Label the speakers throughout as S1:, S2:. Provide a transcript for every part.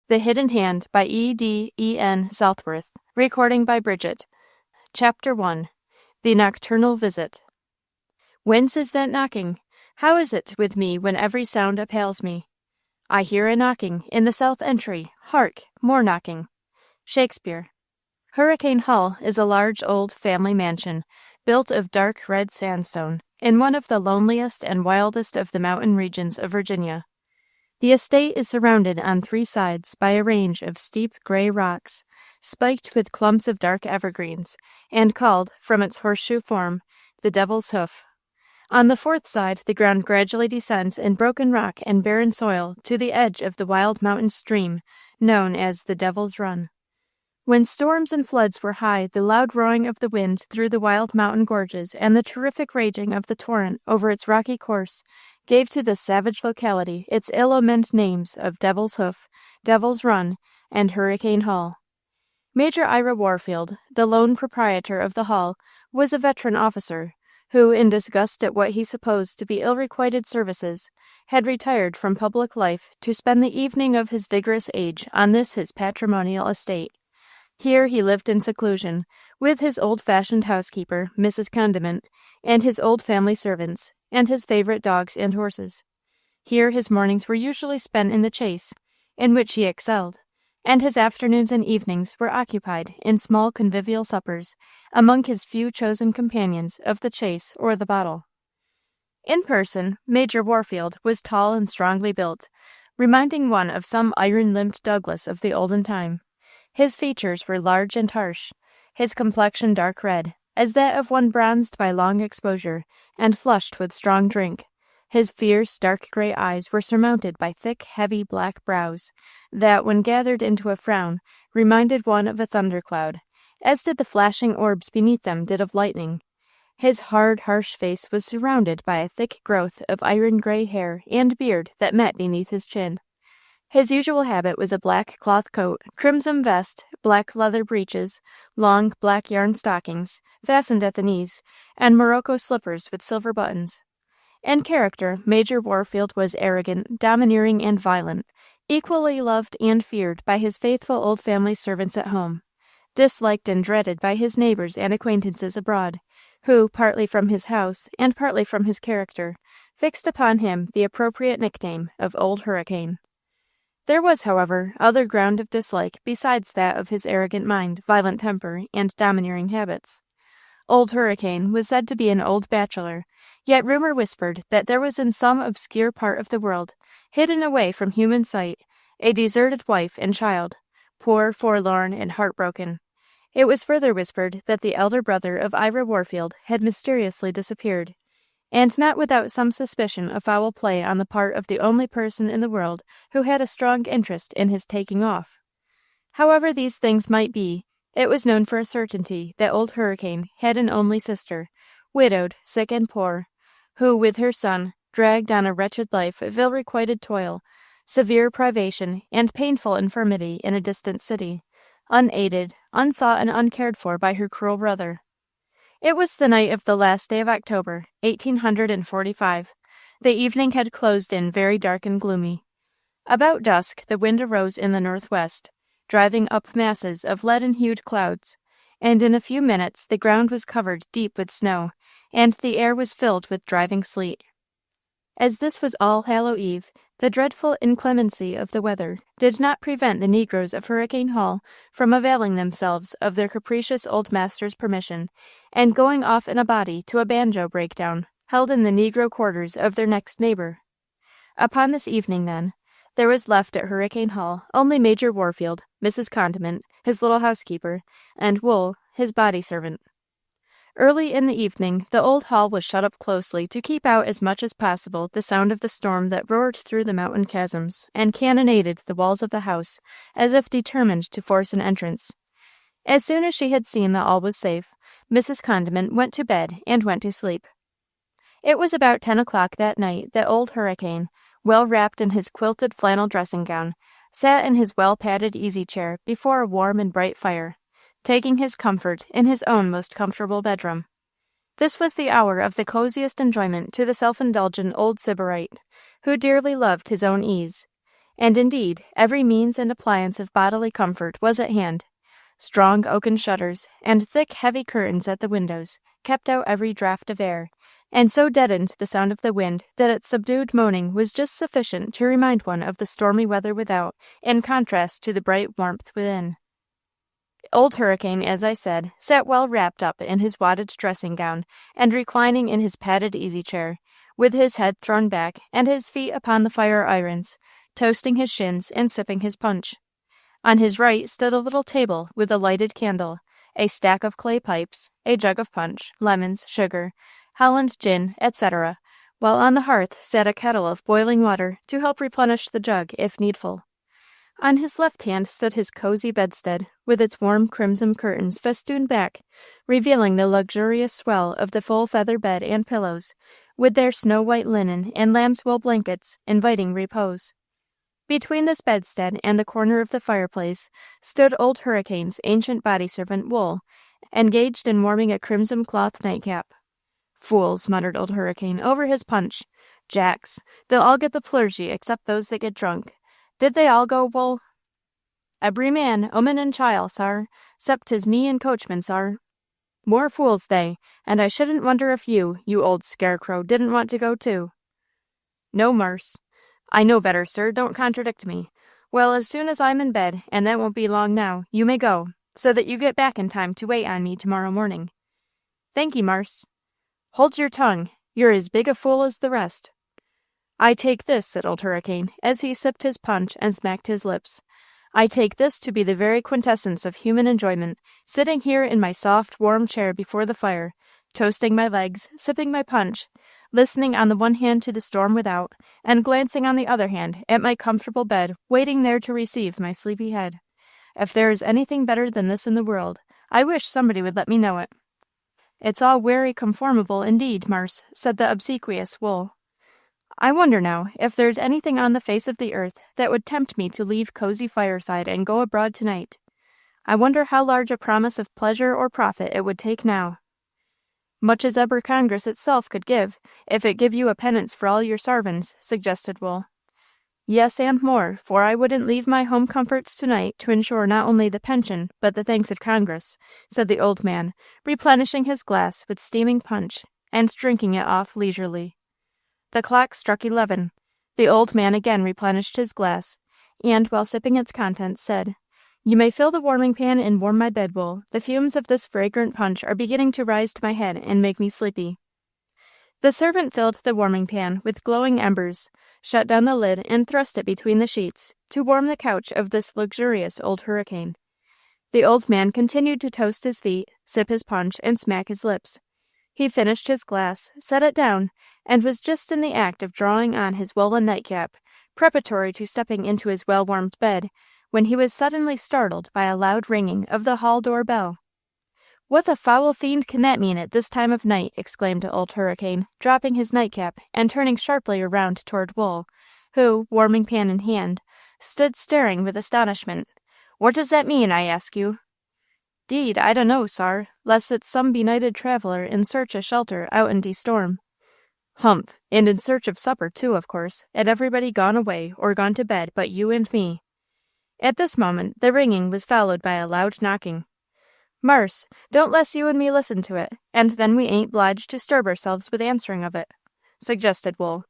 S1: The Hidden Hand by E.D.E.N. Southworth. Recording by Bridget. Chapter 1. The Nocturnal Visit. Whence is that knocking? How is it with me when every sound appals me? I hear a knocking in the south entry. Hark! More knocking. Shakespeare. Hurricane Hall is a large old family mansion, built of dark red sandstone, in one of the loneliest and wildest of the mountain regions of Virginia. The estate is surrounded on three sides by a range of steep gray rocks, spiked with clumps of dark evergreens, and called, from its horseshoe form, the Devil's Hoof. On the fourth side the ground gradually descends in broken rock and barren soil to the edge of the wild mountain stream, known as the Devil's Run. When storms and floods were high, the loud roaring of the wind through the wild mountain gorges and the terrific raging of the torrent over its rocky course gave to this savage locality its ill-omened names of Devil's Hoof, Devil's Run, and Hurricane Hall. Major Warfield, the lone proprietor of the hall, was a veteran officer, who, in disgust at what he supposed to be ill-requited services, had retired from public life to spend the evening of his vigorous age on this his patrimonial estate. Here he lived in seclusion, with his old-fashioned housekeeper, Mrs. Condiment, and his old family servants, and his favorite dogs and horses. Here his mornings were usually spent in the chase, in which he excelled, and his afternoons and evenings were occupied in small convivial suppers among his few chosen companions of the chase or the bottle. In person, Major Warfield was tall and strongly built, reminding one of some iron-limbed Douglas of the olden time. His features were large and harsh, his complexion dark red, as that of one bronzed by long exposure and flushed with strong drink. His fierce, dark gray eyes were surmounted by thick, heavy black brows that, when gathered into a frown, reminded one of a thundercloud, as did the flashing orbs beneath them did of lightning. His hard, harsh face was surrounded by a thick growth of iron-gray hair and beard that met beneath his chin. His usual habit was a black cloth coat, crimson vest, black leather breeches, long black yarn stockings, fastened at the knees, and morocco slippers with silver buttons. In character, Major Warfield was arrogant, domineering, and violent, equally loved and feared by his faithful old family servants at home, disliked and dreaded by his neighbors and acquaintances abroad, who, partly from his house and partly from his character, fixed upon him the appropriate nickname of Old Hurricane. There was, however, other ground of dislike besides that of his arrogant mind, violent temper, and domineering habits. Old Hurricane was said to be an old bachelor, yet rumor whispered that there was in some obscure part of the world, hidden away from human sight, a deserted wife and child, poor, forlorn, and heartbroken. It was further whispered that the elder brother of Ira Warfield had mysteriously disappeared, and not without some suspicion of foul play on the part of the only person in the world who had a strong interest in his taking off. However these things might be, it was known for a certainty that Old Hurricane had an only sister, widowed, sick and poor, who, with her son, dragged on a wretched life of ill-requited toil, severe privation, and painful infirmity in a distant city, unaided, unsought, and uncared for by her cruel brother. It was the night of the last day of October, 1845. The evening had closed in very dark and gloomy. About dusk the wind arose in the northwest, driving up masses of leaden-hued clouds, and in a few minutes the ground was covered deep with snow, and the air was filled with driving sleet. As this was All Hallow Eve, the dreadful inclemency of the weather did not prevent the negroes of Hurricane Hall from availing themselves of their capricious old master's permission, and going off in a body to a banjo breakdown held in the negro quarters of their next neighbor. Upon this evening, then, there was left at Hurricane Hall only Major Warfield, Mrs. Condiment, his little housekeeper, and Wool, his body servant. Early in the evening, the old hall was shut up closely to keep out as much as possible the sound of the storm that roared through the mountain chasms and cannonaded the walls of the house, as if determined to force an entrance. As soon as she had seen that all was safe, Mrs. Condiment went to bed and went to sleep. It was about 10 o'clock that night that Old Hurricane, well wrapped in his quilted flannel dressing-gown, sat in his well-padded easy-chair before a warm and bright fire, taking his comfort in his own most comfortable bedroom. This was the hour of the coziest enjoyment to the self-indulgent old sybarite, who dearly loved his own ease, And indeed, every means and appliance of bodily comfort was at hand. Strong oaken shutters and thick, heavy curtains at the windows kept out every draught of air, and so deadened the sound of the wind that its subdued moaning was just sufficient to remind one of the stormy weather without, in contrast to the bright warmth within. Old Hurricane, as I said, sat well wrapped up in his wadded dressing gown, and reclining in his padded easy-chair, with his head thrown back and his feet upon the fire irons, toasting his shins and sipping his punch. On his right stood a little table with a lighted candle, a stack of clay pipes, a jug of punch, lemons, sugar, Holland gin, etc., while on the hearth sat a kettle of boiling water to help replenish the jug if needful. On his left hand stood his cozy bedstead, with its warm crimson curtains festooned back, revealing the luxurious swell of the full feather bed and pillows, with their snow-white linen and lambswool blankets, inviting repose. Between this bedstead and the corner of the fireplace stood Old Hurricane's ancient body-servant, Wool, engaged in warming a crimson cloth nightcap. "Fools," muttered Old Hurricane over his punch. "Jacks. They'll all get the plurgy except those that get drunk. Did they all go, Wool?" "Every man, 'oman and chile, sar, 'cept 'tis me and coachman, sar." "More fools they, and I shouldn't wonder if you old scarecrow, didn't want to go too." "No, Marse. I know better, sir, don't contradict me. Well, as soon as I'm in bed, and that won't be long now, you may go, so that you get back in time to wait on me tomorrow morning." "Thanky, Marse." "Hold your tongue. You're as big a fool as the rest." "I take this," said Old Hurricane, as he sipped his punch and smacked his lips. "I take this to be the very quintessence of human enjoyment, sitting here in my soft, warm chair before the fire, toasting my legs, sipping my punch, listening on the one hand to the storm without, and glancing on the other hand at my comfortable bed waiting there to receive my sleepy head. If there is anything better than this in the world, I wish somebody would let me know it." "It's all wery conformable indeed, Marse," said the obsequious Wool. "I wonder now if there's anything on the face of the earth that would tempt me to leave cozy fireside and go abroad tonight. I wonder how large a promise of pleasure or profit it would take now." "Much as ever Congress itself could give, if it give you a penance for all your sarvins," suggested Wool. "Yes, and more, for I wouldn't leave my home comforts tonight to ensure not only the pension, but the thanks of Congress," said the old man, replenishing his glass with steaming punch, and drinking it off leisurely. The clock struck 11. The old man again replenished his glass, and, while sipping its contents, said, "You may fill the warming pan and warm my bed, Wool. The fumes of this fragrant punch are beginning to rise to my head and make me sleepy." The servant filled the warming pan with glowing embers, shut down the lid, and thrust it between the sheets, to warm the couch of this luxurious Old Hurricane. The old man continued to toast his feet, sip his punch, and smack his lips. He finished his glass, set it down, and was just in the act of drawing on his woolen nightcap, preparatory to stepping into his well-warmed bed, when he was suddenly startled by a loud ringing of the hall-door bell. "What the foul fiend can that mean at this time of night?" exclaimed Old Hurricane, dropping his nightcap and turning sharply around toward Wool, who, warming pan in hand, stood staring with astonishment. "What does that mean, I ask you?" "'Deed, I dunno, sar, less it's some benighted traveler in search of shelter out in de storm." "Humph, and in search of supper, too, of course, and everybody gone away or gone to bed but you and me." At this moment the ringing was followed by a loud knocking. "Marse, don't less you and me listen to it, and then we ain't 'bliged to sturb ourselves with answering of it," suggested Wool.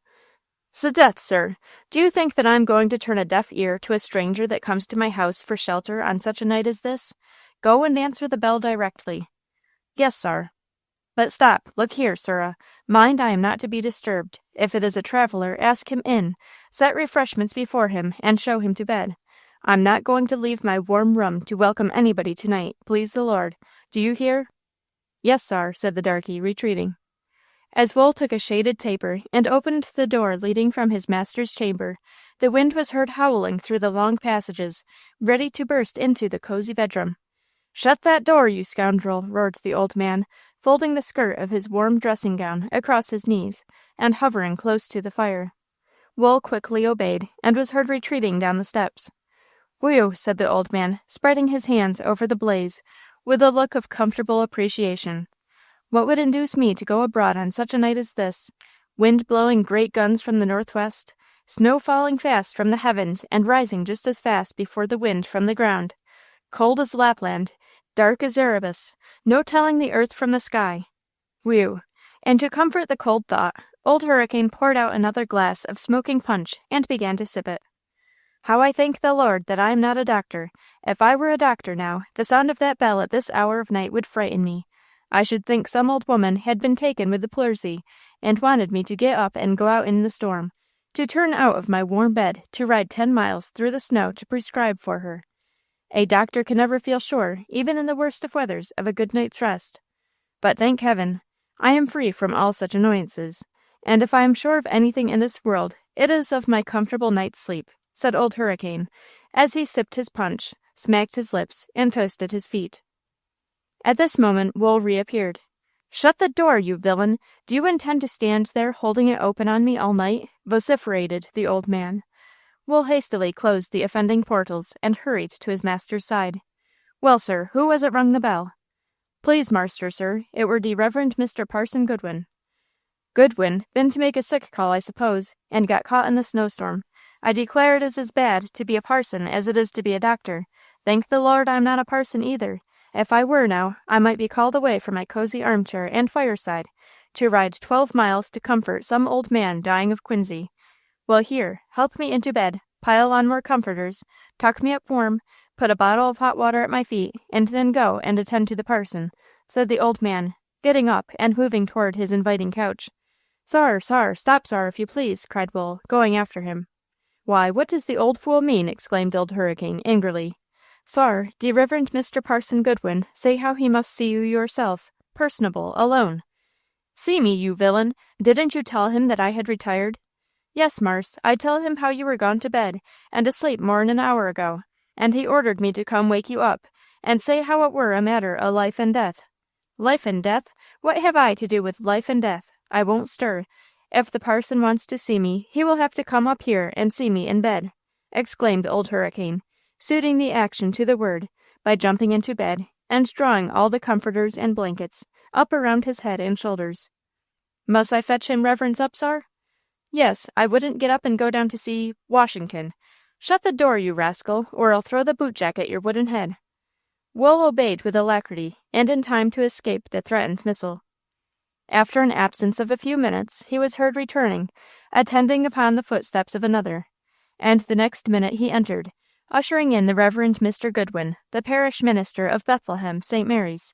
S1: "'Sdeath, sir, do you think that I'm going to turn a deaf ear to a stranger that comes to my house for shelter on such a night as this? Go and answer the bell directly." "Yes, sir." "But stop, look here, sirrah. Mind, I am not to be disturbed. If it is a traveler, ask him in, set refreshments before him, and show him to bed. I'm not going to leave my warm room to welcome anybody tonight, please the Lord. Do you hear?" "Yes, sir," said the darky, retreating. As Wool took a shaded taper and opened the door leading from his master's chamber, the wind was heard howling through the long passages, ready to burst into the cozy bedroom. "Shut that door, you scoundrel!" roared the old man, folding the skirt of his warm dressing gown across his knees, and hovering close to the fire. Wool quickly obeyed, and was heard retreating down the steps. "Whew," said the old man, spreading his hands over the blaze, with a look of comfortable appreciation. "What would induce me to go abroad on such a night as this? Wind blowing great guns from the northwest, snow falling fast from the heavens and rising just as fast before the wind from the ground. Cold as Lapland, dark as Erebus, no telling the earth from the sky. Whew! And to comfort the cold thought, Old Hurricane poured out another glass of smoking punch and began to sip it. How I thank the Lord that I am not a doctor. If I were a doctor now, the sound of that bell at this hour of night would frighten me. I should think some old woman had been taken with the pleurisy, and wanted me to get up and go out in the storm, to turn out of my warm bed, to ride 10 miles through the snow to prescribe for her. A doctor can never feel sure, even in the worst of weathers, of a good night's rest. But thank heaven, I am free from all such annoyances, and if I am sure of anything in this world, it is of my comfortable night's sleep, said Old Hurricane, as he sipped his punch, smacked his lips, and toasted his feet. At this moment Wool reappeared. "Shut the door, you villain! Do you intend to stand there holding it open on me all night?" vociferated the old man. Wool hastily closed the offending portals and hurried to his master's side. "Well, sir, who was it rung the bell?" "Please, marster, sir, it were de Reverend Mr. Parson Goodwin." "Goodwin, been to make a sick call, I suppose, and got caught in the snowstorm. I declare it is as bad to be a parson as it is to be a doctor. Thank the Lord I'm not a parson either. If I were now, I might be called away from my cozy armchair and fireside, to ride 12 miles to comfort some old man dying of quinsy. Well, here, help me into bed, pile on more comforters, tuck me up warm, put a bottle of hot water at my feet, and then go and attend to the parson," said the old man, getting up and moving toward his inviting couch. "Sar, stop, sar, if you please," cried Wool, going after him. "Why, what does the old fool mean?" exclaimed Old Hurricane, angrily. "Sar, de Reverend Mr. Parson Goodwin say how he must see you yourself, personable, alone." "See me, you villain! Didn't you tell him that I had retired?" "Yes, Mars, I tell him how you were gone to bed, and asleep more'n an hour ago, and he ordered me to come wake you up, and say how it were a matter o' life and death." "Life and death? What have I to do with life and death? I won't stir. If the parson wants to see me, he will have to come up here and see me in bed," exclaimed Old Hurricane, suiting the action to the word, by jumping into bed, and drawing all the comforters and blankets up around his head and shoulders. "Must I fetch him reverence up, sar?" "Yes, I wouldn't get up and go down to see Washington. Shut the door, you rascal, or I'll throw the bootjack at your wooden head." Wool obeyed with alacrity, and in time to escape the threatened missile. After an absence of a few minutes, he was heard returning, attending upon the footsteps of another, and the next minute he entered, ushering in the Reverend Mr. Goodwin, the parish minister of Bethlehem, St. Mary's.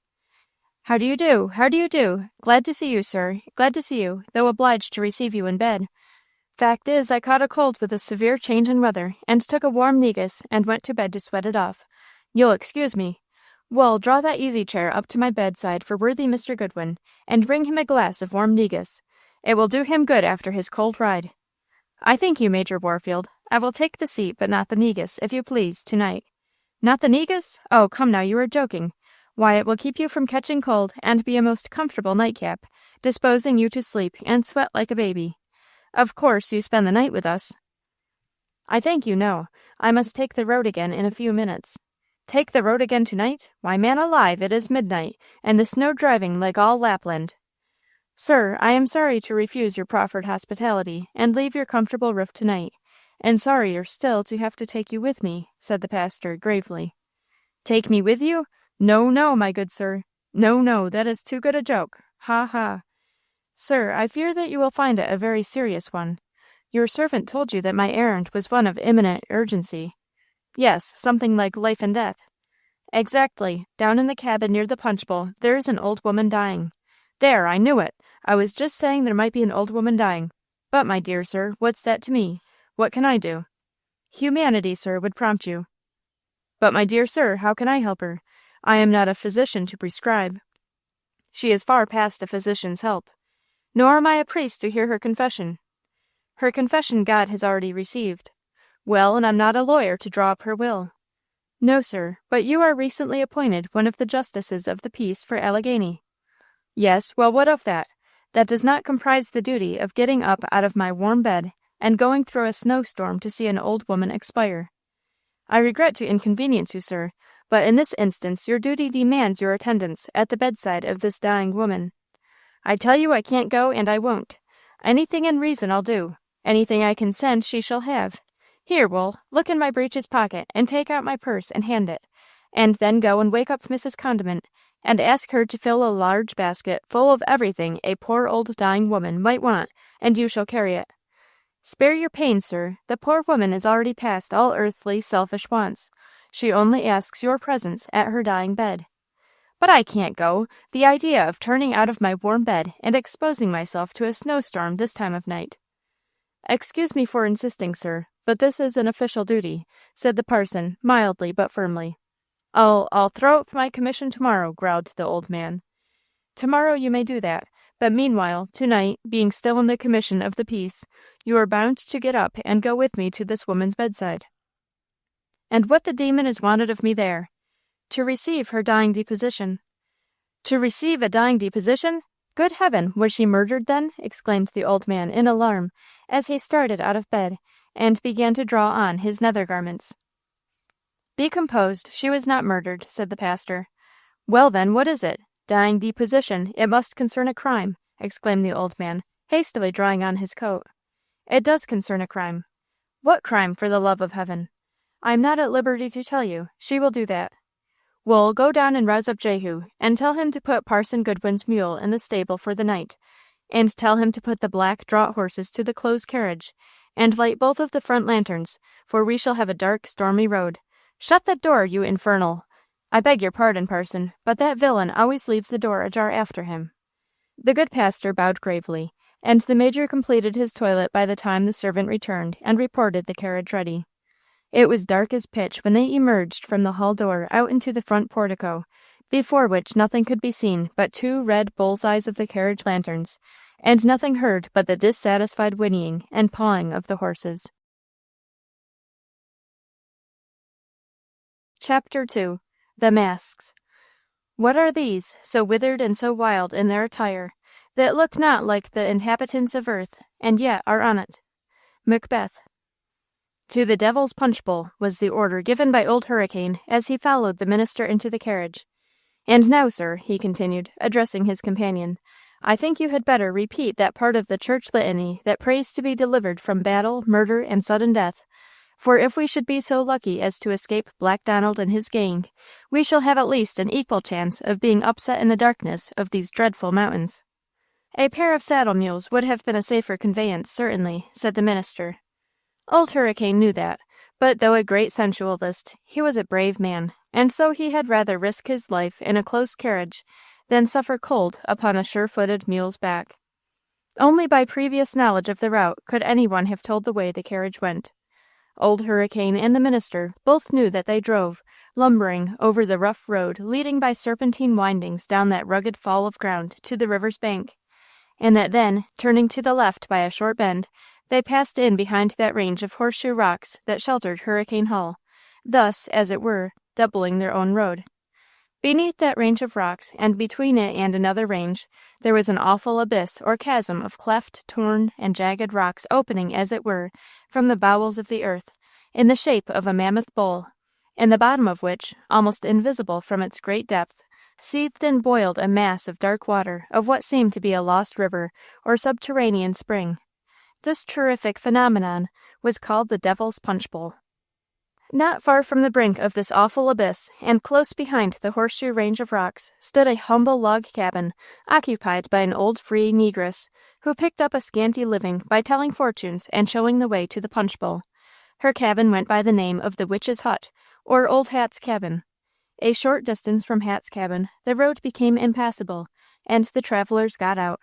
S1: "How do you do? How do you do? Glad to see you, sir. Glad to see you, though obliged to receive you in bed. Fact is, I caught a cold with a severe change in weather, and took a warm negus, and went to bed to sweat it off. You'll excuse me. Well, draw that easy-chair up to my bedside for worthy Mr. Goodwin, and bring him a glass of warm negus. It will do him good after his cold ride." "I thank you, Major Warfield. I will take the seat, but not the negus, if you please, tonight." "Not the negus? Oh, come now, you are joking. Why, it will keep you from catching cold, and be a most comfortable nightcap, disposing you to sleep and sweat like a baby. Of course, you spend the night with us." "I thank you, no. I must take the road again in a few minutes." "Take the road again tonight? Why, man alive, it is midnight, and the snow driving like all Lapland." "Sir, I am sorry to refuse your proffered hospitality, and leave your comfortable roof tonight, and sorrier still to have to take you with me," said the pastor, gravely. "Take me with you? No, my good sir. No, that is too good a joke. Ha, ha. Sir, I fear that you will find it a very serious one. Your servant told you that my errand was one of imminent urgency." "Yes, something like life and death." "Exactly. Down in the cabin near the punch bowl, there is an old woman dying." "There, I knew it. I was just saying there might be an old woman dying. But, my dear sir, what's that to me? What can I do?" "Humanity, sir, would prompt you." "But, my dear sir, how can I help her? I am not a physician to prescribe. She is far past a physician's help. Nor am I a priest to hear her confession. Her confession God has already received. Well, and I'm not a lawyer to draw up her will." "No, sir, but you are recently appointed one of the justices of the peace for Allegheny." "Yes, well, what of that? That does not comprise the duty of getting up out of my warm bed and going through a snowstorm to see an old woman expire. I regret to inconvenience you, sir, but in this instance your duty demands your attendance at the bedside of this dying woman. I tell you I can't go, and I won't. Anything in reason I'll do. Anything I can send she shall have. Here, Wool, look in my breeches pocket, and take out my purse and hand it, and then go and wake up Mrs. Condiment, and ask her to fill a large basket full of everything a poor old dying woman might want, and you shall carry it. Spare your pains, sir. The poor woman is already past all earthly selfish wants. She only asks your presence at her dying bed. But I can't go. The idea of turning out of my warm bed and exposing myself to a snowstorm this time of night. Excuse me for insisting, sir, but this is an official duty, said the parson, mildly but firmly. I'll throw up my commission tomorrow, growled the old man. Tomorrow you may do that, but meanwhile, tonight, being still in the commission of the peace, you are bound to get up and go with me to this woman's bedside. And what the demon is wanted of me there? To receive her dying deposition. To receive a dying deposition? Good heaven, was she murdered then? Exclaimed the old man in alarm, as he started out of bed, and began to draw on his nether garments. Be composed, she was not murdered, said the pastor. Well then, what is it? Dying deposition, it must concern a crime, exclaimed the old man, hastily drawing on his coat. It does concern a crime. What crime, for the love of heaven? I am not at liberty to tell you. She will do that. Well, go down and rouse up Jehu, and tell him to put Parson Goodwin's mule in the stable for the night, and tell him to put the black draught horses to the close carriage, and light both of the front lanterns, for we shall have a dark, stormy road. Shut that door, you infernal! I beg your pardon, parson, but that villain always leaves the door ajar after him. The good pastor bowed gravely, and the major completed his toilet by the time the servant returned and reported the carriage ready. It was dark as pitch when they emerged from the hall door out into the front portico, before which nothing could be seen but 2 red bull's-eyes of the carriage lanterns, and nothing heard but the dissatisfied whinnying and pawing of the horses. Chapter 2. The Masks. What are these, so withered and so wild in their attire, that look not like the inhabitants of earth, and yet are on it? Macbeth. To the devil's punch bowl was the order given by old Hurricane as he followed the minister into the carriage. And now, sir, he continued, addressing his companion, I think you had better repeat that part of the church litany that prays to be delivered from battle, murder, and sudden death. For if we should be so lucky as to escape Black Donald and his gang, we shall have at least an equal chance of being upset in the darkness of these dreadful mountains. A pair of saddle mules would have been a safer conveyance, certainly, said the minister. Old Hurricane knew that, but though a great sensualist, he was a brave man, and so he had rather risk his life in a close carriage than suffer cold upon a sure-footed mule's back. Only by previous knowledge of the route could anyone have told the way the carriage went. Old Hurricane and the minister both knew that they drove, lumbering over the rough road leading by serpentine windings down that rugged fall of ground to the river's bank, and that then, turning to the left by a short bend, they passed in behind that range of horseshoe rocks that sheltered Hurricane Hall, thus, as it were, doubling their own road. Beneath that range of rocks, and between it and another range, there was an awful abyss or chasm of cleft, torn, and jagged rocks opening, as it were, from the bowels of the earth, in the shape of a mammoth bowl, in the bottom of which, almost invisible from its great depth, seethed and boiled a mass of dark water of what seemed to be a lost river or subterranean spring. This terrific phenomenon was called the Devil's Punch Bowl. Not far from the brink of this awful abyss, and close behind the horseshoe range of rocks, stood a humble log cabin, occupied by an old free negress, who picked up a scanty living by telling fortunes and showing the way to the punch bowl. Her cabin went by the name of the Witch's Hut, or Old Hat's Cabin. A short distance from Hat's cabin, the road became impassable, and the travelers got out,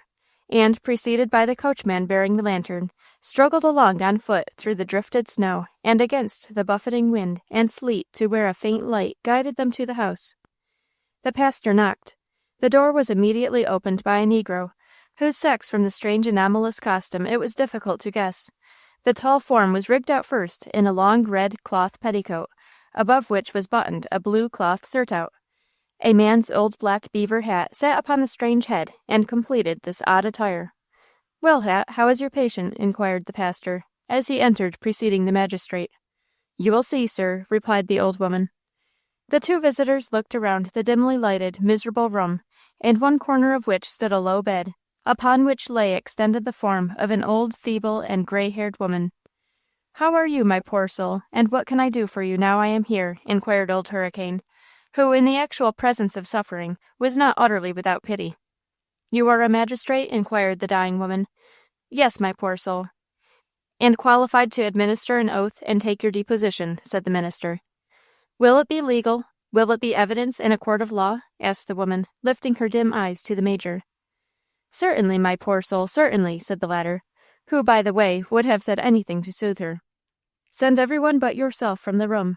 S1: and, preceded by the coachman bearing the lantern, struggled along on foot through the drifted snow and against the buffeting wind and sleet to where a faint light guided them to the house. The pastor knocked. The door was immediately opened by a negro, whose sex from the strange anomalous costume it was difficult to guess. The tall form was rigged out first in a long red cloth petticoat, above which was buttoned a blue cloth surtout. A man's old black beaver hat sat upon the strange head and completed this odd attire. "Well, Hat, how is your patient?" inquired the pastor, as he entered preceding the magistrate. "You will see, sir," replied the old woman. The 2 visitors looked around the dimly lighted, miserable room, in one corner of which stood a low bed, upon which lay extended the form of an old, feeble, and gray-haired woman. "How are you, my poor soul, and what can I do for you now I am here?" inquired Old Hurricane, who, in the actual presence of suffering, was not utterly without pity. "You are a magistrate?" inquired the dying woman. "Yes, my poor soul." "And qualified to administer an oath and take your deposition," said the minister. "Will it be legal? Will it be evidence in a court of law?" asked the woman, lifting her dim eyes to the major. "Certainly, my poor soul, certainly," said the latter, who, by the way, would have said anything to soothe her. "Send everyone but yourself from the room."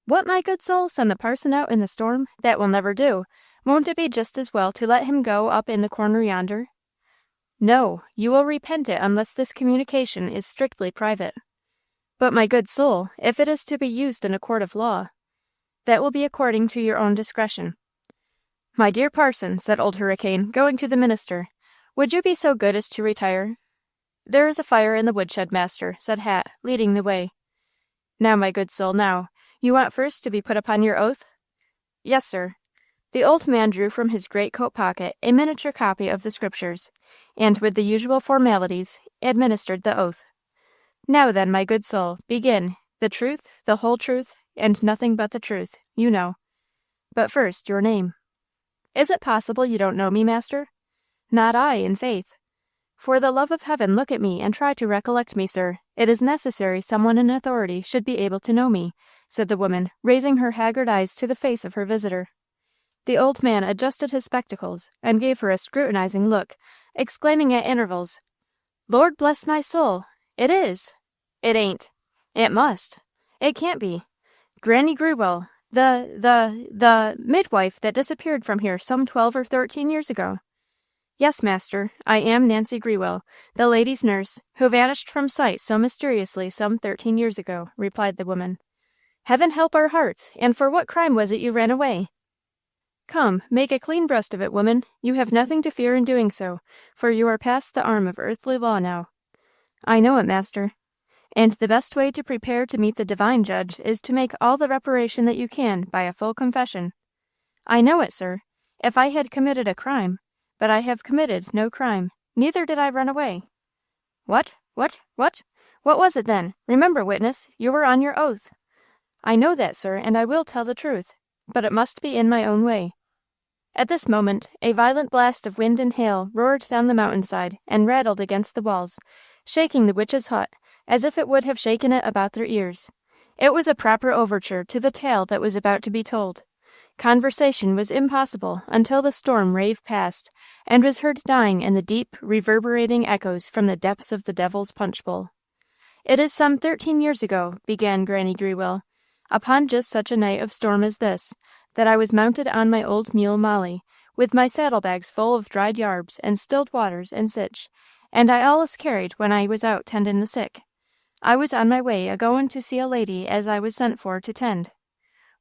S1: "What, my good soul, send the parson out in the storm? That will never do. Won't it be just as well to let him go up in the corner yonder?" "No, you will repent it unless this communication is strictly private." "But, my good soul, if it is to be used in a court of law—" "That will be according to your own discretion." "My dear parson," said Old Hurricane, going to the minister, "would you be so good as to retire?" "There is a fire in the woodshed, master," said Hat, leading the way. "Now, my good soul, now, you want first to be put upon your oath?" "Yes, sir." The old man drew from his great-coat pocket a miniature copy of the Scriptures, and, with the usual formalities, administered the oath. "Now then, my good soul, begin. The truth, the whole truth, and nothing but the truth, you know. But first, your name." "Is it possible you don't know me, master?" "Not I, in faith." "For the love of heaven, look at me, and try to recollect me, sir. It is necessary someone in authority should be able to know me," said the woman, raising her haggard eyes to the face of her visitor. The old man adjusted his spectacles, and gave her a scrutinizing look, exclaiming at intervals, "Lord bless my soul! It is! It ain't! It must! It can't be! Granny Grewell, the midwife that disappeared from here some 12 or 13 years ago." "Yes, master, I am Nancy Grewell, the lady's nurse, who vanished from sight so mysteriously some 13 years ago," replied the woman. "Heaven help our hearts! And for what crime was it you ran away?" "Come, make a clean breast of it, woman. You have nothing to fear in doing so, for you are past the arm of earthly law now." "I know it, master." "And the best way to prepare to meet the divine judge is to make all the reparation that you can by a full confession." "I know it, sir. If I had committed a crime, but I have committed no crime, neither did I run away." What? What was it then? Remember, witness, you were on your oath." "I know that, sir, and I will tell the truth, but it must be in my own way." At this moment, a violent blast of wind and hail roared down the mountainside and rattled against the walls, shaking the witch's hut as if it would have shaken it about their ears. It was a proper overture to the tale that was about to be told. Conversation was impossible until the storm raved past, and was heard dying in the deep, reverberating echoes from the depths of the Devil's Punch Bowl. "It is some 13 years ago," began Granny Grewell, "upon just such a night of storm as this, that I was mounted on my old mule Molly, with my saddlebags full of dried yarbs and stilled waters and sich, and I allus carried when I was out tendin' the sick. I was on my way a-goin' to see a lady as I was sent for to tend.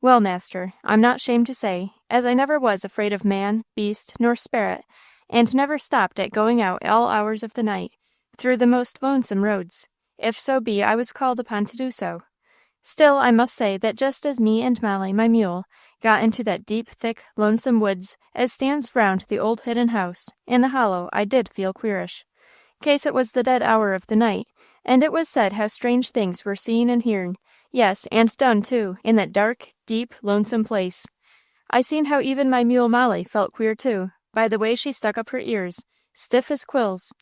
S1: Well, master, I'm not shamed to say, as I never was afraid of man, beast, nor sperrit, and never stopped at going out all hours of the night, through the most lonesome roads, if so be I was called upon to do so. Still, I must say that just as me and Molly, my mule, got into that deep, thick, lonesome woods as stands round the old hidden house, in the hollow, I did feel queerish. Case it was the dead hour of the night, and it was said how strange things were seen and hearn, yes, and done, too, in that dark, deep, lonesome place. I seen how even my mule Molly felt queer, too, by the way she stuck up her ears, stiff as quills.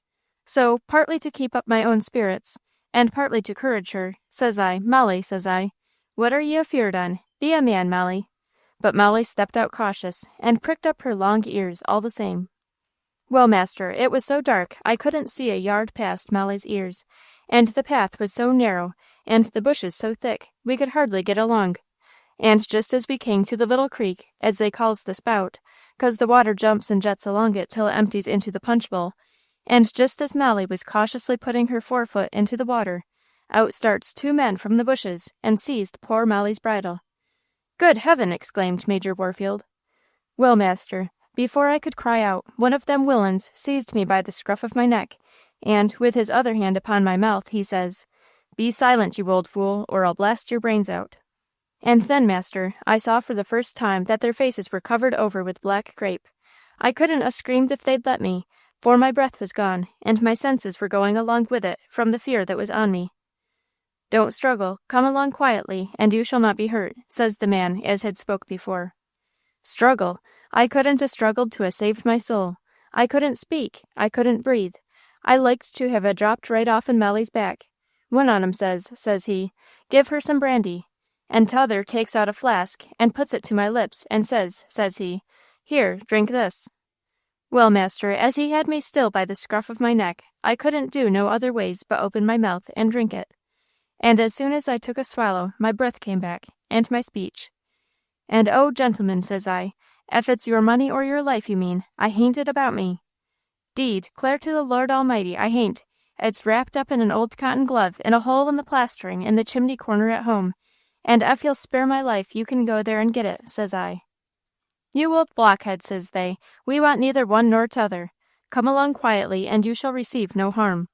S1: So, partly to keep up my own spirits, and partly to courage her, says I, 'Molly,' says I, 'what are ye afeard on? Be a man, Molly.' But Molly stepped out cautious, and pricked up her long ears all the same. Well, master, it was so dark I couldn't see a yard past Molly's ears, and the path was so narrow, and the bushes so thick, we could hardly get along. And just as we came to the little creek, as they calls the spout, 'cause the water jumps and jets along it till it empties into the punch bowl, and just as Molly was cautiously putting her forefoot into the water, out starts 2 men from the bushes and seized poor Molly's bridle." "Good heaven!" exclaimed Major Warfield. "Well, master, before I could cry out, one of them willains seized me by the scruff of my neck, and, with his other hand upon my mouth, he says, 'Be silent, you old fool, or I'll blast your brains out.' And then, master, I saw for the first time that their faces were covered over with black crape. I couldn't a screamed if they'd let me, for my breath was gone, and my senses were going along with it from the fear that was on me. "Don't struggle, come along quietly, and you shall not be hurt," says the man as had spoke before. Struggle! I couldn't 'a' struggled to 'a' saved my soul. I couldn't speak, I couldn't breathe. I liked to have 'a' dropped right off in Molly's back. One on 'em says he, "Give her some brandy," and t'other takes out a flask and puts it to my lips and says he, "Here, drink this." Well, master, as he had me still by the scruff of my neck, I couldn't do no other ways but open my mouth and drink it. And as soon as I took a swallow, my breath came back, and my speech. "And oh, gentlemen," says I, "ef it's your money or your life you mean, I hain't it about me. 'Deed, 'clare to the Lord Almighty, I hain't. It's wrapped up in an old cotton glove in a hole in the plastering in the chimney corner at home, and ef you'll spare my life you can go there and get it," says I. "You old blockhead," says they, "we want neither one nor t'other. Come along quietly, and you shall receive no harm.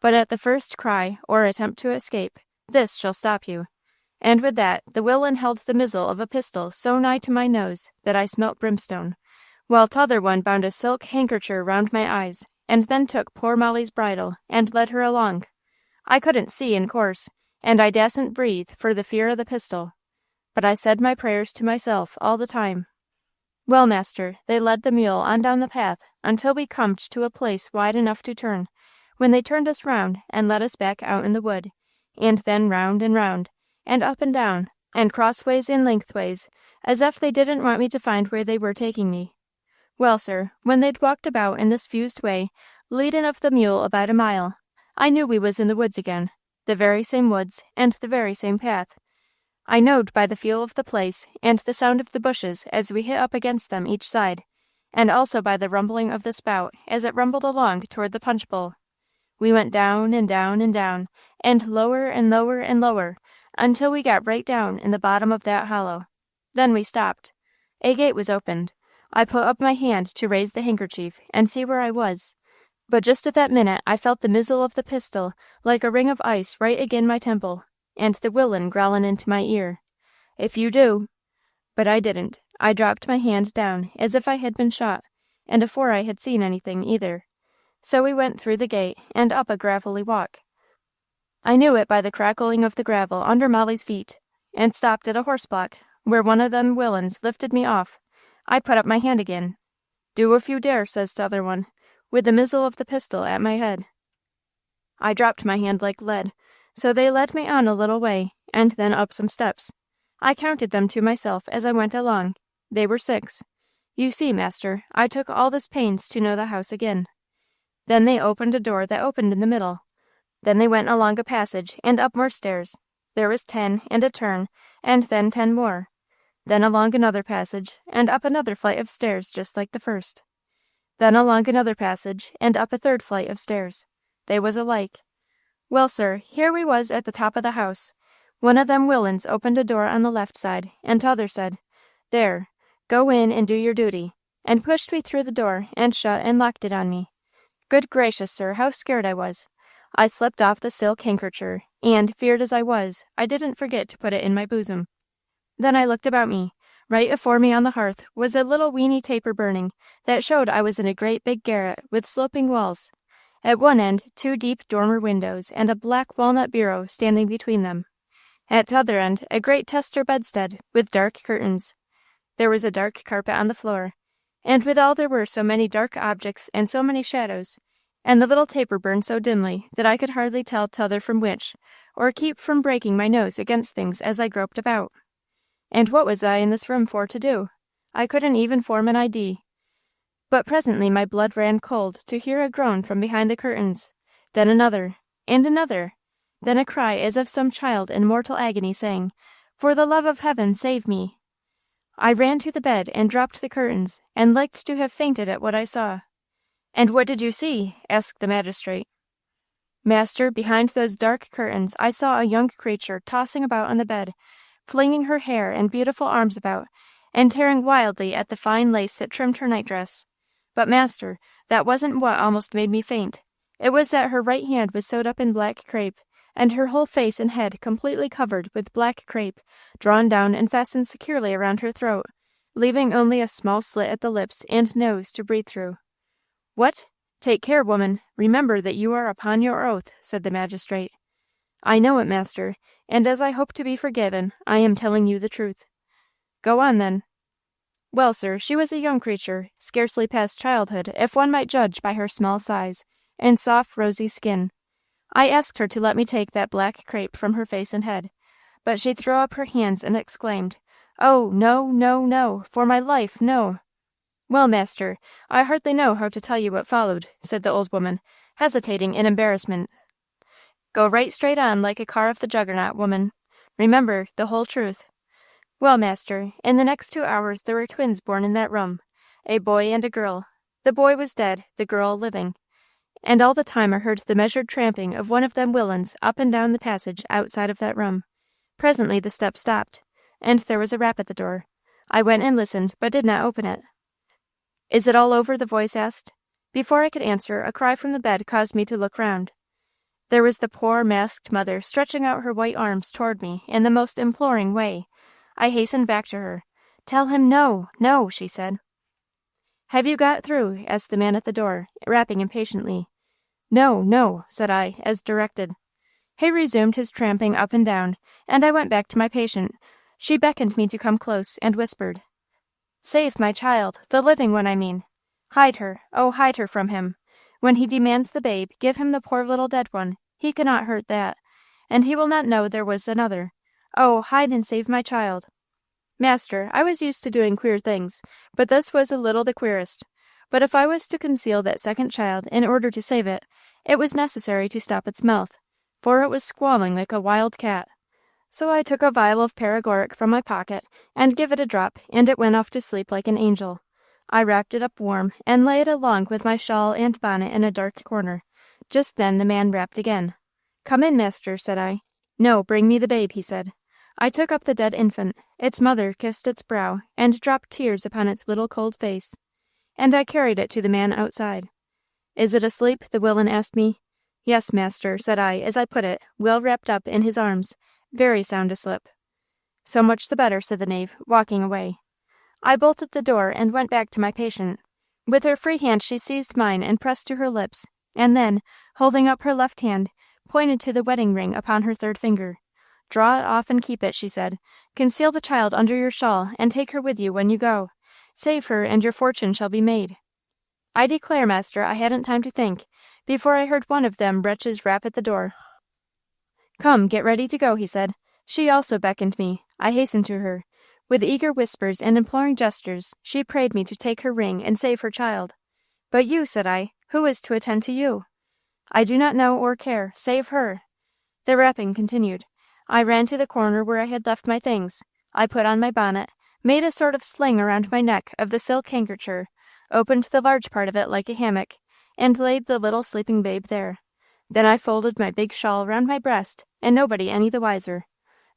S1: But at the first cry, or attempt to escape, this shall stop you." And with that, the willain held the muzzle of a pistol so nigh to my nose that I smelt brimstone, while t'other one bound a silk handkercher round my eyes, and then took poor Molly's bridle and led her along. I couldn't see, in course, and I dasn't breathe for the fear of the pistol. But I said my prayers to myself all the time. Well, master, they led the mule on down the path until we comed to a place wide enough to turn, when they turned us round and led us back out in the wood, and then round and round, and up and down, and crossways and lengthways, as if they didn't want me to find where they were taking me. Well, sir, when they'd walked about in this fused way, leadin' of the mule about a mile, I knew we was in the woods again, the very same woods, and the very same path. I knowed by the feel of the place and the sound of the bushes as we hit up against them each side, and also by the rumbling of the spout as it rumbled along toward the punch bowl. We went down and down and down, and lower and lower and lower, until we got right down in the bottom of that hollow. Then we stopped. A gate was opened. I put up my hand to raise the handkerchief and see where I was. But just at that minute I felt the muzzle of the pistol like a ring of ice right agin my temple, and the willain growlin' into my ear, "If you do—" But I didn't. I dropped my hand down as if I had been shot, and afore I had seen anything either. So we went through the gate and up a gravelly walk. I knew it by the crackling of the gravel under Molly's feet, and stopped at a horse block, where one of them willains lifted me off. I put up my hand again. "Do if you dare," says t'other one, with the muzzle of the pistol at my head. I dropped my hand like lead, so they led me on a little way, and then up some steps. I counted them to myself as I went along. They were 6. You see, master, I took all this pains to know the house again. Then they opened a door that opened in the middle. Then they went along a passage and up more stairs. There was 10 and a turn, and then 10 more. Then along another passage, and up another flight of stairs just like the first. Then along another passage, and up a third flight of stairs. They was alike. Well, sir, here we was at the top of the house. One of them willains opened a door on the left side, and t'other said, "There, go in and do your duty," and pushed me through the door and shut and locked it on me. Good gracious, sir, how scared I was. I slipped off the silk handkercher, and, feared as I was, I didn't forget to put it in my bosom. Then I looked about me. Right afore me on the hearth was a little weeny taper burning that showed I was in a great big garret with sloping walls. At one end 2 deep dormer windows and a black walnut bureau standing between them. At t'other end a great tester bedstead with dark curtains. There was a dark carpet on the floor, and withal there were so many dark objects and so many shadows, and the little taper burned so dimly that I could hardly tell t'other from which, or keep from breaking my nose against things as I groped about. And what was I in this room for to do? I couldn't even form an idea. But presently my blood ran cold to hear a groan from behind the curtains, then another, and another, then a cry as of some child in mortal agony saying, "For the love of heaven, save me!" I ran to the bed and dropped the curtains, and liked to have fainted at what I saw. "And what did you see?" asked the magistrate. "Master, behind those dark curtains I saw a young creature tossing about on the bed, flinging her hair and beautiful arms about, and tearing wildly at the fine lace that trimmed her nightdress. But, master, that wasn't what almost made me faint. It was that her right hand was sewed up in black crape, and her whole face and head completely covered with black crape, drawn down and fastened securely around her throat, leaving only a small slit at the lips and nose to breathe through." "What? Take care, woman. Remember that you are upon your oath, said the magistrate. I know it, master, and as I hope to be forgiven, I am telling you the truth. Go on, then. Well, sir, she was a young creature, scarcely past childhood, if one might judge by her small size, and soft, rosy skin. I asked her to let me take that black crape from her face and head, but she threw up her hands and exclaimed, Oh, no, no, no, for my life, no. Well, master, I hardly know how to tell you what followed, said the old woman, hesitating in embarrassment. Go right straight on like a car of the juggernaut, woman. Remember the whole truth. Well, master, in the next 2 hours there were twins born in that room, a boy and a girl. The boy was dead, the girl living. And all the time I heard the measured tramping of one of them willains up and down the passage outside of that room. Presently the step stopped, and there was a rap at the door. I went and listened, but did not open it. Is it all over? The voice asked. Before I could answer, a cry from the bed caused me to look round. There was the poor masked mother stretching out her white arms toward me in the most imploring way. I hastened back to her. Tell him no, no, she said. Have you got through? Asked the man at the door, rapping impatiently. No, no, said I, as directed. He resumed his tramping up and down, and I went back to my patient. She beckoned me to come close, and whispered, Save my child, the living one, I mean. Hide her, oh, hide her from him. When he demands the babe, give him the poor little dead one. He cannot hurt that, and he will not know there was another. Oh, hide and save my child. Master, I was used to doing queer things, but this was a little the queerest. But if I was to conceal that second child in order to save it, it was necessary to stop its mouth, for it was squalling like a wild cat. So I took a vial of paregoric from my pocket and gave it a drop, and it went off to sleep like an angel. I wrapped it up warm and lay it along with my shawl and bonnet in a dark corner. Just then the man rapped again. Come in, master, said I. No, bring me the babe, he said. I took up the dead infant. Its mother kissed its brow and dropped tears upon its little cold face, and I carried it to the man outside. Is it asleep? The villain asked me. Yes, master, said I, as I put it, well wrapped up in his arms, very sound asleep. So much the better, said the knave, walking away. I bolted the door and went back to my patient. With her free hand she seized mine and pressed to her lips, and then, holding up her left hand, pointed to the wedding ring upon her third finger. Draw it off and keep it, she said. Conceal the child under your shawl, and take her with you when you go. Save her, and your fortune shall be made. I declare, master, I hadn't time to think, before I heard one of them wretches rap at the door. Come, get ready to go, he said. She also beckoned me. I hastened to her. With eager whispers and imploring gestures, she prayed me to take her ring and save her child. But you, said I, who is to attend to you? I do not know or care. Save her. The rapping continued. I ran to the corner where I had left my things. I put on my bonnet, made a sort of sling around my neck of the silk handkerchief, opened the large part of it like a hammock, and laid the little sleeping babe there. Then I folded my big shawl round my breast, and nobody any the wiser.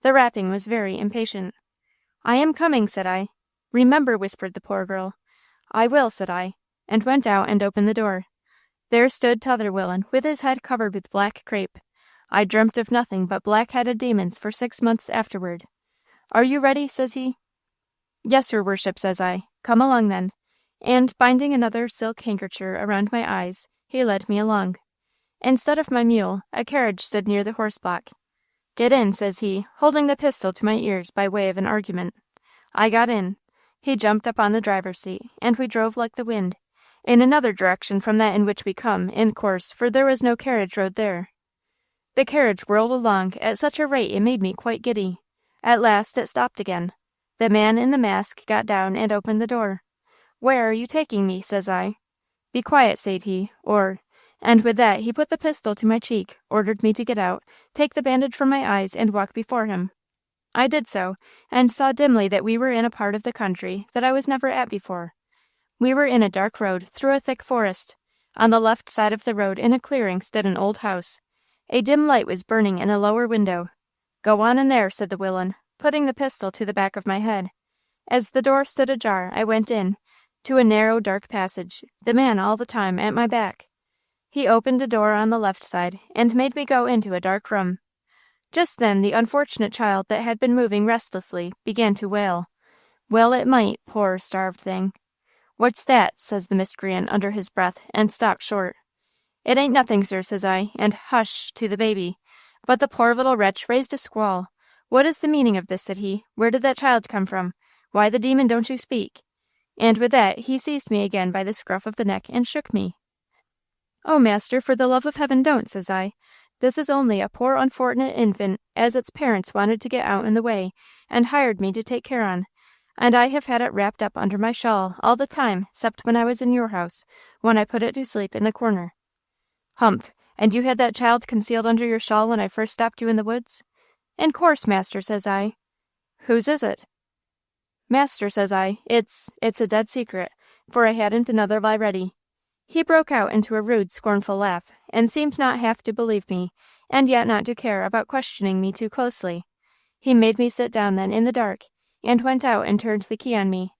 S1: The rapping was very impatient. I am coming, said I. Remember, whispered the poor girl. I will, said I, and went out and opened the door. There stood t'other villain, with his head covered with black crape. I dreamt of nothing but black-headed demons for 6 months afterward. Are you ready? Says he. Yes, your worship, says I. Come along, then. And, binding another silk handkerchief around my eyes, he led me along. Instead of my mule, a carriage stood near the horse-block. Get in, says he, holding the pistol to my ears by way of an argument. I got in. He jumped up on the driver's seat, and we drove like the wind, in another direction from that in which we come, in course, for there was no carriage road there. The carriage whirled along at such a rate it made me quite giddy. At last it stopped again. The man in the mask got down and opened the door. Where are you taking me? Says I. Be quiet, said he, and with that he put the pistol to my cheek, ordered me to get out, take the bandage from my eyes, and walk before him. I did so, and saw dimly that we were in a part of the country that I was never at before. We were in a dark road through a thick forest. On the left side of the road in a clearing stood an old house. A dim light was burning in a lower window. Go on in there, said the villain, putting the pistol to the back of my head. As the door stood ajar, I went in, to a narrow, dark passage, the man all the time at my back. He opened a door on the left side, and made me go into a dark room. Just then the unfortunate child that had been moving restlessly began to wail. Well it might, poor starved thing. "What's that?" says the miscreant under his breath, and stopped short. "It ain't nothing, sir," says I, and "Hush" to the baby. But the poor little wretch raised a squall. "What is the meaning of this?" said he. "Where did that child come from? Why the demon don't you speak?" And with that he seized me again by the scruff of the neck and shook me. "Oh, master, for the love of heaven, don't," says I. "This is only a poor unfortunate infant as its parents wanted to get out in the way, and hired me to take care on. And I have had it wrapped up under my shawl all the time, 'cept when I was in your house, when I put it to sleep in the corner." "Humph! And you had that child concealed under your shawl when I first stopped you in the woods?" "In course, master," says I. "Whose is it?" "Master," says I, it's a dead secret, for I hadn't another lie ready." He broke out into a rude, scornful laugh, and seemed not half to believe me, and yet not to care about questioning me too closely. He made me sit down then in the dark, and went out and turned the key on me.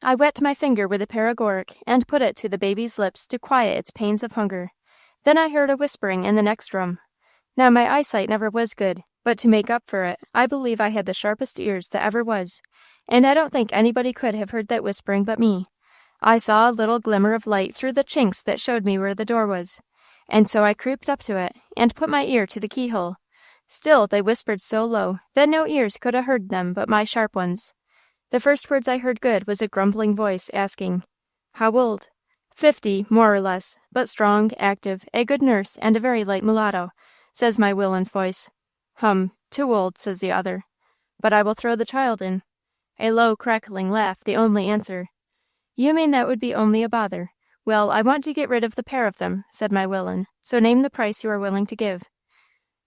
S1: I wet my finger with a paregoric, and put it to the baby's lips to quiet its pains of hunger. Then I heard a whispering in the next room. Now my eyesight never was good, but to make up for it, I believe I had the sharpest ears that ever was, and I don't think anybody could have heard that whispering but me. I saw a little glimmer of light through the chinks that showed me where the door was, and so I creeped up to it, and put my ear to the keyhole. Still they whispered so low that no ears could have heard them but my sharp ones. The first words I heard good was a grumbling voice asking, "How old?" 50, more or less, but strong, active, a good nurse, and a very light mulatto, says my Willin's voice. Too old, says the other. But I will throw the child in. A low, crackling laugh, the only answer. You mean that would be only a bother. Well, I want to get rid of the pair of them, said my Willin, so name the price you are willing to give.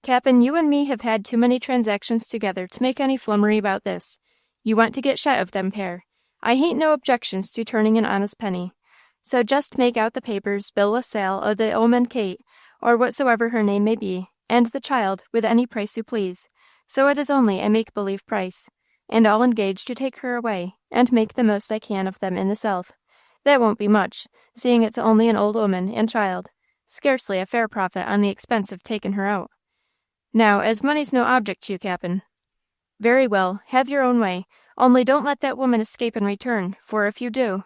S1: Cap'n, you and me have had too many transactions together to make any flummery about this. You want to get shet of them pair. I hain't no objections to turning an honest penny. So just make out the papers, bill a sale o' the omen Kate, or whatsoever her name may be, and the child, with any price you please, so it is only a make-believe price, and I'll engage to take her away, and make the most I can of them in the South. That won't be much, seeing it's only an old woman and child, scarcely a fair profit on the expense of taking her out. Now, as money's no object to you, Cap'n. Very well, have your own way, only don't let that woman escape and return, for if you do...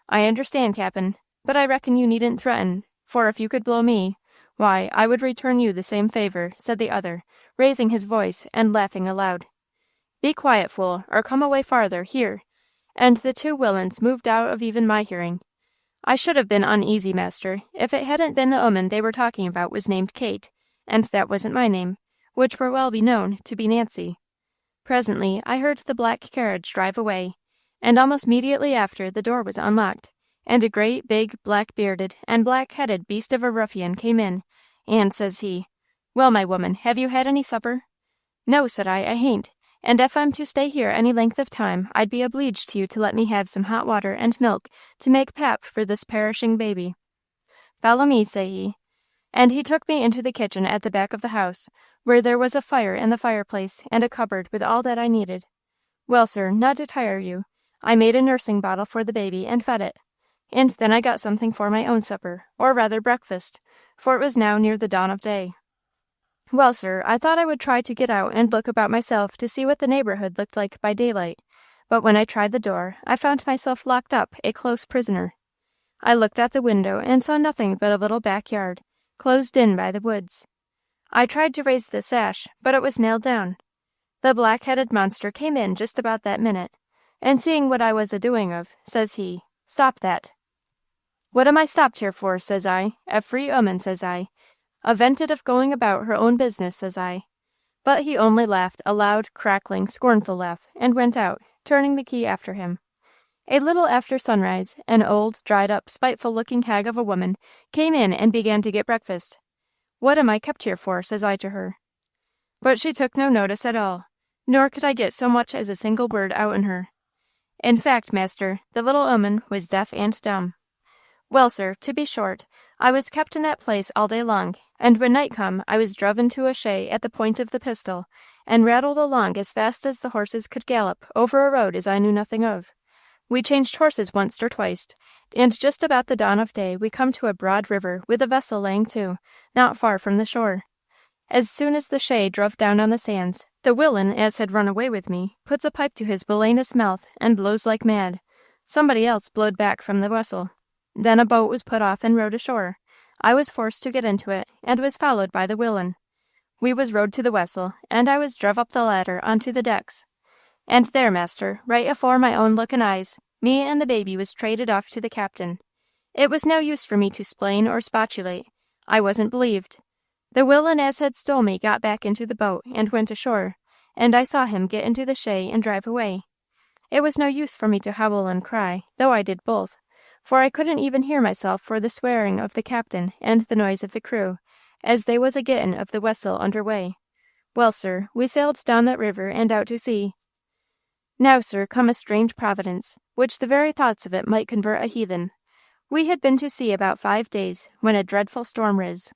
S1: I understand, Cap'n, but I reckon you needn't threaten, for if you could blow me, why, I would return you the same favor, said the other, raising his voice and laughing aloud. Be quiet, fool, or come away farther, here. And the two Willins moved out of even my hearing. I should have been uneasy, master, if it hadn't been the 'oman they were talking about was named Kate, and that wasn't my name, which were well beknown to be Nancy. Presently I heard the black carriage drive away, and almost immediately after the door was unlocked, and a great, big, black-bearded and black-headed beast of a ruffian came in, and says he, "Well, my woman, have you had any supper?" "No," said I hain't, and if I'm to stay here any length of time, I'd be obleeged to you to let me have some hot water and milk to make pap for this perishing baby." "Follow me," say he, and he took me into the kitchen at the back of the house, where there was a fire in the fireplace and a cupboard with all that I needed. Well, sir, not to tire you, I made a nursing bottle for the baby and fed it, and then I got something for my own supper, or rather breakfast, for it was now near the dawn of day. Well, sir, I thought I would try to get out and look about myself to see what the neighborhood looked like by daylight, but when I tried the door, I found myself locked up, a close prisoner. I looked at the window and saw nothing but a little backyard, closed in by the woods. I tried to raise the sash, but it was nailed down. The black-headed monster came in just about that minute, and seeing what I was a-doing of, says he, "Stop that." "What am I stopped here for?" says I. "A free 'oman," says I. "Avented of going about her own business," says I. But he only laughed a loud, crackling, scornful laugh, and went out, turning the key after him. A little after sunrise, an old, dried-up, spiteful-looking hag of a woman came in and began to get breakfast. "What am I kept here for?" says I to her. But she took no notice at all, nor could I get so much as a single word out in her. In fact, master, the little 'oman was deaf and dumb. Well, sir, to be short, I was kept in that place all day long, and when night come I was druv into a shay at the point of the pistol, and rattled along as fast as the horses could gallop over a road as I knew nothing of. We changed horses once or twice, and just about the dawn of day we come to a broad river with a vessel laying to, not far from the shore. As soon as the shay druv down on the sands, the Willin as had run away with me puts a pipe to his villainous mouth and blows like mad. Somebody else blowed back from the vessel. Then a boat was put off and rowed ashore. I was forced to get into it, and was followed by the willain. We was rowed to the vessel, and I was druv up the ladder onto the decks. And there, master, right afore my own lookin' eyes, me and the baby was traded off to the captain. It was no use for me to splain or spotulate. I wasn't believed. The willain as had stole me got back into the boat and went ashore, and I saw him get into the shay and drive away. It was no use for me to howl and cry, though I did both, for I couldn't even hear myself for the swearing of the captain and the noise of the crew, as they was a gettin' of the wessel under way. Well, sir, we sailed down that river and out to sea. Now, sir, come a strange providence, which the very thoughts of it might convert a heathen. We had been to sea about 5 days, when a dreadful storm riz.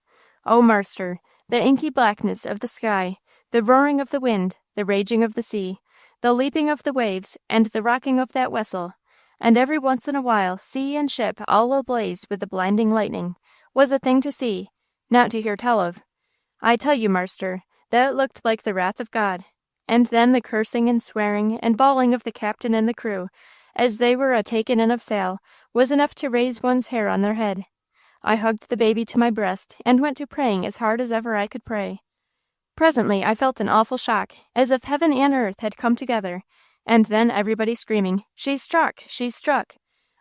S1: Oh, marster, the inky blackness of the sky, the roaring of the wind, the raging of the sea, the leaping of the waves, and the rocking of that vessel, and every once in a while sea and ship all ablaze with the blinding lightning, was a thing to see, not to hear tell of. I tell you, marster, that it looked like the wrath of God. And then the cursing and swearing and bawling of the captain and the crew, as they were a taken in of sail, was enough to raise one's hair on their head. I hugged the baby to my breast, and went to praying as hard as ever I could pray. Presently I felt an awful shock, as if heaven and earth had come together, and then everybody screaming, "She's struck! She's struck!"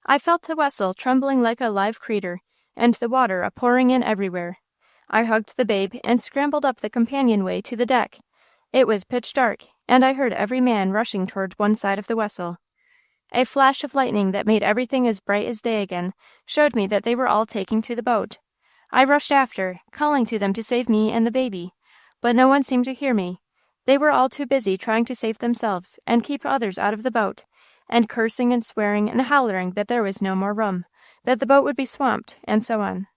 S1: I felt the vessel trembling like a live creetur, and the water a-pouring in everywhere. I hugged the babe, and scrambled up the companionway to the deck. It was pitch dark, and I heard every man rushing toward one side of the vessel. A flash of lightning that made everything as bright as day again showed me that they were all taking to the boat. I rushed after, calling to them to save me and the baby, but no one seemed to hear me. They were all too busy trying to save themselves and keep others out of the boat, and cursing and swearing and hollering that there was no more room, that the boat would be swamped, and so on.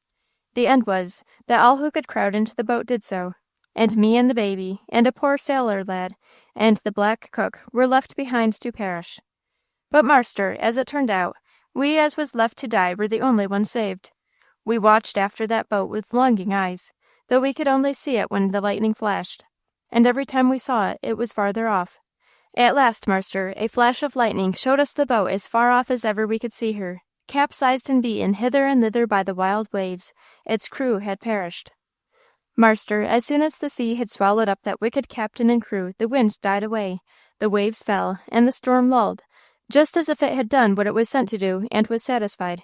S1: The end was that all who could crowd into the boat did so, and me and the baby, and a poor sailor lad, and the black cook were left behind to perish. But, marster, as it turned out, we as was left to die were the only ones saved. We watched after that boat with longing eyes, though we could only see it when the lightning flashed, and every time we saw it, it was farther off. At last, marster, a flash of lightning showed us the boat as far off as ever we could see her, capsized and beaten hither and thither by the wild waves. Its crew had perished. Marster, as soon as the sea had swallowed up that wicked captain and crew, the wind died away, the waves fell, and the storm lulled, just as if it had done what it was sent to do, and was satisfied.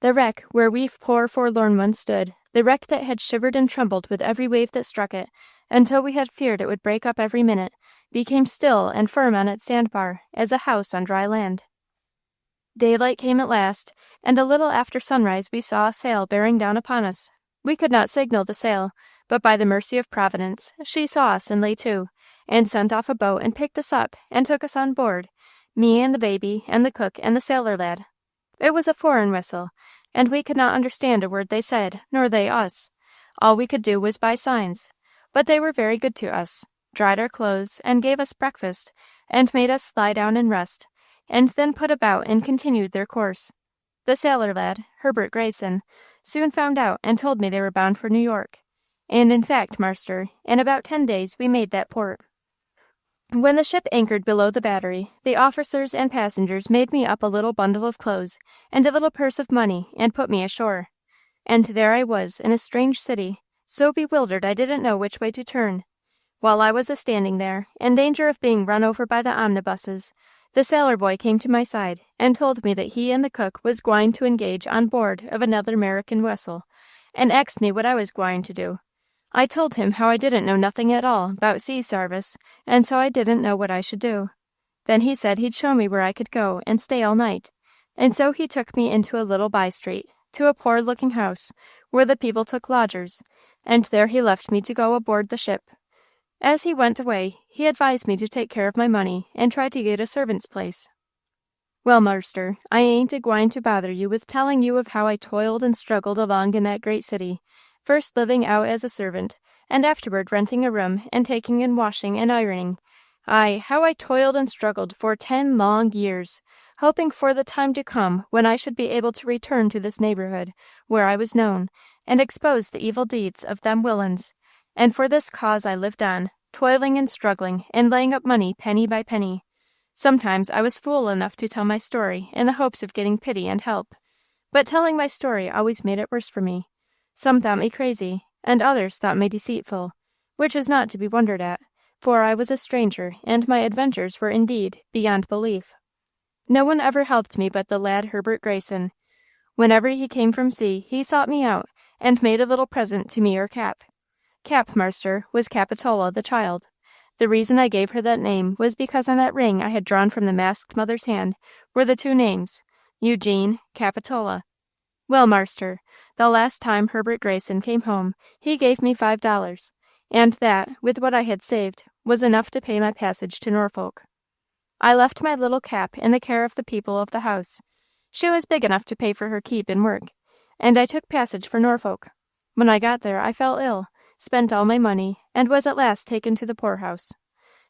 S1: The wreck, where we poor forlorn ones stood, the wreck that had shivered and trembled with every wave that struck it, until we had feared it would break up every minute, became still and firm on its sandbar, as a house on dry land. Daylight came at last, and a little after sunrise we saw a sail bearing down upon us. We could not signal the sail, but by the mercy of Providence, she saw us and lay to, and sent off a boat and picked us up and took us on board, me and the baby and the cook and the sailor lad. It was a foreign whistle, and we could not understand a word they said, nor they us. All we could do was by signs, but they were very good to us, dried our clothes, and gave us breakfast, and made us lie down and rest, and then put about and continued their course. The sailor lad, Herbert Grayson, soon found out and told me they were bound for New York. And in fact, marster, in about 10 days we made that port. When the ship anchored below the battery, the officers and passengers made me up a little bundle of clothes and a little purse of money and put me ashore. And there I was in a strange city, so bewildered I didn't know which way to turn. While I was a-standing there, in danger of being run over by the omnibuses, the sailor boy came to my side and told me that he and the cook was gwine to engage on board of another American vessel, and asked me what I was gwine to do. I told him how I didn't know nothing at all about sea sarvice, and so I didn't know what I should do. Then he said he'd show me where I could go and stay all night, and so he took me into a little by-street, to a poor-looking house, where the people took lodgers, and there he left me to go aboard the ship. As he went away, he advised me to take care of my money and try to get a servant's place. Well, marster, I ain't a-gwine to bother you with telling you of how I toiled and struggled along in that great city, first living out as a servant, and afterward renting a room and taking in washing and ironing. Aye, how I toiled and struggled for 10 long years, hoping for the time to come when I should be able to return to this neighborhood, where I was known, and expose the evil deeds of them villains. And for this cause I lived on, toiling and struggling, and laying up money penny by penny. Sometimes I was fool enough to tell my story in the hopes of getting pity and help. But telling my story always made it worse for me. Some thought me crazy, and others thought me deceitful, which is not to be wondered at, for I was a stranger, and my adventures were indeed beyond belief. No one ever helped me but the lad Herbert Grayson. Whenever he came from sea, he sought me out, and made a little present to me or Cap. Cap, master, was Capitola the child. The reason I gave her that name was because on that ring I had drawn from the masked mother's hand were the two names, Eugene, Capitola. Well, master, the last time Herbert Grayson came home, he gave me $5, and that, with what I had saved, was enough to pay my passage to Norfolk. I left my little Cap in the care of the people of the house. She was big enough to pay for her keep and work, and I took passage for Norfolk. When I got there, I fell ill, spent all my money, and was at last taken to the poorhouse.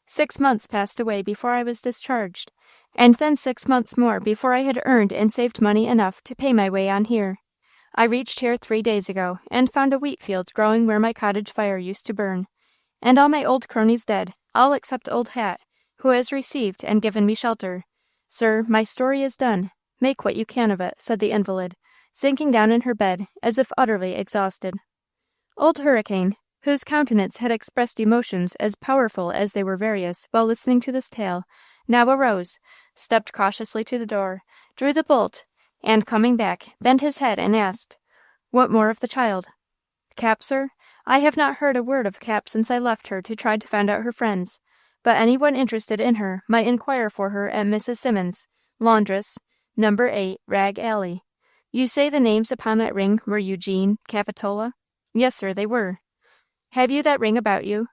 S1: 6 months passed away before I was discharged, and then 6 months more before I had earned and saved money enough to pay my way on here. I reached here 3 days ago, and found a wheat field growing where my cottage fire used to burn, and all my old cronies dead, all except Old Hat, who has received and given me shelter. Sir, my story is done. Make what you can of it, said the invalid, sinking down in her bed, as if utterly exhausted. Old Hurricane, whose countenance had expressed emotions as powerful as they were various while listening to this tale, now arose, stepped cautiously to the door, drew the bolt, and, coming back, bent his head and asked, "What more of the child?" "Cap, sir? I have not heard a word of Cap since I left her to try to find out her friends, but anyone interested in her might inquire for her at Mrs. Simmons, laundress, No. 8, Rag Alley. You say the names upon that ring were Eugene, Capitola?" "Yes, sir, they were." "Have you that ring about you?"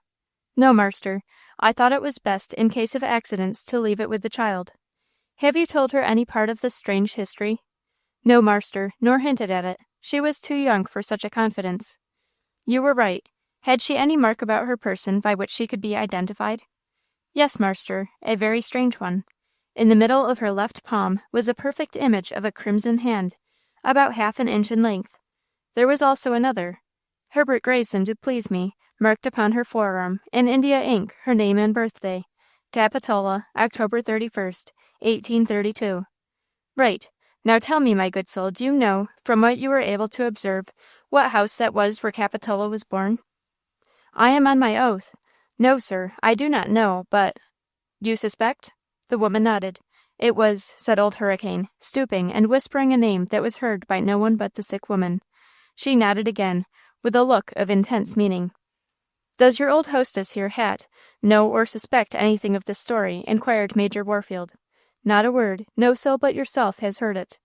S1: "No, master. I thought it was best, in case of accidents, to leave it with the child." "Have you told her any part of this strange history?" "No, master, nor hinted at it. She was too young for such a confidence." "You were right. Had she any mark about her person by which she could be identified?" "Yes, master, a very strange one. In the middle of her left palm was a perfect image of a crimson hand, about 1/2 inch in length. There was also another, Herbert Grayson, to please me, marked upon her forearm, in India ink, her name and birthday, Capitola, October 31st, 1832. "Right. Now tell me, my good soul, do you know, from what you were able to observe, what house that was where Capitola was born?" "I am on my oath. No, sir, I do not know, but—" "You suspect?" The woman nodded. "It was," said Old Hurricane, stooping and whispering a name that was heard by no one but the sick woman. She nodded again, with a look of intense meaning. "Does your old hostess here, Hat, know or suspect anything of this story?" inquired Major Warfield. "Not a word. No soul but yourself has heard it."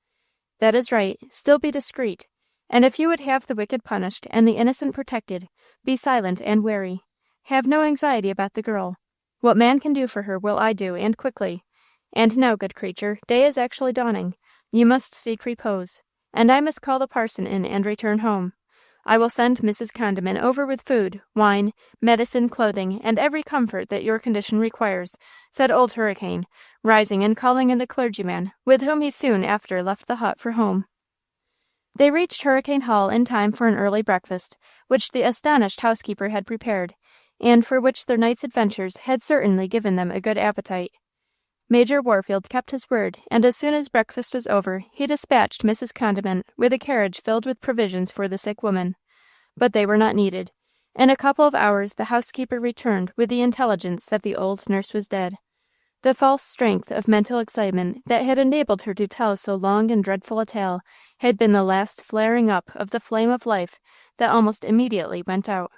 S1: "That is right. Still be discreet. And if you would have the wicked punished and the innocent protected, be silent and wary. Have no anxiety about the girl. What man can do for her will I do, and quickly. And now, good creature, day is actually dawning. You must seek repose, and I must call the parson in and return home. I will send Mrs. Condiment over with food, wine, medicine, clothing, and every comfort that your condition requires," said Old Hurricane, rising and calling in the clergyman, with whom he soon after left the hut for home. They reached Hurricane Hall in time for an early breakfast, which the astonished housekeeper had prepared, and for which their night's adventures had certainly given them a good appetite. Major Warfield kept his word, and as soon as breakfast was over, he dispatched Mrs. Condiment with a carriage filled with provisions for the sick woman. But they were not needed. In a couple of hours the housekeeper returned with the intelligence that the old nurse was dead. The false strength of mental excitement that had enabled her to tell so long and dreadful a tale had been the last flaring up of the flame of life that almost immediately went out.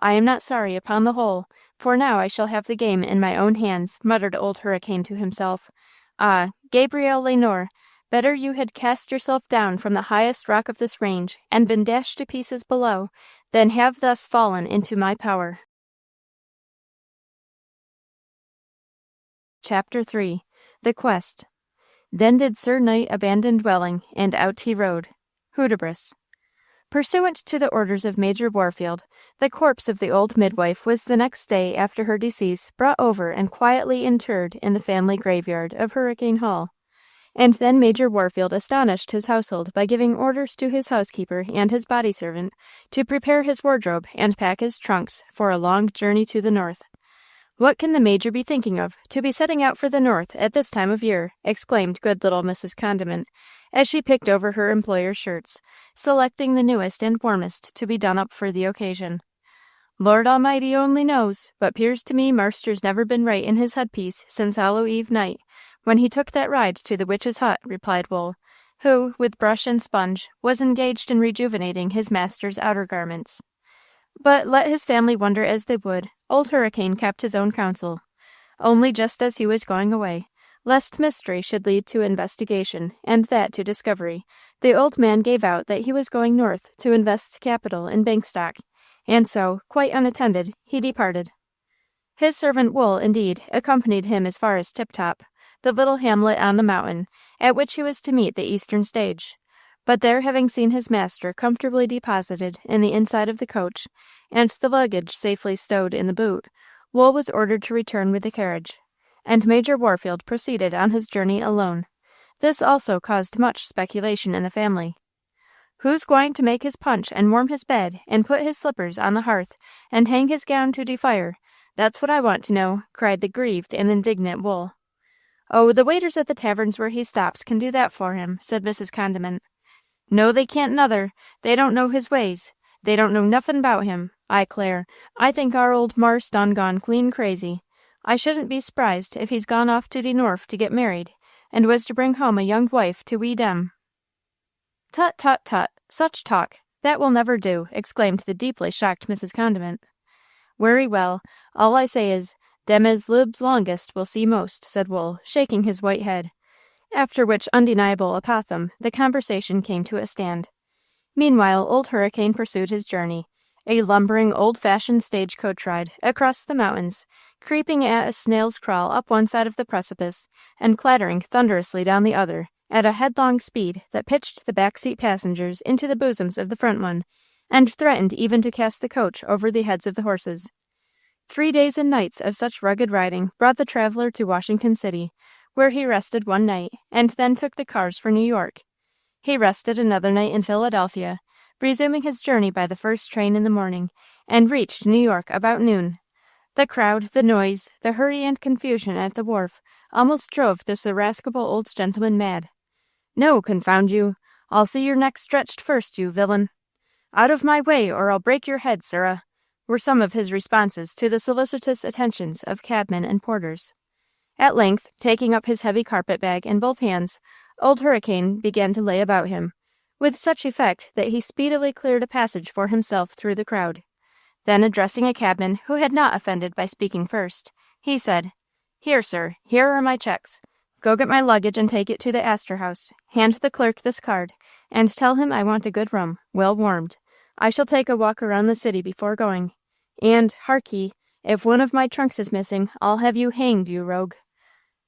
S1: "I am not sorry, upon the whole, for now I shall have the game in my own hands," muttered Old Hurricane to himself. "Ah, Gabriel Lenore, better you had cast yourself down from the highest rock of this range, and been dashed to pieces below, than have thus fallen into my power." Chapter 3. The Quest. Then did Sir Knight abandon dwelling, and out he rode. Hudibras. Pursuant to the orders of Major Warfield, the corpse of the old midwife was the next day after her decease brought over and quietly interred in the family graveyard of Hurricane Hall. And then Major Warfield astonished his household by giving orders to his housekeeper and his body servant to prepare his wardrobe and pack his trunks for a long journey to the north. "What can the Major be thinking of, to be setting out for the north at this time of year?" exclaimed good little Mrs. Condiment, as she picked over her employer's shirts, selecting the newest and warmest to be done up for the occasion. "Lord Almighty only knows, but 'pears to me Marster's never been right in his headpiece since Hallow Eve night, when he took that ride to the witch's hut," replied Wool, who, with brush and sponge, was engaged in rejuvenating his master's outer garments. But let his family wonder as they would, Old Hurricane kept his own counsel. Only just as he was going away, lest mystery should lead to investigation, and that to discovery, the old man gave out that he was going north to invest capital in bank stock, and so, quite unattended, he departed. His servant Wool, indeed, accompanied him as far as Tip Top, the little hamlet on the mountain, at which he was to meet the eastern stage. But there, having seen his master comfortably deposited in the inside of the coach, and the luggage safely stowed in the boot, Wool was ordered to return with the carriage, and Major Warfield proceeded on his journey alone. This also caused much speculation in the family. "Who's gwine to make his punch and warm his bed, and put his slippers on the hearth, and hang his gown to de fire? That's what I want to know," cried the grieved and indignant Wool. "Oh, the waiters at the taverns where he stops can do that for him," said Mrs. Condiment. "No, they can't nuther. They don't know his ways. They don't know nuffin 'bout him. I 'clare, I think our old Marse done gone clean crazy. I shouldn't be s'prised if he's gone off to de Norf to get married, and was to bring home a young wife to E.D.E.N." "Tut, tut, tut, such talk. That will never do," exclaimed the deeply shocked Mrs. Condiment. "Werry well. All I say is, dem as libs longest will see most," said Wool, shaking his white head. After which undeniable apothegm the conversation came to a stand. Meanwhile, Old Hurricane pursued his journey, a lumbering, old-fashioned stagecoach ride across the mountains, creeping at a snail's crawl up one side of the precipice, and clattering thunderously down the other, at a headlong speed that pitched the back-seat passengers into the bosoms of the front one, and threatened even to cast the coach over the heads of the horses. 3 days and nights of such rugged riding brought the traveler to Washington City, where he rested one night, and then took the cars for New York. He rested another night in Philadelphia, resuming his journey by the first train in the morning, and reached New York about noon. The crowd, the noise, the hurry and confusion at the wharf almost drove this irascible old gentleman mad. "No, confound you! I'll see your neck stretched first, you villain!" "Out of my way, or I'll break your head, sirrah!" were some of his responses to the solicitous attentions of cabmen and porters. At length, taking up his heavy carpet-bag in both hands, Old Hurricane began to lay about him, with such effect that he speedily cleared a passage for himself through the crowd. Then, addressing a cabman who had not offended by speaking first, he said, "Here, sir, here are my checks. Go get my luggage and take it to the Astor House. Hand the clerk this card, and tell him I want a good room, well warmed. I shall take a walk around the city before going. And, hark ye, if one of my trunks is missing, I'll have you hanged, you rogue."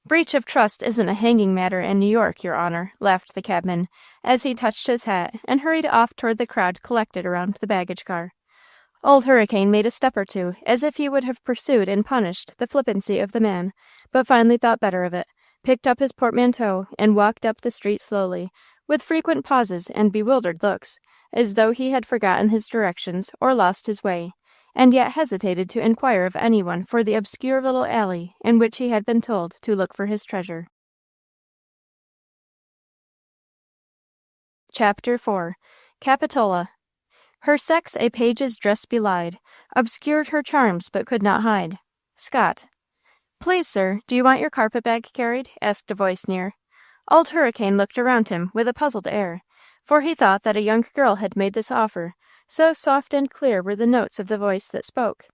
S1: "Breach of trust isn't a hanging matter in New York, your honor," laughed the cabman, as he touched his hat and hurried off toward the crowd collected around the baggage car. Old Hurricane made a step or two, as if he would have pursued and punished the flippancy of the man, but finally thought better of it, picked up his portmanteau, and walked up the street slowly, with frequent pauses and bewildered looks, as though he had forgotten his directions or lost his way, and yet hesitated to inquire of anyone for the obscure little alley in which he had been told to look for his treasure. Chapter 4. Capitola. Her sex a page's dress belied, obscured her charms but could not hide. Scott. "Please, sir, do you want your carpet-bag carried?" asked a voice near. Old Hurricane looked around him with a puzzled air, for he thought that a young girl had made this offer, so soft and clear were the notes of the voice that spoke.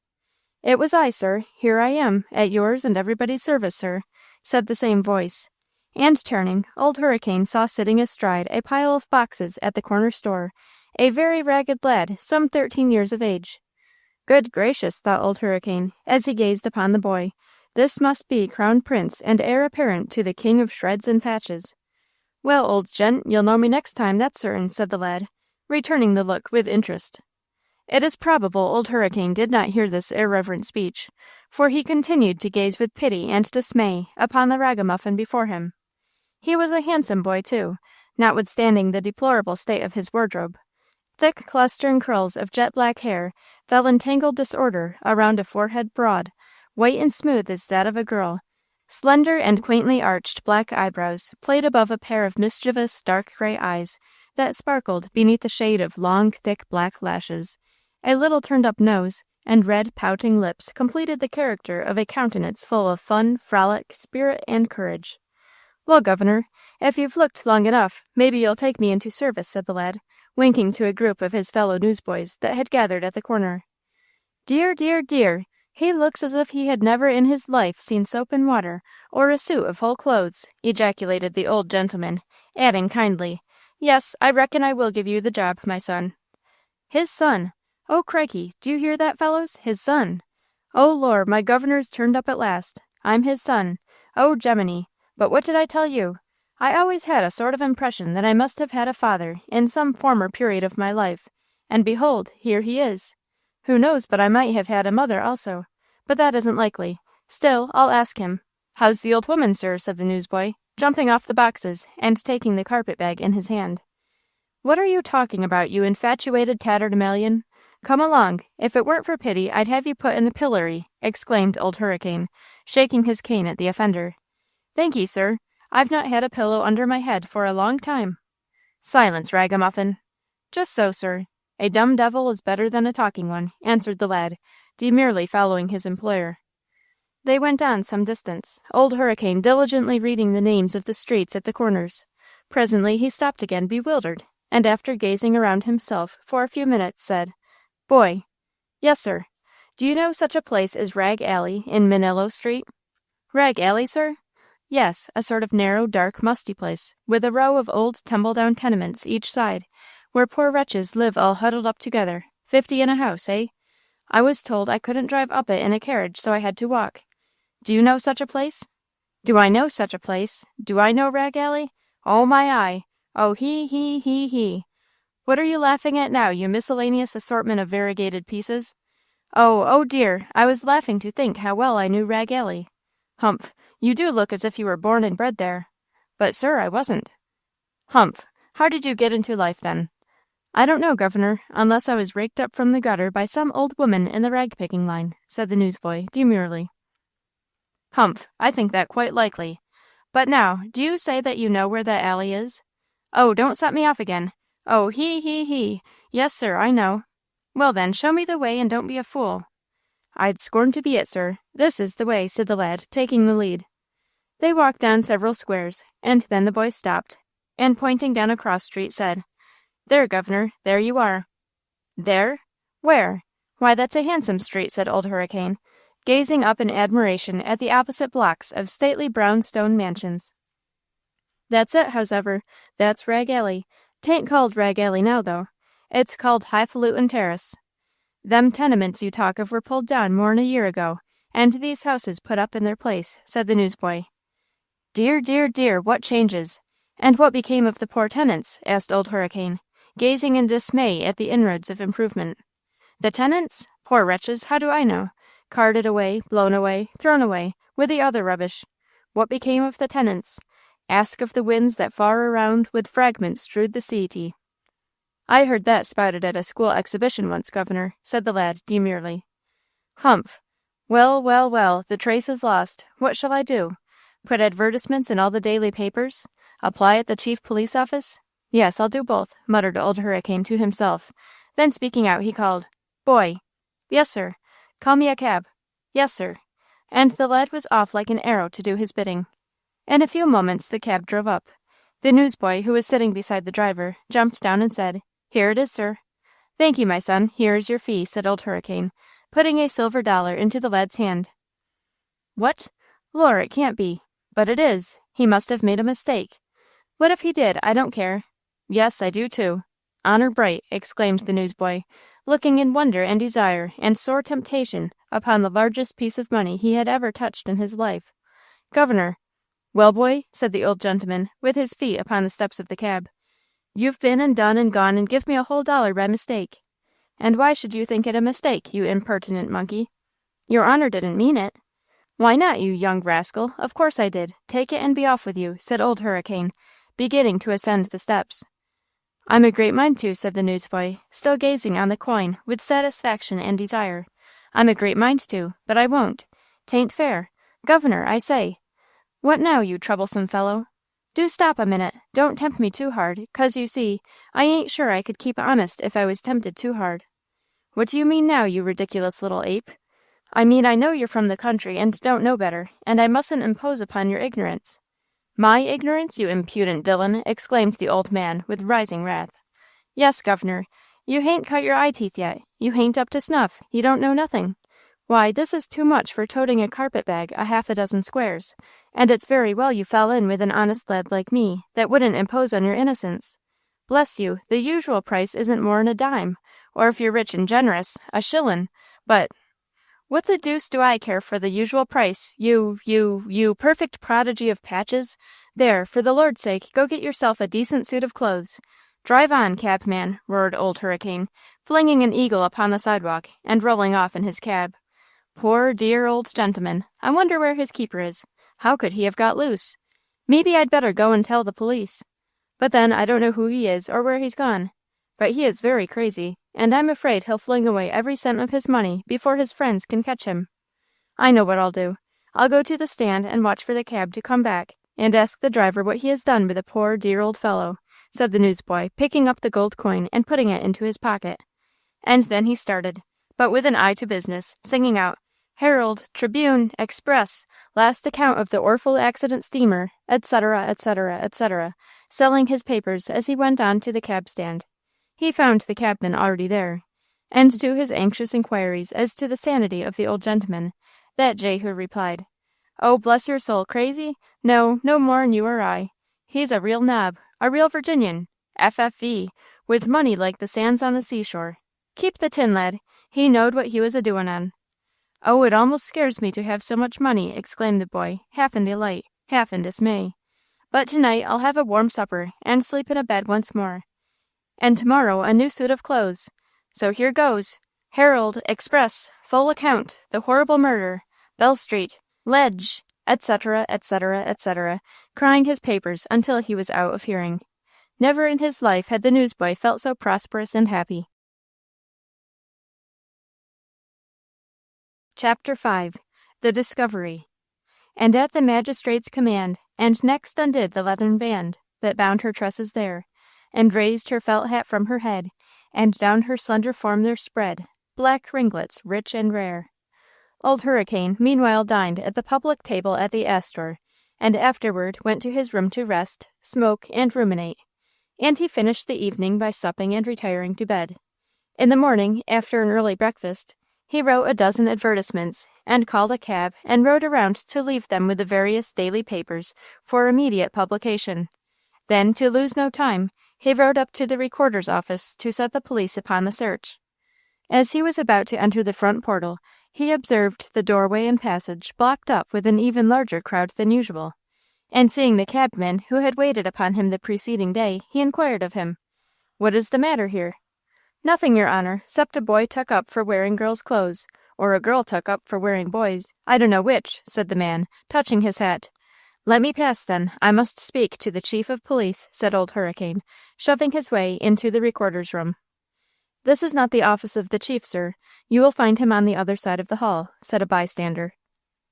S1: "It was I, sir. Here I am, at yours and everybody's service, sir," said the same voice. And turning, Old Hurricane saw sitting astride a pile of boxes at the corner store a very ragged lad, some 13 years of age. "Good gracious," thought Old Hurricane, as he gazed upon the boy, "this must be Crown Prince and heir apparent to the King of Shreds and Patches." "Well, old gent, you'll know me next time, that's certain," said the lad, returning the look with interest. It is probable Old Hurricane did not hear this irreverent speech, for he continued to gaze with pity and dismay upon the ragamuffin before him. He was a handsome boy, too, notwithstanding the deplorable state of his wardrobe. Thick clustering curls of jet-black hair fell in tangled disorder around a forehead broad, white and smooth as that of a girl. Slender and quaintly arched black eyebrows played above a pair of mischievous dark gray eyes that sparkled beneath the shade of long, thick black lashes. A little turned-up nose and red, pouting lips completed the character of a countenance full of fun, frolic, spirit, and courage. "Well, Governor, if you've looked long enough, maybe you'll take me into service," said the lad, winking to a group of his fellow newsboys that had gathered at the corner. "Dear, dear, dear! He looks as if he had never in his life seen soap and water, or a suit of whole clothes," ejaculated the old gentleman, adding kindly, "Yes, I reckon I will give you the job, my son." His son! Oh, crikey, do you hear that, fellows? His son! Oh, Lord, my governor's turned up at last. I'm his son. Oh, Gemini! But what did I tell you? I always had a sort of impression that I must have had a father in some former period of my life, and behold, here he is. Who knows but I might have had a mother also, but that isn't likely. Still, I'll ask him. How's the old woman, sir? Said the newsboy, jumping off the boxes and taking the carpet-bag in his hand. What are you talking about, you infatuated tatterdemalion? Come along. If it weren't for pity, I'd have you put in the pillory, exclaimed Old Hurricane, shaking his cane at the offender. Thank ye, sir. I've not had a pillow under my head for a long time. Silence, ragamuffin. Just so, sir. A dumb devil is better than a talking one, answered the lad, demurely following his employer. They went on some distance, Old Hurricane diligently reading the names of the streets at the corners. Presently he stopped again, bewildered, and after gazing around himself for a few minutes, said, Boy. Yes, sir. Do you know such a place as Rag Alley in Manillo Street? Rag Alley, sir? Yes, a sort of narrow, dark, musty place, with a row of old tumble-down tenements each side, where poor wretches live all huddled up together, 50 in a house, eh? I was told I couldn't drive up it in a carriage, so I had to walk. Do you know such a place? Do I know such a place? Do I know Rag Alley? Oh, my eye! Oh, he. What are you laughing at now, you miscellaneous assortment of variegated pieces? Oh, dear, I was laughing to think how well I knew Rag Alley. Humph, you do look as if you were born and bred there. But, sir, I wasn't. Humph, how did you get into life, then? I don't know, Governor, unless I was raked up from the gutter by some old woman in the rag-picking line, said the newsboy, demurely. Humph, I think that quite likely. But now, do you say that you know where that alley is? Oh, don't set me off again. Oh, he. Yes, sir, I know. Well, then, show me the way and don't be a fool. I'd scorn to be it, sir. This is the way, said the lad, taking the lead. They walked down several squares, and then the boy stopped, and pointing down a cross street, said, There, Governor, there you are. There? Where? Why, that's a handsome street, said Old Hurricane, gazing up in admiration at the opposite blocks of stately brownstone mansions. That's it, howsever. That's Rag Alley. 'Tain't called Rag Alley now, though. It's called Highfalutin Terrace. Them tenements you talk of were pulled down more'n a year ago, and these houses put up in their place, said the newsboy. Dear, what changes! And what became of the poor tenants? Asked Old Hurricane, gazing in dismay at the inroads of improvement. The tenants? Poor wretches, how do I know? Carted away, blown away, thrown away, with the other rubbish. What became of the tenants? Ask of the winds that far around with fragments strewed the sea. I heard that spouted at a school exhibition once, Governor, said the lad, demurely. Humph. Well, the trace is lost. What shall I do? Put advertisements in all the daily papers? Apply at the chief police office? Yes, I'll do both, muttered Old Hurricane to himself. Then, speaking out, he called, Boy. Yes, sir. Call me a cab. Yes, sir. And the lad was off like an arrow to do his bidding. In a few moments the cab drove up. The newsboy, who was sitting beside the driver, jumped down and said, Here it is, sir. Thank you, my son. Here is your fee, said Old Hurricane, putting a silver dollar into the lad's hand. What? Lor, it can't be. But it is. He must have made a mistake. What if he did? I don't care. Yes, I do too. Honor bright, exclaimed the newsboy, looking in wonder and desire and sore temptation upon the largest piece of money he had ever touched in his life. Governor. Well, boy, said the old gentleman, with his feet upon the steps of the cab. You've been and done and gone and give me a whole dollar by mistake. And why should you think it a mistake, you impertinent monkey? Your honor didn't mean it. Why not, you young rascal? Of course I did. Take it and be off with you, said Old Hurricane, beginning to ascend the steps. I'm a great mind to, said the newsboy, still gazing on the coin with satisfaction and desire. I'm a great mind to, but I won't. 'Tain't fair. Governor, I say. What now, you troublesome fellow? Do stop a minute. Don't tempt me too hard, 'cause you see, I ain't sure I could keep honest if I was tempted too hard. What do you mean now, you ridiculous little ape? I mean I know you're from the country and don't know better, and I mustn't impose upon your ignorance. My ignorance, you impudent villain, exclaimed the old man, with rising wrath. Yes, governor, you hain't cut your eye-teeth yet. You hain't up to snuff. You don't know nothing. Why, this is too much for toting a carpet-bag a half a dozen squares, and it's very well you fell in with an honest lad like me, that wouldn't impose on your innocence. Bless you, the usual price isn't more'n a dime, or if you're rich and generous, a shillin', but what the deuce do I care for the usual price, you perfect prodigy of patches? There, for the Lord's sake, go get yourself a decent suit of clothes. Drive on, cabman, roared Old Hurricane, flinging an eagle upon the sidewalk, and rolling off in his cab. Poor, dear old gentleman. I wonder where his keeper is. How could he have got loose? Maybe I'd better go and tell the police. But then I don't know who he is or where he's gone. But he is very crazy, and I'm afraid he'll fling away every cent of his money before his friends can catch him. I know what I'll do. I'll go to the stand and watch for the cab to come back, and ask the driver what he has done with the poor, dear old fellow, said the newsboy, picking up the gold coin and putting it into his pocket. And then he started, but with an eye to business, singing out, Herald, Tribune, Express, last account of the Orful Accident steamer, etc., etc., etc., selling his papers as he went on to the cab stand. He found the cabman already there, and to his anxious inquiries as to the sanity of the old gentleman, that Jehu replied, Oh, bless your soul, crazy? No, no more'n you or I. He's a real knob, a real Virginian, FFV, with money like the sands on the seashore. Keep the tin, lad. He knowed what he was a-doin' on. Oh, it almost scares me to have so much money, exclaimed the boy, half in delight, half in dismay. But tonight I'll have a warm supper, and sleep in a bed once more. And tomorrow a new suit of clothes. So here goes. Herald, Express, full account, the horrible murder, Bell Street, Ledge, etc., etc., etc., crying his papers until he was out of hearing. Never in his life had the newsboy felt so prosperous and happy. Chapter 5. The Discovery. And at the magistrate's command, and next undid the leathern band that bound her tresses there, and raised her felt hat from her head, and down her slender form there spread black ringlets rich and rare. Old Hurricane meanwhile dined at the public table at the Astor, and afterward went to his room to rest, smoke, and ruminate, and he finished the evening by supping and retiring to bed. In the morning, after an early breakfast, he wrote a dozen advertisements, and called a cab, and rode around to leave them with the various daily papers for immediate publication. Then, to lose no time, he rode up to the recorder's office to set the police upon the search. As he was about to enter the front portal, he observed the doorway and passage blocked up with an even larger crowd than usual, and seeing the cabman who had waited upon him the preceding day, he inquired of him, "What is the matter here?" "Nothing, your honor, 'cept a boy tuck up for wearing girls' clothes, or a girl tuck up for wearing boys'. I don't know which," said the man, touching his hat. "Let me pass, then. I must speak to the chief of police," said Old Hurricane, shoving his way into the recorder's room. "This is not the office of the chief, sir. You will find him on the other side of the hall," said a bystander.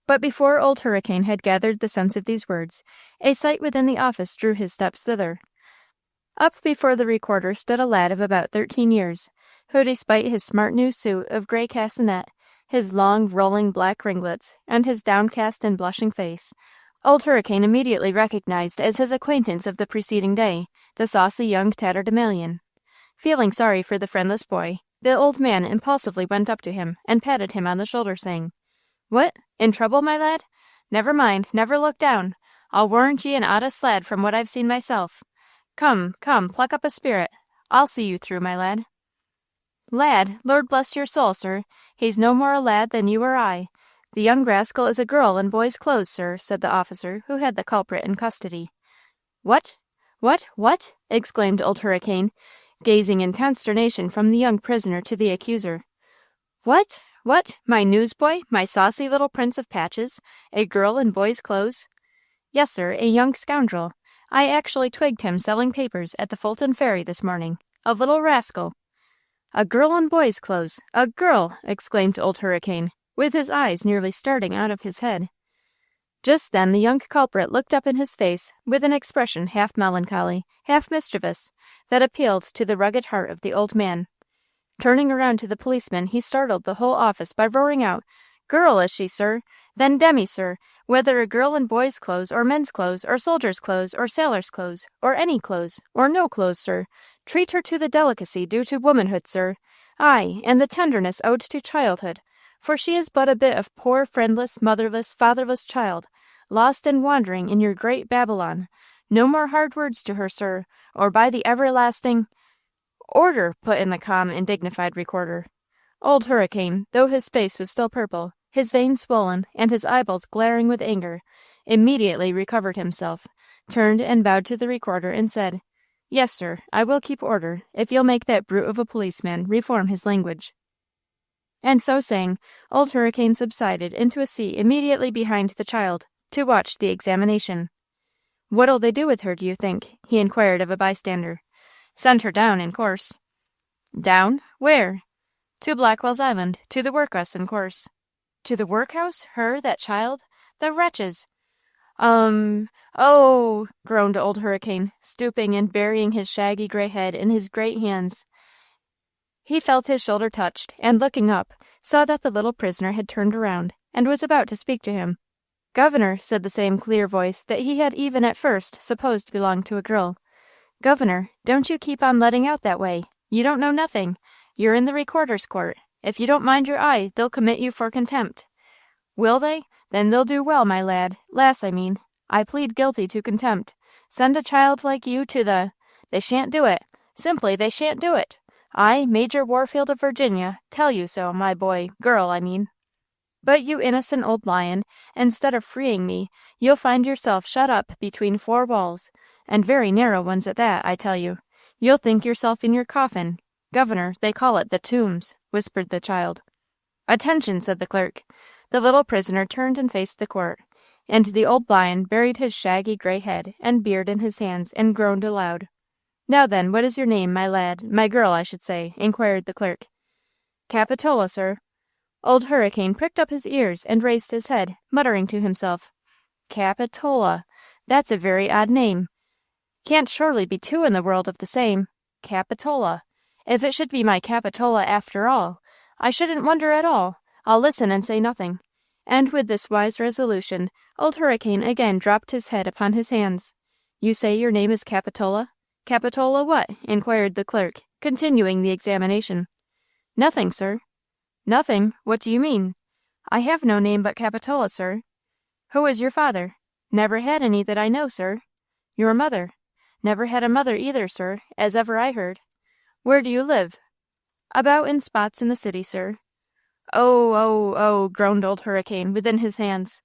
S1: But before Old Hurricane had gathered the sense of these words, a sight within the office drew his steps thither. Up before the recorder stood a lad of about 13 years, who, despite his smart new suit of gray castanet, his long, rolling black ringlets, and his downcast and blushing face, Old Hurricane immediately recognized as his acquaintance of the preceding day, the saucy young tatterdemalion. Feeling sorry for the friendless boy, the old man impulsively went up to him and patted him on the shoulder, saying, "What, in trouble, my lad? Never mind, never look down. I'll warrant ye an honest lad from what I've seen myself. Come, pluck up a spirit. I'll see you through, my lad." "Lad? Lord bless your soul, sir. He's no more a lad than you or I. The young rascal is a girl in boy's clothes, sir," said the officer who had the culprit in custody. What? Exclaimed Old Hurricane, gazing in consternation from the young prisoner to the accuser. What? My newsboy, my saucy little prince of patches, a girl in boy's clothes? Yes, sir, a young scoundrel. I actually twigged him selling papers at the Fulton Ferry this morning. A little rascal." "A girl in boy's clothes! A girl!" exclaimed Old Hurricane. with his eyes nearly starting out of his head. Just then the young culprit looked up in his face with an expression half melancholy, half mischievous, that appealed to the rugged heart of the old man. Turning around to the policeman, he startled the whole office by roaring out, "Girl, is she, sir? Then demi, sir, whether a girl in boys' clothes, or men's clothes, or soldiers' clothes, or sailors' clothes, or any clothes, or no clothes, sir, treat her to the delicacy due to womanhood, sir, aye, and the tenderness owed to childhood, for she is but a bit of poor, friendless, motherless, fatherless child, lost and wandering in your great Babylon. No more hard words to her, sir, or by the everlasting—" "Order!" put in the calm and dignified recorder. Old Hurricane, though his face was still purple, his veins swollen, and his eyeballs glaring with anger, immediately recovered himself, turned and bowed to the recorder, and said, "Yes, sir, I will keep order, if you'll make that brute of a policeman reform his language." And so saying, Old Hurricane subsided into a seat immediately behind the child, to watch the examination. "What'll they do with her, do you think?" he inquired of a bystander. "Send her down, in course." "Down? Where?" "To Blackwell's Island, to the workhouse, in course." "To the workhouse? Her, that child? The wretches!" Oh," groaned Old Hurricane, stooping and burying his shaggy gray head in his great hands. He felt his shoulder touched, and looking up, saw that the little prisoner had turned around, and was about to speak to him. "Governor," said the same clear voice that he had even at first supposed belonged to a girl, "Governor, don't you keep on letting out that way. You don't know nothing. You're in the recorder's court. If you don't mind your eye, they'll commit you for contempt." "Will they? Then they'll do well, my lad. Lass, I mean. I plead guilty to contempt. Send a child like you to the— They shan't do it. Simply, they shan't do it. I, Major Warfield of Virginia, tell you so, my boy, girl, I mean. But you innocent old lion, instead of freeing me, you'll find yourself shut up between four walls, and very narrow ones at that, I tell you. You'll think yourself in your coffin. Governor, they call it the Tombs," whispered the child. "Attention," said the clerk. The little prisoner turned and faced the court, and the old lion buried his shaggy gray head and beard in his hands and groaned aloud. "Now then, what is your name, my lad, my girl, I should say?" inquired the clerk. "Capitola, sir." Old Hurricane pricked up his ears and raised his head, muttering to himself, "Capitola, that's a very odd name. Can't surely be two in the world of the same. Capitola. If it should be my Capitola after all, I shouldn't wonder at all. I'll listen and say nothing." And with this wise resolution, Old Hurricane again dropped his head upon his hands. "You say your name is Capitola? Capitola what?" inquired the clerk, continuing the examination. "Nothing, sir." "Nothing? What do you mean?" "I have no name but Capitola, sir." "Who is your father?" "Never had any that I know, sir." "Your mother?" "Never had a mother either, sir, as ever I heard." "Where do you live?" "About in spots in the city, sir." Oh," groaned Old Hurricane within his hands.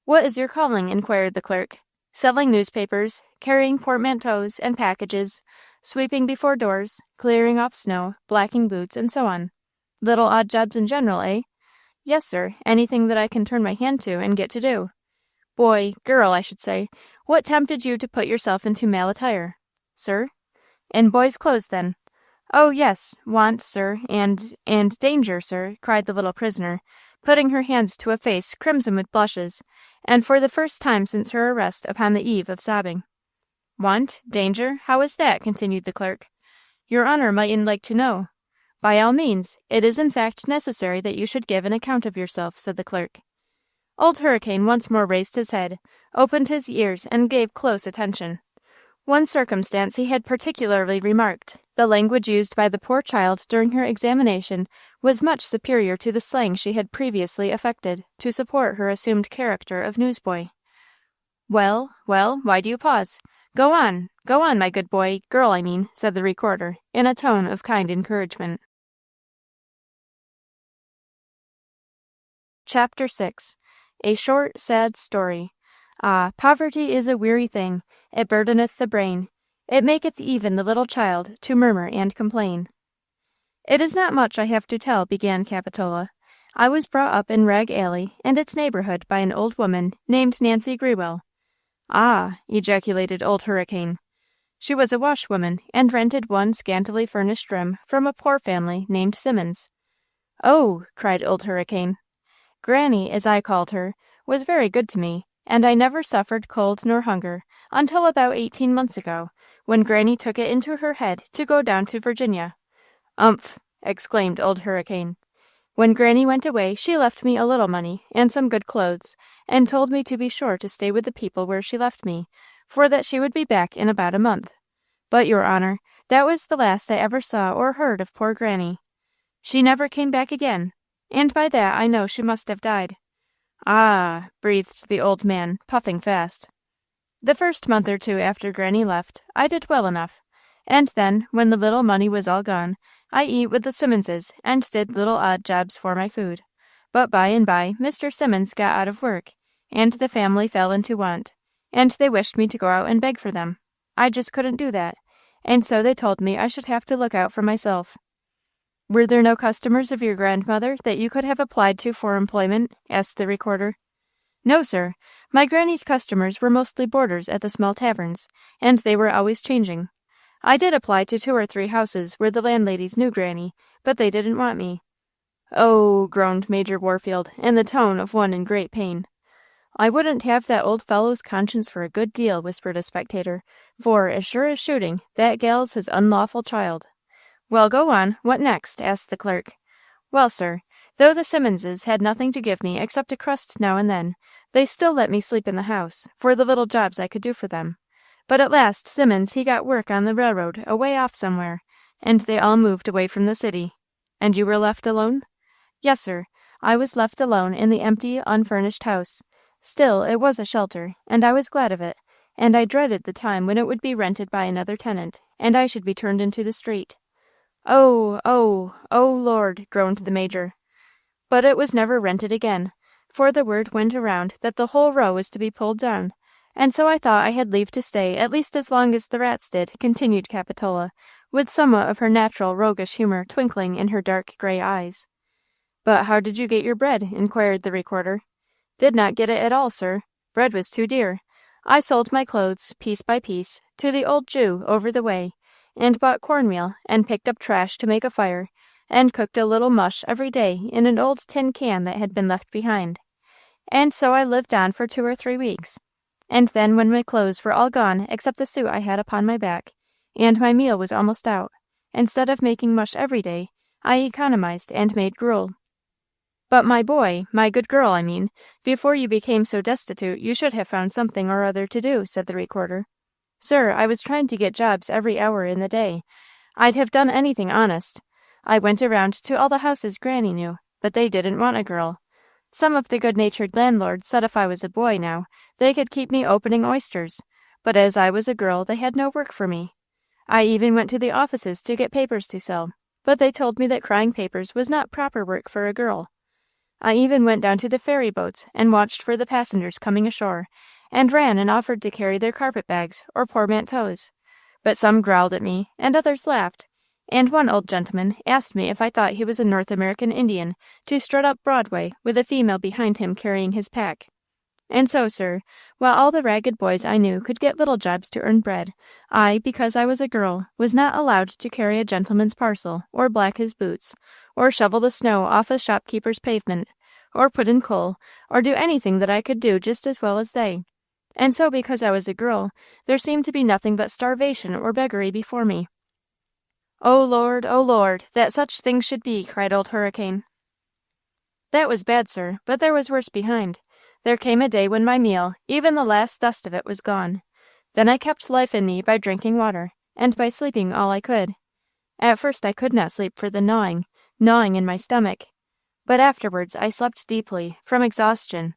S1: "What is your calling?" inquired the clerk. "Selling newspapers, carrying portmanteaus and packages, sweeping before doors, clearing off snow, blacking boots, and so on. Little odd jobs in general, eh?" "Yes, sir, anything that I can turn my hand to and get to do." "Boy, girl, I should say, what tempted you to put yourself into male attire?" "Sir?" "In boy's clothes, then." "Oh, yes, want, sir, and danger, sir," cried the little prisoner, putting her hands to a face crimson with blushes, and for the first time since her arrest upon the eve of sobbing. "Want? Danger? How is that?" continued the clerk. "Your honor mightn't like to know." "By all means. It is in fact necessary that you should give an account of yourself," said the clerk. Old Hurricane once more raised his head, opened his ears, and gave close attention. One circumstance he had particularly remarked. The language used by the poor child during her examination was much superior to the slang she had previously affected to support her assumed character of newsboy. Well, why do you pause? Go on, my good boy, girl, I mean," said the recorder, in a tone of kind encouragement. Chapter 6. A Short, Sad Story. Ah, poverty is a weary thing, it burdeneth the brain, it maketh even the little child to murmur and complain. "It is not much I have to tell," began Capitola. "I was brought up in Rag Alley and its neighborhood by an old woman named Nancy Grewell." "Ah!" ejaculated Old Hurricane. "She was a washwoman, and rented one scantily furnished room from a poor family named Simmons." "Oh!" cried Old Hurricane. Granny, as I called her, was very good to me, and I never suffered cold nor hunger until about 18 months ago, when Granny took it into her head to go down to Virginia." "Umph!" exclaimed Old Hurricane. "When Granny went away she left me a little money and some good clothes, and told me to be sure to stay with the people where she left me, for that she would be back in about a month. But, your honor, that was the last I ever saw or heard of poor Granny. She never came back again, and by that I know she must have died." "Ah!" breathed the old man, puffing fast. "The first month or two after Granny left, I did well enough, and then, when the little money was all gone, I eat with the Simmonses and did little odd jobs for my food. But by and by Mr. Simmons got out of work, and the family fell into want, and they wished me to go out and beg for them. I just couldn't do that, and so they told me I should have to look out for myself." "Were there no customers of your grandmother that you could have applied to for employment?" asked the recorder. "No, sir. My granny's customers were mostly boarders at the small taverns, and they were always changing. I did apply to 2 or 3 houses where the landladies knew Granny, but they didn't want me." "Oh," groaned Major Warfield, in the tone of one in great pain. "I wouldn't have that old fellow's conscience for a good deal," whispered a spectator, "for, as sure as shooting, that gal's his unlawful child." "Well, go on. What next?" asked the clerk. "Well, sir, though the Simmonses had nothing to give me except a crust now and then, they still let me sleep in the house, for the little jobs I could do for them. But at last Simmons he got work on the railroad away off somewhere, and they all moved away from the city." "And you were left alone?" "Yes, sir, I was left alone in the empty, unfurnished house. Still, it was a shelter, and I was glad of it, and I dreaded the time when it would be rented by another tenant, and I should be turned into the street." "Oh, oh, oh, Lord!" groaned the Major. "But it was never rented again, for the word went around that the whole row was to be pulled down, and so I thought I had leave to stay at least as long as the rats did," continued Capitola, with somewhat of her natural roguish humor twinkling in her dark gray eyes. "But how did you get your bread?" inquired the recorder. "Did not get it at all, sir. Bread was too dear. I sold my clothes, piece by piece, to the old Jew over the way, and bought cornmeal, and picked up trash to make a fire, and cooked a little mush every day in an old tin can that had been left behind. And so I lived on for 2 or 3 weeks. And then when my clothes were all gone except the suit I had upon my back, and my meal was almost out, instead of making mush every day, I economized and made gruel." "But, my boy, my good girl, I mean, before you became so destitute you should have found something or other to do," said the recorder. "Sir, I was trying to get jobs every hour in the day. I'd have done anything honest. I went around to all the houses Granny knew, but they didn't want a girl. Some of the good-natured landlords said if I was a boy now, they could keep me opening oysters, but as I was a girl they had no work for me. I even went to the offices to get papers to sell, but they told me that crying papers was not proper work for a girl. I even went down to the ferry boats and watched for the passengers coming ashore, and ran and offered to carry their carpet bags or portmanteaus. But some growled at me, and others laughed, and one old gentleman asked me if I thought he was a North American Indian to strut up Broadway with a female behind him carrying his pack. And so, sir, while all the ragged boys I knew could get little jobs to earn bread, I, because I was a girl, was not allowed to carry a gentleman's parcel, or black his boots, or shovel the snow off a shopkeeper's pavement, or put in coal, or do anything that I could do just as well as they. And so, because I was a girl, there seemed to be nothing but starvation or beggary before me." Oh, Lord, that such things should be!" cried Old Hurricane. "That was bad, sir, but there was worse behind. There came a day when my meal, even the last dust of it, was gone. Then I kept life in me by drinking water, and by sleeping all I could. At first I could not sleep for the gnawing in my stomach. But afterwards I slept deeply, from exhaustion,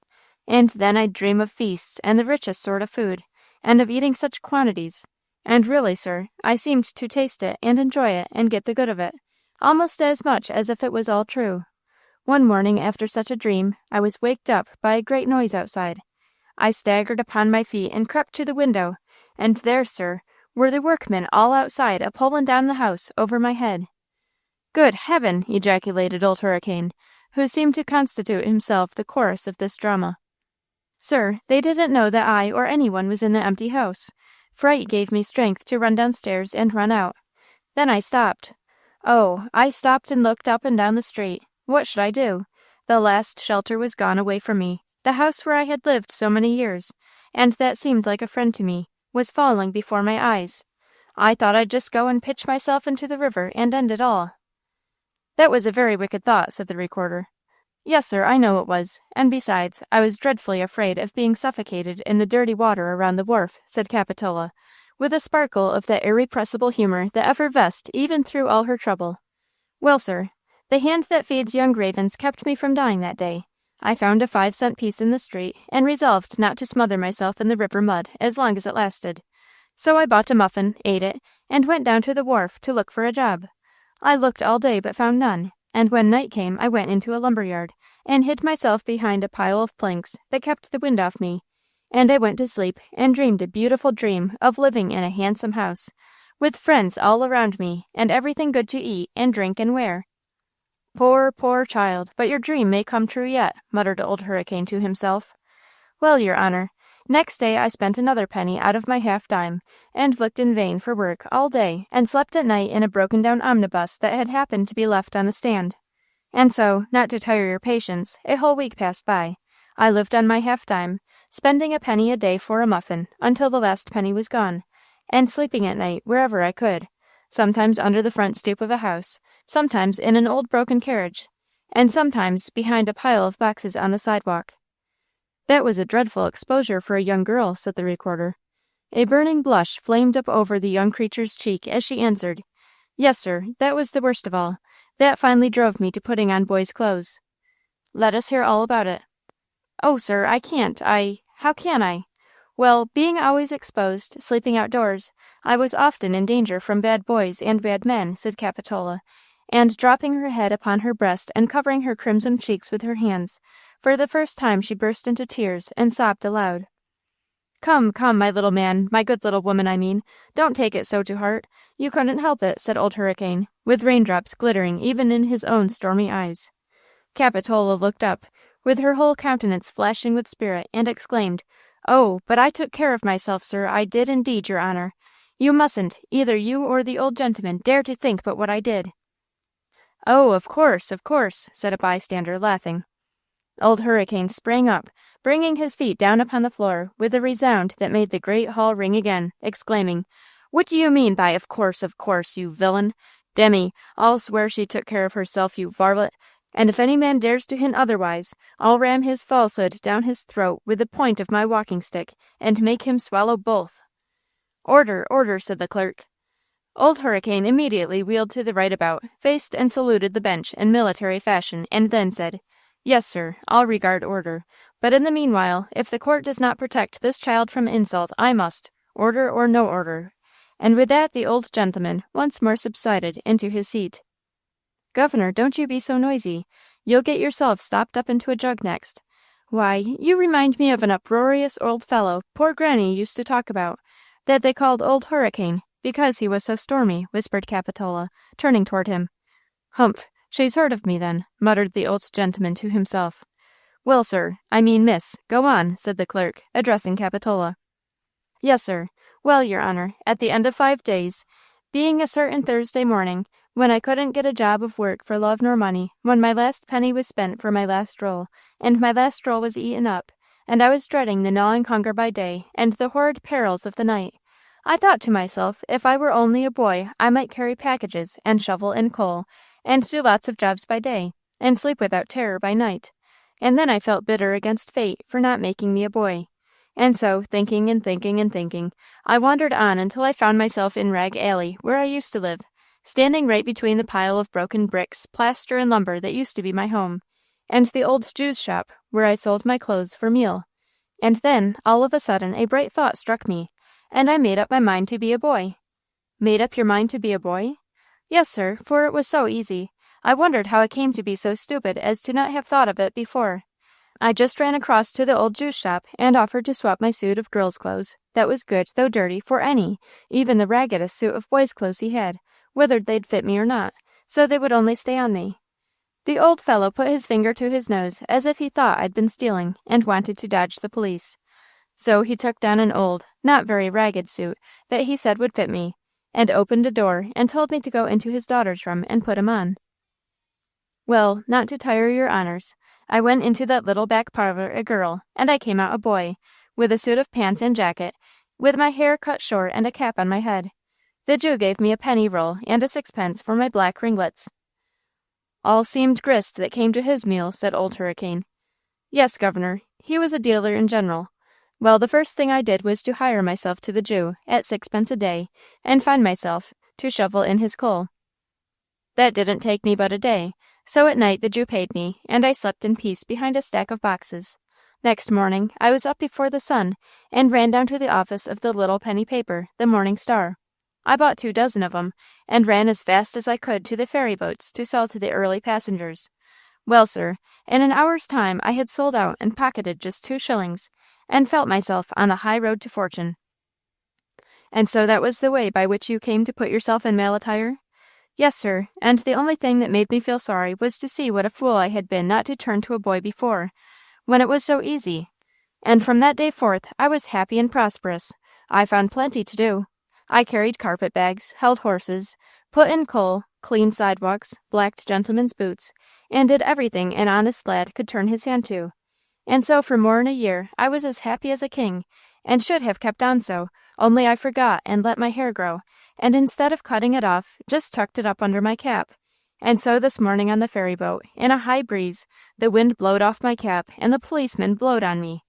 S1: and then I'd dream of feasts and the richest sort of food, and of eating such quantities. And really, sir, I seemed to taste it and enjoy it and get the good of it, almost as much as if it was all true. One morning after such a dream, I was waked up by a great noise outside. I staggered upon my feet and crept to the window, and there, sir, were the workmen all outside a-pullin' down the house over my head." "Good heaven!" ejaculated Old Hurricane, who seemed to constitute himself the chorus of this drama. "Sir, they didn't know that I or anyone was in the empty house. Fright gave me strength to run downstairs and run out. Then I stopped. Oh, I stopped and looked up and down the street. What should I do? The last shelter was gone away from me. The house where I had lived so many years, and that seemed like a friend to me, was falling before my eyes. I thought I'd just go and pitch myself into the river and end it all." "That was a very wicked thought," said the recorder. "Yes, sir, I know it was, and besides, I was dreadfully afraid of being suffocated in the dirty water around the wharf," said Capitola, with a sparkle of that irrepressible humor that effervesced even through all her trouble. "Well, sir, the hand that feeds young ravens kept me from dying that day. I found a 5-cent piece in the street, and resolved not to smother myself in the river mud as long as it lasted. So I bought a muffin, ate it, and went down to the wharf to look for a job. I looked all day but found none, and when night came I went into a lumber yard, and hid myself behind a pile of planks that kept the wind off me, and I went to sleep and dreamed a beautiful dream of living in a handsome house, with friends all around me, and everything good to eat and drink and wear." "Poor, poor child, but your dream may come true yet," muttered Old Hurricane to himself. "Well, your honor, next day I spent another penny out of my half-dime, and looked in vain for work all day, and slept at night in a broken-down omnibus that had happened to be left on the stand. And so, not to tire your patience, a whole week passed by. I lived on my half-dime, spending a penny a day for a muffin until the last penny was gone, and sleeping at night wherever I could, sometimes under the front stoop of a house, sometimes in an old broken carriage, and sometimes behind a pile of boxes on the sidewalk." "That was a dreadful exposure for a young girl," said the recorder. A burning blush flamed up over the young creature's cheek as she answered, "Yes, sir, that was the worst of all. That finally drove me to putting on boys' clothes." "Let us hear all about it." "Oh, sir, I can't. How can I? Well, being always exposed, sleeping outdoors, I was often in danger from bad boys and bad men," said Capitola, and dropping her head upon her breast and covering her crimson cheeks with her hands, for the first time she burst into tears and sobbed aloud. "Come, come, my little man, my good little woman, I mean, don't take it so to heart. You couldn't help it," said Old Hurricane, with raindrops glittering even in his own stormy eyes. Capitola looked up, with her whole countenance flashing with spirit, and exclaimed, "Oh, but I took care of myself, sir, I did indeed, your honor. You mustn't, either you or the old gentleman, dare to think but what I did." "Oh, of course," said a bystander, laughing. Old Hurricane sprang up, bringing his feet down upon the floor with a resound that made the great hall ring again, exclaiming, "What do you mean by of course, you villain? Demmy, I'll swear she took care of herself, you varlet, and if any man dares to hint otherwise, I'll ram his falsehood down his throat with the point of my walking-stick, and make him swallow both." "Order, order," said the clerk. Old Hurricane immediately wheeled to the right about, faced and saluted the bench in military fashion, and then said, "Yes, sir, I'll regard order. But in the meanwhile, if the court does not protect this child from insult, I must, order or no order." And with that the old gentleman once more subsided into his seat. "Governor, don't you be so noisy. You'll get yourself stopped up into a jug next. Why, you remind me of an uproarious old fellow poor Granny used to talk about, that they called Old Hurricane, because he was so stormy," whispered Capitola, turning toward him. "Humph, she's heard of me, then," muttered the old gentleman to himself. "Well, sir, I mean miss, go on," said the clerk, addressing Capitola. "Yes, sir. Well, your honor, at the end of 5 days, being a certain Thursday morning, when I couldn't get a job of work for love nor money, when my last penny was spent for my last roll, and my last roll was eaten up, and I was dreading the gnawing hunger by day and the horrid perils of the night, I thought to myself if I were only a boy I might carry packages and shovel in coal, and do lots of jobs by day, and sleep without terror by night. And then I felt bitter against fate for not making me a boy. And so, thinking and thinking and thinking, I wandered on until I found myself in Rag Alley, where I used to live, standing right between the pile of broken bricks, plaster, and lumber that used to be my home, and the old Jew's shop, where I sold my clothes for meal. And then, all of a sudden, a bright thought struck me, and I made up my mind to be a boy." "Made up your mind to be a boy?" "Yes, sir, for it was so easy. I wondered how I came to be so stupid as to not have thought of it before. I just ran across to the old Jew's shop and offered to swap my suit of girls' clothes, that was good though dirty, for any, even the raggedest suit of boys' clothes he had, whether they'd fit me or not, so they would only stay on me. The old fellow put his finger to his nose as if he thought I'd been stealing and wanted to dodge the police. So he took down an old, not very ragged suit that he said would fit me, and opened a door and told me to go into his daughter's room and put him on. Well, not to tire your honors, I went into that little back parlor a girl, and I came out a boy, with a suit of pants and jacket, with my hair cut short and a cap on my head. The Jew gave me a penny roll and a sixpence for my black ringlets." "All seemed grist that came to his meal," said Old Hurricane. "Yes, Governor, he was a dealer in general. Well, the first thing I did was to hire myself to the Jew at 6 pence a day, and find myself to shovel in his coal. That didn't take me but a day, so at night the Jew paid me, and I slept in peace behind a stack of boxes. Next morning I was up before the sun, and ran down to the office of the little penny paper, the Morning Star. I bought 2 dozen of 'em, and ran as fast as I could to the ferry boats to sell to the early passengers. Well, sir, in an hour's time I had sold out and pocketed just 2 shillings, and felt myself on the high road to fortune." "And so that was the way by which you came to put yourself in male attire?" "Yes, sir, and the only thing that made me feel sorry was to see what a fool I had been not to turn to a boy before, when it was so easy. And from that day forth I was happy and prosperous. I found plenty to do. I carried carpet bags, held horses, put in coal, cleaned sidewalks, blacked gentlemen's boots, and did everything an honest lad could turn his hand to. And so for more'n a year I was as happy as a king, and should have kept on so, only I forgot and let my hair grow, and instead of cutting it off, just tucked it up under my cap. And so this morning on the ferry boat, in a high breeze, the wind blowed off my cap, and the policeman blowed on me."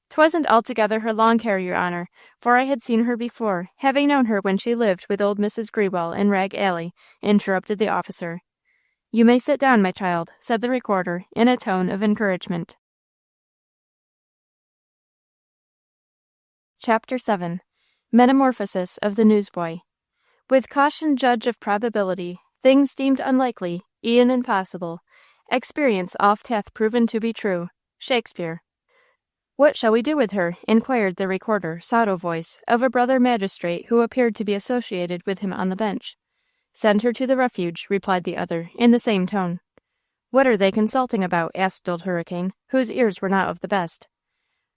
S1: "'Twasn't altogether her long hair, your honor, for I had seen her before, having known her when she lived with old Mrs. Grewell in Rag Alley," interrupted the officer. "You may sit down, my child," said the recorder, in a tone of encouragement. Chapter 7. Metamorphosis of the Newsboy. With caution judge of probability, things deemed unlikely, e'en impossible. Experience oft hath proven to be true. Shakespeare. "What shall we do with her?" inquired the recorder, sotto voice, of a brother magistrate who appeared to be associated with him on the bench. "Send her to the refuge," replied the other, in the same tone. "What are they consulting about?" asked Old Hurricane, whose ears were not of the best.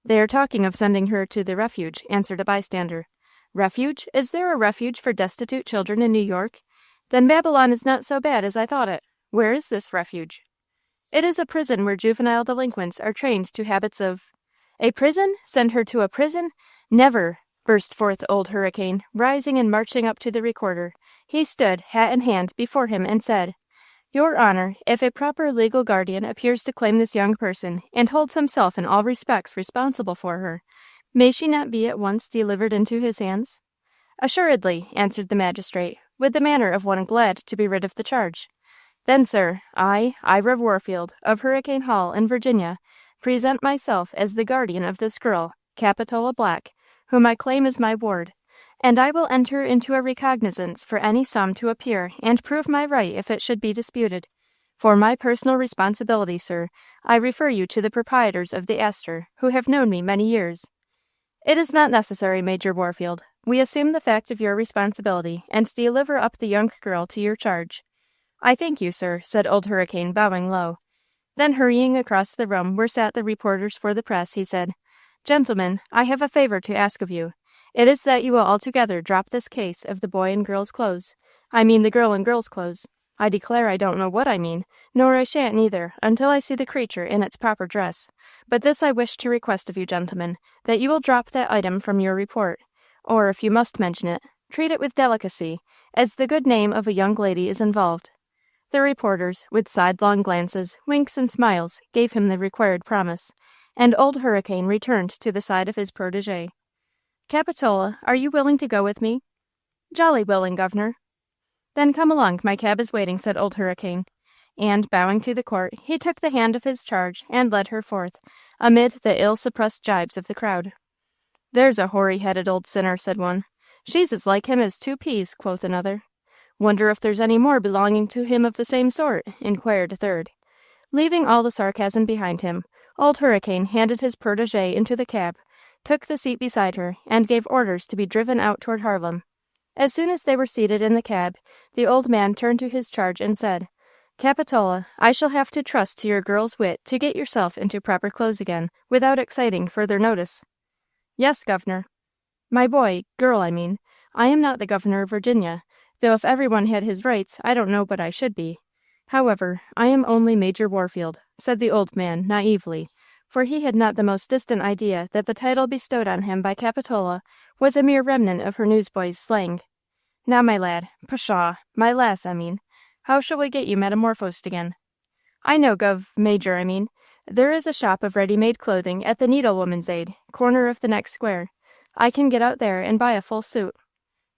S1: "They are talking of sending her to the refuge," answered a bystander. "Refuge? Is there a refuge for destitute children in New York? Then Babylon is not so bad as I thought it. Where is this refuge?" "It is a prison where juvenile delinquents are trained to habits of—" "A prison? Send her to a prison? Never!" burst forth Old Hurricane, rising and marching up to the recorder. He stood, hat in hand, before him and said, "Your Honor, if a proper legal guardian appears to claim this young person, and holds himself in all respects responsible for her, may she not be at once delivered into his hands?" "Assuredly," answered the magistrate, with the manner of one glad to be rid of the charge. "Then, sir, I, Ira Warfield, of Hurricane Hall, in Virginia, present myself as the guardian of this girl, Capitola Black, whom I claim as my ward, and I will enter into a recognizance for any sum to appear and prove my right if it should be disputed. For my personal responsibility, sir, I refer you to the proprietors of the Astor, who have known me many years." "It is not necessary, Major Warfield. We assume the fact of your responsibility, and deliver up the young girl to your charge." "I thank you, sir," said Old Hurricane, bowing low. Then hurrying across the room where sat the reporters for the press, he said, "Gentlemen, I have a favor to ask of you. It is that you will altogether drop this case of the boy in girl's clothes. I mean the girl in girl's clothes. I declare I don't know what I mean, nor I shan't neither, until I see the creature in its proper dress. But this I wish to request of you, gentlemen, that you will drop that item from your report, or, if you must mention it, treat it with delicacy, as the good name of a young lady is involved." The reporters, with sidelong glances, winks, and smiles, gave him the required promise, and Old Hurricane returned to the side of his protégé. "Capitola, are you willing to go with me?" "Jolly willing, governor." "Then come along, my cab is waiting," said Old Hurricane, and, bowing to the court, he took the hand of his charge and led her forth, amid the ill-suppressed jibes of the crowd. "There's a hoary-headed old sinner," said one. "She's as like him as 2 peas," quoth another. "Wonder if there's any more belonging to him of the same sort?" inquired a third. Leaving all the sarcasm behind him, Old Hurricane handed his protégé into the cab, took the seat beside her, and gave orders to be driven out toward Harlem. As soon as they were seated in the cab, the old man turned to his charge and said, "Capitola, I shall have to trust to your girl's wit to get yourself into proper clothes again, without exciting further notice." "Yes, governor." "My boy, girl, I mean. I am not the governor of Virginia, though if everyone had his rights, I don't know but I should be. However, I am only Major Warfield," said the old man naively, for he had not the most distant idea that the title bestowed on him by Capitola was a mere remnant of her newsboy's slang. "Now, my lad, pshaw, my lass, I mean, how shall we get you metamorphosed again?" "I know, Major, I mean. There is a shop of ready-made clothing at the Needlewoman's Aid, corner of the next square. I can get out there and buy a full suit."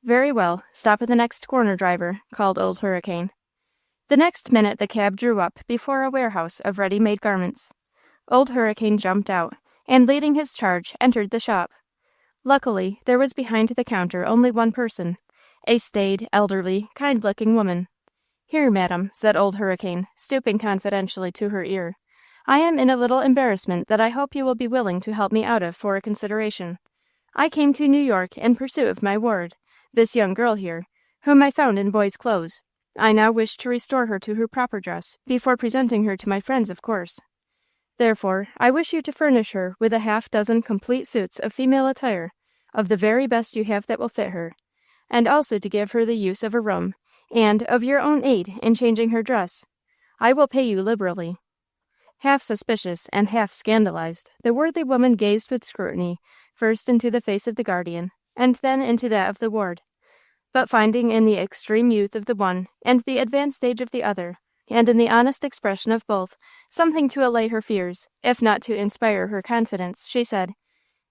S1: "Very well, stop at the next corner, driver," called Old Hurricane. The next minute the cab drew up before a warehouse of ready-made garments. Old Hurricane jumped out, and leading his charge, entered the shop. Luckily, there was behind the counter only one person, a staid, elderly, kind-looking woman. "Here, madam," said Old Hurricane, stooping confidentially to her ear. "I am in a little embarrassment that I hope you will be willing to help me out of for a consideration. I came to New York in pursuit of my ward, this young girl here, whom I found in boy's clothes. I now wish to restore her to her proper dress, before presenting her to my friends, of course. Therefore, I wish you to furnish her with a half-dozen complete suits of female attire, of the very best you have that will fit her, and also to give her the use of a room, and of your own aid in changing her dress. I will pay you liberally." Half suspicious and half scandalized, the worthy woman gazed with scrutiny, first into the face of the guardian, and then into that of the ward. But finding in the extreme youth of the one and the advanced age of the other, and in the honest expression of both, something to allay her fears, if not to inspire her confidence, she said,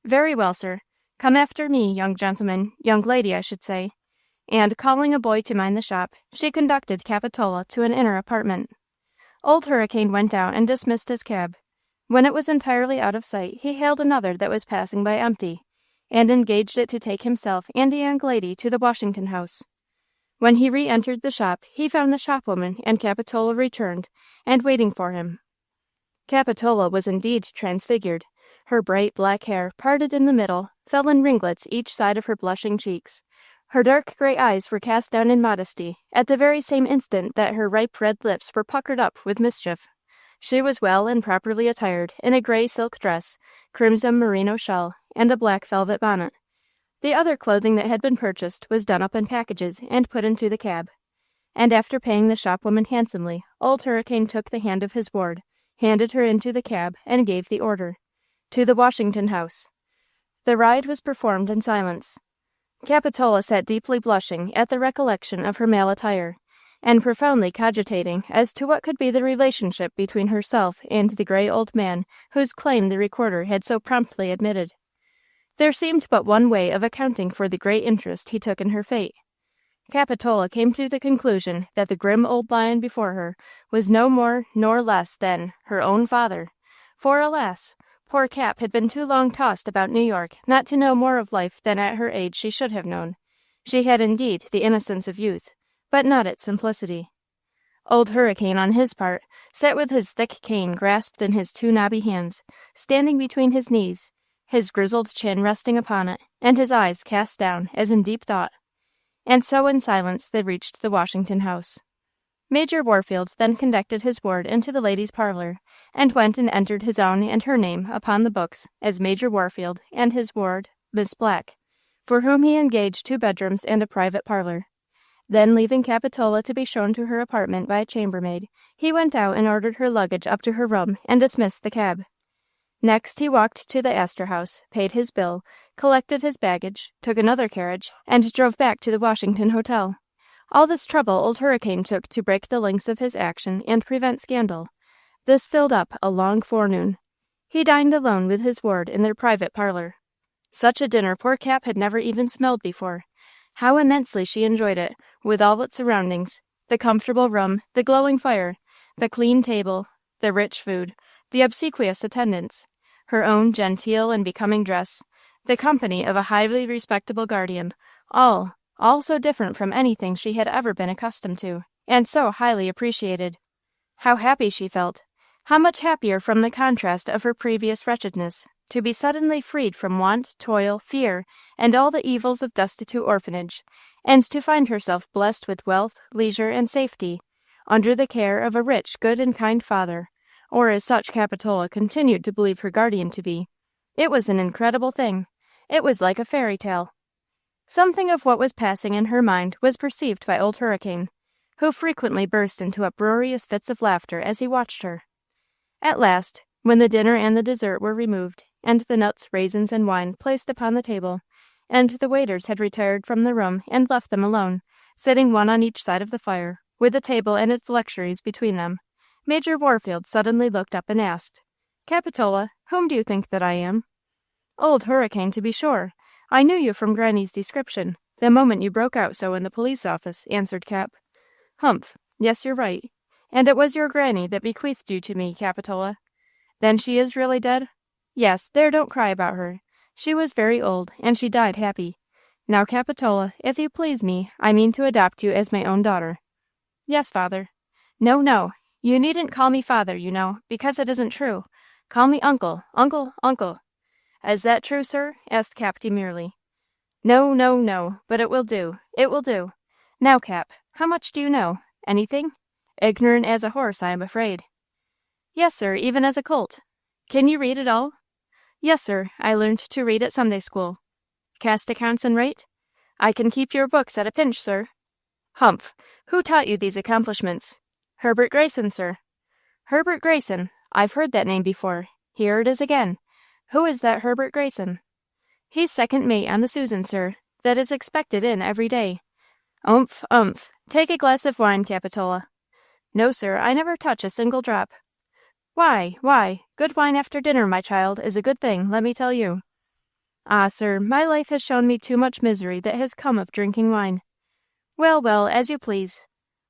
S1: "Very well, sir. Come after me, young gentleman, young lady, I should say." And, calling a boy to mind the shop, she conducted Capitola to an inner apartment. Old Hurricane went out and dismissed his cab. When it was entirely out of sight, he hailed another that was passing by empty, and engaged it to take himself and the young lady to the Washington House. When he re-entered the shop, he found the shopwoman and Capitola returned, and waiting for him. Capitola was indeed transfigured. Her bright black hair, parted in the middle, fell in ringlets each side of her blushing cheeks. Her dark gray eyes were cast down in modesty, at the very same instant that her ripe red lips were puckered up with mischief. She was well and properly attired in a gray silk dress, crimson merino shawl, and a black velvet bonnet. The other clothing that had been purchased was done up in packages and put into the cab. And after paying the shopwoman handsomely, Old Hurricane took the hand of his ward, handed her into the cab, and gave the order, "To the Washington House." The ride was performed in silence. Capitola sat deeply blushing at the recollection of her male attire, and profoundly cogitating as to what could be the relationship between herself and the gray old man whose claim the recorder had so promptly admitted. There seemed but one way of accounting for the great interest he took in her fate. Capitola came to the conclusion that the grim old lion before her was no more nor less than her own father, for, alas, poor Cap had been too long tossed about New York not to know more of life than at her age she should have known. She had indeed the innocence of youth, but not its simplicity. Old Hurricane, on his part, sat with his thick cane grasped in his two knobby hands, standing between his knees, his grizzled chin resting upon it, and his eyes cast down as in deep thought. And so in silence they reached the Washington House. Major Warfield then conducted his ward into the ladies' parlor, and went and entered his own and her name upon the books as Major Warfield and his ward, Miss Black, for whom he engaged 2 bedrooms and a private parlor. Then, leaving Capitola to be shown to her apartment by a chambermaid, he went out and ordered her luggage up to her room and dismissed the cab. Next he walked to the Astor House, paid his bill, collected his baggage, took another carriage, and drove back to the Washington Hotel. All this trouble Old Hurricane took to break the links of his action and prevent scandal. This filled up a long forenoon. He dined alone with his ward in their private parlor. Such a dinner poor Cap had never even smelled before. How immensely she enjoyed it, with all its surroundings, the comfortable room, the glowing fire, the clean table, the rich food, the obsequious attendants, her own genteel and becoming dress, the company of a highly respectable guardian, all so different from anything she had ever been accustomed to, and so highly appreciated. How happy she felt! How much happier from the contrast of her previous wretchedness, to be suddenly freed from want, toil, fear, and all the evils of destitute orphanage, and to find herself blessed with wealth, leisure, and safety, under the care of a rich, good, and kind father, or as such Capitola continued to believe her guardian to be. It was an incredible thing. It was like a fairy tale. Something of what was passing in her mind was perceived by Old Hurricane. who frequently burst into uproarious fits of laughter as he watched her. At last, when the dinner and the dessert were removed, and the nuts, raisins, and wine placed upon the table, and the waiters had retired from the room and left them alone, sitting one on each side of the fire, with the table and its luxuries between them, Major Warfield suddenly looked up and asked, "Capitola, whom do you think that I am?" "Old Hurricane, to be sure. I knew you from Granny's description, the moment you broke out so in the police office," answered Cap. "Humph! Yes, you're right. And it was your Granny that bequeathed you to me, Capitola. Then she is really dead?" "Yes, there, don't cry about her. She was very old, and she died happy. Now, Capitola, if you please me, I mean to adopt you as my own daughter." "Yes, father." "No, no. You needn't call me father, you know, because it isn't true. Call me uncle, uncle, uncle." "Is that true, sir?" asked Cap demurely. "No, no, no, but it will do. It will do. Now, Cap, how much do you know? Anything? Ignorant as a horse, I am afraid." "Yes, sir, even as a colt. Can you read at all?" "Yes, sir, I learned to read at Sunday school." "Cast accounts and write?" "I can keep your books at a pinch, sir." "Humph! Who taught you these accomplishments?" "Herbert Grayson, sir." "Herbert Grayson? I've heard that name before. Here it is again. Who is that Herbert Grayson?" "He's second mate on the Susan, sir, that is expected in every day." "Umph, umph. Take a glass of wine, Capitola." "No, sir, I never touch a single drop." Why, good wine after dinner, my child, is a good thing, let me tell you." "Ah, sir, my life has shown me too much misery that has come of drinking wine." "Well, well, as you please.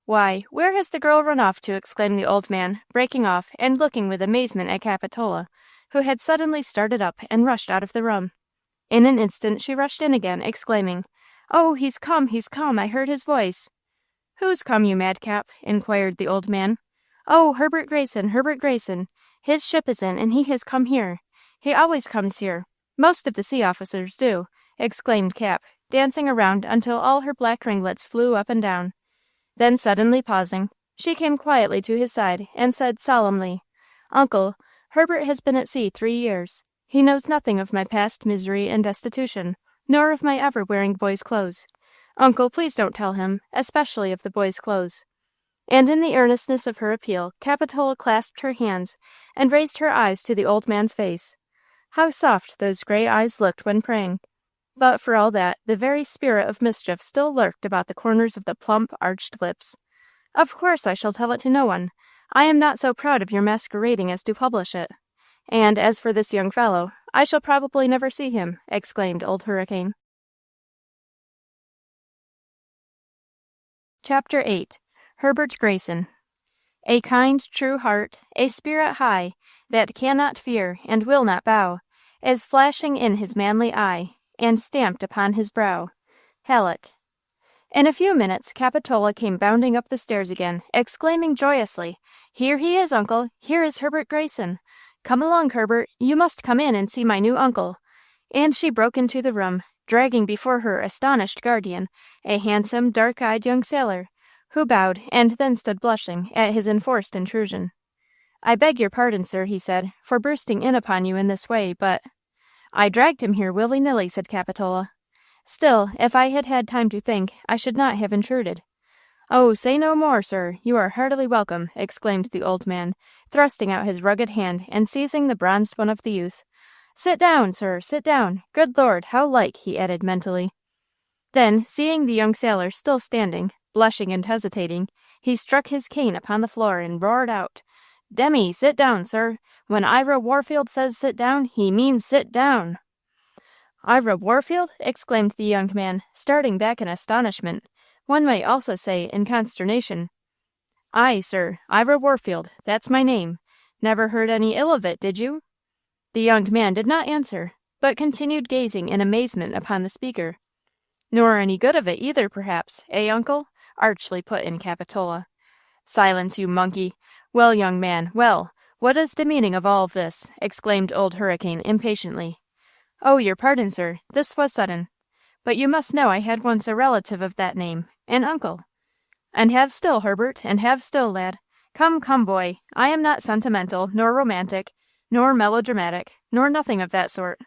S1: Why, where has the girl run off to?" exclaimed the old man, breaking off and looking with amazement at Capitola, who had suddenly started up and rushed out of the room. In an instant she rushed in again, exclaiming, "Oh, he's come, I heard his voice." "Who's come, you madcap?" inquired the old man. "Oh, Herbert Grayson, Herbert Grayson. His ship is in, and he has come here. He always comes here. Most of the sea officers do," exclaimed Cap, dancing around until all her black ringlets flew up and down. Then, suddenly pausing, she came quietly to his side and said solemnly, "Uncle, Herbert has been at sea 3 years. He knows nothing of my past misery and destitution, nor of my ever wearing boys' clothes. Uncle, please don't tell him, especially of the boys' clothes." And in the earnestness of her appeal, Capitola clasped her hands and raised her eyes to the old man's face. How soft those gray eyes looked when praying! But for all that, the very spirit of mischief still lurked about the corners of the plump, arched lips. "Of course I shall tell it to no one. I am not so proud of your masquerading as to publish it. And as for this young fellow, I shall probably never see him," exclaimed Old Hurricane. Chapter 8. Herbert Grayson. A kind, true heart, a spirit high, that cannot fear and will not bow, is flashing in his manly eye, and stamped upon his brow. Halleck. In a few minutes Capitola came bounding up the stairs again, exclaiming joyously, "Here he is, uncle! Here is Herbert Grayson! Come along, Herbert! You must come in and see my new uncle!" And she broke into the room, dragging before her astonished guardian, a handsome, dark-eyed young sailor, who bowed and then stood blushing at his enforced intrusion. "I beg your pardon, sir," he said, "for bursting in upon you in this way, but—" "I dragged him here willy-nilly," said Capitola. "Still, if I had had time to think, I should not have intruded." "Oh, say no more, sir. You are heartily welcome," exclaimed the old man, thrusting out his rugged hand and seizing the bronzed one of the youth. "Sit down, sir, sit down. Good Lord, how like," he added mentally. Then, seeing the young sailor still standing, blushing and hesitating, he struck his cane upon the floor and roared out, "Demi, sit down, sir. When Ira Warfield says sit down, he means sit down." "Ira Warfield?" exclaimed the young man, starting back in astonishment, one might also say in consternation. "Aye, sir, Ira Warfield, that's my name. Never heard any ill of it, did you?" The young man did not answer, but continued gazing in amazement upon the speaker. "Nor any good of it either, perhaps, eh, uncle?" archly put in Capitola. "Silence, you monkey! Well, young man, well, what is the meaning of all of this?" exclaimed Old Hurricane impatiently. "Oh, your pardon, sir, this was sudden. But you must know I had once a relative of that name, an uncle." "And have still, Herbert, and have still, lad. Come, come, boy, I am not sentimental, nor romantic, nor melodramatic, nor nothing of that sort.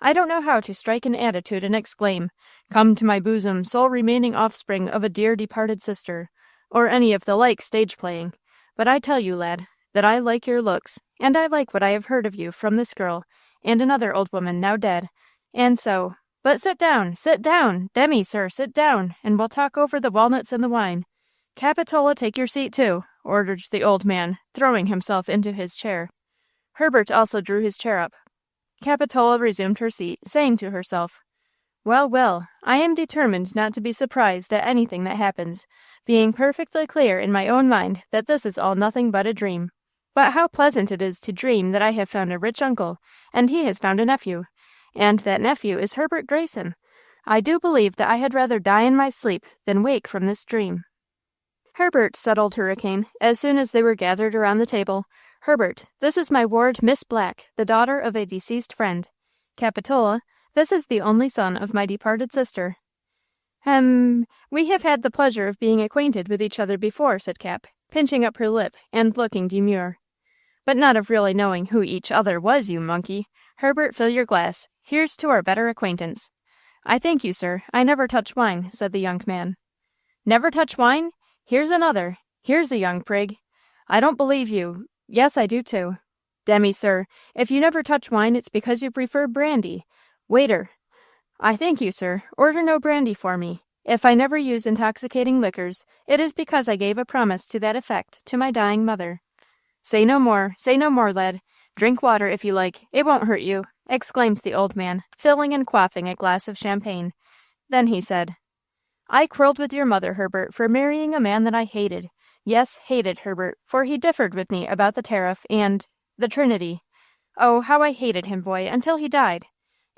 S1: I don't know how to strike an attitude and exclaim, 'Come to my bosom, sole remaining offspring of a dear departed sister,' or any of the like stage playing. But I tell you, lad, that I like your looks, and I like what I have heard of you from this girl, and another old woman now dead, and so— But sit down, Demi, sir, sit down, and we'll talk over the walnuts and the wine. Capitola, take your seat too, ordered the old man, throwing himself into his chair. Herbert also drew his chair up. Capitola resumed her seat, saying to herself, Well, well, I am determined not to be surprised at anything that happens, being perfectly clear in my own mind that this is all nothing but a dream. But how pleasant it is to dream that I have found a rich uncle, and he has found a nephew, and that nephew is Herbert Grayson. I do believe that I had rather die in my sleep than wake from this dream. Herbert, said old Hurricane, as soon as they were gathered around the table, Herbert, this is my ward, Miss Black, the daughter of a deceased friend. Capitola, this is the only son of my departed sister. We have had the pleasure of being acquainted with each other before, said Cap, pinching up her lip and looking demure. But not of really knowing who each other was, you monkey. Herbert, fill your glass. Here's to our better acquaintance. I thank you, sir. I never touch wine, said the young man. Never touch wine? Here's another. Here's a young prig. I don't believe you. Yes, I do too. Demi, sir, if you never touch wine, it's because you prefer brandy. Waiter. I thank you, sir. Order no brandy for me. If I never use intoxicating liquors, it is because I gave a promise to that effect to my dying mother. Say no more, lad. Drink water if you like. It won't hurt you, exclaimed the old man, filling and quaffing a glass of champagne. Then he said, I quarreled with your mother, Herbert, for marrying a man that I hated. Yes, hated, Herbert, for he differed with me about the tariff and the Trinity. Oh, how I hated him, boy, until he died.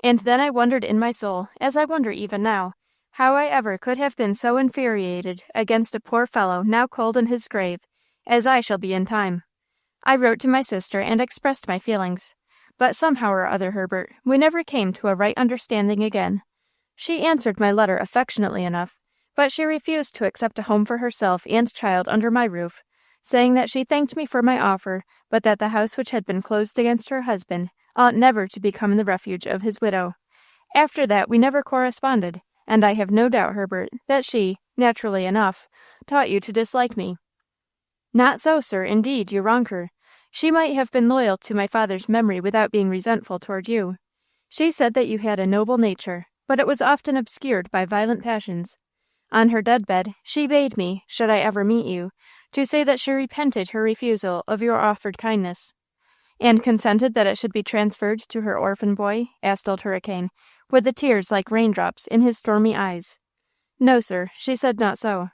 S1: And then I wondered in my soul, as I wonder even now, how I ever could have been so infuriated against a poor fellow now cold in his grave, as I shall be in time. I wrote to my sister and expressed my feelings. But somehow or other, Herbert, we never came to a right understanding again. She answered my letter affectionately enough, but she refused to accept a home for herself and child under my roof, saying that she thanked me for my offer, but that the house which had been closed against her husband ought never to become the refuge of his widow. After that we never corresponded, and I have no doubt, Herbert, that she, naturally enough, taught you to dislike me. Not so, sir, indeed, you wrong her. She might have been loyal to my father's memory without being resentful toward you. She said that you had a noble nature, but it was often obscured by violent passions. On her deathbed, she bade me, should I ever meet you, to say that she repented her refusal of your offered kindness. And consented that it should be transferred to her orphan boy? Asked old Hurricane, with the tears like raindrops in his stormy eyes. No, sir, she said not so.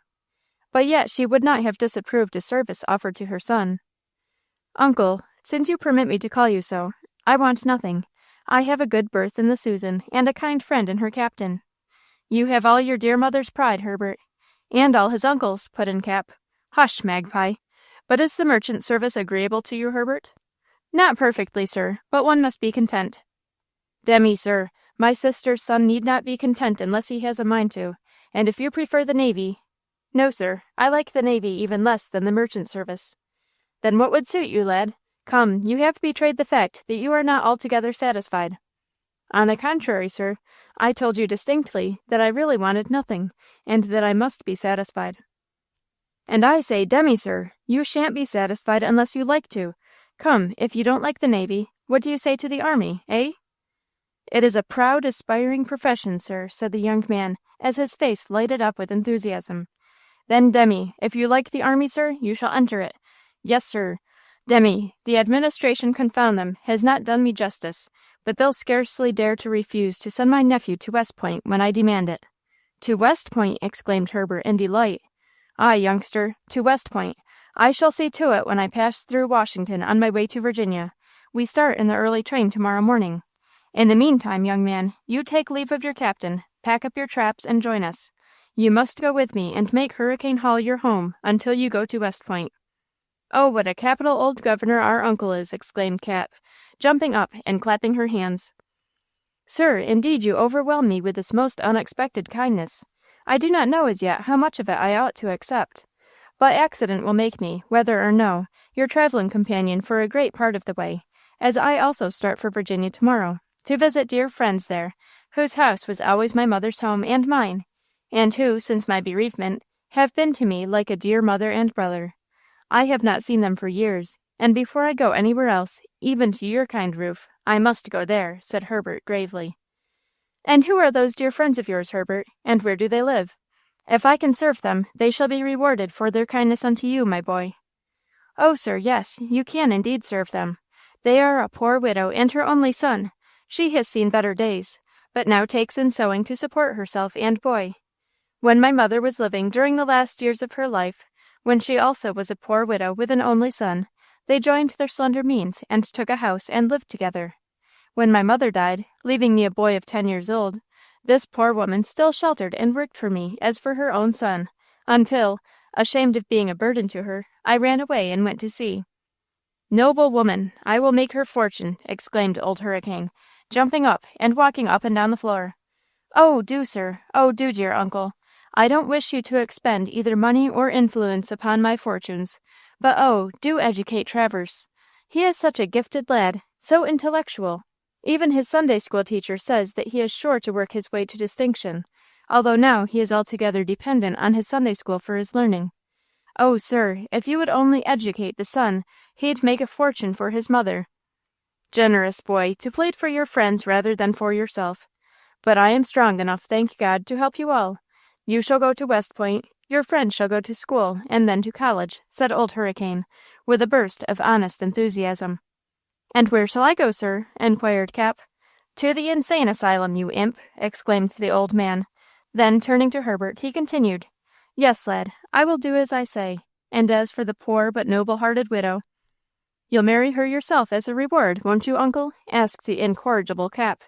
S1: But yet she would not have disapproved a service offered to her son. Uncle, since you permit me to call you so, I want nothing. I have a good berth in the Susan, and a kind friend in her captain. You have all your dear mother's pride, Herbert. And all his uncle's, put in Cap. Hush, Magpie. But is the merchant service agreeable to you, Herbert? Not perfectly, sir, but one must be content. Demi, sir, my sister's son need not be content unless he has a mind to, and if you prefer the navy— No, sir, I like the navy even less than the merchant service. Then what would suit you, lad? Come, you have betrayed the fact that you are not altogether satisfied. On the contrary, sir, I told you distinctly that I really wanted nothing, and that I must be satisfied. And I say, Demi, sir, you shan't be satisfied unless you like to. Come, if you don't like the navy, what do you say to the army, eh? It is a proud, aspiring profession, sir, said the young man, as his face lighted up with enthusiasm. Then, Demi, if you like the army, sir, you shall enter it. Yes, sir. Demi, the administration, confound them, has not done me justice, but they'll scarcely dare to refuse to send my nephew to West Point when I demand it. To West Point, exclaimed Herbert in delight. Aye, youngster, to West Point. I shall see to it when I pass through Washington on my way to Virginia. We start in the early train tomorrow morning. In the meantime, young man, you take leave of your captain, pack up your traps, and join us. You must go with me and make Hurricane Hall your home until you go to West Point. Oh, what a capital old governor our uncle is, exclaimed Cap, jumping up and clapping her hands. Sir, indeed you overwhelm me with this most unexpected kindness. I do not know as yet how much of it I ought to accept. But accident will make me, whether or no, your traveling companion for a great part of the way, as I also start for Virginia tomorrow, to visit dear friends there, whose house was always my mother's home and mine, and who, since my bereavement, have been to me like a dear mother and brother. I have not seen them for years, and before I go anywhere else, even to your kind roof, I must go there," said Herbert gravely. "And who are those dear friends of yours, Herbert, and where do they live? If I can serve them, they shall be rewarded for their kindness unto you, my boy." "Oh, sir, yes, you can indeed serve them. They are a poor widow and her only son. She has seen better days, but now takes in sewing to support herself and boy. When my mother was living during the last years of her life, when she also was a poor widow with an only son, they joined their slender means and took a house and lived together. When my mother died, leaving me a boy of 10 years old, this poor woman still sheltered and worked for me as for her own son, until, ashamed of being a burden to her, I ran away and went to sea." "Noble woman! I will make her fortune," exclaimed Old Hurricane, jumping up and walking up and down the floor. "Oh, do, sir! Oh, do, dear uncle! I don't wish you to expend either money or influence upon my fortunes, but oh, do educate Travers. He is such a gifted lad, so intellectual. Even his Sunday school teacher says that he is sure to work his way to distinction, although now he is altogether dependent on his Sunday school for his learning. Oh, sir, if you would only educate the son, he'd make a fortune for his mother." "Generous boy, to plead for your friends rather than for yourself. But I am strong enough, thank God, to help you all. You shall go to West Point, your friend shall go to school, and then to college," said Old Hurricane, with a burst of honest enthusiasm. "And where shall I go, sir?" inquired Cap. "To the insane asylum, you imp!" exclaimed the old man. Then, turning to Herbert, he continued, "Yes, lad, I will do as I say. And as for the poor but noble-hearted widow—" "You'll marry her yourself as a reward, won't you, uncle?" asked the incorrigible Cap.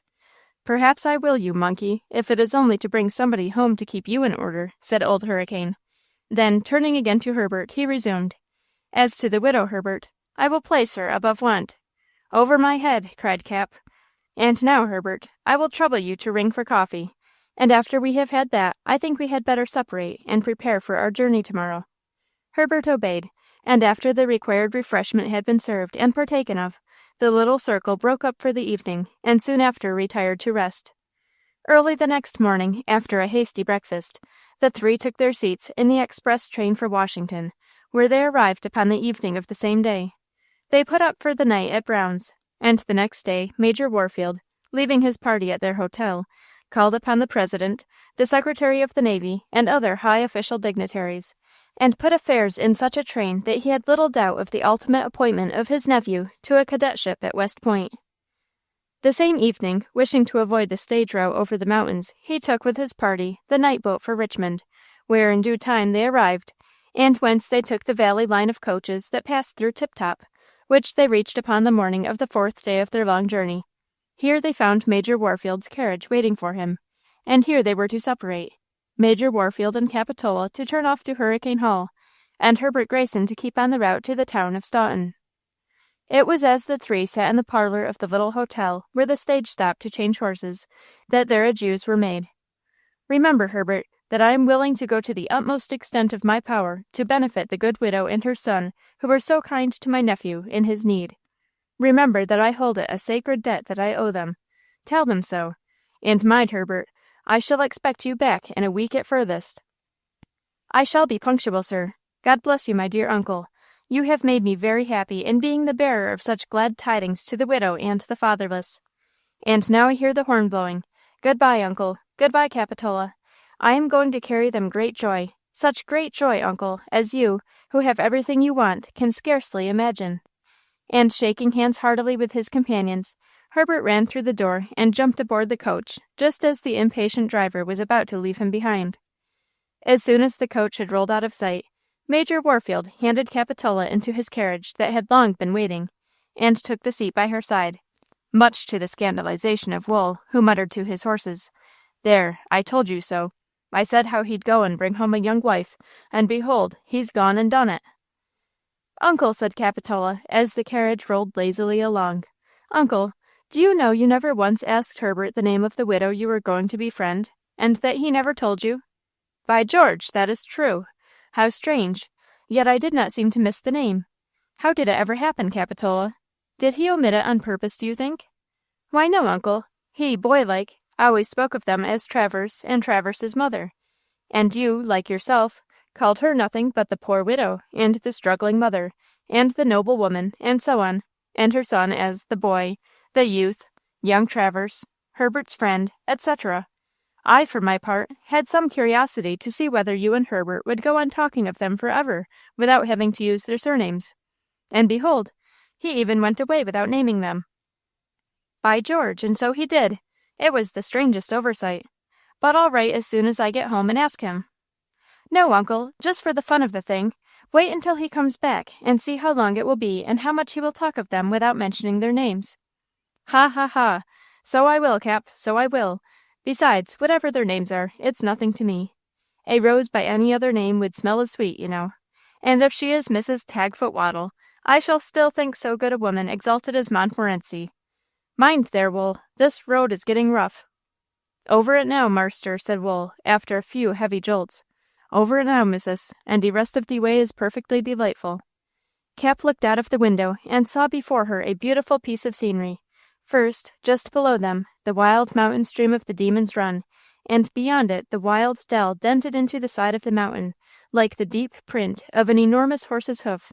S1: "Perhaps I will, you monkey, if it is only to bring somebody home to keep you in order," said Old Hurricane. Then, turning again to Herbert, he resumed, "As to the widow, Herbert, I will place her above want." "Over my head!" cried Cap. "And now, Herbert, I will trouble you to ring for coffee, and after we have had that, I think we had better separate and prepare for our journey tomorrow." Herbert obeyed, and after the required refreshment had been served and partaken of, the little circle broke up for the evening, and soon after retired to rest. Early the next morning, after a hasty breakfast, the three took their seats in the express train for Washington, where they arrived upon the evening of the same day. They put up for the night at Brown's, and the next day Major Warfield, leaving his party at their hotel, called upon the President, the Secretary of the Navy, and other high official dignitaries, and put affairs in such a train that he had little doubt of the ultimate appointment of his nephew to a cadetship at West Point. The same evening, wishing to avoid the stage route over the mountains, he took with his party the night boat for Richmond, where in due time they arrived, and whence they took the valley line of coaches that passed through Tip Top, which they reached upon the morning of the 4th day of their long journey. Here they found Major Warfield's carriage waiting for him, and here they were to separate, Major Warfield and Capitola to turn off to Hurricane Hall, and Herbert Grayson to keep on the route to the town of Staunton. It was as the three sat in the parlor of the little hotel where the stage stopped to change horses, that their adieus were made. "Remember, Herbert, that I am willing to go to the utmost extent of my power to benefit the good widow and her son who were so kind to my nephew in his need. Remember that I hold it a sacred debt that I owe them. Tell them so. And mind, Herbert, I shall expect you back in a week at furthest." "I shall be punctual, sir. God bless you, my dear uncle. You have made me very happy in being the bearer of such glad tidings to the widow and the fatherless. And now I hear the horn blowing. Good-bye, uncle. Good-bye, Capitola. I am going to carry them great joy, such great joy, uncle, as you, who have everything you want, can scarcely imagine." And shaking hands heartily with his companions, Herbert ran through the door and jumped aboard the coach just as the impatient driver was about to leave him behind. As soon as the coach had rolled out of sight, Major Warfield handed Capitola into his carriage that had long been waiting, and took the seat by her side, much to the scandalization of Wool, who muttered to his horses, "There, I told you so. I said how he'd go and bring home a young wife, and behold, he's gone and done it." "Uncle," said Capitola, as the carriage rolled lazily along, "Uncle, do you know you never once asked Herbert the name of the widow you were going to befriend, and that he never told you?" "By George, that is true! How strange! Yet I did not seem to miss the name. How did it ever happen, Capitola? Did he omit it on purpose, do you think?" "Why, no, uncle. He, boy-like, always spoke of them as Travers and Travers's mother. And you, like yourself, called her nothing but the poor widow, and the struggling mother, and the noble woman, and so on, and her son as the boy, the youth, young Travers, Herbert's friend, etc. I, for my part, had some curiosity to see whether you and Herbert would go on talking of them forever, without having to use their surnames. And behold, he even went away without naming them. By George, and so he did. It was the strangest oversight. But I'll write as soon as I get home and ask him. No, uncle, just for the fun of the thing, wait until he comes back, and see how long it will be and how much he will talk of them without mentioning their names. Ha, ha, ha. So I will, Cap, so I will. Besides, whatever their names are, it's nothing to me. A rose by any other name would smell as sweet, you know. And if she is Mrs. Tagfoot Waddle, I shall still think so good a woman exalted as Montmorency. Mind there, Wool, this road is getting rough. Over it now, marster, said Wool, after a few heavy jolts. Over it now, missus, and the rest of the way is perfectly delightful. Cap looked out of the window and saw before her a beautiful piece of scenery. First, just below them, the wild mountain stream of the Demon's Run, and beyond it the wild dell dented into the side of the mountain, like the deep print of an enormous horse's hoof,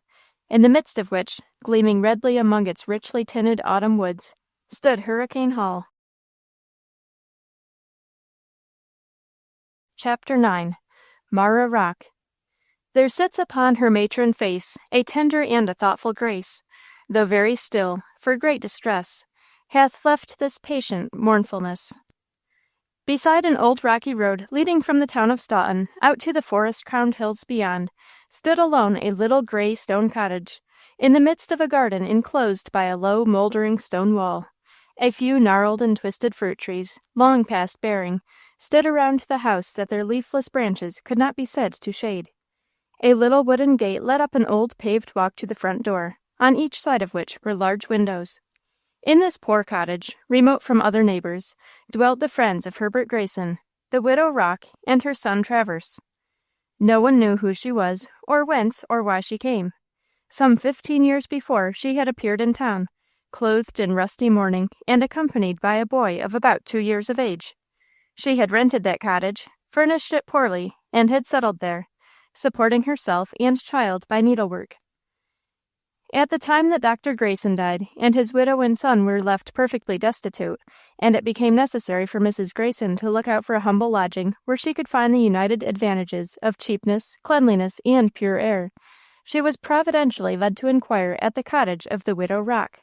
S1: in the midst of which, gleaming redly among its richly tinted autumn woods, stood Hurricane Hall. Chapter 9. Marah Rocke. There sits upon her matron face a tender and a thoughtful grace, though very still, for great distress, hath left this patient mournfulness. Beside an old rocky road leading from the town of Staunton out to the forest-crowned hills beyond, stood alone a little gray stone cottage, in the midst of a garden enclosed by a low mouldering stone wall. A few gnarled and twisted fruit trees, long past bearing, stood around the house that their leafless branches could not be said to shade. A little wooden gate led up an old paved walk to the front door, on each side of which were large windows. In this poor cottage, remote from other neighbors, dwelt the friends of Herbert Grayson, the widow Rocke, and her son Travers. No one knew who she was, or whence, or why she came. Some 15 years before she had appeared in town, clothed in rusty mourning, and accompanied by a boy of about 2 years of age. She had rented that cottage, furnished it poorly, and had settled there, supporting herself and child by needlework. At the time that Dr. Grayson died, and his widow and son were left perfectly destitute, and it became necessary for Mrs. Grayson to look out for a humble lodging where she could find the united advantages of cheapness, cleanliness, and pure air, she was providentially led to inquire at the cottage of the widow Rocke,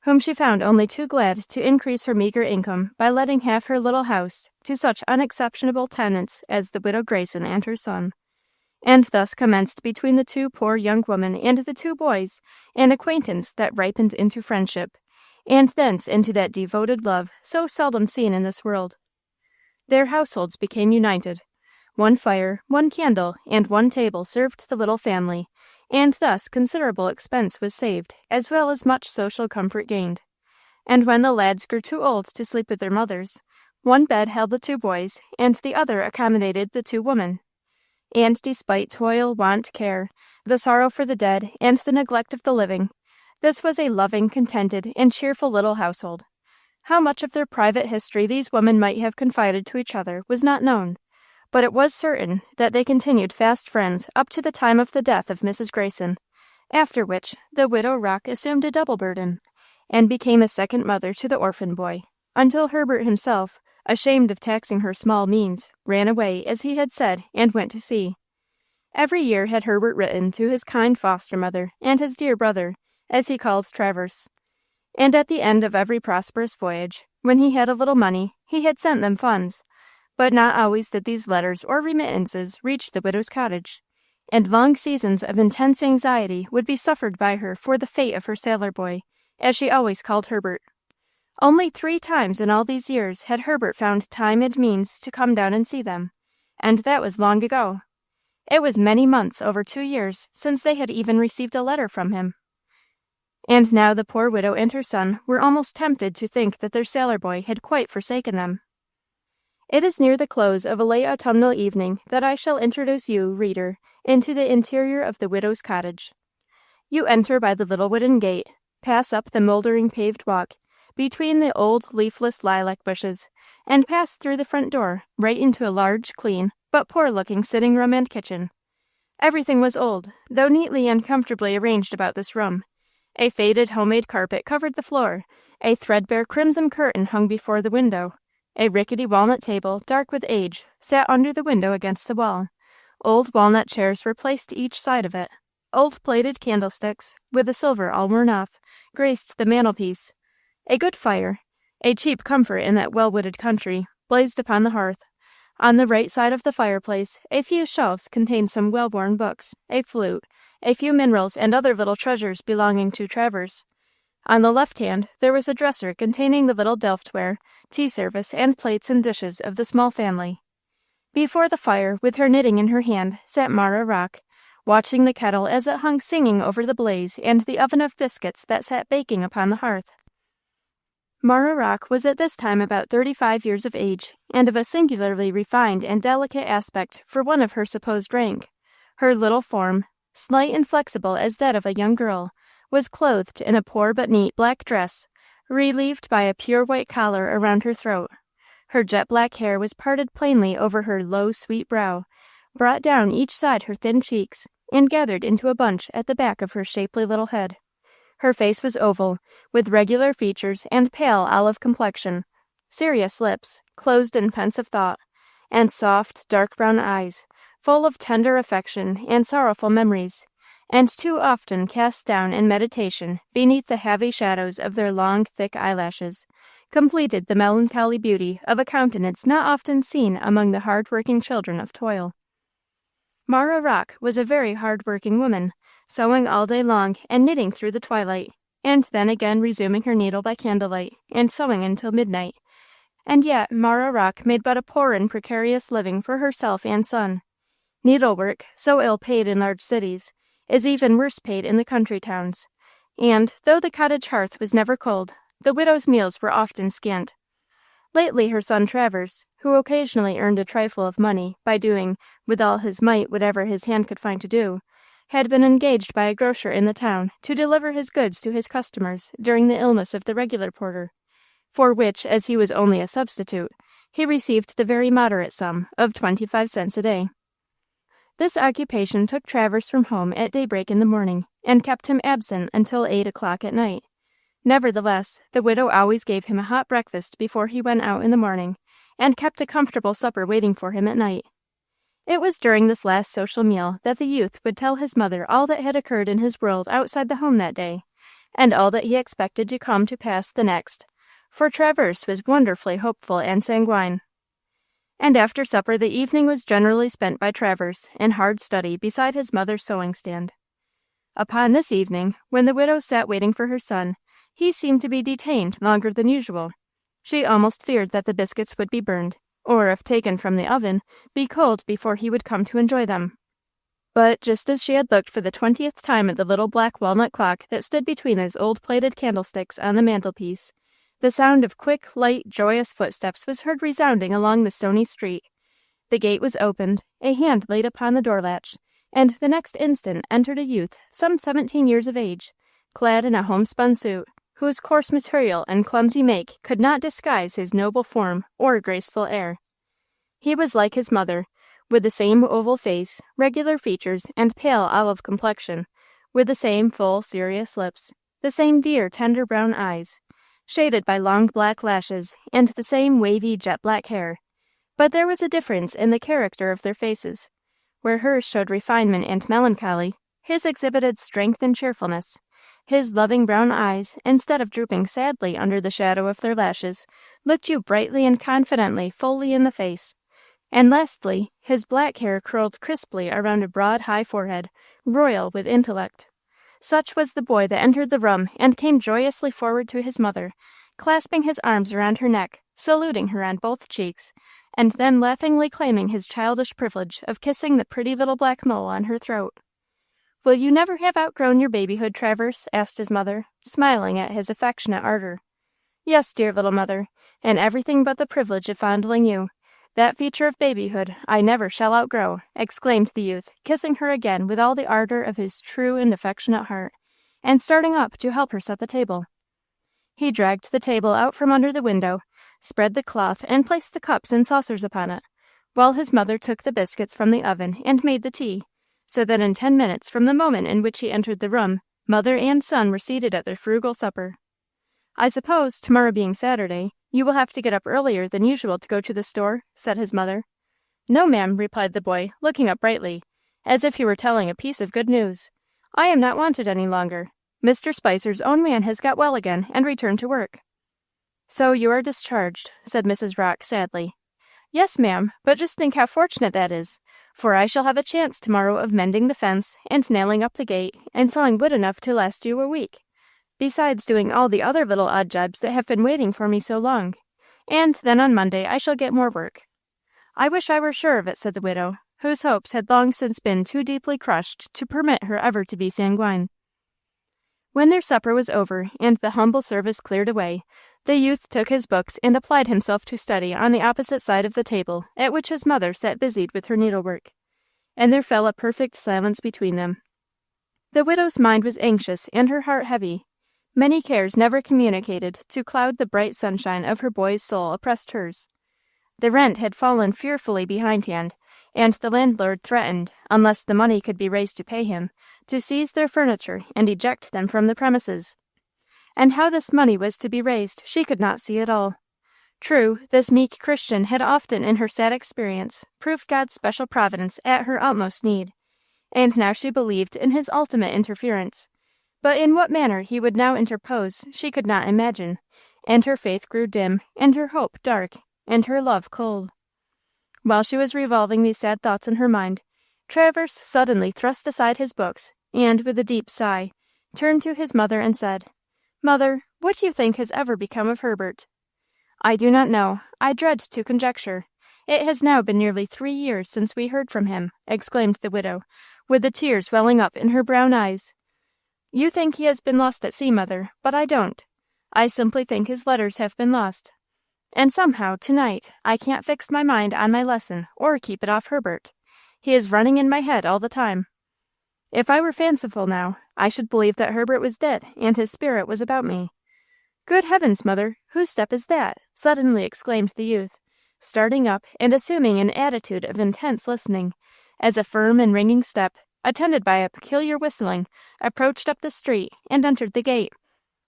S1: whom she found only too glad to increase her meager income by letting half her little house to such unexceptionable tenants as the widow Grayson and her son. And thus commenced between the two poor young women and the two boys an acquaintance that ripened into friendship, and thence into that devoted love so seldom seen in this world. Their households became united. One fire, one candle, and one table served the little family, and thus considerable expense was saved, as well as much social comfort gained. And when the lads grew too old to sleep with their mothers, one bed held the two boys, and the other accommodated the two women. And despite toil, want, care, the sorrow for the dead, and the neglect of the living, this was a loving, contented, and cheerful little household. How much of their private history these women might have confided to each other was not known, but it was certain that they continued fast friends up to the time of the death of Mrs. Grayson, after which the widow Rocke assumed a double burden, and became a second mother to the orphan boy, until Herbert himself, ashamed of taxing her small means, ran away, as he had said, and went to sea. Every year had Herbert written to his kind foster mother and his dear brother, as he called Travers. And at the end of every prosperous voyage, when he had a little money, he had sent them funds. But not always did these letters or remittances reach the widow's cottage, and long seasons of intense anxiety would be suffered by her for the fate of her sailor boy, as she always called Herbert. Only 3 times in all these years had Herbert found time and means to come down and see them, and that was long ago. It was many months, over 2 years, since they had even received a letter from him. And now the poor widow and her son were almost tempted to think that their sailor boy had quite forsaken them. It is near the close of a late autumnal evening that I shall introduce you, reader, into the interior of the widow's cottage. You enter by the little wooden gate, pass up the mouldering paved walk, between the old leafless lilac bushes, and pass through the front door, right into a large, clean, but poor-looking sitting-room and kitchen. Everything was old, though neatly and comfortably arranged about this room. A faded homemade carpet covered the floor. A threadbare crimson curtain hung before the window. A rickety walnut table, dark with age, sat under the window against the wall. Old walnut chairs were placed to each side of it. Old plated candlesticks, with the silver all worn off, graced the mantelpiece. A good fire, a cheap comfort in that well-wooded country, blazed upon the hearth. On the right side of the fireplace, a few shelves contained some well-worn books, a flute, a few minerals, and other little treasures belonging to Travers. On the left hand, there was a dresser containing the little delftware, tea service, and plates and dishes of the small family. Before the fire, with her knitting in her hand, sat Marah Rocke, watching the kettle as it hung singing over the blaze and the oven of biscuits that sat baking upon the hearth. Marah Rocke was at this time about 35 years of age, and of a singularly refined and delicate aspect for one of her supposed rank. Her little form, slight and flexible as that of a young girl, was clothed in a poor but neat black dress, relieved by a pure white collar around her throat. Her jet-black hair was parted plainly over her low, sweet brow, brought down each side her thin cheeks, and gathered into a bunch at the back of her shapely little head. Her face was oval, with regular features and pale olive complexion, serious lips, closed in pensive thought, and soft, dark brown eyes, full of tender affection and sorrowful memories, and too often cast down in meditation beneath the heavy shadows of their long, thick eyelashes, completed the melancholy beauty of a countenance not often seen among the hard-working children of toil. Marah Rocke was a very hard-working woman, sewing all day long and knitting through the twilight, and then again resuming her needle by candlelight, and sewing until midnight. And yet Marah Rocke made but a poor and precarious living for herself and son. Needlework, so ill paid in large cities, is even worse paid in the country towns, and, though the cottage hearth was never cold, the widow's meals were often scant. Lately her son Travers, who occasionally earned a trifle of money by doing, with all his might, whatever his hand could find to do, had been engaged by a grocer in the town to deliver his goods to his customers during the illness of the regular porter, for which, as he was only a substitute, he received the very moderate sum of 25 cents a day. This occupation took Travers from home at daybreak in the morning, and kept him absent until 8 o'clock at night. Nevertheless, the widow always gave him a hot breakfast before he went out in the morning, and kept a comfortable supper waiting for him at night. It was during this last social meal that the youth would tell his mother all that had occurred in his world outside the home that day, and all that he expected to come to pass the next, for Travers was wonderfully hopeful and sanguine. And after supper the evening was generally spent by Travers in hard study beside his mother's sewing-stand. Upon this evening, when the widow sat waiting for her son, he seemed to be detained longer than usual. She almost feared that the biscuits would be burned, or, if taken from the oven, be cold before he would come to enjoy them. But just as she had looked for the 20th time at the little black walnut clock that stood between those old plated candlesticks on the mantelpiece, the sound of quick, light, joyous footsteps was heard resounding along the stony street. The gate was opened, a hand laid upon the door latch, and the next instant entered a youth some 17 years of age, clad in a homespun suit, whose coarse material and clumsy make could not disguise his noble form or graceful air. He was like his mother, with the same oval face, regular features, and pale olive complexion, with the same full, serious lips, the same dear, tender brown eyes, shaded by long black lashes, and the same wavy, jet-black hair. But there was a difference in the character of their faces. Where hers showed refinement and melancholy, his exhibited strength and cheerfulness. His loving brown eyes, instead of drooping sadly under the shadow of their lashes, looked you brightly and confidently fully in the face. And lastly, his black hair curled crisply around a broad, high forehead, royal with intellect. Such was the boy that entered the room and came joyously forward to his mother, clasping his arms around her neck, saluting her on both cheeks, and then laughingly claiming his childish privilege of kissing the pretty little black mole on her throat. "Will you never have outgrown your babyhood, Travers?" asked his mother, smiling at his affectionate ardor. "Yes, dear little mother, and everything but the privilege of fondling you. That feature of babyhood I never shall outgrow," exclaimed the youth, kissing her again with all the ardor of his true and affectionate heart, and starting up to help her set the table. He dragged the table out from under the window, spread the cloth, and placed the cups and saucers upon it, while his mother took the biscuits from the oven and made the tea, so that in 10 minutes from the moment in which he entered the room, mother and son were seated at their frugal supper. "I suppose, tomorrow being Saturday, you will have to get up earlier than usual to go to the store?" said his mother. "No, ma'am," replied the boy, looking up brightly, as if he were telling a piece of good news. "I am not wanted any longer. Mr. Spicer's own man has got well again and returned to work." "So you are discharged," said Mrs. Rocke sadly. "Yes, ma'am, but just think how fortunate that is, for I shall have a chance tomorrow of mending the fence and nailing up the gate and sawing wood enough to last you a week, besides doing all the other little odd jobs that have been waiting for me so long. And then on Monday I shall get more work." "I wish I were sure of it," said the widow, whose hopes had long since been too deeply crushed to permit her ever to be sanguine. When their supper was over and the humble service cleared away, the youth took his books and applied himself to study on the opposite side of the table at which his mother sat busied with her needlework, and there fell a perfect silence between them. The widow's mind was anxious and her heart heavy. Many cares never communicated to cloud the bright sunshine of her boy's soul oppressed hers. The rent had fallen fearfully behindhand, and the landlord threatened, unless the money could be raised to pay him, to seize their furniture and eject them from the premises. And how this money was to be raised she could not see at all. True, this meek Christian had often in her sad experience proved God's special providence at her utmost need, and now she believed in his ultimate interference. But in what manner he would now interpose she could not imagine, and her faith grew dim, and her hope dark, and her love cold. While she was revolving these sad thoughts in her mind, Travers suddenly thrust aside his books, and, with a deep sigh, turned to his mother and said, "Mother, what do you think has ever become of Herbert?" "I do not know. I dread to conjecture. It has now been nearly 3 years since we heard from him," exclaimed the widow, with the tears welling up in her brown eyes. "You think he has been lost at sea, mother, but I don't. I simply think his letters have been lost. And somehow, tonight, I can't fix my mind on my lesson or keep it off Herbert. He is running in my head all the time. If I were fanciful now, I should believe that Herbert was dead and his spirit was about me." "Good heavens, mother, whose step is that?" suddenly exclaimed the youth, starting up and assuming an attitude of intense listening, as a firm and ringing step, attended by a peculiar whistling, approached up the street and entered the gate.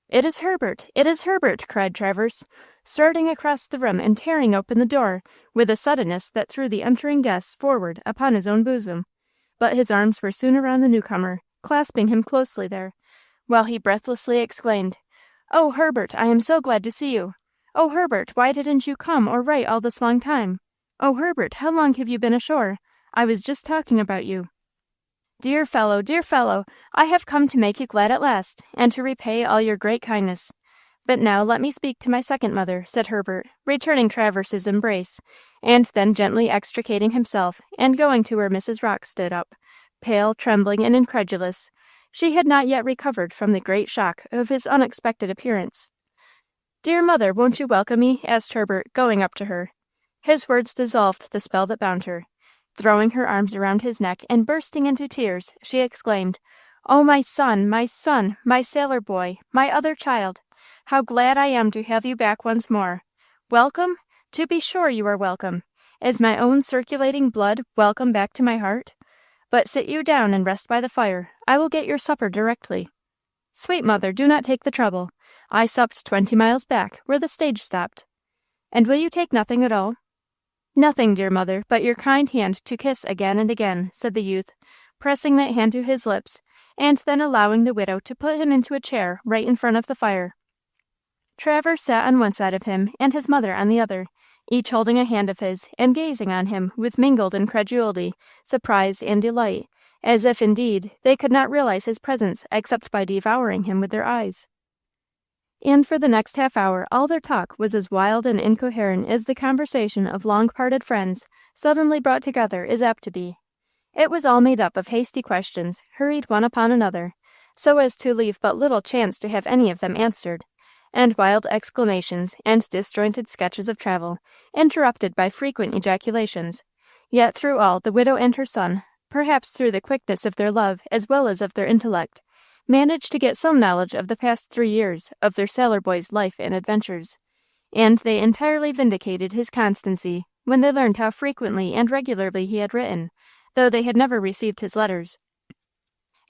S1: "It is Herbert! It is Herbert!" cried Travers, starting across the room and tearing open the door with a suddenness that threw the entering guests forward upon his own bosom. But his arms were soon around the newcomer, clasping him closely there, while he breathlessly exclaimed, "Oh, Herbert, I am so glad to see you! Oh, Herbert, why didn't you come or write all this long time? Oh, Herbert, how long have you been ashore? I was just talking about you." Dear fellow, I have come to make you glad at last, and to repay all your great kindness. But now let me speak to my second mother," said Herbert, returning Travers's embrace, and then gently extricating himself, and going to where Mrs. Rocke stood up, pale, trembling, and incredulous. She had not yet recovered from the great shock of his unexpected appearance. "Dear mother, won't you welcome me?" asked Herbert, going up to her. His words dissolved the spell that bound her. Throwing her arms around his neck and bursting into tears, she exclaimed, "Oh, my son, my sailor boy, my other child! How glad I am to have you back once more. Welcome? To be sure you are welcome. Is my own circulating blood welcome back to my heart? But sit you down and rest by the fire. I will get your supper directly." "Sweet mother, do not take the trouble. I supped 20 miles back, where the stage stopped." "And will you take nothing at all?" "Nothing, dear mother, but your kind hand to kiss again and again," said the youth, pressing that hand to his lips, and then allowing the widow to put him into a chair right in front of the fire. Travers sat on one side of him and his mother on the other, each holding a hand of his and gazing on him with mingled incredulity, surprise, and delight, as if, indeed, they could not realize his presence except by devouring him with their eyes. And for the next half hour all their talk was as wild and incoherent as the conversation of long-parted friends suddenly brought together is apt to be. It was all made up of hasty questions, hurried one upon another, so as to leave but little chance to have any of them answered, and wild exclamations and disjointed sketches of travel, interrupted by frequent ejaculations. Yet through all the widow and her son, perhaps through the quickness of their love as well as of their intellect, managed to get some knowledge of the past 3 years of their sailor boy's life and adventures, and they entirely vindicated his constancy when they learned how frequently and regularly he had written, though they had never received his letters.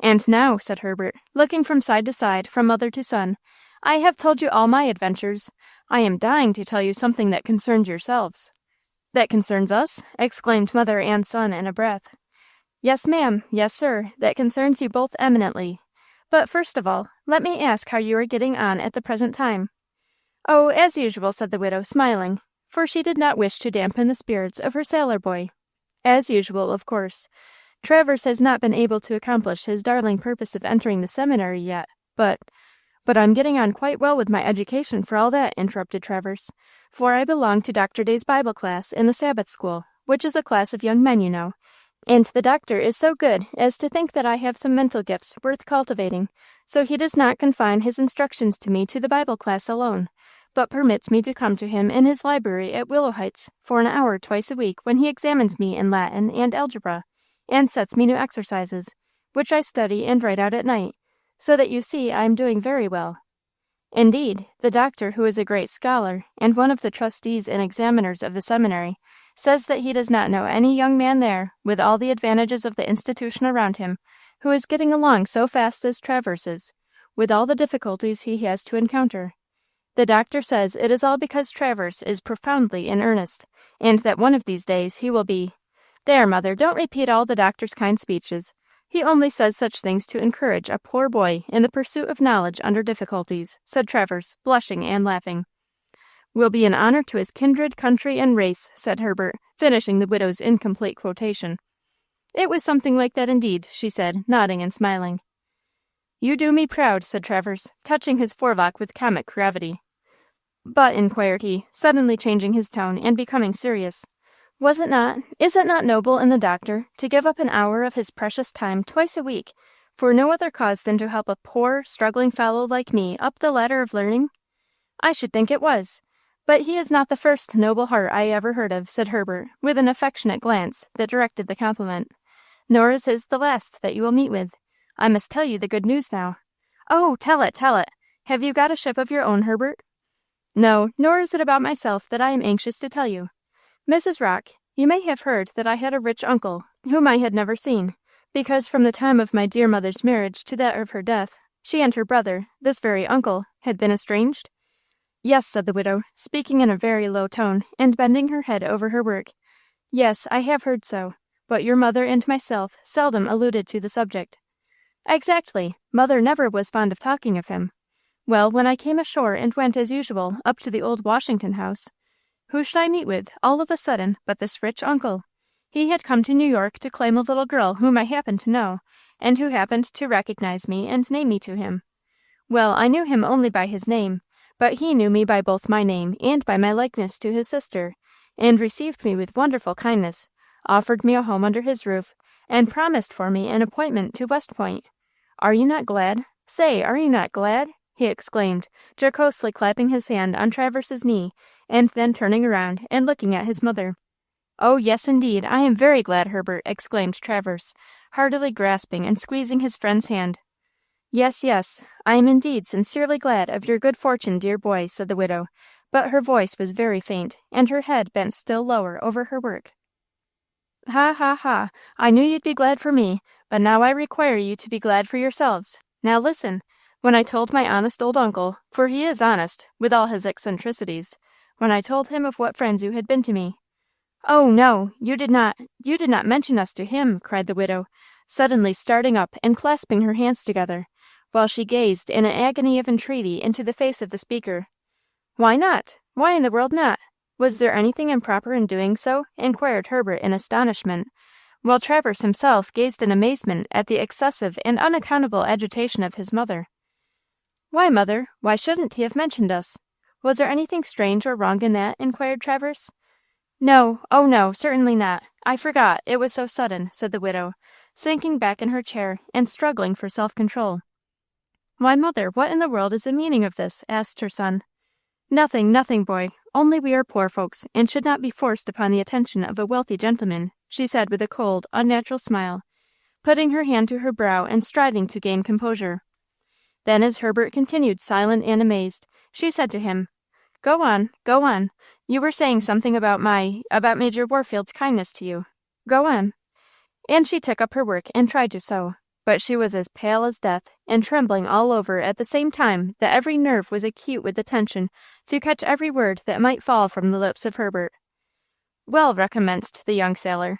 S1: "And now," said Herbert, looking from side to side, from mother to son, "I have told you all my adventures. I am dying to tell you something that concerns yourselves." "That concerns us?" exclaimed mother and son in a breath. "Yes, ma'am, yes, sir, that concerns you both eminently. But first of all, let me ask how you are getting on at the present time." "Oh, as usual," said the widow, smiling, for she did not wish to dampen the spirits of her sailor boy. "As usual, of course. Travers has not been able to accomplish his darling purpose of entering the seminary yet, but I'm getting on quite well with my education for all that," interrupted Travers, "for I belong to Dr. Day's Bible class in the Sabbath school, which is a class of young men, you know, and the doctor is so good as to think that I have some mental gifts worth cultivating, so he does not confine his instructions to me to the Bible class alone, but permits me to come to him in his library at Willow Heights for an hour twice a week when he examines me in Latin and algebra, and sets me new exercises, which I study and write out at night, so that you see I am doing very well. Indeed, the doctor, who is a great scholar, and one of the trustees and examiners of the seminary, says that he does not know any young man there, with all the advantages of the institution around him, who is getting along so fast as Travers is, with all the difficulties he has to encounter. The doctor says it is all because Travers is profoundly in earnest, and that one of these days he will be— There, mother, don't repeat all the doctor's kind speeches. He only says such things to encourage a poor boy in the pursuit of knowledge under difficulties," said Travers, blushing and laughing. "Will be an honor to his kindred, country, and race," said Herbert, finishing the widow's incomplete quotation. "It was something like that indeed," she said, nodding and smiling. "You do me proud," said Travers, touching his forelock with comic gravity. "But," inquired he, suddenly changing his tone and becoming serious, is it not noble in the doctor to give up an hour of his precious time twice a week for no other cause than to help a poor, struggling fellow like me up the ladder of learning?" "I should think it was. But he is not the first noble heart I ever heard of," said Herbert, with an affectionate glance that directed the compliment. "Nor is his the last that you will meet with. I must tell you the good news now." "Oh, tell it, tell it. Have you got a ship of your own, Herbert?" "No, nor is it about myself that I am anxious to tell you. Mrs. Rocke, you may have heard that I had a rich uncle, whom I had never seen, because from the time of my dear mother's marriage to that of her death, she and her brother, this very uncle, had been estranged?" "Yes," said the widow, speaking in a very low tone, and bending her head over her work. "Yes, I have heard so, but your mother and myself seldom alluded to the subject." "Exactly. Mother never was fond of talking of him. Well, when I came ashore and went, as usual, up to the old Washington house, who should I meet with, all of a sudden, but this rich uncle? He had come to New York to claim a little girl whom I happened to know, and who happened to recognize me and name me to him. Well, I knew him only by his name, but he knew me by both my name and by my likeness to his sister, and received me with wonderful kindness, offered me a home under his roof, and promised for me an appointment to West Point. Are you not glad? Say, are you not glad?" he exclaimed, jocosely clapping his hand on Travers's knee, and then turning around and looking at his mother. "Oh, yes, indeed, I am very glad, Herbert," exclaimed Travers, heartily grasping and squeezing his friend's hand. Yes, I am indeed sincerely glad of your good fortune, dear boy," said the widow, but her voice was very faint, and her head bent still lower over her work. "Ha, ha, ha! I knew you'd be glad for me, but now I require you to be glad for yourselves. Now listen. When I told my honest old uncle, for he is honest, with all his eccentricities, when I told him of what friends you had been to me—" "Oh, no, you did not mention us to him," cried the widow, suddenly starting up and clasping her hands together, while she gazed in an agony of entreaty into the face of the speaker. "Why not? Why in the world not? Was there anything improper in doing so?" inquired Herbert in astonishment, while Travers himself gazed in amazement at the excessive and unaccountable agitation of his mother. "Why, mother, why shouldn't he have mentioned us? Was there anything strange or wrong in that?" inquired Travers. "No, oh no, certainly not. I forgot, it was so sudden," said the widow, sinking back in her chair and struggling for self-control. "Why, mother, what in the world is the meaning of this?" asked her son. Nothing, boy, only we are poor folks, and should not be forced upon the attention of a wealthy gentleman," she said with a cold, unnatural smile, putting her hand to her brow and striving to gain composure. Then, as Herbert continued silent and amazed, she said to him, Go on. You were saying something about Major Warfield's kindness to you. Go on." and she took up her work and tried to sew. But she was as pale as death, and trembling all over at the same time that every nerve was acute with the tension to catch every word that might fall from the lips of Herbert. "Well," recommenced the young sailor,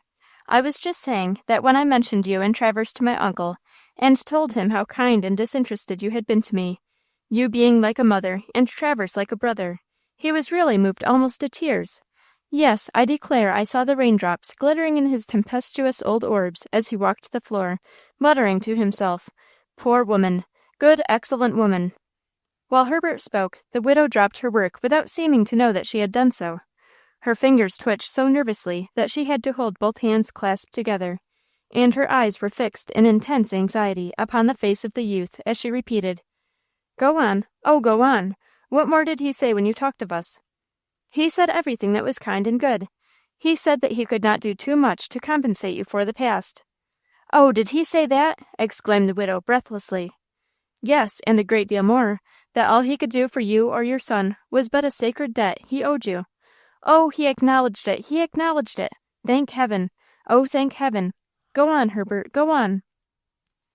S1: "I was just saying that when I mentioned you and Travers to my uncle, and told him how kind and disinterested you had been to me, you being like a mother and Travers like a brother, he was really moved almost to tears. Yes, I declare I saw the raindrops glittering in his tempestuous old orbs as he walked the floor, muttering to himself, 'Poor woman! Good, excellent woman!'" While Herbert spoke, the widow dropped her work without seeming to know that she had done so. Her fingers twitched so nervously that she had to hold both hands clasped together, and her eyes were fixed in intense anxiety upon the face of the youth as she repeated, "Go on, oh, go on! What more did he say when you talked of us?" "He said everything that was kind and good. He said that he could not do too much to compensate you for the past." "Oh, did he say that?" exclaimed the widow breathlessly. "Yes, and a great deal more, that all he could do for you or your son was but a sacred debt he owed you. Oh, he acknowledged it, he acknowledged it! Thank heaven! Oh, thank heaven! Go on, Herbert, go on."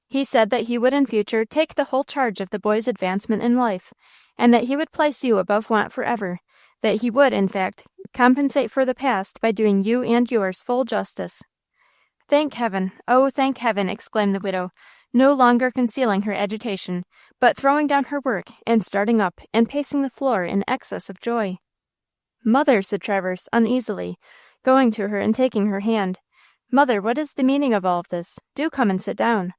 S1: "He said that he would in future take the whole charge of the boy's advancement in life, and that he would place you above want forever, that he would, in fact, compensate for the past by doing you and yours full justice." "Thank heaven! Oh, thank heaven!" exclaimed the widow, no longer concealing her agitation, but throwing down her work and starting up and pacing the floor in excess of joy. "Mother," said Travers, uneasily, going to her and taking her hand, "Mother, what is the meaning of all of this? Do come and sit down."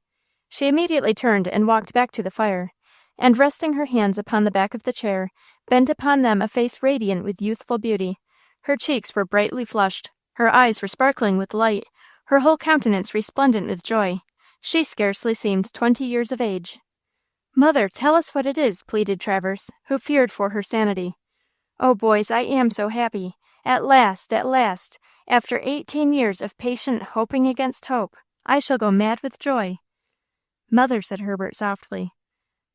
S1: She immediately turned and walked back to the fire, and resting her hands upon the back of the chair, bent upon them a face radiant with youthful beauty. Her cheeks were brightly flushed, her eyes were sparkling with light, her whole countenance resplendent with joy. She scarcely seemed 20 years of age. "Mother, tell us what it is," pleaded Travers, who feared for her sanity. "Oh, boys, I am so happy. At last, after 18 years of patient hoping against hope, I shall go mad with joy." "Mother," said Herbert softly,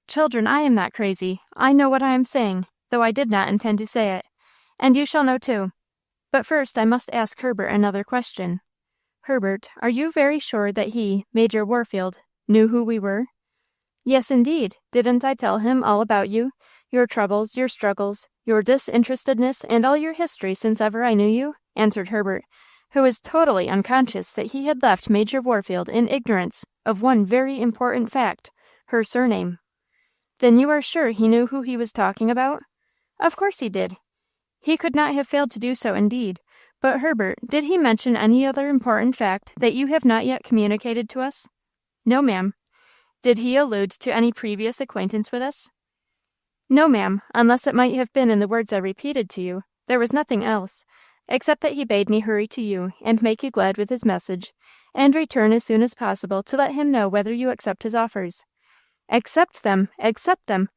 S1: "children, I am not crazy. I know what I am saying, though I did not intend to say it. And you shall know too. But first I must ask Herbert another question. Herbert, are you very sure that he, Major Warfield, knew who we were?" "Yes, indeed. Didn't I tell him all about you, your troubles, your struggles, your disinterestedness, and all your history since ever I knew you?" answered Herbert, who was totally unconscious that he had left Major Warfield in ignorance of one very important fact, her surname. "Then you are sure he knew who he was talking about?" "Of course he did. He could not have failed to do so, indeed. But, Herbert, did he mention any other important fact that you have not yet communicated to us?" "No, ma'am." "Did he allude to any previous acquaintance with us?" "No, ma'am, unless it might have been in the words I repeated to you. There was nothing else, except that he bade me hurry to you and make you glad with his message, and return as soon as possible to let him know whether you accept his offers." Accept them!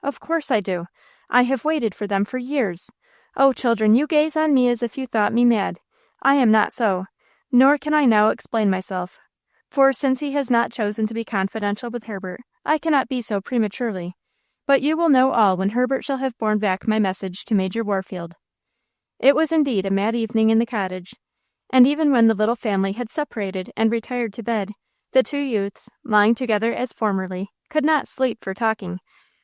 S1: Of course I do. I have waited for them for years. Oh, children, you gaze on me as if you thought me mad. I am not so, nor can I now explain myself. For since he has not chosen to be confidential with Herbert, I cannot be so prematurely. But you will know all when Herbert shall have borne back my message to Major Warfield. It was indeed a mad evening in the cottage, and even when the little family had separated and retired to bed, the two youths, lying together as formerly, could not sleep for talking,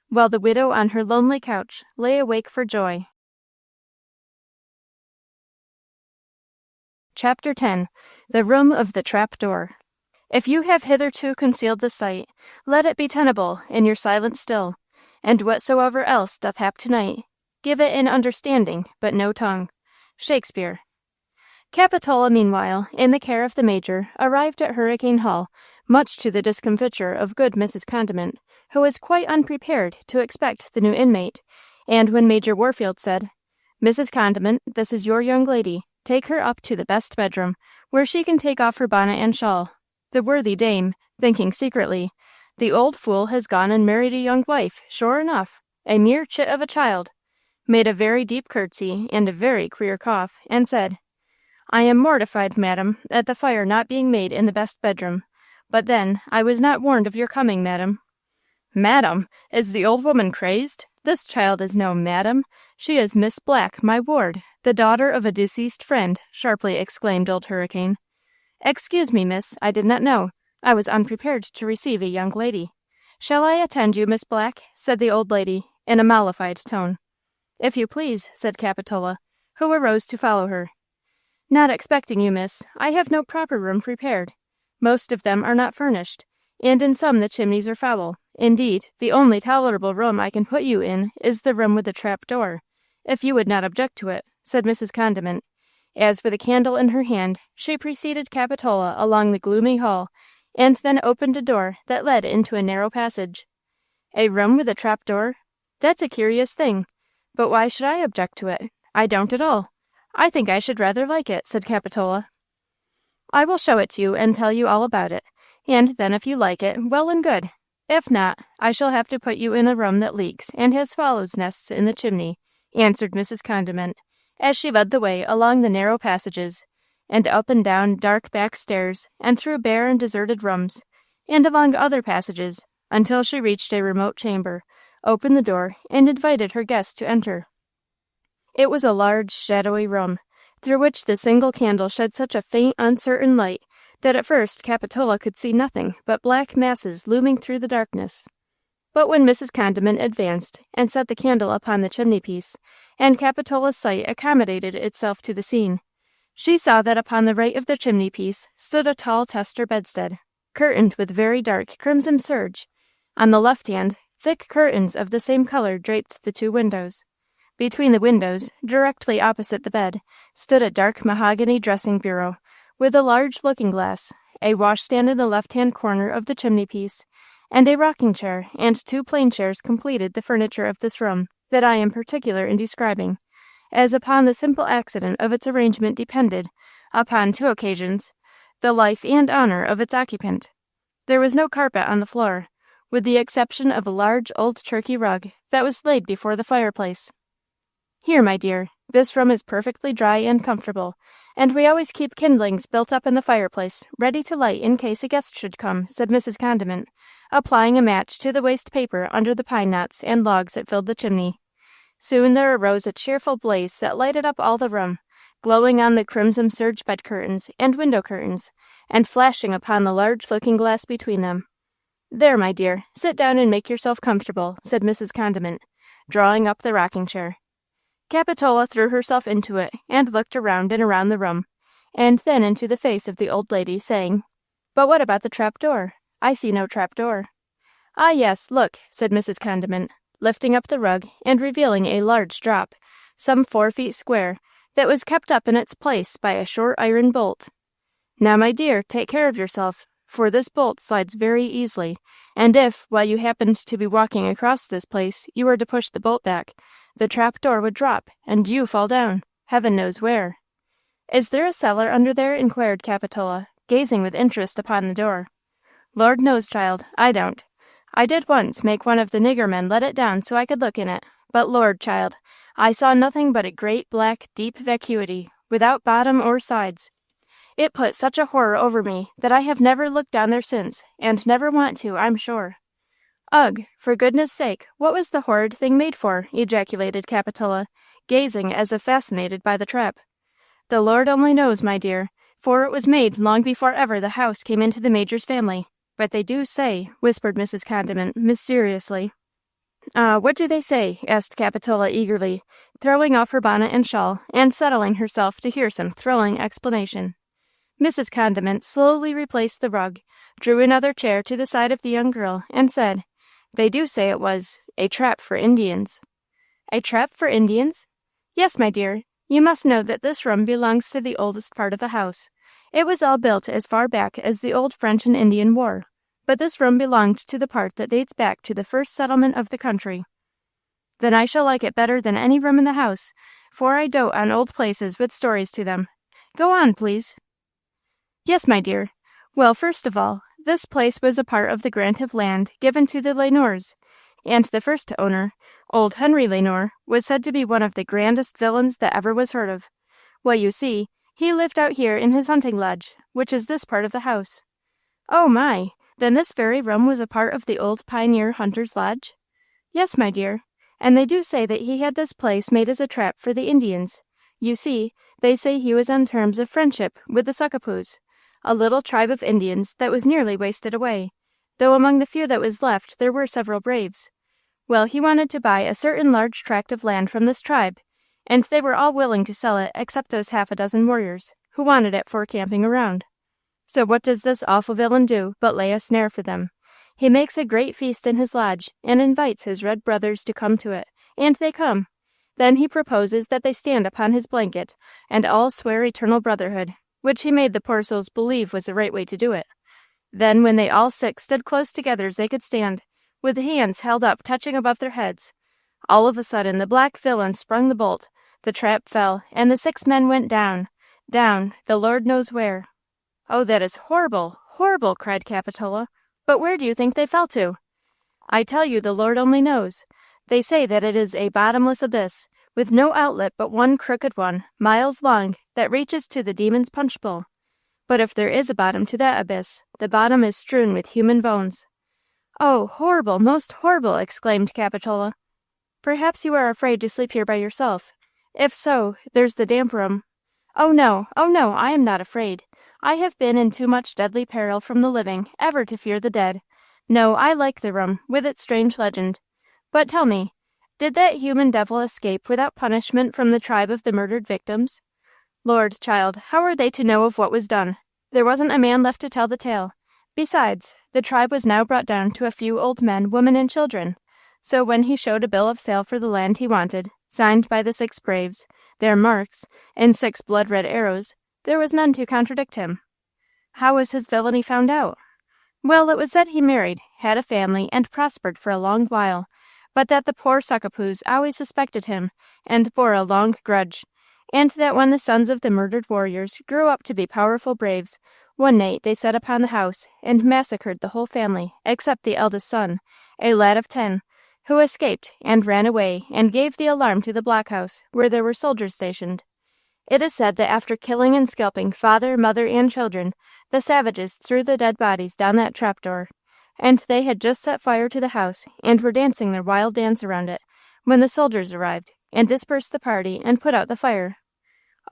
S1: while the widow on her lonely couch lay awake for joy. Chapter 10. The Room of the Trap Door. If you have hitherto concealed the sight, let it be tenable in your silence still, and whatsoever else doth hap tonight, give it an understanding, but no tongue. Shakespeare. Capitola, meanwhile, in the care of the Major, arrived at Hurricane Hall, much to the discomfiture of good Mrs. Condiment, who was quite unprepared to expect the new inmate, and when Major Warfield said, "Mrs. Condiment, this is your young lady. Take her up to the best bedroom, where she can take off her bonnet and shawl," the worthy dame, thinking secretly, "The old fool has gone and married a young wife, sure enough, a mere chit of a child," made a very deep curtsy and a very queer cough, and said, "I am mortified, madam, at the fire not being made in the best bedroom. But then, I was not warned of your coming, madam." "Madam! Is the old woman crazed? This child is no madam. She is Miss Black, my ward, the daughter of a deceased friend," sharply exclaimed Old Hurricane. "Excuse me, miss, I did not know. I was unprepared to receive a young lady." "Shall I attend you, Miss Black?" said the old lady, in a mollified tone. "If you please," said Capitola, who arose to follow her. "Not expecting you, miss. I have no proper room prepared. Most of them are not furnished, and in some the chimneys are foul. Indeed, the only tolerable room I can put you in is the room with the trap door, if you would not object to it," said Mrs. Condiment, as with a candle in her hand she preceded Capitola along the gloomy hall, and then opened a door that led into a narrow passage. "A room with a trap door? That's a curious thing. But why should I object to it? I don't at all. I think I should rather like it," said Capitola. "I will show it to you and tell you all about it, and then if you like it, well and good. If not, I shall have to put you in a room that leaks and has swallows' nests in the chimney," answered Mrs. Condiment, as she led the way along the narrow passages, and up and down dark back stairs, and through bare and deserted rooms, and along other passages, until she reached a remote chamber, opened the door, and invited her guest to enter. It was a large, shadowy room, through which the single candle shed such a faint, uncertain light that at first Capitola could see nothing but black masses looming through the darkness. But when Mrs. Condiment advanced and set the candle upon the chimney-piece, and Capitola's sight accommodated itself to the scene, she saw that upon the right of the chimney-piece stood a tall tester bedstead, curtained with very dark crimson serge. On the left hand, thick curtains of the same color draped the two windows. Between the windows, directly opposite the bed, stood a dark mahogany dressing bureau, with a large looking-glass, a washstand in the left-hand corner of the chimney-piece, and a rocking-chair and two plain chairs completed the furniture of this room that I am particular in describing, as upon the simple accident of its arrangement depended, upon 2 occasions, the life and honor of its occupant. There was no carpet on the floor, with the exception of a large old Turkey rug that was laid before the fireplace. "Here, my dear, this room is perfectly dry and comfortable, and we always keep kindlings built up in the fireplace, ready to light in case a guest should come," said Mrs. Condiment, applying a match to the waste paper under the pine knots and logs that filled the chimney. Soon there arose a cheerful blaze that lighted up all the room, glowing on the crimson serge bed curtains and window curtains, and flashing upon the large looking-glass between them. "There, my dear, sit down and make yourself comfortable," said Mrs. Condiment, drawing up the rocking-chair. Capitola threw herself into it and looked around and around the room, and then into the face of the old lady, saying, "But what about the trap door? I see no trap door." "Ah, yes, look," said Mrs. Condiment, lifting up the rug and revealing a large drop, some 4 feet square, that was kept up in its place by a short iron bolt. "Now, my dear, take care of yourself, for this bolt slides very easily, and if, while you happened to be walking across this place, you were to push the bolt back, the trap door would drop, and you fall down, heaven knows where." "Is there a cellar under there?" inquired Capitola, gazing with interest upon the door. "Lord knows, child, I don't. I did once make one of the nigger men let it down so I could look in it, but Lord, child, I saw nothing but a great black deep vacuity, without bottom or sides. It put such a horror over me that I have never looked down there since, and never want to, I'm sure." "Ugh, for goodness' sake, what was the horrid thing made for?" ejaculated Capitola, gazing as if fascinated by the trap. "The Lord only knows, my dear, for it was made long before ever the house came into the Major's family. But they do say," whispered Mrs. Condiment, mysteriously. "What do they say?" asked Capitola eagerly, throwing off her bonnet and shawl, and settling herself to hear some thrilling explanation. Mrs. Condiment slowly replaced the rug, drew another chair to the side of the young girl, and said, "They do say it was a trap for Indians." "A trap for Indians?" "Yes, my dear. You must know that this room belongs to the oldest part of the house. It was all built as far back as the old French and Indian War, but this room belonged to the part that dates back to the first settlement of the country." "Then I shall like it better than any room in the house, for I dote on old places with stories to them. Go on, please." "Yes, my dear. Well, first of all, this place was a part of the grant of land given to the Lenores, and the first owner, old Henry Lenore, was said to be one of the grandest villains that ever was heard of. Well, you see, he lived out here in his hunting lodge, which is this part of the house." "Oh, my! Then this very room was a part of the old pioneer hunter's lodge?" "Yes, my dear, and they do say that he had this place made as a trap for the Indians. You see, they say he was on terms of friendship with the Succapoos. a little tribe of Indians that was nearly wasted away, though among the few that was left there were several braves. Well, he wanted to buy a certain large tract of land from this tribe, and they were all willing to sell it except those 6 warriors, who wanted it for camping around. So what does this awful villain do but lay a snare for them? He makes a great feast in his lodge, and invites his red brothers to come to it, and they come. Then he proposes that they stand upon his blanket, and all swear eternal brotherhood, which he made the poor souls believe was the right way to do it. Then when they all 6 stood close together as they could stand, with hands held up touching above their heads, all of a sudden the black villain sprung the bolt, the trap fell, and the 6 men went down, the Lord knows where. "Oh, that is horrible, horrible!" cried Capitola. "But where do you think they fell to?" "I tell you the Lord only knows. They say that it is a bottomless abyss, with no outlet but one crooked one, miles long, that reaches to the demon's punch bowl. But if there is a bottom to that abyss, the bottom is strewn with human bones." "Oh, horrible, most horrible!" exclaimed Capitola. "Perhaps you are afraid to sleep here by yourself. If so, there's the damp room." Oh no, I am not afraid. I have been in too much deadly peril from the living ever to fear the dead. No, I like the room, with its strange legend. But tell me, did that human devil escape without punishment from the tribe of the murdered victims? Lord, child, how are they to know of what was done? There wasn't a man left to tell the tale. Besides, the tribe was now brought down to a few old men, women, and children. So when he showed a bill of sale for the land he wanted, signed by the 6 braves, their marks, and 6 blood-red arrows, there was none to contradict him. How was his villainy found out? Well, it was said he married, had a family, and prospered for a long while, but that the poor suckapoos always suspected him, and bore a long grudge, and that when the sons of the murdered warriors grew up to be powerful braves, one night they set upon the house and massacred the whole family, except the eldest son, a lad of 10, who escaped and ran away and gave the alarm to the blockhouse, where there were soldiers stationed. It is said that after killing and scalping father, mother, and children, the savages threw the dead bodies down that trapdoor, and they had just set fire to the house and were dancing their wild dance around it, when the soldiers arrived and dispersed the party and put out the fire.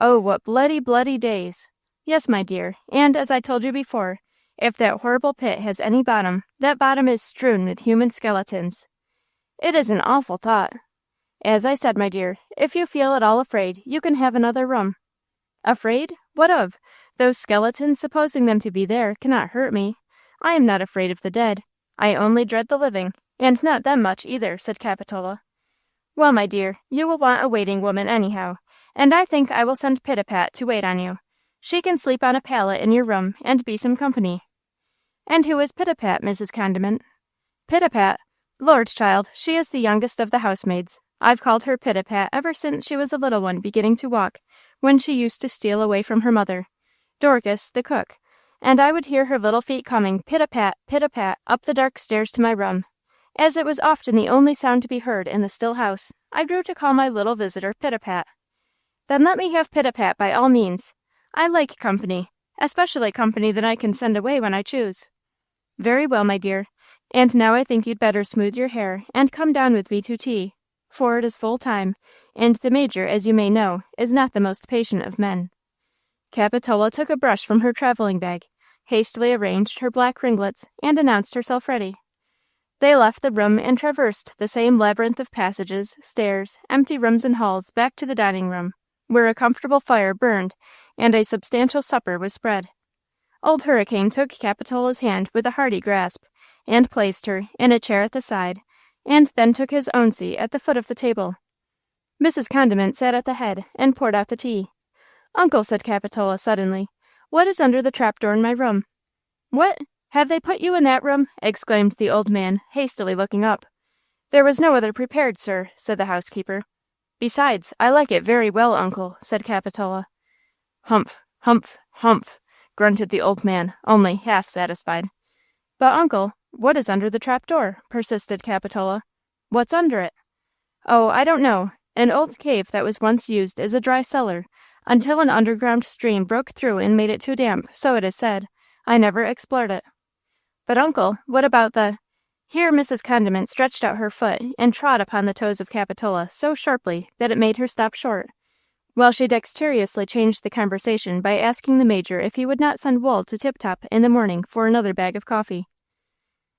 S1: Oh, what bloody, bloody days! Yes, my dear, and as I told you before, if that horrible pit has any bottom, that bottom is strewn with human skeletons. It is an awful thought. As I said, my dear, if you feel at all afraid, you can have another room. Afraid? What of? Those skeletons, supposing them to be there, cannot hurt me. I am not afraid of the dead. I only dread the living, and not them much either, said Capitola. Well, my dear, you will want a waiting woman anyhow, and I think I will send Pitapat to wait on you. She can sleep on a pallet in your room and be some company. And who is Pitapat, Mrs. Condiment? Pitapat? Lord, child, she is the youngest of the housemaids. I've called her Pitapat ever since she was a little one beginning to walk, when she used to steal away from her mother, Dorcas, the cook, and I would hear her little feet coming pit-a-pat, up the dark stairs to my room. As it was often the only sound to be heard in the still house, I grew to call my little visitor Pitapat. Then let me have Pitapat by all means. I like company, especially company that I can send away when I choose. Very well, my dear. And now I think you'd better smooth your hair and come down with me to tea, for it is full time, and the Major, as you may know, is not the most patient of men. Capitola took a brush from her traveling bag, hastily arranged her black ringlets, and announced herself ready. They left the room and traversed the same labyrinth of passages, stairs, empty rooms and halls back to the dining room, where a comfortable fire burned and a substantial supper was spread. Old Hurricane took Capitola's hand with a hearty grasp, and placed her in a chair at the side, and then took his own seat at the foot of the table. Mrs. Condiment sat at the head and poured out the tea. "Uncle," said Capitola suddenly, "what is under the trapdoor in my room?" "What? Have they put you in that room?" exclaimed the old man, hastily looking up. "There was no other prepared, sir," said the housekeeper. "Besides, I like it very well, uncle," said Capitola. "Humph, humph, humph," grunted the old man, only half satisfied. "But, uncle, what is under the trapdoor?" persisted Capitola. "What's under it?" "Oh, I don't know. An old cave that was once used as a dry cellar, until an underground stream broke through and made it too damp, so it is said. I never explored it." "But, uncle, what about the—" Here Mrs. Condiment stretched out her foot and trod upon the toes of Capitola so sharply that it made her stop short. while she dexterously changed the conversation by asking the Major if he would not send wool to Tip Top in the morning for another bag of coffee.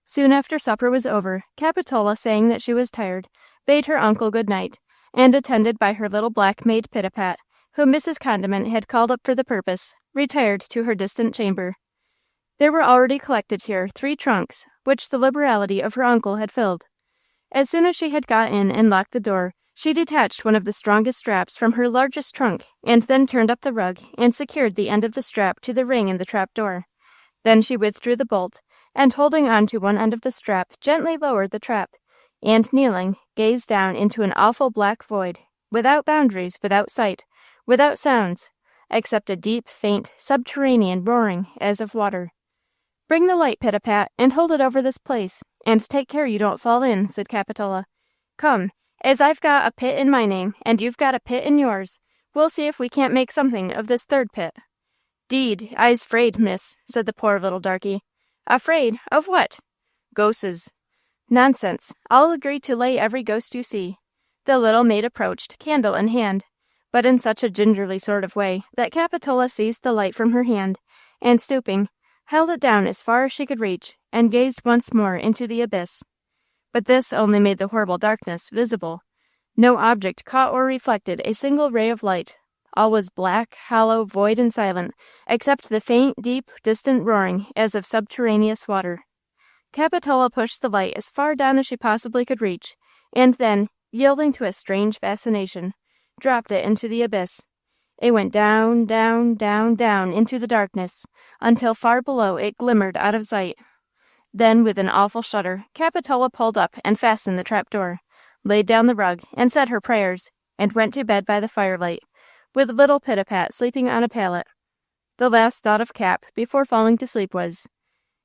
S1: Soon after supper was over, Capitola, saying that she was tired, bade her uncle good night, and attended by her little black maid Pitapat, whom Mrs. Condiment had called up for the purpose, retired to her distant chamber. There were already collected here 3 trunks, which the liberality of her uncle had filled. As soon as she had got in and locked the door, she detached one of the strongest straps from her largest trunk, and then turned up the rug and secured the end of the strap to the ring in the trap-door. Then she withdrew the bolt, and holding on to one end of the strap, gently lowered the trap, and kneeling, gazed down into an awful black void, without boundaries, without sight, without sounds, except a deep, faint, subterranean roaring as of water. "Bring the light, Pitapat, and hold it over this place, and take care you don't fall in," said Capitola. "Come, as I've got a pit in my name, and you've got a pit in yours, we'll see if we can't make something of this third pit." "'Deed, I's 'fraid, miss," said the poor little darky. "Afraid? Of what?" "Ghos'es." "Nonsense. I'll agree to lay every ghost you see." The little maid approached, candle in hand, but in such a gingerly sort of way that Capitola seized the light from her hand, and stooping, held it down as far as she could reach, and gazed once more into the abyss. But this only made the horrible darkness visible. No object caught or reflected a single ray of light. All was black, hollow, void, and silent, except the faint, deep, distant roaring as of subterraneous water. Capitola pushed the light as far down as she possibly could reach, and then, yielding to a strange fascination, dropped it into the abyss. It went down, down, down, down into the darkness, until far below it glimmered out of sight. Then, with an awful shudder, Capitola pulled up and fastened the trap-door, laid down the rug, and said her prayers, and went to bed by the firelight, with little Pitapat sleeping on a pallet. The last thought of Cap, before falling to sleep, was,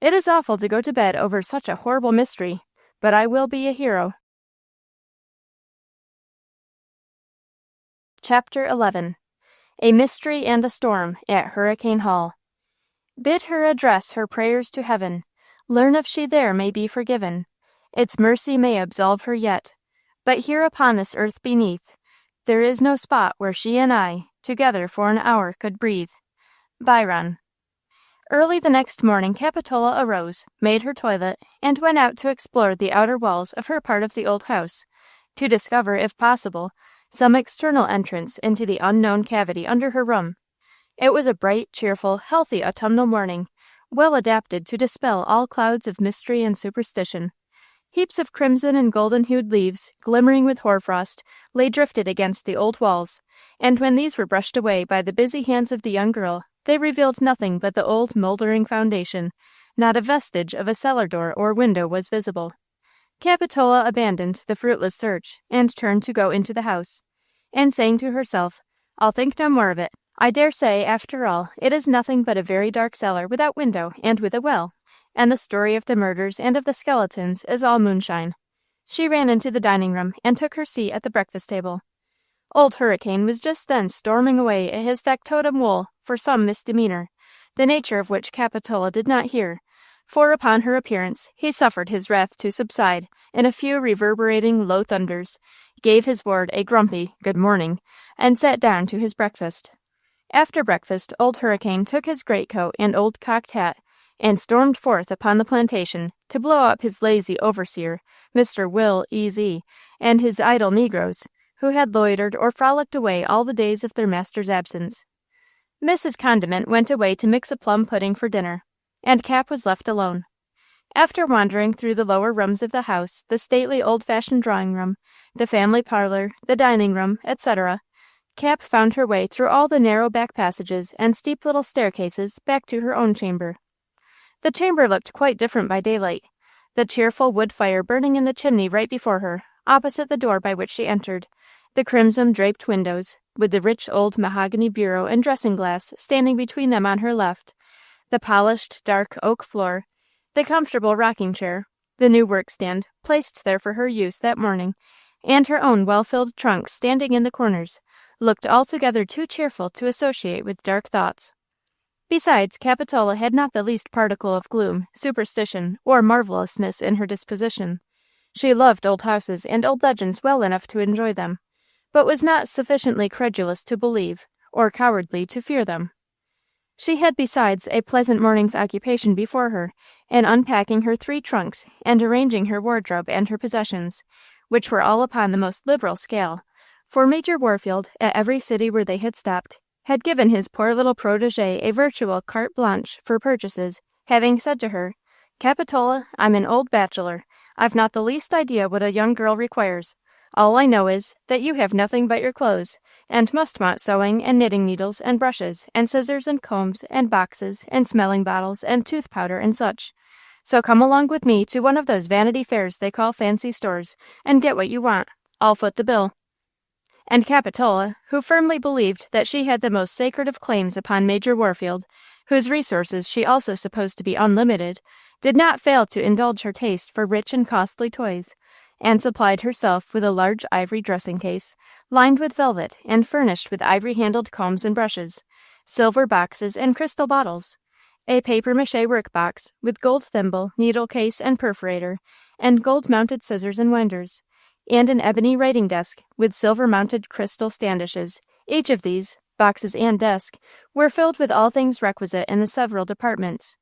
S1: "It is awful to go to bed over such a horrible mystery, but I will be a hero." Chapter 11. A Mystery and a Storm at Hurricane Hall. Bid her address her prayers to heaven, learn if she there may be forgiven. Its mercy may absolve her yet, but here upon this earth beneath, there is no spot where she and I together for an hour could breathe. Byron. Early the next morning Capitola arose, made her toilet, and went out to explore the outer walls of her part of the old house, to discover, if possible, some external entrance into the unknown cavity under her room. It was a bright, cheerful, healthy autumnal morning, well adapted to dispel all clouds of mystery and superstition. Heaps of crimson and golden-hued leaves, glimmering with hoarfrost, lay drifted against the old walls, and when these were brushed away by the busy hands of the young girl, they revealed nothing but the old mouldering foundation. Not a vestige of a cellar door or window was visible. Capitola abandoned the fruitless search, and turned to go into the house, and saying to herself, "I'll think no more of it. I dare say, after all, it is nothing but a very dark cellar without window and with a well, and the story of the murders and of the skeletons is all moonshine." She ran into the dining-room and took her seat at the breakfast table. Old Hurricane was just then storming away at his factotum wool for some misdemeanor, the nature of which Capitola did not hear, for upon her appearance he suffered his wrath to subside in a few reverberating low thunders, gave his ward a grumpy "good morning," and sat down to his breakfast. After breakfast, Old Hurricane took his greatcoat and old cocked hat, and stormed forth upon the plantation to blow up his lazy overseer, Mr. Will E.Z., and his idle negroes, who had loitered or frolicked away all the days of their master's absence. Mrs. Condiment went away to mix a plum pudding for dinner, and Cap was left alone. After wandering through the lower rooms of the house, the stately old-fashioned drawing-room, the family parlor, the dining-room, etc., Cap found her way through all the narrow back passages and steep little staircases back to her own chamber. The chamber looked quite different by daylight, the cheerful wood fire burning in the chimney right before her, opposite the door by which she entered, the crimson-draped windows, with the rich old mahogany bureau and dressing-glass standing between them on her left, the polished, dark oak floor, the comfortable rocking-chair, the new workstand, placed there for her use that morning, and her own well-filled trunks standing in the corners, looked altogether too cheerful to associate with dark thoughts. Besides, Capitola had not the least particle of gloom, superstition, or marvelousness in her disposition. She loved old houses and old legends well enough to enjoy them, but was not sufficiently credulous to believe, or cowardly to fear them. She had besides a pleasant morning's occupation before her, in unpacking her 3 trunks and arranging her wardrobe and her possessions, which were all upon the most liberal scale, for Major Warfield, at every city where they had stopped, had given his poor little protégée a virtual carte blanche for purchases, having said to her, "Capitola, I'm an old bachelor. I've not the least idea what a young girl requires. All I know is that you have nothing but your clothes, and must want sewing and knitting needles and brushes and scissors and combs and boxes and smelling bottles and tooth powder and such. So come along with me to one of those vanity fairs they call fancy stores, and get what you want. I'll foot the bill." And Capitola, who firmly believed that she had the most sacred of claims upon Major Warfield, whose resources she also supposed to be unlimited, did not fail to indulge her taste for rich and costly toys, and supplied herself with a large ivory dressing-case, lined with velvet and furnished with ivory-handled combs and brushes, silver boxes and crystal bottles, a papier-mâché work-box with gold thimble, needle-case and perforator, and gold-mounted scissors and winders, and an ebony writing-desk with silver-mounted crystal standishes. Each of these, boxes and desk, were filled with all things requisite in the several departments.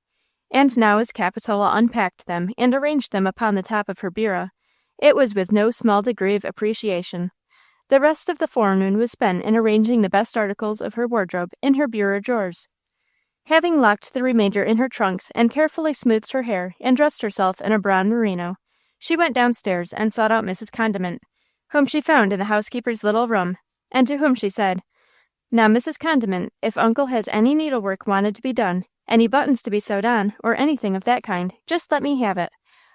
S1: And now as Capitola unpacked them and arranged them upon the top of her bureau, it was with no small degree of appreciation. The rest of the forenoon was spent in arranging the best articles of her wardrobe in her bureau drawers. Having locked the remainder in her trunks and carefully smoothed her hair and dressed herself in a brown merino, she went downstairs and sought out Mrs. Condiment, whom she found in the housekeeper's little room, and to whom she said, "Now, Mrs. Condiment, if Uncle has any needlework wanted to be done, any buttons to be sewed on, or anything of that kind, just let me have it.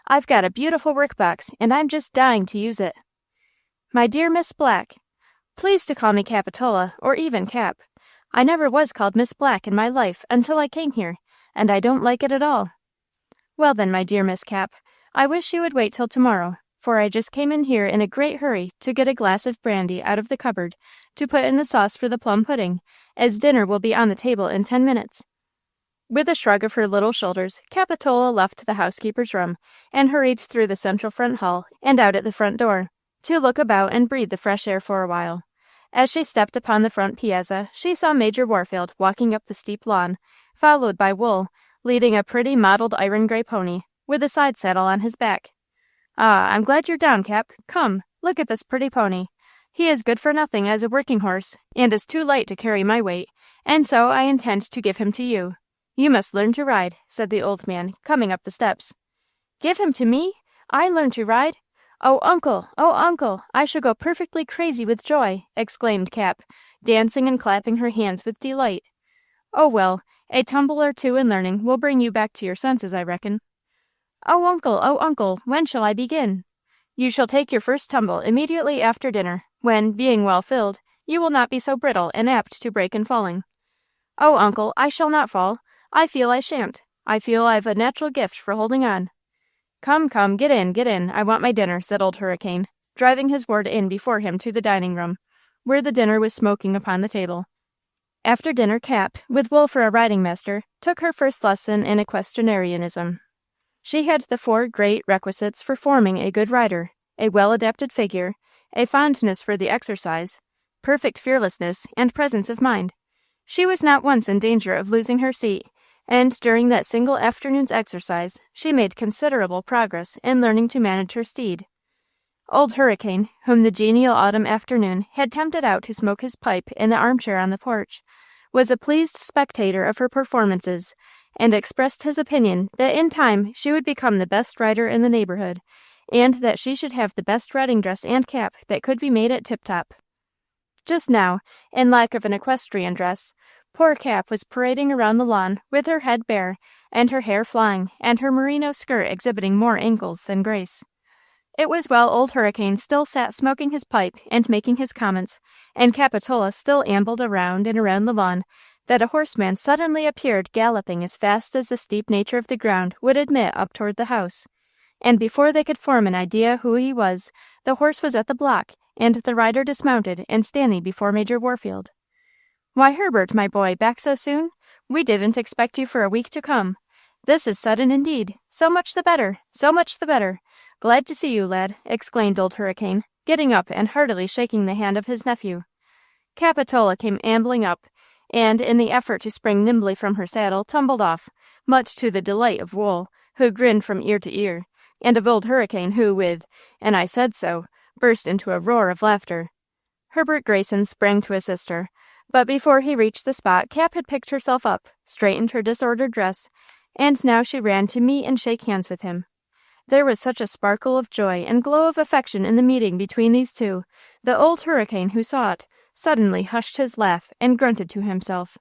S1: I've got a beautiful work-box, and I'm just dying to use it." "My dear Miss Black," "Please to call me Capitola, or even Cap. I never was called Miss Black in my life until I came here, and I don't like it at all." "Well then, my dear Miss Cap, I wish you would wait till tomorrow, for I just came in here in a great hurry to get a glass of brandy out of the cupboard to put in the sauce for the plum pudding, as dinner will be on the table in 10 minutes. With a shrug of her little shoulders, Capitola left the housekeeper's room and hurried through the central front hall and out at the front door, to look about and breathe the fresh air for a while. As she stepped upon the front piazza, she saw Major Warfield walking up the steep lawn, followed by Wool, leading a pretty mottled iron-gray pony, with a side saddle on his back. "Ah, I'm glad you're down, Cap. Come, look at this pretty pony. He is good for nothing as a working horse, and is too light to carry my weight, and so I intend to give him to you. You must learn to ride," said the old man, coming up the steps. "Give him to me? I learn to ride? Oh, uncle, I shall go perfectly crazy with joy," exclaimed Cap, dancing and clapping her hands with delight. "Oh, well, a tumble or two in learning will bring you back to your senses, I reckon." Oh, uncle, when shall I begin?" "You shall take your first tumble immediately after dinner, when, being well filled, you will not be so brittle and apt to break in falling." "Oh, uncle, I shall not fall. I feel I shan't. I feel I've a natural gift for holding on." Come, get in, I want my dinner," said Old Hurricane, driving his ward in before him to the dining-room, where the dinner was smoking upon the table. After dinner, Cap, with Wool for a riding-master, took her first lesson in equestrianism. She had the 4 great requisites for forming a good rider: a well-adapted figure, a fondness for the exercise, perfect fearlessness, and presence of mind. She was not once in danger of losing her seat, and during that single afternoon's exercise she made considerable progress in learning to manage her steed. Old Hurricane, whom the genial autumn afternoon had tempted out to smoke his pipe in the armchair on the porch, was a pleased spectator of her performances, and expressed his opinion that in time she would become the best rider in the neighborhood, and that she should have the best riding dress and cap that could be made at Tip-Top. Just now, in lack of an equestrian dress, poor Cap was parading around the lawn with her head bare, and her hair flying, and her merino skirt exhibiting more ankles than grace. It was while Old Hurricane still sat smoking his pipe and making his comments, and Capitola still ambled around and around the lawn, that a horseman suddenly appeared galloping as fast as the steep nature of the ground would admit up toward the house. And before they could form an idea who he was, the horse was at the block, and the rider dismounted and standing before Major Warfield. "Why, Herbert, my boy, back so soon? We didn't expect you for a week to come. This is sudden indeed. So much the better, so much the better. Glad to see you, lad," exclaimed Old Hurricane, getting up and heartily shaking the hand of his nephew. Capitola came ambling up, and in the effort to spring nimbly from her saddle, tumbled off, much to the delight of Wool, who grinned from ear to ear, and of old Hurricane, who, with "and I said so," burst into a roar of laughter. Herbert Grayson sprang to assist her, but before he reached the spot, Cap had picked herself up, straightened her disordered dress, and now she ran to meet and shake hands with him. There was such a sparkle of joy and glow of affection in the meeting between these two, that old Hurricane, who saw it, suddenly hushed his laugh and grunted to himself.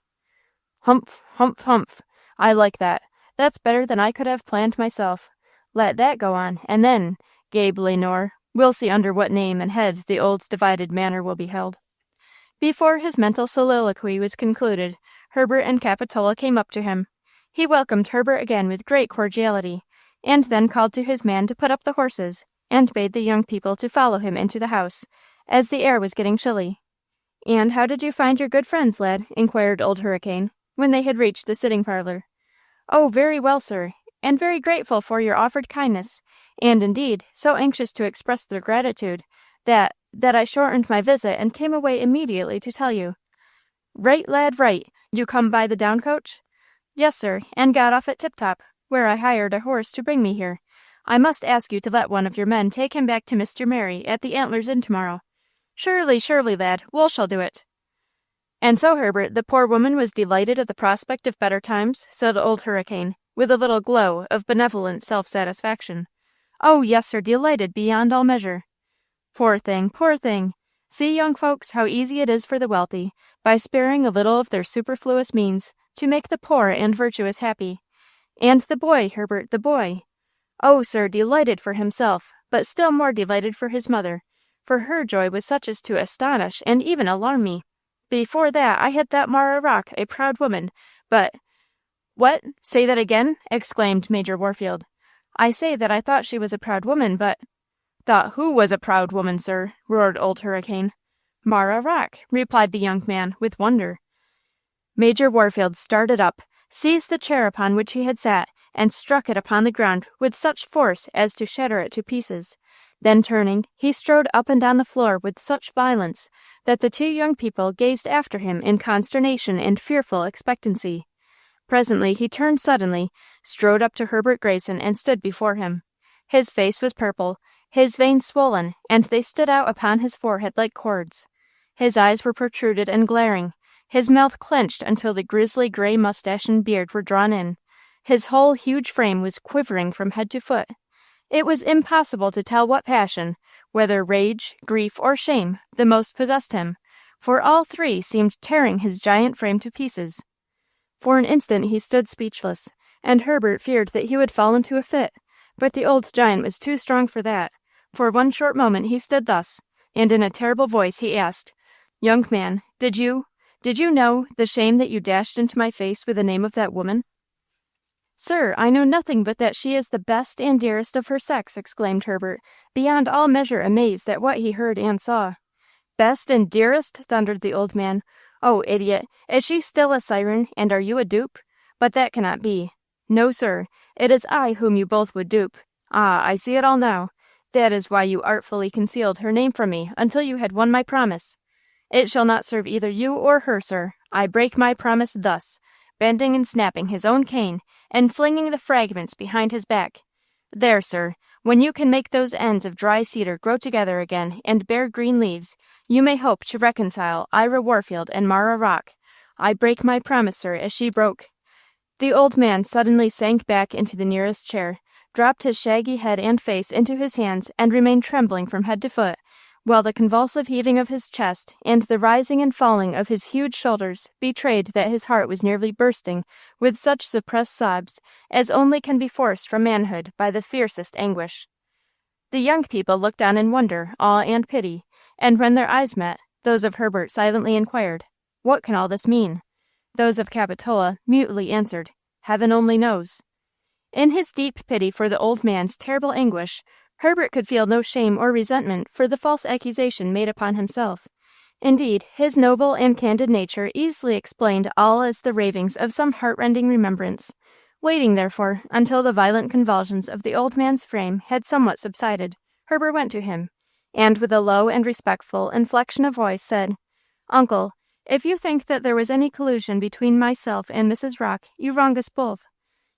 S1: "Humph, humph, humph! I like that. That's better than I could have planned myself. Let that go on, and then, Gabe Lenore, we'll see under what name and head the old divided manor will be held." Before his mental soliloquy was concluded, Herbert and Capitola came up to him. He welcomed Herbert again with great cordiality, and then called to his man to put up the horses, and bade the young people to follow him into the house, as the air was getting chilly. "And how did you find your good friends, lad?" inquired old Hurricane, when they had reached the sitting parlor. "Oh, very well, sir, and very grateful for your offered kindness, and, indeed, so anxious to express their gratitude, that I shortened my visit and came away immediately to tell you." "Right, lad, right. You come by the down coach?" "Yes, sir, and got off at Tip Top, where I hired a horse to bring me here. I must ask you to let one of your men take him back to Mr. Mary at the Antlers Inn tomorrow." "Surely, surely, lad, Wool shall do it." "And so, Herbert, the poor woman was delighted at the prospect of better times?" said old Hurricane, with a little glow of benevolent self-satisfaction. "Oh, yes, sir, delighted beyond all measure." "Poor thing, poor thing! See, young folks, how easy it is for the wealthy, by sparing a little of their superfluous means, to make the poor and virtuous happy. And the boy, Herbert, the boy." "Oh, sir, delighted for himself, but still more delighted for his mother, for her joy was such as to astonish and even alarm me. Before that I had thought Marah Rocke a proud woman, but—" "What? Say that again?" exclaimed Major Warfield. "I say that I thought she was a proud woman, but—" "Thought who was a proud woman, sir?" roared old Hurricane. "Marah Rocke," replied the young man, with wonder. Major Warfield started up, seized the chair upon which he had sat, and struck it upon the ground with such force as to shatter it to pieces. Then turning, he strode up and down the floor with such violence that the two young people gazed after him in consternation and fearful expectancy. Presently he turned suddenly, strode up to Herbert Grayson, and stood before him. His face was purple, his veins swollen, and they stood out upon his forehead like cords. His eyes were protruded and glaring, his mouth clenched until the grisly gray mustache and beard were drawn in. His whole huge frame was quivering from head to foot. It was impossible to tell what passion, whether rage, grief, or shame, the most possessed him, for all three seemed tearing his giant frame to pieces. For an instant he stood speechless, and Herbert feared that he would fall into a fit, but the old giant was too strong for that. For one short moment he stood thus, and in a terrible voice he asked, "Young man, did you know the shame that you dashed into my face with the name of that woman?" "Sir, I know nothing but that she is the best and dearest of her sex," exclaimed Herbert, beyond all measure amazed at what he heard and saw. "Best and dearest?" thundered the old man. "Oh, idiot, is she still a siren, and are you a dupe? But that cannot be. No, sir, it is I whom you both would dupe. Ah, I see it all now. That is why you artfully concealed her name from me until you had won my promise. It shall not serve either you or her, sir. I break my promise thus," bending and snapping his own cane, and flinging the fragments behind his back. "There, sir, when you can make those ends of dry cedar grow together again and bear green leaves, you may hope to reconcile Ira Warfield and Marah Rocke. I break my promise, sir, as she broke." The old man suddenly sank back into the nearest chair, dropped his shaggy head and face into his hands, and remained trembling from head to foot, while the convulsive heaving of his chest and the rising and falling of his huge shoulders betrayed that his heart was nearly bursting with such suppressed sobs as only can be forced from manhood by the fiercest anguish. The young people looked on in wonder, awe, and pity, and when their eyes met, those of Herbert silently inquired, "What can all this mean?" Those of Capitola mutely answered, "Heaven only knows." In his deep pity for the old man's terrible anguish, Herbert could feel no shame or resentment for the false accusation made upon himself. Indeed, his noble and candid nature easily explained all as the ravings of some heartrending remembrance. Waiting, therefore, until the violent convulsions of the old man's frame had somewhat subsided, Herbert went to him, and with a low and respectful inflection of voice said, "Uncle, if you think that there was any collusion between myself and Mrs. Rocke, you wrong us both.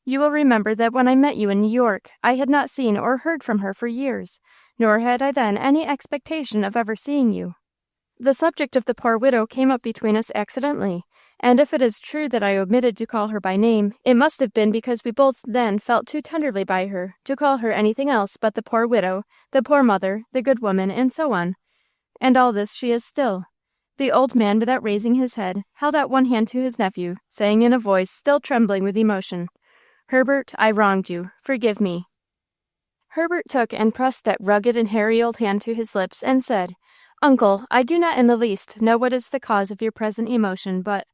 S1: You will remember that when I met you in New York, I had not seen or heard from her for years, nor had I then any expectation of ever seeing you. The subject of the poor widow came up between us accidentally, and if it is true that I omitted to call her by name, it must have been because we both then felt too tenderly by her to call her anything else but the poor widow, the poor mother, the good woman, and so on. And all this she is still." The old man, without raising his head, held out one hand to his nephew, saying in a voice still trembling with emotion, "Herbert, I wronged you. Forgive me." Herbert took and pressed that rugged and hairy old hand to his lips, and said, "Uncle, I do not in the least know what is the cause of your present emotion, but—"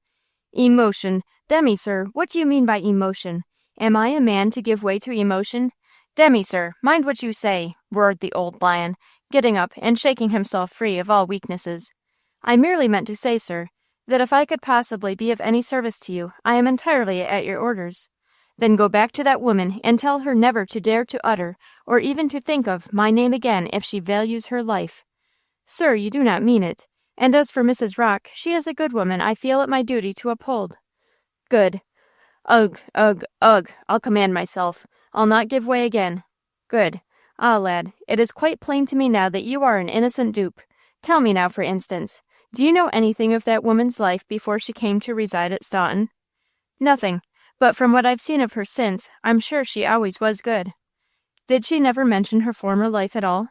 S1: "Emotion? Demi, sir, what do you mean by emotion? Am I a man to give way to emotion? Demi, sir, mind what you say," roared the old lion, getting up and shaking himself free of all weaknesses. "I merely meant to say, sir, that if I could possibly be of any service to you, I am entirely at your orders. Then go back to that woman and tell her never to dare to utter, or even to think of, my name again if she values her life." "Sir, you do not mean it. And as for Mrs. Rocke, she is a good woman I feel it my duty to uphold." "Good. Ugh, ugh, ugh, I'll command myself. I'll not give way again. Good. Ah, lad, it is quite plain to me now that you are an innocent dupe. Tell me now, for instance, do you know anything of that woman's life before she came to reside at Staunton?" "Nothing, but from what I've seen of her since, I'm sure she always was good." "Did she never mention her former life at all?"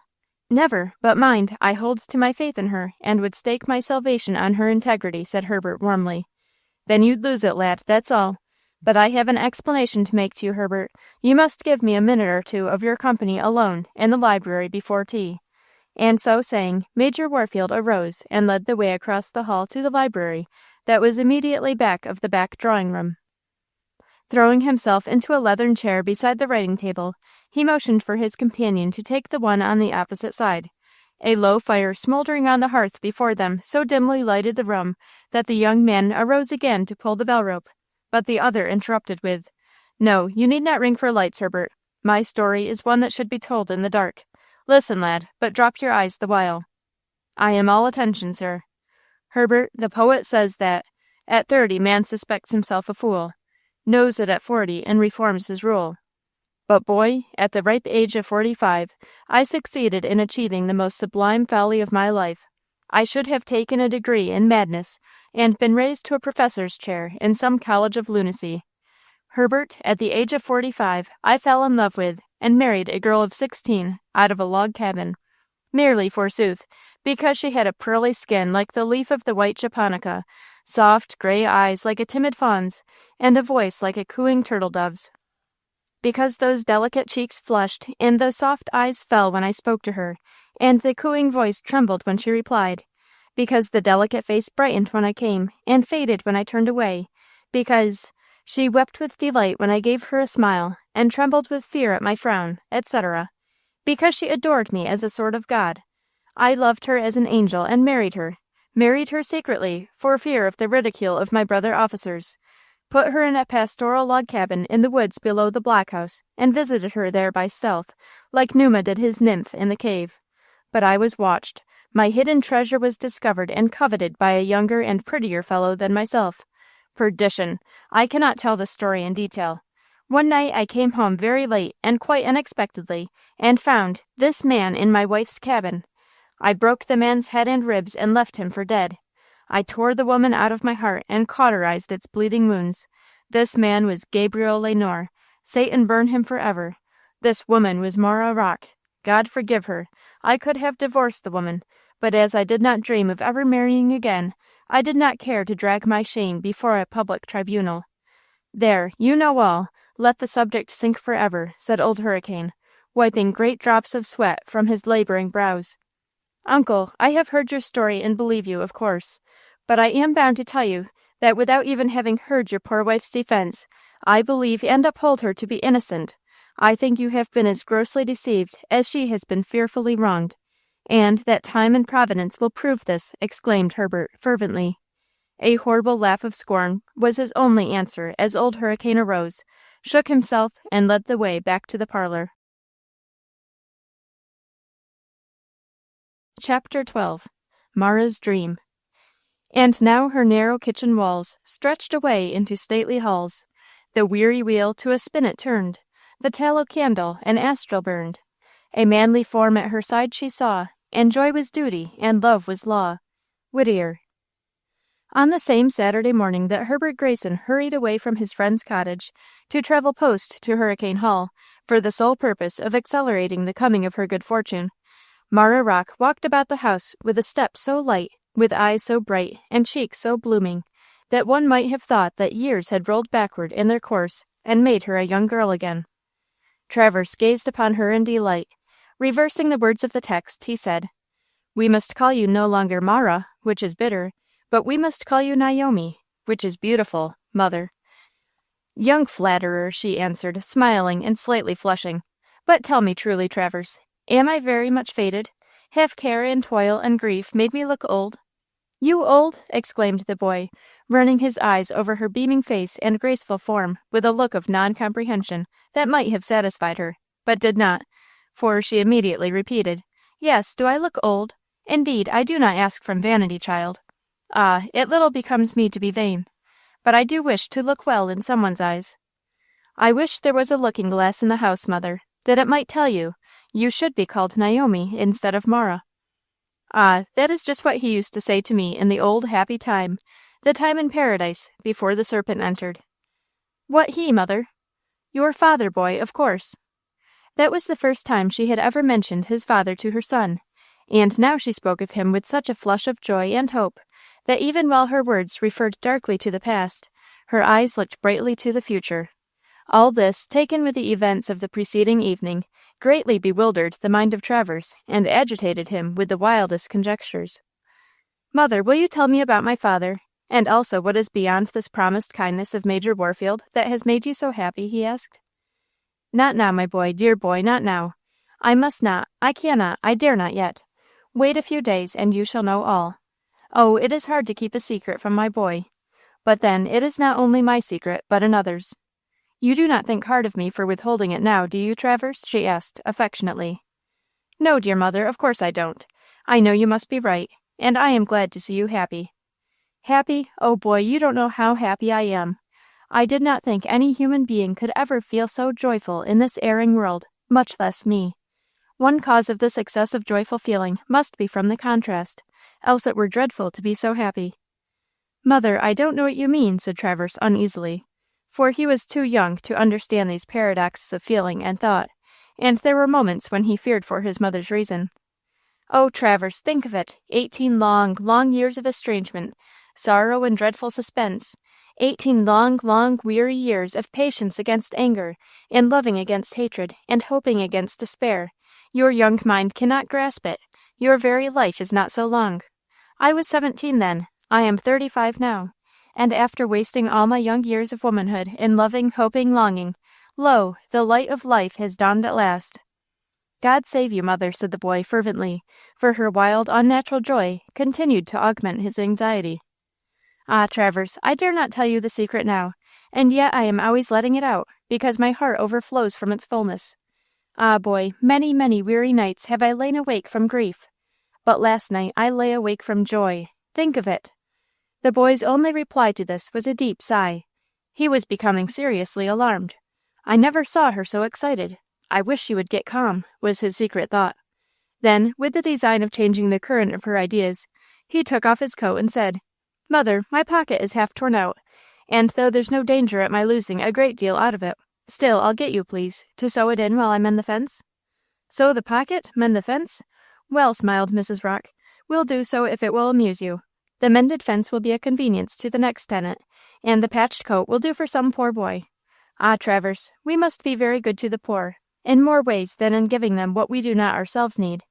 S1: "Never, but mind, I hold to my faith in her, and would stake my salvation on her integrity," said Herbert warmly. "Then you'd lose it, lad, that's all. But I have an explanation to make to you, Herbert. You must give me a minute or two of your company alone in the library before tea." And so saying, Major Warfield arose and led the way across the hall to the library that was immediately back of the back drawing-room. Throwing himself into a leathern chair beside the writing-table, he motioned for his companion to take the one on the opposite side. A low fire smoldering on the hearth before them so dimly lighted the room that the young man arose again to pull the bell-rope, but the other interrupted with, "No, you need not ring for lights, Herbert. My story is one that should be told in the dark. Listen, lad, but drop your eyes the while." "I am all attention, sir." "Herbert, the poet says that, at 30 man suspects himself a fool, knows it at 40 and reforms his rule. But, boy, at the ripe age of 45, I succeeded in achieving the most sublime folly of my life. I should have taken a degree in madness and been raised to a professor's chair in some college of lunacy. Herbert, at the age of 45, I fell in love with and married a girl of 16 out of a log cabin, merely, forsooth, because she had a pearly skin like the leaf of the white japonica, soft gray eyes like a timid fawn's, and a voice like a cooing turtle-dove's. Because those delicate cheeks flushed, and those soft eyes fell when I spoke to her, and the cooing voice trembled when she replied. Because the delicate face brightened when I came, and faded when I turned away. Because she wept with delight when I gave her a smile, and trembled with fear at my frown, etc. Because she adored me as a sort of god. I loved her as an angel and married her secretly, for fear of the ridicule of my brother officers. Put her in a pastoral log cabin in the woods below the blockhouse, and visited her there by stealth, like Numa did his nymph in the cave. But I was watched. My hidden treasure was discovered and coveted by a younger and prettier fellow than myself. Perdition! I cannot tell the story in detail. One night I came home very late and quite unexpectedly, and found this man in my wife's cabin. I broke the man's head and ribs and left him for dead. I tore the woman out of my heart and cauterized its bleeding wounds. This man was Gabriel Lenore. Satan burn him forever. This woman was Marah Rocke. God forgive her. I could have divorced the woman, but as I did not dream of ever marrying again, I did not care to drag my shame before a public tribunal. There, you know all. Let the subject sink forever, said old Hurricane, wiping great drops of sweat from his laboring brows. Uncle, I have heard your story and believe you, of course, but I am bound to tell you that without even having heard your poor wife's defense, I believe and uphold her to be innocent. I think you have been as grossly deceived as she has been fearfully wronged, and that time and Providence will prove this, exclaimed Herbert fervently. A horrible laugh of scorn was his only answer as old Hurricane arose, shook himself, and led the way back to the parlor. Chapter 12. Marah's Dream. And now her narrow kitchen walls stretched away into stately halls. The weary wheel to a spinnet turned, the tallow candle an astral burned. A manly form at her side she saw, and joy was duty, and love was law. Whittier. On the same Saturday morning that Herbert Grayson hurried away from his friend's cottage to travel post to Hurricane Hall for the sole purpose of accelerating the coming of her good fortune, Marah Rocke walked about the house with a step so light, with eyes so bright, and cheeks so blooming, that one might have thought that years had rolled backward in their course and made her a young girl again. Travers gazed upon her in delight. Reversing the words of the text, he said, "We must call you no longer Marah, which is bitter, but we must call you Naomi, which is beautiful, mother." "Young flatterer," she answered, smiling and slightly flushing. "But tell me truly, Travers, am I very much faded? Have care and toil and grief made me look old?" "You old?" exclaimed the boy, running his eyes over her beaming face and graceful form with a look of non-comprehension that might have satisfied her, but did not, for she immediately repeated, "Yes, do I look old? Indeed, I do not ask from vanity, child. Ah, it little becomes me to be vain. But I do wish to look well in someone's eyes. I wish there was a looking-glass in the house, mother, that it might tell you, you should be called Naomi instead of Marah." "Ah, that is just what he used to say to me in the old happy time, the time in paradise, before the serpent entered." "What he, mother?" "Your father, boy, of course." That was the first time she had ever mentioned his father to her son, and now she spoke of him with such a flush of joy and hope that even while her words referred darkly to the past, her eyes looked brightly to the future. All this, taken with the events of the preceding evening, greatly bewildered the mind of Travers, and agitated him with the wildest conjectures. "Mother, will you tell me about my father, and also what is beyond this promised kindness of Major Warfield that has made you so happy?" he asked. "Not now, my boy, dear boy, not now. I must not, I cannot, I dare not yet. Wait a few days, and you shall know all. Oh, it is hard to keep a secret from my boy. But then, it is not only my secret, but another's. You do not think hard of me for withholding it now, do you, Travers?" she asked, affectionately. "No, dear mother, of course I don't. I know you must be right, and I am glad to see you happy." "Happy? Oh, boy, you don't know how happy I am. I did not think any human being could ever feel so joyful in this erring world, much less me. One cause of this excessive joyful feeling must be from the contrast, else it were dreadful to be so happy." "Mother, I don't know what you mean," said Travers uneasily, for he was too young to understand these paradoxes of feeling and thought, and there were moments when he feared for his mother's reason. "Oh, Travers, think of it! 18 long, long years of estrangement, sorrow and dreadful suspense, 18 long, long, weary years of patience against anger, and loving against hatred, and hoping against despair. Your young mind cannot grasp it. Your very life is not so long. I was 17 then. I am 35 now. And after wasting all my young years of womanhood in loving, hoping, longing, lo, the light of life has dawned at last." "God save you, mother," said the boy fervently, for her wild, unnatural joy continued to augment his anxiety. "Ah, Travers, I dare not tell you the secret now, and yet I am always letting it out, because my heart overflows from its fullness. Ah, boy, many, many weary nights have I lain awake from grief, but last night I lay awake from joy. Think of it!" The boy's only reply to this was a deep sigh. He was becoming seriously alarmed. "I never saw her so excited. I wish she would get calm," was his secret thought. Then, with the design of changing the current of her ideas, he took off his coat and said, "Mother, my pocket is half torn out, and though there's no danger at my losing a great deal out of it, still I'll get you, please, to sew it in while I mend the fence." "Sew the pocket? Mend the fence? Well," smiled Mrs. Rocke, "we'll do so if it will amuse you. The mended fence will be a convenience to the next tenant, and the patched coat will do for some poor boy. Ah, Travers, we must be very good to the poor, in more ways than in giving them what we do not ourselves need.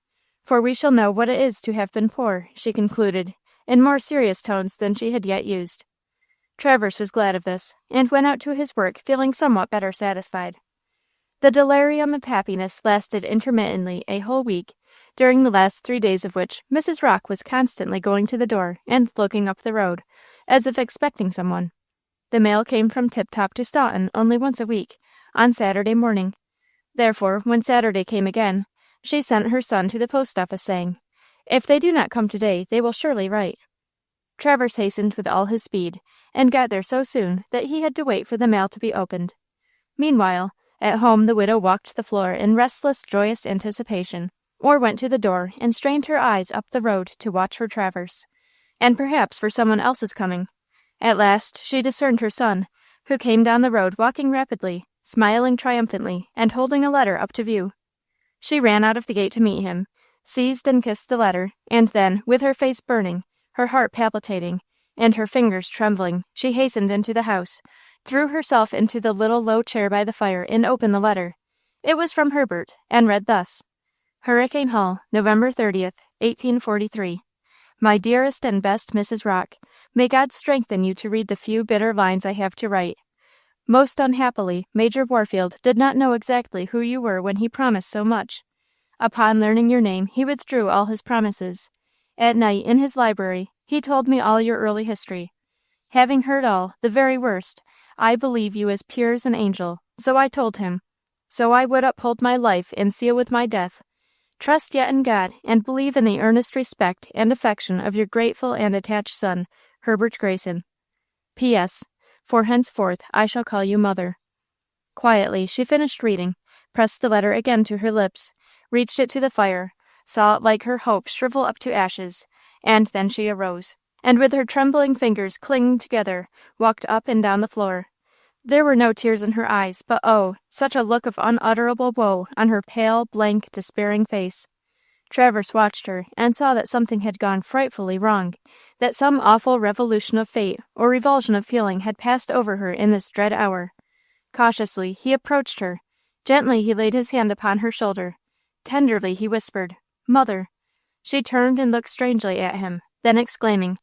S1: For we shall know what it is to have been poor," she concluded, in more serious tones than she had yet used. Travers was glad of this, and went out to his work feeling somewhat better satisfied. The delirium of happiness lasted intermittently a whole week, during the last 3 days of which Mrs. Rocke was constantly going to the door and looking up the road, as if expecting someone. The mail came from Tip-Top to Staunton only once a week, on Saturday morning. Therefore, when Saturday came again, she sent her son to the post office, saying, If they do not come today, they will surely write." Travers hastened with all his speed, and got there so soon that he had to wait for the mail to be opened. Meanwhile, at home the widow walked the floor in restless, joyous anticipation, or went to the door and strained her eyes up the road to watch for Travers, and perhaps for someone else's coming. At last she discerned her son, who came down the road walking rapidly, smiling triumphantly, and holding a letter up to view. She ran out of the gate to meet him, seized and kissed the letter, and then, with her face burning, her heart palpitating, and her fingers trembling, she hastened into the house, threw herself into the little low chair by the fire, and opened the letter. It was from Herbert, and read thus: "Hurricane Hall, November 30th, 1843. My dearest and best Mrs. Rocke, may God strengthen you to read the few bitter lines I have to write. Most unhappily, Major Warfield did not know exactly who you were when he promised so much. Upon learning your name, he withdrew all his promises. At night, in his library, he told me all your early history. Having heard all, the very worst, I believe you as pure as an angel, so I told him. So I would uphold my life and seal with my death. Trust yet in God, and believe in the earnest respect and affection of your grateful and attached son, Herbert Grayson. P.S. For henceforth I shall call you Mother." Quietly she finished reading, pressed the letter again to her lips, reached it to the fire, saw it like her hope shrivel up to ashes, and then she arose, and with her trembling fingers clinging together, walked up and down the floor. There were no tears in her eyes, but oh, such a look of unutterable woe on her pale, blank, despairing face. Travers watched her, and saw that something had gone frightfully wrong, that some awful revolution of fate or revulsion of feeling had passed over her in this dread hour. Cautiously he approached her. Gently he laid his hand upon her shoulder. Tenderly he whispered, "Mother." She turned and looked strangely at him, then exclaiming,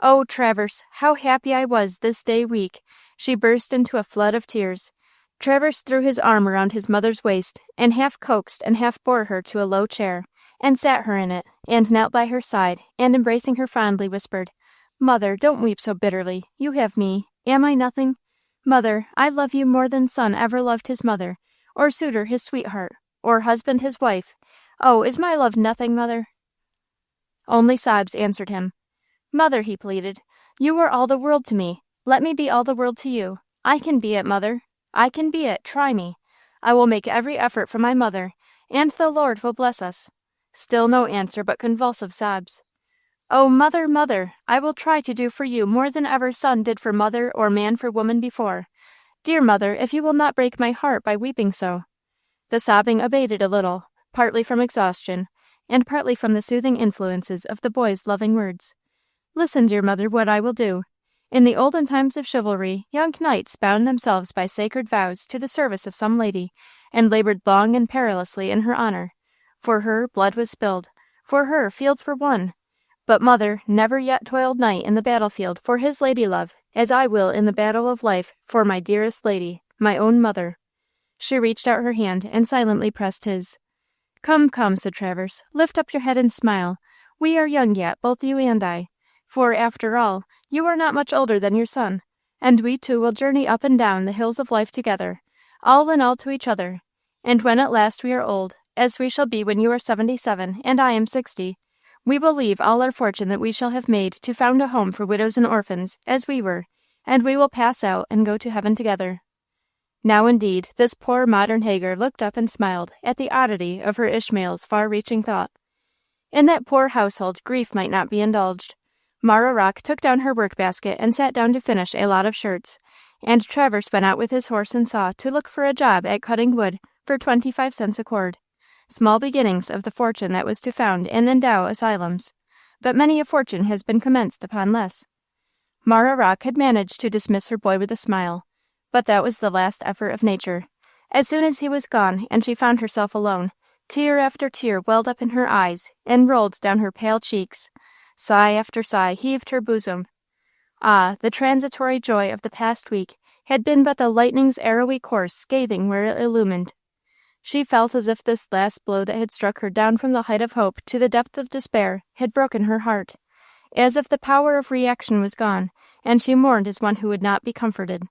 S1: "Oh, Travers, how happy I was this day week," she burst into a flood of tears. Travers threw his arm around his mother's waist, and half coaxed and half bore her to a low chair, and sat her in it, and knelt by her side, and embracing her fondly, whispered, "Mother, don't weep so bitterly. You have me. Am I nothing? Mother, I love you more than son ever loved his mother, or suitor his sweetheart, or husband his wife. Oh, is my love nothing, Mother?" Only sobs answered him. "Mother," he pleaded, "you are all the world to me. Let me be all the world to you. I can be it, Mother. I can be it. Try me. I will make every effort for my mother, and the Lord will bless us." Still no answer but convulsive sobs. "Oh, Mother, Mother, I will try to do for you more than ever son did for mother or man for woman before. Dear Mother, if you will not break my heart by weeping so." The sobbing abated a little, partly from exhaustion, and partly from the soothing influences of the boy's loving words. "Listen, dear Mother, what I will do. In the olden times of chivalry, young knights bound themselves by sacred vows to the service of some lady, and labored long and perilously in her honor. For her, blood was spilled. For her, fields were won. But, Mother, never yet toiled knight in the battlefield for his lady love, as I will in the battle of life for my dearest lady, my own mother." She reached out her hand and silently pressed his. "Come, come," said Travers, "lift up your head and smile. We are young yet, both you and I. For, after all, you are not much older than your son, and we two will journey up and down the hills of life together, all in all to each other. And when at last we are old, as we shall be when you are 77 and I am 60, we will leave all our fortune that we shall have made to found a home for widows and orphans, as we were, and we will pass out and go to heaven together." Now, indeed, this poor modern Hagar looked up and smiled at the oddity of her Ishmael's far-reaching thought. In that poor household grief might not be indulged. Marah Rocke took down her work-basket and sat down to finish a lot of shirts, and Travers went out with his horse and saw to look for a job at cutting wood for 25 cents a cord. Small beginnings of the fortune that was to found and endow asylums, but many a fortune has been commenced upon less. Marah Rocke had managed to dismiss her boy with a smile, but that was the last effort of nature. As soon as he was gone and she found herself alone, tear after tear welled up in her eyes and rolled down her pale cheeks. Sigh after sigh heaved her bosom. Ah, the transitory joy of the past week had been but the lightning's arrowy course scathing where it illumined. She felt as if this last blow that had struck her down from the height of hope to the depth of despair had broken her heart, as if the power of reaction was gone, and she mourned as one who would not be comforted.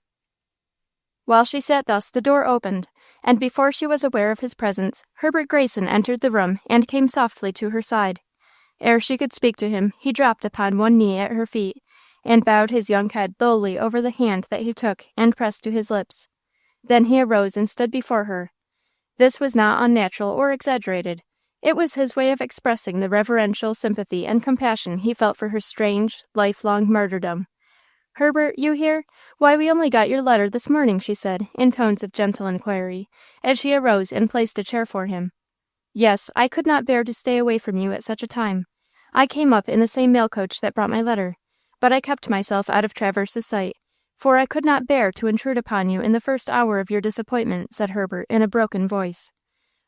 S1: While she sat thus, the door opened, and before she was aware of his presence, Herbert Grayson entered the room and came softly to her side. Ere she could speak to him, he dropped upon one knee at her feet, and bowed his young head lowly over the hand that he took and pressed to his lips. Then he arose and stood before her. This was not unnatural or exaggerated. It was his way of expressing the reverential sympathy and compassion he felt for her strange, lifelong martyrdom. "Herbert, you here? Why, we only got your letter this morning," she said, in tones of gentle inquiry, as she arose and placed a chair for him. "Yes, I could not bear to stay away from you at such a time. I came up in the same mail coach that brought my letter, but I kept myself out of Traverse's sight, for I could not bear to intrude upon you in the first hour of your disappointment," said Herbert in a broken voice.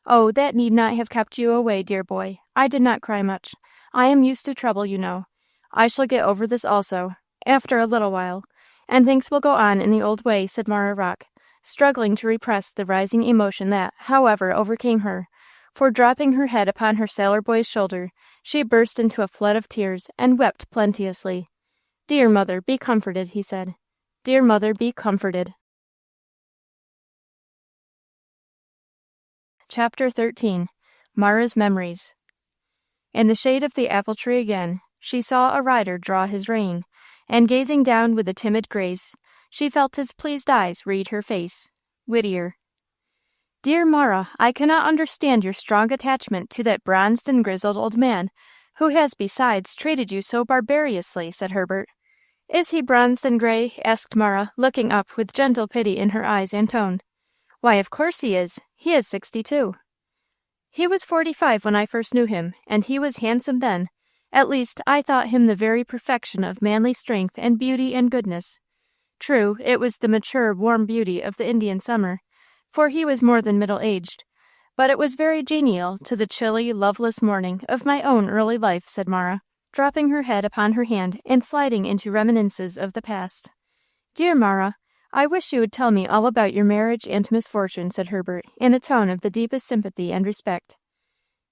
S1: "Oh, that need not have kept you away, dear boy. I did not cry much. I am used to trouble, you know. I shall get over this also, after a little while, and things will go on in the old way," said Marah Rocke, struggling to repress the rising emotion that, however, overcame her, for dropping her head upon her sailor boy's shoulder, she burst into a flood of tears and wept plenteously. "Dear mother, be comforted," he said. "Dear mother, be comforted." Chapter 13. Marah's Memories. In the shade of the apple tree again, she saw a rider draw his rein, and gazing down with a timid grace, she felt his pleased eyes read her face. Whittier. "Dear Marah, I cannot understand your strong attachment to that bronzed and grizzled old man, who has besides treated you so barbarously," said Herbert. "Is he bronzed and gray?" asked Marah, looking up with gentle pity in her eyes and tone. "Why, of course he is. He is 62. He was 45 when I first knew him, and he was handsome then. At least, I thought him the very perfection of manly strength and beauty and goodness. True, it was the mature, warm beauty of the Indian summer, for he was more than middle-aged, but it was very genial to the chilly, loveless morning of my own early life," said Marah, dropping her head upon her hand and sliding into reminiscences of the past. "Dear Marah, I wish you would tell me all about your marriage and misfortune," said Herbert, in a tone of the deepest sympathy and respect.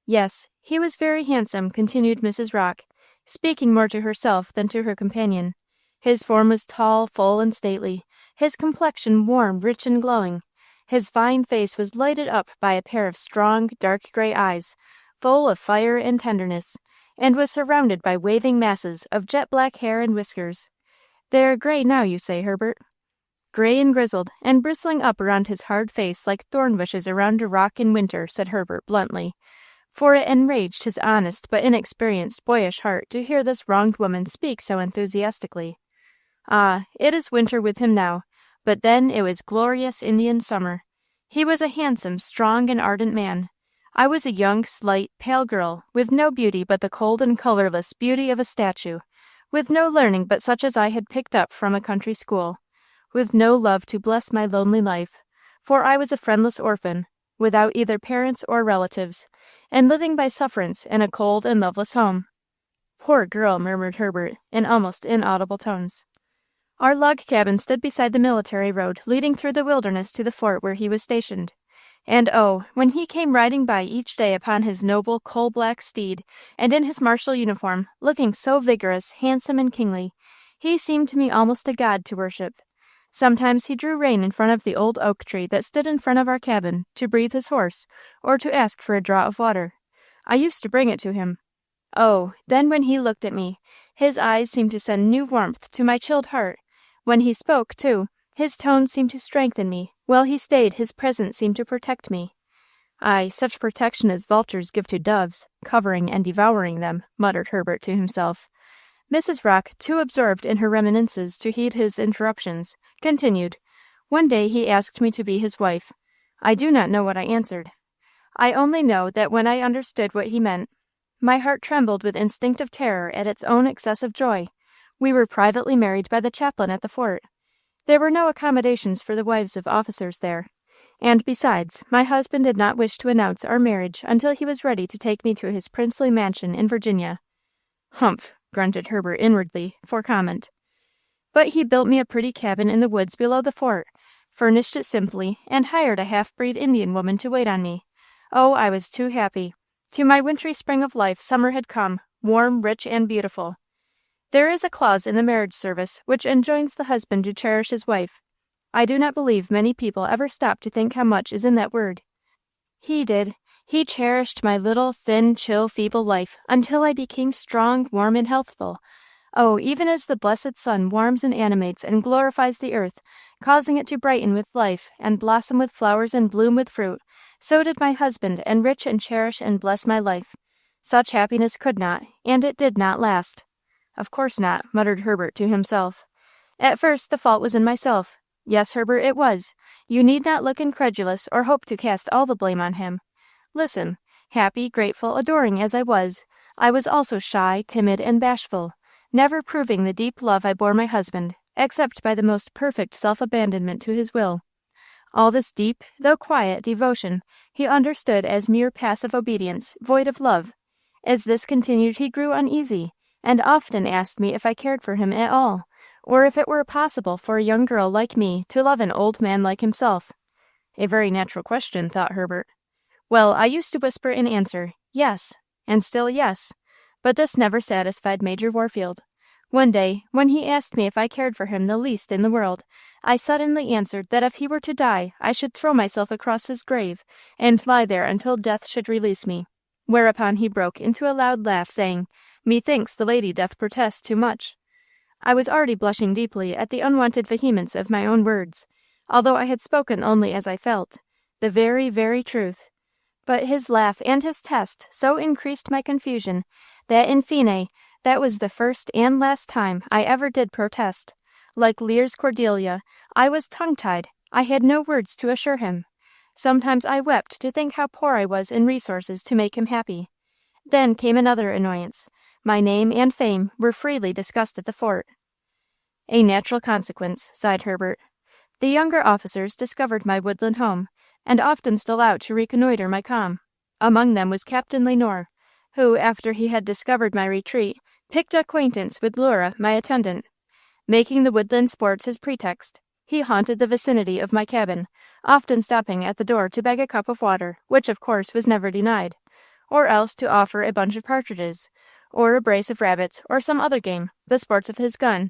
S1: "Yes, he was very handsome," continued Mrs. Rocke, speaking more to herself than to her companion. "His form was tall, full, and stately, his complexion warm, rich, and glowing. His fine face was lighted up by a pair of strong, dark gray eyes, full of fire and tenderness, and was surrounded by waving masses of jet-black hair and whiskers. They are gray now, you say, Herbert?" "Gray and grizzled, and bristling up around his hard face like thorn bushes around a rock in winter," said Herbert bluntly, for it enraged his honest but inexperienced boyish heart to hear this wronged woman speak so enthusiastically. "Ah, it is winter with him now, but then it was glorious Indian summer. He was a handsome, strong, and ardent man. I was a young, slight, pale girl, with no beauty but the cold and colorless beauty of a statue, with no learning but such as I had picked up from a country school, with no love to bless my lonely life, for I was a friendless orphan, without either parents or relatives, and living by sufferance in a cold and loveless home." "Poor girl," murmured Herbert, in almost inaudible tones. Our log cabin stood beside the military road leading through the wilderness to the fort where he was stationed. And oh, when he came riding by each day upon his noble coal-black steed, and in his martial uniform, looking so vigorous, handsome, and kingly, he seemed to me almost a god to worship. Sometimes he drew rein in front of the old oak tree that stood in front of our cabin to breathe his horse, or to ask for a draught of water. I used to bring it to him. Oh, then when he looked at me, his eyes seemed to send new warmth to my chilled heart. When he spoke, too, his tones seemed to strengthen me. While he stayed, his presence seemed to protect me." "Aye, such protection as vultures give to doves, covering and devouring them," muttered Herbert to himself. Mrs. Rocke, too absorbed in her reminiscences to heed his interruptions, continued, "One day he asked me to be his wife. I do not know what I answered. I only know that when I understood what he meant, my heart trembled with instinctive terror at its own excessive joy. We were privately married by the chaplain at the fort. There were no accommodations for the wives of officers there. And besides, my husband did not wish to announce our marriage until he was ready to take me to his princely mansion in Virginia." "Humph," grunted Herbert inwardly, for comment. "But he built me a pretty cabin in the woods below the fort, furnished it simply, and hired a half-breed Indian woman to wait on me. Oh, I was too happy. To my wintry spring of life summer had come, warm, rich, and beautiful. There is a clause in the marriage service which enjoins the husband to cherish his wife. I do not believe many people ever stop to think how much is in that word. He did. He cherished my little, thin, chill, feeble life until I became strong, warm, and healthful. Oh, even as the blessed sun warms and animates and glorifies the earth, causing it to brighten with life, and blossom with flowers and bloom with fruit, so did my husband enrich and cherish and bless my life. Such happiness could not, and it did not last. Of course not, muttered Herbert to himself. At first the fault was in myself. Yes, Herbert, it was. You need not look incredulous or hope to cast all the blame on him. Listen, happy, grateful, adoring as I was also shy, timid, and bashful, never proving the deep love I bore my husband, except by the most perfect self-abandonment to his will. All this deep, though quiet, devotion he understood as mere passive obedience, void of love. As this continued he grew uneasy, and often asked me if I cared for him at all, or if it were possible for a young girl like me to love an old man like himself. A very natural question, thought Herbert. Well, I used to whisper in answer, yes, and still yes, but this never satisfied Major Warfield. One day, when he asked me if I cared for him the least in the world, I suddenly answered that if he were to die, I should throw myself across his grave, and lie there until death should release me. Whereupon he broke into a loud laugh, saying, Methinks the lady doth protest too much. I was already blushing deeply at the unwonted vehemence of my own words, although I had spoken only as I felt, the very, very truth. But his laugh and his test so increased my confusion, that in fine, that was the first and last time I ever did protest. Like Lear's Cordelia, I was tongue-tied. I had no words to assure him. Sometimes I wept to think how poor I was in resources to make him happy. Then came another annoyance. My name and fame were freely discussed at the fort. A natural consequence, sighed Herbert. The younger officers discovered my woodland home, and often stole out to reconnoiter my calm. Among them was Captain Lenore, who, after he had discovered my retreat, picked acquaintance with Laura, my attendant. Making the woodland sports his pretext, he haunted the vicinity of my cabin, often stopping at the door to beg a cup of water, which of course was never denied, or else to offer a bunch of partridges, or a brace of rabbits, or some other game, the sports of his gun,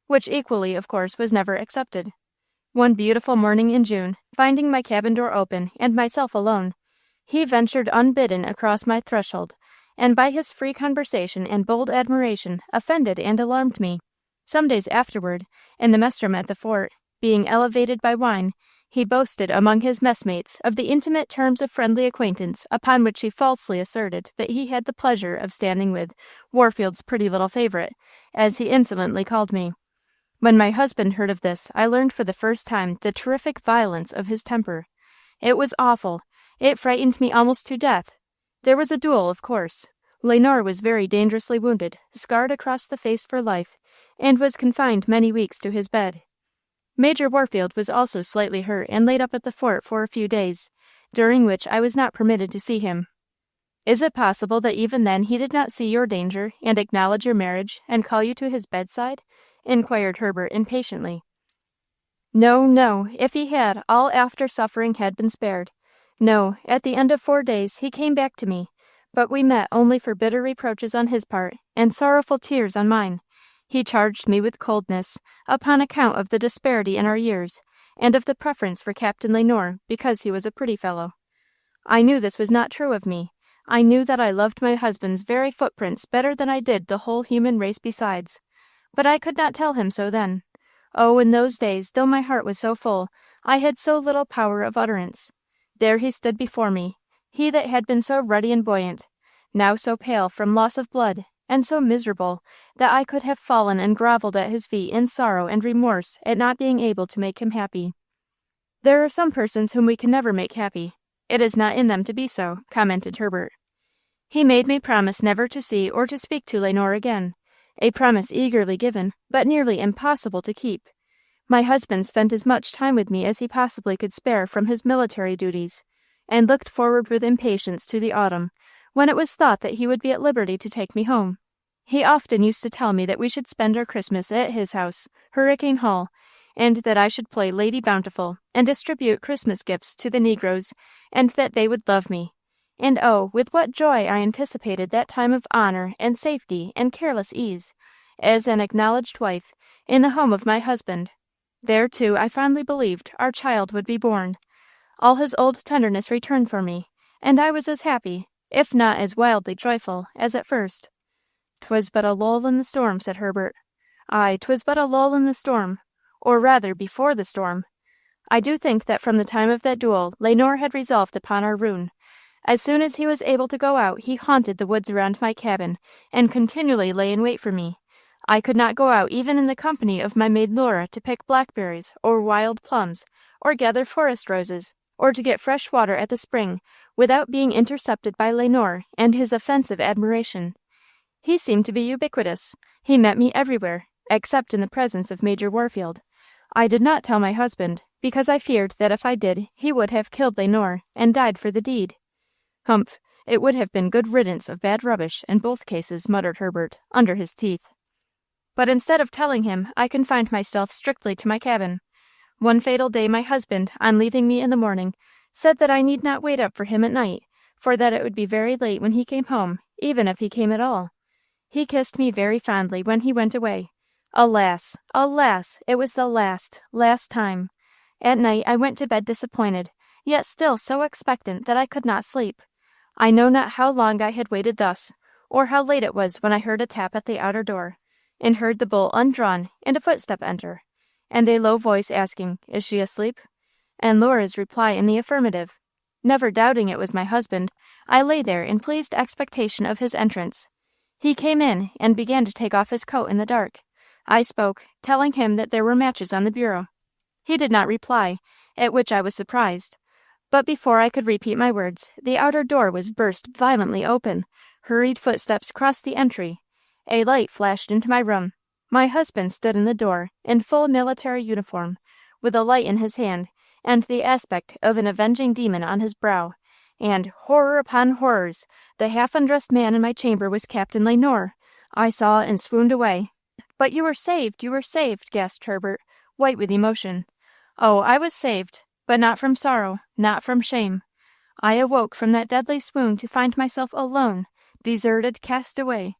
S1: which equally, of course, was never accepted. One beautiful morning in June, finding my cabin door open and myself alone, he ventured unbidden across my threshold, and by his free conversation and bold admiration offended and alarmed me. Some days afterward, in the messroom at the fort, being elevated by wine, he boasted among his messmates of the intimate terms of friendly acquaintance upon which he falsely asserted that he had the pleasure of standing with Warfield's pretty little favorite, as he insolently called me. When my husband heard of this, I learned for the first time the terrific violence of his temper. It was awful. It frightened me almost to death. There was a duel, of course. Lenore was very dangerously wounded, scarred across the face for life, and was confined many weeks to his bed. Major Warfield was also slightly hurt and laid up at the fort for a few days, during which I was not permitted to see him. Is it possible that even then he did not see your danger and acknowledge your marriage and call you to his bedside? Inquired Herbert impatiently. No, no, if he had, all after suffering had been spared. No, at the end of 4 days he came back to me, but we met only for bitter reproaches on his part and sorrowful tears on mine. He charged me with coldness, upon account of the disparity in our years, and of the preference for Captain Lenore, because he was a pretty fellow. I knew this was not true of me. I knew that I loved my husband's very footprints better than I did the whole human race besides. But I could not tell him so then. Oh, in those days, though my heart was so full, I had so little power of utterance. There he stood before me, he that had been so ruddy and buoyant, now so pale from loss of blood, and so miserable, that I could have fallen and grovelled at his feet in sorrow and remorse at not being able to make him happy. There are some persons whom we can never make happy. It is not in them to be so, commented Herbert. He made me promise never to see or to speak to Lenore again, a promise eagerly given, but nearly impossible to keep. My husband spent as much time with me as he possibly could spare from his military duties, and looked forward with impatience to the autumn, when it was thought that he would be at liberty to take me home. He often used to tell me that we should spend our Christmas at his house, Hurricane Hall, and that I should play Lady Bountiful and distribute Christmas gifts to the negroes, and that they would love me. And oh, with what joy I anticipated that time of honor and safety and careless ease, as an acknowledged wife, in the home of my husband. There, too, I fondly believed our child would be born. All his old tenderness returned for me, and I was as happy, if not as wildly joyful, as at first. "'Twas but a lull in the storm," said Herbert. "Aye, 'twas but a lull in the storm, or rather before the storm. I do think that from the time of that duel Lenore had resolved upon our ruin. As soon as he was able to go out he haunted the woods around my cabin, and continually lay in wait for me. I could not go out even in the company of my maid Laura to pick blackberries, or wild plums, or gather forest roses, or to get fresh water at the spring, without being intercepted by Lenore and his offensive admiration. He seemed to be ubiquitous. He met me everywhere, except in the presence of Major Warfield. I did not tell my husband, because I feared that if I did he would have killed Lenore and died for the deed." "Humph! It would have been good riddance of bad rubbish in both cases," muttered Herbert, under his teeth. "But instead of telling him, I confined myself strictly to my cabin. One fatal day my husband, on leaving me in the morning, said that I need not wait up for him at night, for that it would be very late when he came home, even if he came at all. He kissed me very fondly when he went away. Alas, alas, it was the last time. At night I went to bed disappointed, yet still so expectant that I could not sleep. I know not how long I had waited thus, or how late it was when I heard a tap at the outer door, and heard the bolt undrawn and a footstep enter, and a low voice asking, 'Is she asleep?' and Laura's reply in the affirmative. Never doubting it was my husband, I lay there in pleased expectation of his entrance. He came in and began to take off his coat in the dark. I spoke, telling him that there were matches on the bureau. He did not reply, at which I was surprised. But before I could repeat my words, the outer door was burst violently open. Hurried footsteps crossed the entry. A light flashed into my room. My husband stood in the door, in full military uniform, with a light in his hand, and the aspect of an avenging demon on his brow. And, horror upon horrors, the half-undressed man in my chamber was Captain Lenore. I saw and swooned away. "But you were saved, gasped Herbert, white with emotion. "Oh, I was saved, but not from sorrow, not from shame. I awoke from that deadly swoon to find myself alone, deserted, cast away.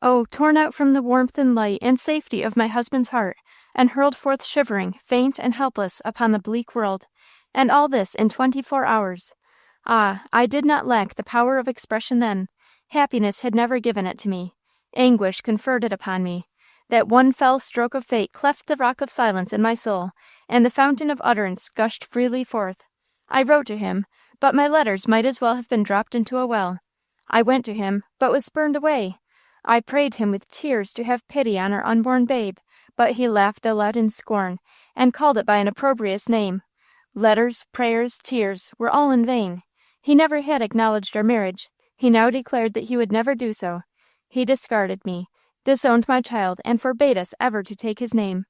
S1: Oh, torn out from the warmth and light and safety of my husband's heart, and hurled forth shivering, faint, and helpless upon the bleak world, and all this in 24 hours. Ah, I did not lack the power of expression then. Happiness had never given it to me. Anguish conferred it upon me. That one fell stroke of fate cleft the rock of silence in my soul, and the fountain of utterance gushed freely forth. I wrote to him, but my letters might as well have been dropped into a well. I went to him, but was spurned away. I prayed him with tears to have pity on our unborn babe, but he laughed aloud in scorn, and called it by an opprobrious name. Letters, prayers, tears, were all in vain. He never had acknowledged our marriage. He now declared that he would never do so. He discarded me, disowned my child, and forbade us ever to take his name.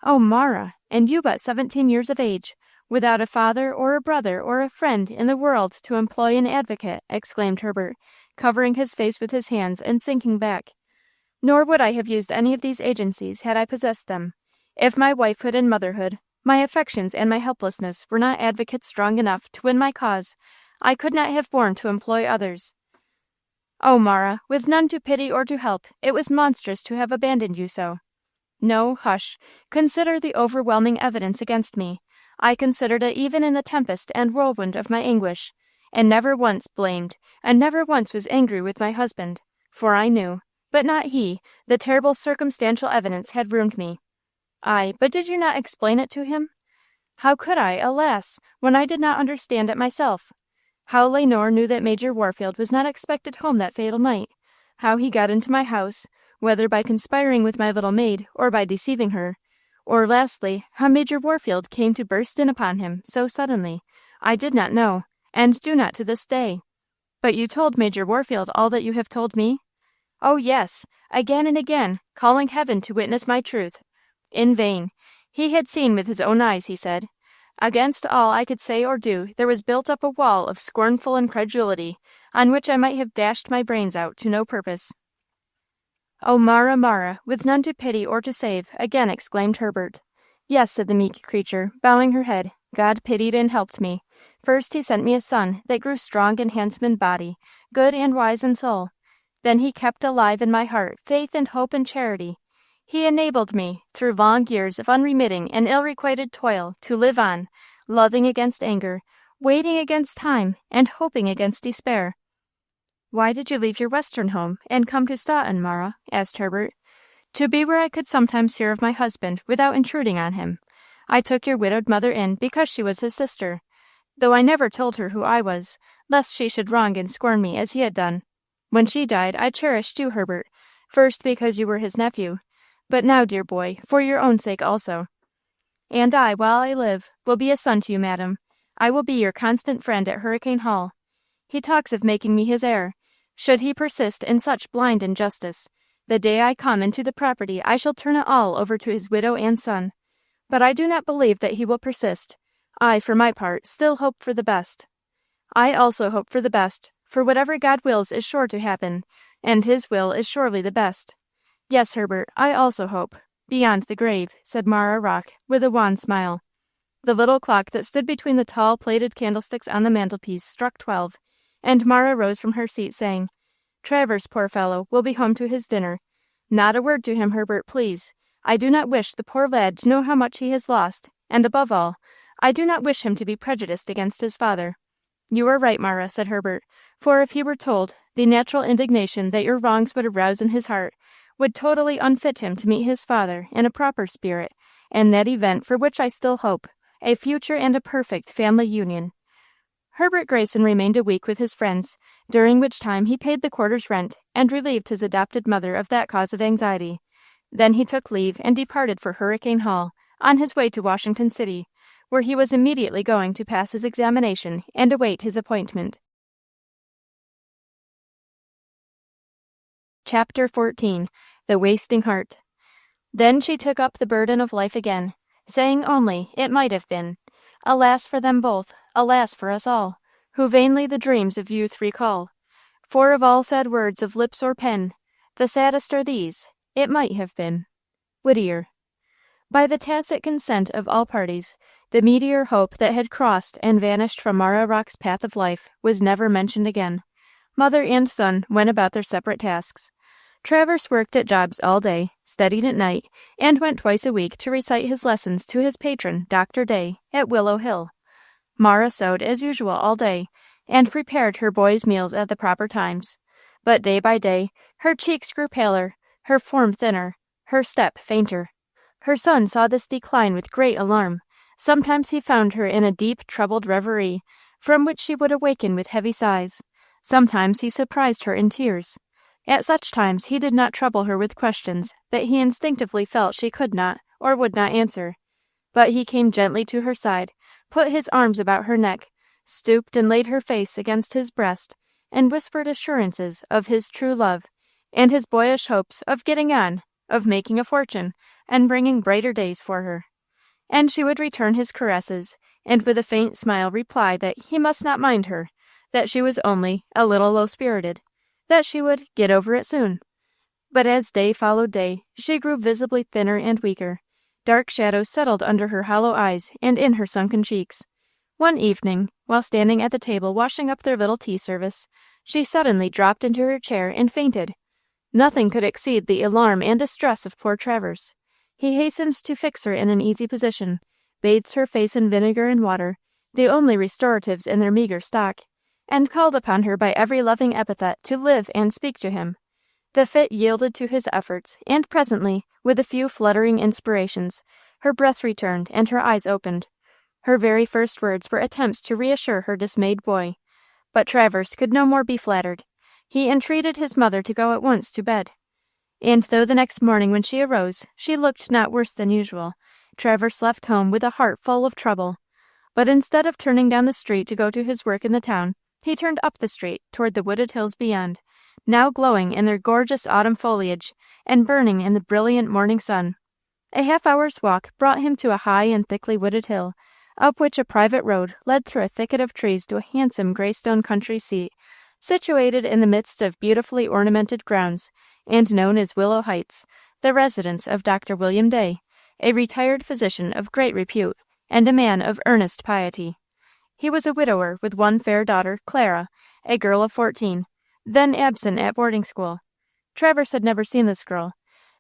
S1: Oh, Marah, and you but 17 years of age, without a father or a brother or a friend in the world to employ an advocate," exclaimed Herbert, covering his face with his hands and sinking back. "Nor would I have used any of these agencies had I possessed them. If my wifehood and motherhood, my affections and my helplessness were not advocates strong enough to win my cause, I could not have borne to employ others. Oh, Marah, with none to pity or to help, it was monstrous to have abandoned you so. No, hush. Consider the overwhelming evidence against me. I considered it even in the tempest and whirlwind of my anguish, and never once blamed, and never once was angry with my husband, for I knew, but not he, the terrible circumstantial evidence had ruined me. Aye, but did you not explain it to him? How could I, alas, when I did not understand it myself? How Lenore knew that Major Warfield was not expected home that fatal night, how he got into my house, whether by conspiring with my little maid or by deceiving her, or lastly, how Major Warfield came to burst in upon him so suddenly, I did not know, and do not to this day. But you told Major Warfield all that you have told me? Oh, yes, again and again, calling heaven to witness my truth. In vain. He had seen with his own eyes, he said. Against all I could say or do there was built up a wall of scornful incredulity, on which I might have dashed my brains out to no purpose. Oh, Marah, Marah, with none to pity or to save, again exclaimed Herbert. Yes, said the meek creature, bowing her head, God pitied and helped me. First he sent me a son that grew strong and handsome in body, good and wise in soul. Then he kept alive in my heart faith and hope and charity. He enabled me, through long years of unremitting and ill-requited toil, to live on, loving against anger, waiting against time and hoping against despair. "Why did you leave your western home and come to Staunton, Marah?" asked Herbert. "To be where I could sometimes hear of my husband without intruding on him. I took your widowed mother in because she was his sister, though I never told her who I was, lest she should wrong and scorn me as he had done. When she died, I cherished you, Herbert, first because you were his nephew, but now, dear boy, for your own sake also. And I, while I live, will be a son to you, madam. I will be your constant friend at Hurricane Hall. He talks of making me his heir. Should he persist in such blind injustice, the day I come into the property I shall turn it all over to his widow and son. But I do not believe that he will persist. I, for my part, still hope for the best." "I also hope for the best, for whatever God wills is sure to happen, and his will is surely the best. Yes, Herbert, I also hope, beyond the grave," said Marah Rocke, with a wan smile. The little clock that stood between the tall plated candlesticks on the mantelpiece struck 12, and Marah rose from her seat, saying, "Travers, poor fellow, will be home to his dinner. Not a word to him, Herbert, please. I do not wish the poor lad to know how much he has lost, and above all, I do not wish him to be prejudiced against his father." "You are right, Marah," said Herbert, "for if he were told, the natural indignation that your wrongs would arouse in his heart would totally unfit him to meet his father in a proper spirit, and that event for which I still hope, a future and a perfect family union." Herbert Grayson remained a week with his friends, during which time he paid the quarter's rent and relieved his adopted mother of that cause of anxiety. Then he took leave and departed for Hurricane Hall, on his way to Washington City, where he was immediately going to pass his examination and await his appointment. Chapter 14. The Wasting Heart. Then she took up the burden of life again, saying only, "It might have been." Alas for them both, alas for us all, who vainly the dreams of youth recall. For of all sad words of lips or pen, the saddest are these, "It might have been." Whittier. By the tacit consent of all parties, the meteor hope that had crossed and vanished from Marah Rocke's path of life was never mentioned again. Mother and son went about their separate tasks. Travers worked at jobs all day, studied at night, and went twice a week to recite his lessons to his patron, Dr. Day, at Willow Hill. Marah sewed as usual all day, and prepared her boys' meals at the proper times. But day by day, her cheeks grew paler, her form thinner, her step fainter. Her son saw this decline with great alarm. Sometimes he found her in a deep, troubled reverie, from which she would awaken with heavy sighs. Sometimes he surprised her in tears. At such times he did not trouble her with questions that he instinctively felt she could not or would not answer, but he came gently to her side, put his arms about her neck, stooped and laid her face against his breast, and whispered assurances of his true love, and his boyish hopes of getting on, of making a fortune, and bringing brighter days for her. And she would return his caresses, and with a faint smile reply that he must not mind her, that she was only a little low-spirited, that she would get over it soon. But as day followed day, she grew visibly thinner and weaker. Dark shadows settled under her hollow eyes and in her sunken cheeks. One evening, while standing at the table washing up their little tea service, she suddenly dropped into her chair and fainted. Nothing could exceed the alarm and distress of poor Travers. He hastened to fix her in an easy position, bathed her face in vinegar and water, the only restoratives in their meager stock, and called upon her by every loving epithet to live and speak to him. The fit yielded to his efforts, and presently, with a few fluttering inspirations, her breath returned and her eyes opened. Her very first words were attempts to reassure her dismayed boy. But Travers could no more be flattered. He entreated his mother to go at once to bed. And though the next morning when she arose, she looked not worse than usual, Travers left home with a heart full of trouble. But instead of turning down the street to go to his work in the town, he turned up the street toward the wooded hills beyond, now glowing in their gorgeous autumn foliage and burning in the brilliant morning sun. A half-hour's walk brought him to a high and thickly wooded hill, up which a private road led through a thicket of trees to a handsome gray-stone country seat, situated in the midst of beautifully ornamented grounds, and known as Willow Heights, the residence of Dr. William Day, a retired physician of great repute, and a man of earnest piety. He was a widower with one fair daughter, Clara, a girl of 14, then absent at boarding school. Travers had never seen this girl,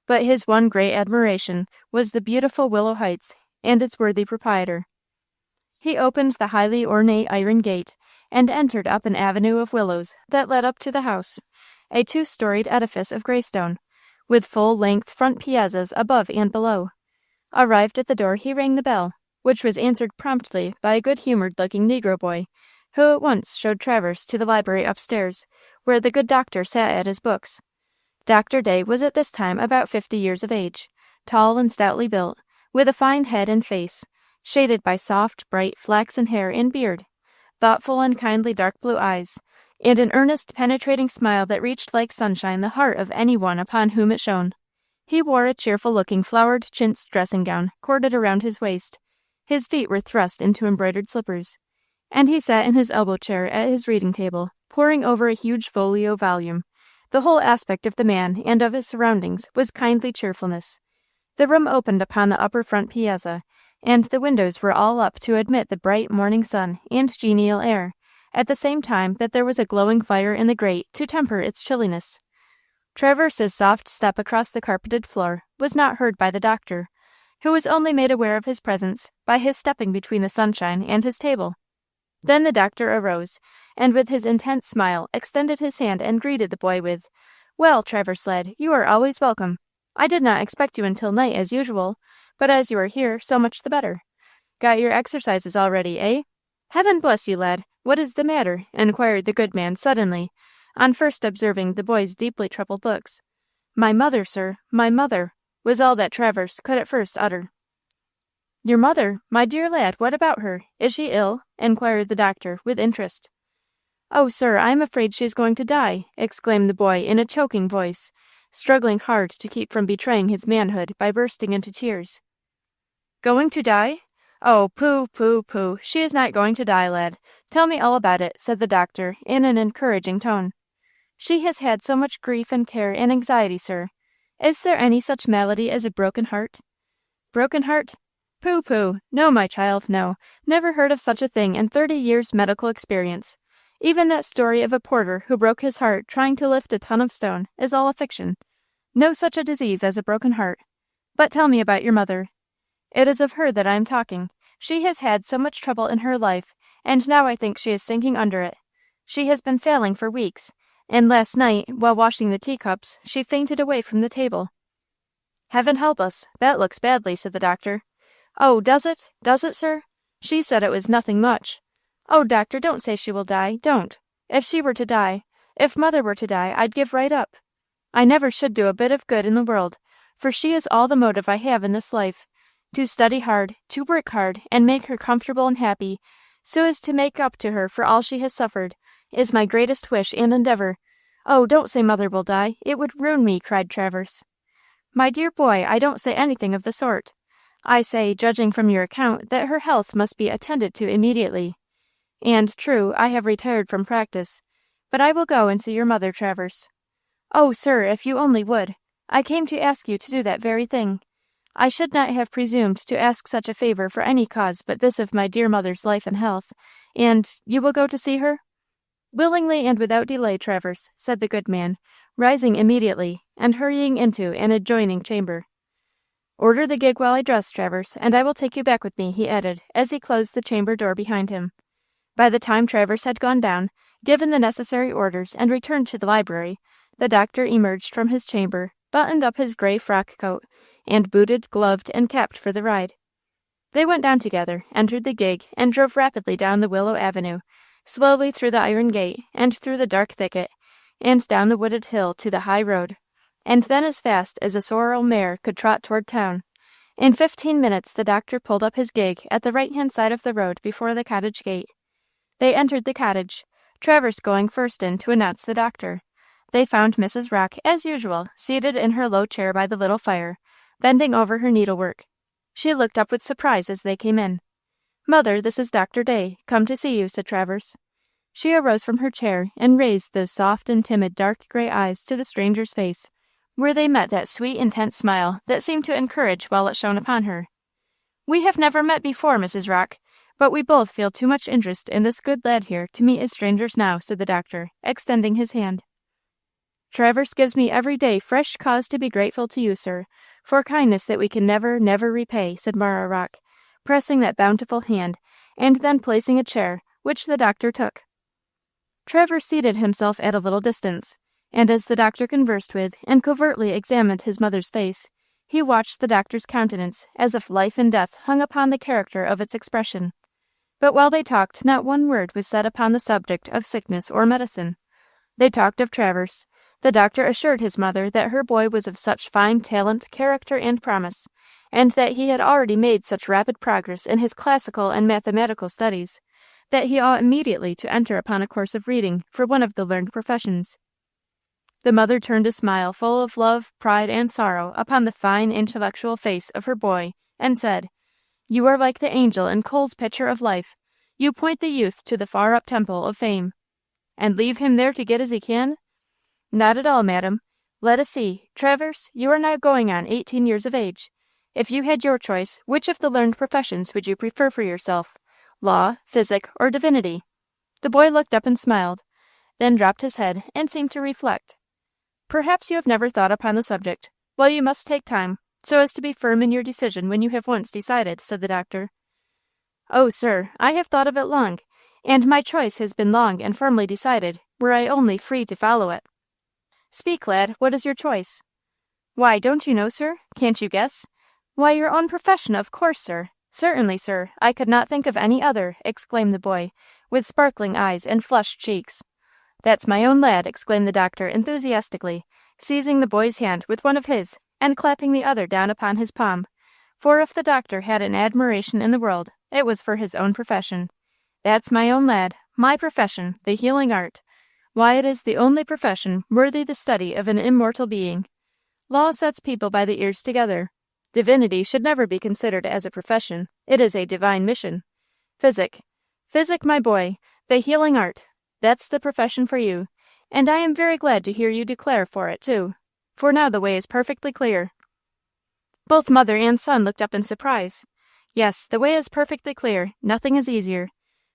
S1: but his one great admiration was the beautiful Willow Heights and its worthy proprietor. He opened the highly ornate iron gate and entered up an avenue of willows that led up to the house, a 2-storied edifice of graystone, with full-length front piazzas above and below. Arrived at the door, he rang the bell, which was answered promptly by a good-humored-looking Negro boy, who at once showed Travers to the library upstairs, where the good doctor sat at his books. Dr. Day was at this time about 50 years of age, tall and stoutly built, with a fine head and face, shaded by soft, bright, flaxen hair and beard, thoughtful and kindly dark blue eyes, and an earnest, penetrating smile that reached like sunshine the heart of any one upon whom it shone. He wore a cheerful-looking flowered chintz dressing-gown corded around his waist. His feet were thrust into embroidered slippers, and he sat in his elbow-chair at his reading-table, poring over a huge folio volume. The whole aspect of the man and of his surroundings was kindly cheerfulness. The room opened upon the upper front piazza, and the windows were all up to admit the bright morning sun and genial air, at the same time that there was a glowing fire in the grate to temper its chilliness. Travers's soft step across the carpeted floor was not heard by the doctor, who was only made aware of his presence by his stepping between the sunshine and his table. Then the doctor arose, and with his intense smile extended his hand and greeted the boy with, "Well, Travers lad, you are always welcome. I did not expect you until night as usual, but as you are here, so much the better. Got your exercises all ready, eh? Heaven bless you, lad. What is the matter?" inquired the good man suddenly, on first observing the boy's deeply troubled looks. "My mother, sir, my mother," was all that Travers could at first utter. "Your mother? My dear lad, what about her? Is she ill?" inquired the doctor, with interest. "Oh, sir, I am afraid she is going to die," exclaimed the boy in a choking voice, struggling hard to keep from betraying his manhood by bursting into tears. "Going to die? Oh, pooh, pooh, pooh, she is not going to die, lad. Tell me all about it," said the doctor, in an encouraging tone. "She has had so much grief and care and anxiety, sir. Is there any such malady as a broken heart?" "Broken heart? Pooh, pooh, no, my child, no. Never heard of such a thing in 30 years' medical experience. Even that story of a porter who broke his heart trying to lift a ton of stone is all a fiction. No such a disease as a broken heart. But tell me about your mother. It is of her that I am talking. She has had so much trouble in her life, and now I think she is sinking under it. She has been failing for weeks, and last night, while washing the teacups, she fainted away from the table." "Heaven help us, that looks badly," said the doctor. "Oh, does it? Does it, sir? She said it was nothing much. Oh, doctor, don't say she will die, don't. If she were to die, if mother were to die, I'd give right up. I never should do a bit of good in the world, for she is all the motive I have in this life. To study hard, to work hard, and make her comfortable and happy, so as to make up to her for all she has suffered, is my greatest wish and endeavor. Oh, don't say mother will die. It would ruin me," cried Travers. "My dear boy, I don't say anything of the sort. I say, judging from your account, that her health must be attended to immediately. And, true, I have retired from practice, but I will go and see your mother, Travers." "Oh, sir, if you only would. I came to ask you to do that very thing. I should not have presumed to ask such a favor for any cause but this of my dear mother's life and health. And you will go to see her?" "Willingly and without delay, Travers," said the good man, rising immediately and hurrying into an adjoining chamber. "Order the gig while I dress, Travers, and I will take you back with me," he added, as he closed the chamber door behind him. By the time Travers had gone down, given the necessary orders, and returned to the library, the doctor emerged from his chamber, buttoned up his gray frock coat, and booted, gloved, and capped for the ride. They went down together, entered the gig, and drove rapidly down the Willow Avenue, slowly through the iron gate, and through the dark thicket, and down the wooded hill to the high road, and then as fast as a sorrel mare could trot toward town. In 15 minutes the doctor pulled up his gig at the right-hand side of the road before the cottage gate. They entered the cottage, Travers going first in to announce the doctor. They found Mrs. Rocke, as usual, seated in her low chair by the little fire, bending over her needlework. She looked up with surprise as they came in. "Mother, this is Dr. Day, come to see you," said Travers. She arose from her chair and raised those soft and timid dark gray eyes to the stranger's face, where they met that sweet, intense smile that seemed to encourage while it shone upon her. "We have never met before, Mrs. Rocke, but we both feel too much interest in this good lad here to meet as strangers now," said the doctor, extending his hand. "Travers gives me every day fresh cause to be grateful to you, sir, for kindness that we can never, never repay," said Marah Rocke, pressing that bountiful hand, and then placing a chair, which the doctor took. Travers seated himself at a little distance, and as the doctor conversed with and covertly examined his mother's face, he watched the doctor's countenance as if life and death hung upon the character of its expression. But while they talked, not one word was said upon the subject of sickness or medicine. They talked of Travers. The doctor assured his mother that her boy was of such fine talent, character, and promise, and that he had already made such rapid progress in his classical and mathematical studies, that he ought immediately to enter upon a course of reading for one of the learned professions. The mother turned a smile full of love, pride, and sorrow upon the fine intellectual face of her boy, and said, "You are like the angel in Cole's picture of life. You point the youth to the far-up temple of fame." "And leave him there to get as he can?" "Not at all, madam. Let us see. Travers, you are now going on 18 years of age. If you had your choice, which of the learned professions would you prefer for yourself? Law, physic, or divinity?" The boy looked up and smiled, then dropped his head and seemed to reflect. "Perhaps you have never thought upon the subject. Well, you must take time, so as to be firm in your decision when you have once decided," said the doctor. "Oh, sir, I have thought of it long, and my choice has been long and firmly decided, were I only free to follow it." "Speak, lad, what is your choice?" "Why, don't you know, sir? Can't you guess? Why, your own profession, of course, sir. Certainly, sir, I could not think of any other," exclaimed the boy, with sparkling eyes and flushed cheeks. "That's my own lad," exclaimed the doctor enthusiastically, seizing the boy's hand with one of his and clapping the other down upon his palm, for if the doctor had an admiration in the world, it was for his own profession. "That's my own lad, my profession, the healing art. Why, it is the only profession worthy the study of an immortal being. Law sets people by the ears together. Divinity should never be considered as a profession. It is a divine mission. Physic, my boy, the healing art, that's the profession for you, and I am very glad to hear you declare for it, too, for now the way is perfectly clear." Both mother and son looked up in surprise. "Yes, the way is perfectly clear. Nothing is easier.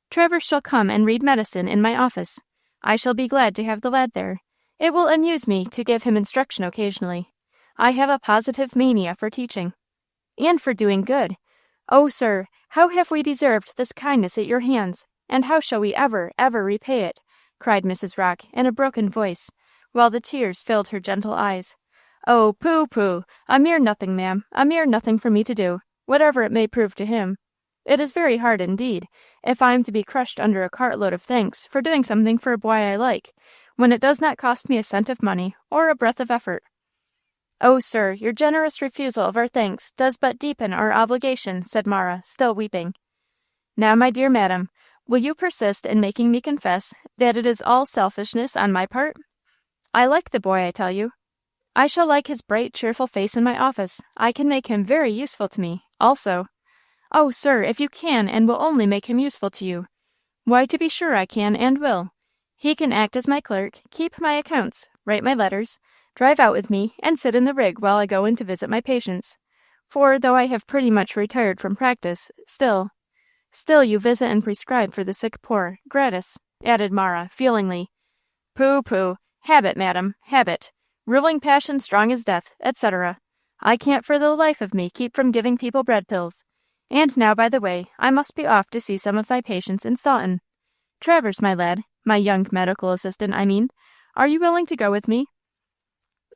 S1: Travers shall come and read medicine in my office. I shall be glad to have the lad there. It will amuse me to give him instruction occasionally. I have a positive mania for teaching. And for doing good. Oh, sir, how have we deserved this kindness at your hands, and how shall we ever, ever repay it?" cried Mrs. Rocke in a broken voice, while the tears filled her gentle eyes. "Oh, pooh, pooh! A mere nothing, ma'am, a mere nothing for me to do, whatever it may prove to him. It is very hard indeed, if I am to be crushed under a cartload of thanks for doing something for a boy I like, when it does not cost me a cent of money or a breath of effort." "Oh, sir, your generous refusal of our thanks does but deepen our obligation," said Marah, still weeping. "Now, my dear madam, will you persist in making me confess that it is all selfishness on my part? I like the boy, I tell you. I shall like his bright, cheerful face in my office. I can make him very useful to me, also." "Oh, sir, if you can and will only make him useful to you." "Why, to be sure I can and will. He can act as my clerk, keep my accounts, write my letters, drive out with me, and sit in the rig while I go in to visit my patients. For, though I have pretty much retired from practice, still you visit and prescribe for the sick poor, gratis," added Marah, feelingly. "Pooh, pooh! Habit, madam, habit. Ruling passion strong as death, etc. I can't for the life of me keep from giving people bread pills. And now, by the way, I must be off to see some of my patients in Staunton. Travers, my lad, my young medical assistant, I mean, are you willing to go with me?"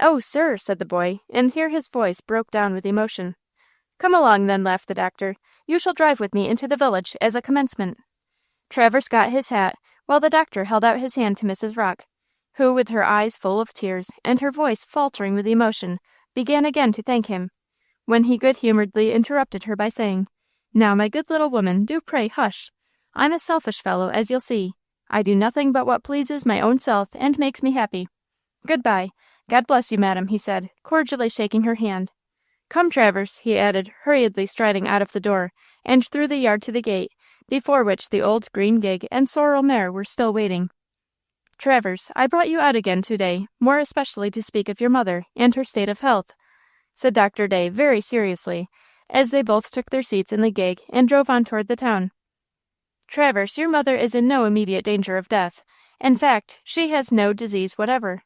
S1: "Oh, sir," said the boy, and here his voice broke down with emotion. "Come along, then," laughed the doctor. "You shall drive with me into the village as a commencement." Travers got his hat, while the doctor held out his hand to Mrs. Rocke, who, with her eyes full of tears and her voice faltering with emotion, began again to thank him, when he good-humoredly interrupted her by saying, "Now, my good little woman, do pray hush. I'm a selfish fellow, as you'll see. I do nothing but what pleases my own self and makes me happy. Good-bye. God bless you, madam," he said, cordially shaking her hand. "Come, Travers," he added, hurriedly striding out of the door and through the yard to the gate, before which the old green gig and sorrel mare were still waiting. "Travers, I brought you out again to-day, more especially to speak of your mother and her state of health," said Dr. Day very seriously, as they both took their seats in the gig and drove on toward the town. "Travers, your mother is in no immediate danger of death. In fact, she has no disease whatever."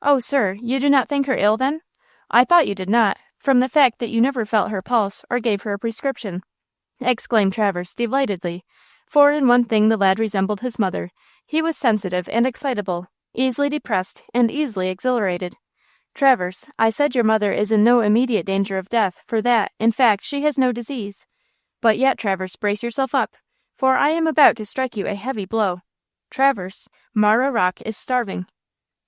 S1: "Oh, sir, you do not think her ill, then? I thought you did not, from the fact that you never felt her pulse or gave her a prescription." exclaimed Travers, delightedly, for in one thing the lad resembled his mother. He was sensitive and excitable, easily depressed and easily exhilarated. Travers, I said your mother is in no immediate danger of death, for that, in fact, she has no disease. But yet, Travers, brace yourself up, for I am about to strike you a heavy blow. Travers, Marah Rocke is starving.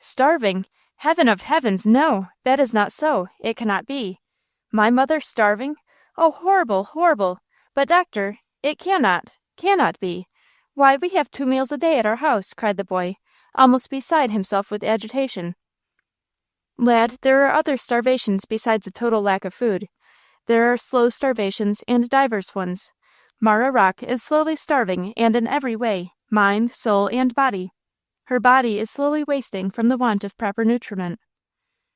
S1: Starving? Heaven of heavens, no, that is not so. It cannot be. My mother starving? Oh, horrible, horrible. But, doctor, it cannot be. Why, we have 2 meals a day at our house, cried the boy, almost beside himself with agitation. Lad, there are other starvations besides a total lack of food. There are slow starvations and diverse ones. Marah Rocke is slowly starving, and in every way, mind, soul, and body. Her body is slowly wasting from the want of proper nutriment.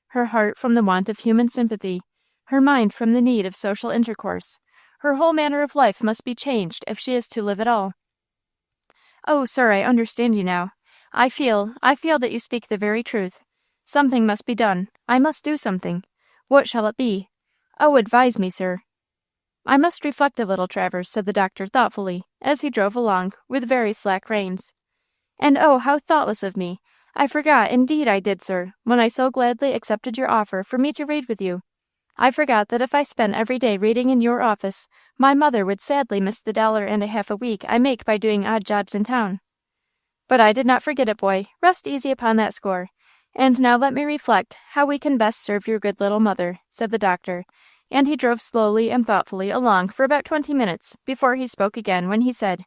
S1: Her heart from the want of human sympathy. Her mind from the need of social intercourse. Her whole manner of life must be changed if she is to live at all. Oh, sir, I understand you now. I feel that you speak the very truth. Something must be done. I must do something. What shall it be? Oh, advise me, sir. I must reflect a little, Travers, said the doctor thoughtfully, as he drove along, with very slack reins. And oh, how thoughtless of me! I forgot, indeed I did, sir, when I so gladly accepted your offer for me to read with you. I forgot that if I spent every day reading in your office, my mother would sadly miss the $1.50 a week I make by doing odd jobs in town. But I did not forget it, boy. Rest easy upon that score. And now let me reflect how we can best serve your good little mother, said the doctor, and he drove slowly and thoughtfully along for about 20 minutes before he spoke again, when he said,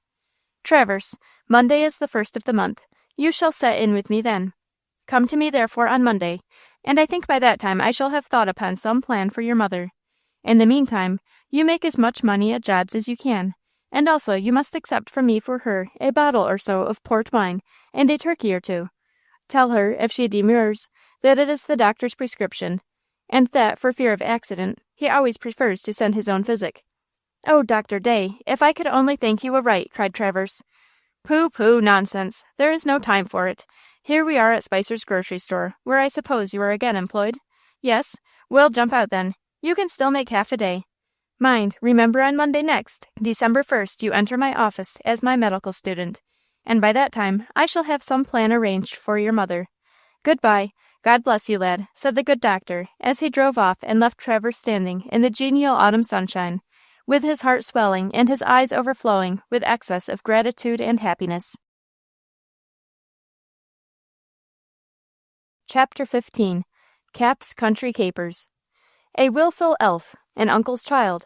S1: Travers, Monday is the 1st of the month. You shall set in with me then. Come to me therefore on Monday, and I think by that time I shall have thought upon some plan for your mother. In the meantime, you make as much money at jobs as you can, and also you must accept from me for her a bottle or so of port wine and a turkey or two. Tell her, if she demurs, that it is the doctor's prescription, and that, for fear of accident, he always prefers to send his own physic. Oh, Dr. Day, if I could only thank you aright, cried Travers. Pooh, nonsense. There is no time for it. Here we are at Spicer's grocery store, where I suppose you are again employed. Yes, we'll jump out then. You can still make half a day. Mind, remember on Monday next, December 1st, you enter my office as my medical student, and by that time I shall have some plan arranged for your mother. Goodbye. God bless you, lad, said the good doctor, as he drove off and left Travers standing in the genial autumn sunshine, with his heart swelling and his eyes overflowing with excess of gratitude and happiness. Chapter 15. Cap's Country Capers. A wilful elf, an uncle's child,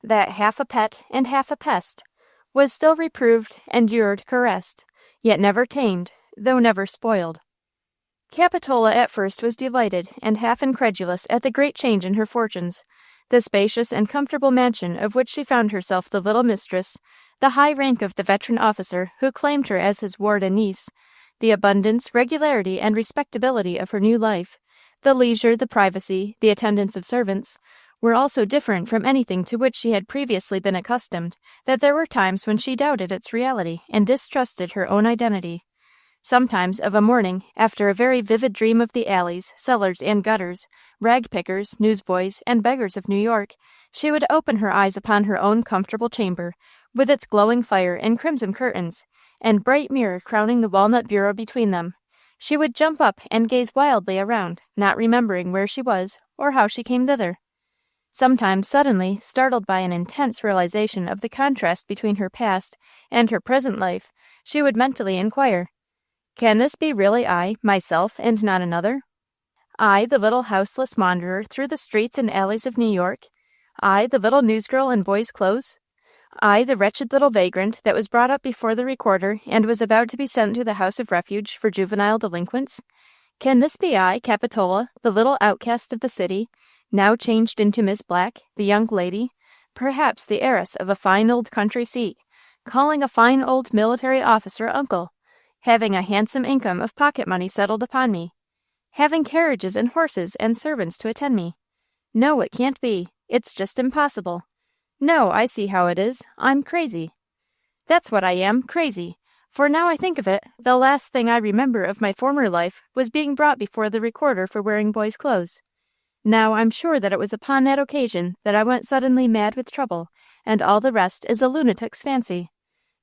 S1: that half a pet and half a pest, was still reproved, endured, caressed, yet never tamed, though never spoiled. Capitola at first was delighted and half incredulous at the great change in her fortunes, the spacious and comfortable mansion of which she found herself the little mistress, the high rank of the veteran officer who claimed her as his ward and niece, the abundance, regularity, and respectability of her new life, the leisure, the privacy, the attendance of servants, were all so different from anything to which she had previously been accustomed, that there were times when she doubted its reality and distrusted her own identity. Sometimes, of a morning, after a very vivid dream of the alleys, cellars, and gutters, rag-pickers, newsboys, and beggars of New York, she would open her eyes upon her own comfortable chamber, with its glowing fire and crimson curtains, and bright mirror crowning the walnut bureau between them. She would jump up and gaze wildly around, not remembering where she was or how she came thither. Sometimes, suddenly, startled by an intense realization of the contrast between her past and her present life, she would mentally inquire, Can this be really I, myself, and not another? I, the little houseless wanderer through the streets and alleys of New York? I, the little newsgirl in boys' clothes? I, the wretched little vagrant that was brought up before the recorder and was about to be sent to the house of refuge for juvenile delinquents? Can this be I, Capitola, the little outcast of the city, now changed into Miss Black, the young lady, perhaps the heiress of a fine old country seat, calling a fine old military officer uncle, having a handsome income of pocket money settled upon me, having carriages and horses and servants to attend me? No, it can't be. It's just impossible. No, I see how it is. I'm crazy. That's what I am, crazy. For now I think of it, the last thing I remember of my former life was being brought before the recorder for wearing boys' clothes. Now I'm sure that it was upon that occasion that I went suddenly mad with trouble, and all the rest is a lunatic's fancy.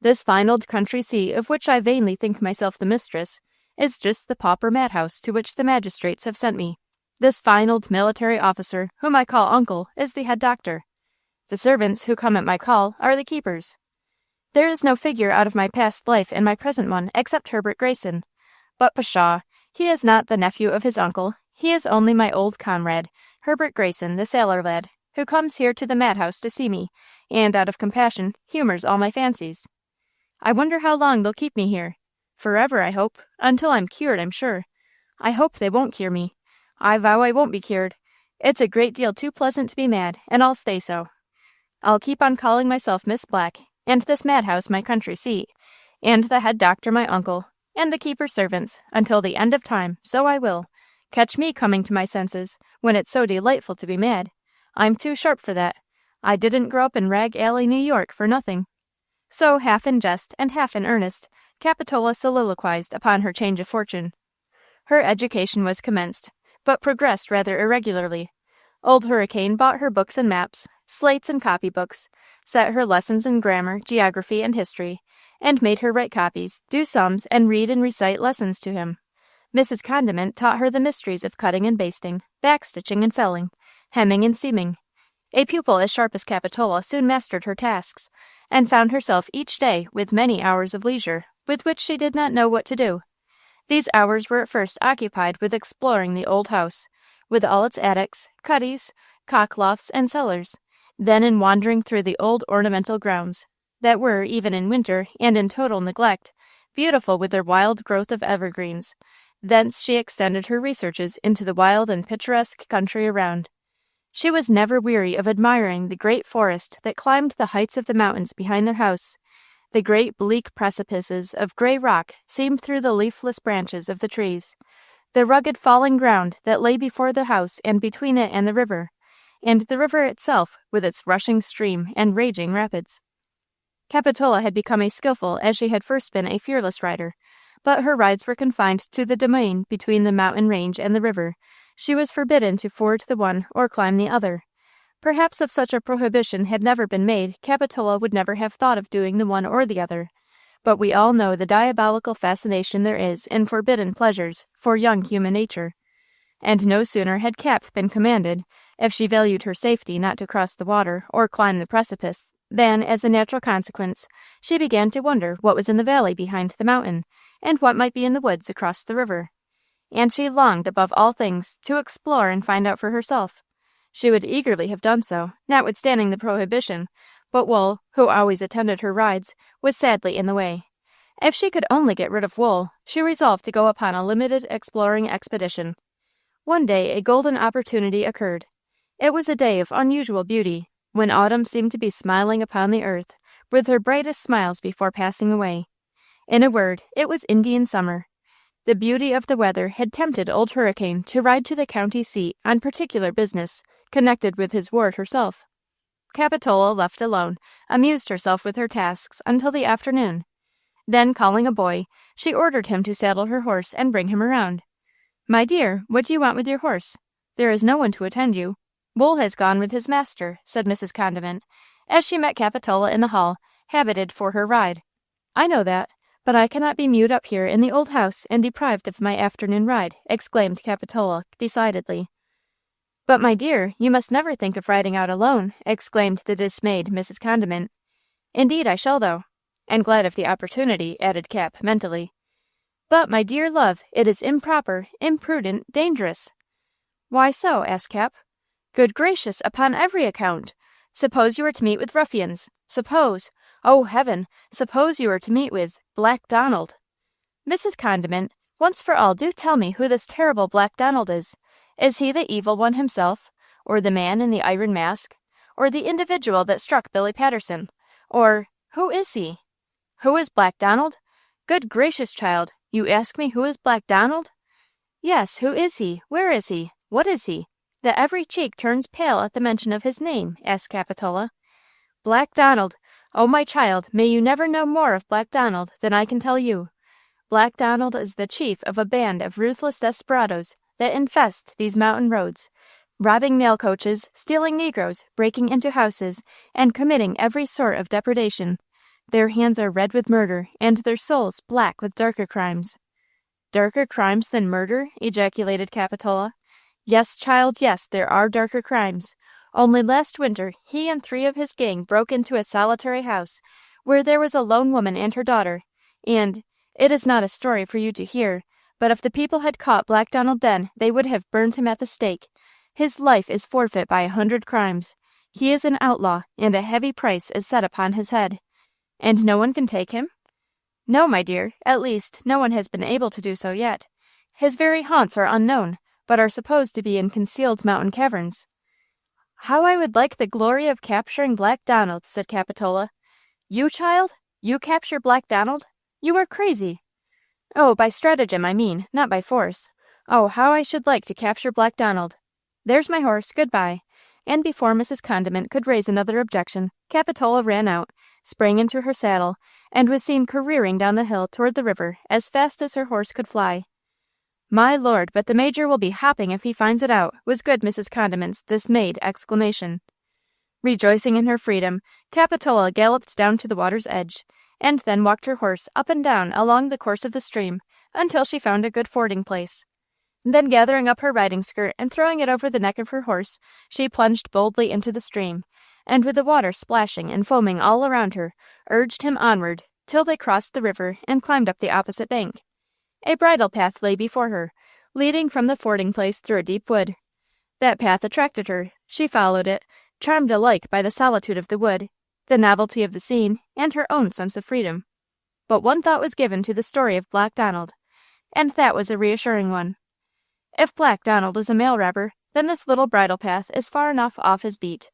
S1: This fine old country seat, of which I vainly think myself the mistress, is just the pauper madhouse to which the magistrates have sent me. This fine old military officer, whom I call uncle, is the head doctor. The servants who come at my call are the keepers. There is no figure out of my past life in my present one except Herbert Grayson. But pshaw, he is not the nephew of his uncle. He is only my old comrade, Herbert Grayson, the sailor lad, who comes here to the madhouse to see me, and out of compassion humours all my fancies. I wonder how long they'll keep me here. Forever, I hope. Until I'm cured, I'm sure. I hope they won't cure me. I vow I won't be cured. It's a great deal too pleasant to be mad, and I'll stay so. I'll keep on calling myself Miss Black, and this madhouse my country seat, and the head doctor my uncle, and the keeper's servants, until the end of time, so I will. Catch me coming to my senses, when it's so delightful to be mad. I'm too sharp for that. I didn't grow up in Rag Alley, New York, for nothing. So, half in jest and half in earnest, Capitola soliloquized upon her change of fortune. Her education was commenced, but progressed rather irregularly. Old Hurricane bought her books and maps, slates and copybooks, set her lessons in grammar, geography, and history, and made her write copies, do sums, and read and recite lessons to him. Mrs. Condiment taught her the mysteries of cutting and basting, backstitching and felling, hemming and seaming. A pupil as sharp as Capitola soon mastered her tasks, and found herself each day with many hours of leisure, with which she did not know what to do. These hours were at first occupied with exploring the old house, with all its attics, cuddies, cock-lofts, and cellars, then in wandering through the old ornamental grounds, that were, even in winter, and in total neglect, beautiful with their wild growth of evergreens. Thence she extended her researches into the wild and picturesque country around. She was never weary of admiring the great forest that climbed the heights of the mountains behind their house. The great bleak precipices of gray rock seemed through the leafless branches of the trees, the rugged falling ground that lay before the house and between it and the river itself with its rushing stream and raging rapids. Capitola had become as skillful as she had first been a fearless rider, but her rides were confined to the domain between the mountain range and the river. She was forbidden to ford the one or climb the other. Perhaps if such a prohibition had never been made, Capitola would never have thought of doing the one or the other. But we all know the diabolical fascination there is in forbidden pleasures for young human nature. And no sooner had Cap been commanded, if she valued her safety, not to cross the water or climb the precipice, than, as a natural consequence, she began to wonder what was in the valley behind the mountain, and what might be in the woods across the river. And she longed, above all things, to explore and find out for herself. She would eagerly have done so, notwithstanding the prohibition, but Wool, who always attended her rides, was sadly in the way. If she could only get rid of Wool, she resolved to go upon a limited exploring expedition. One day a golden opportunity occurred. It was a day of unusual beauty, when autumn seemed to be smiling upon the earth, with her brightest smiles before passing away. In a word, it was Indian summer. The beauty of the weather had tempted Old Hurricane to ride to the county seat on particular business, connected with his ward herself. Capitola, left alone, amused herself with her tasks until the afternoon. Then, calling a boy, she ordered him to saddle her horse and bring him around. "My dear, what do you want with your horse? There is no one to attend you. Wool has gone with his master," said Mrs. Condiment, as she met Capitola in the hall, habited for her ride. "I know that, but I cannot be mewed up here in the old house and deprived of my afternoon ride," exclaimed Capitola, decidedly. "But, my dear, you must never think of riding out alone," exclaimed the dismayed Mrs. Condiment. "Indeed I shall, though. And glad of the opportunity," added Cap, mentally. "But, my dear love, it is improper, imprudent, dangerous." "Why so?" asked Cap. "Good gracious, upon every account! Suppose you were to meet with ruffians. Suppose, oh heaven, suppose you were to meet with Black Donald." "Mrs. Condiment, once for all do tell me who this terrible Black Donald is. Is he the evil one himself, or the man in the iron mask, or the individual that struck Billy Patterson, or who is he?" "Who is Black Donald? Good gracious, child, you ask me who is Black Donald?" "Yes, who is he? Where is he? What is he, that every cheek turns pale at the mention of his name?" asked Capitola. "Black Donald! Oh, my child, may you never know more of Black Donald than I can tell you. Black Donald is the chief of a band of ruthless desperadoes that infest these mountain roads, robbing mail coaches, stealing Negroes, breaking into houses, and committing every sort of depredation. Their hands are red with murder, and their souls black with darker crimes." "Darker crimes than murder?" ejaculated Capitola. "Yes, child, yes, there are darker crimes. Only last winter he and 3 of his gang broke into a solitary house, where there was a lone woman and her daughter, and it is not a story for you to hear, but if the people had caught Black Donald then, they would have burned him at the stake. His life is forfeit by 100 crimes. He is an outlaw, and a heavy price is set upon his head." "And no one can take him?" "No, my dear, at least, no one has been able to do so yet. His very haunts are unknown, but are supposed to be in concealed mountain caverns." "How I would like the glory of capturing Black Donald," said Capitola. "You, child? You capture Black Donald? You are crazy." "Oh, by stratagem, I mean, not by force. Oh, how I should like to capture Black Donald. There's my horse, goodbye." And before Mrs. Condiment could raise another objection, Capitola ran out, sprang into her saddle, and was seen careering down the hill toward the river as fast as her horse could fly. "My lord, but the Major will be hopping if he finds it out," was good Mrs. Condiment's dismayed exclamation. Rejoicing in her freedom, Capitola galloped down to the water's edge, and then walked her horse up and down along the course of the stream until she found a good fording place. Then gathering up her riding skirt and throwing it over the neck of her horse, she plunged boldly into the stream, and with the water splashing and foaming all around her, urged him onward till they crossed the river and climbed up the opposite bank. A bridle path lay before her, leading from the fording place through a deep wood. That path attracted her. She followed it, charmed alike by the solitude of the wood, the novelty of the scene, and her own sense of freedom. But one thought was given to the story of Black Donald, and that was a reassuring one. If Black Donald is a mail robber, then this little bridle path is far enough off his beat.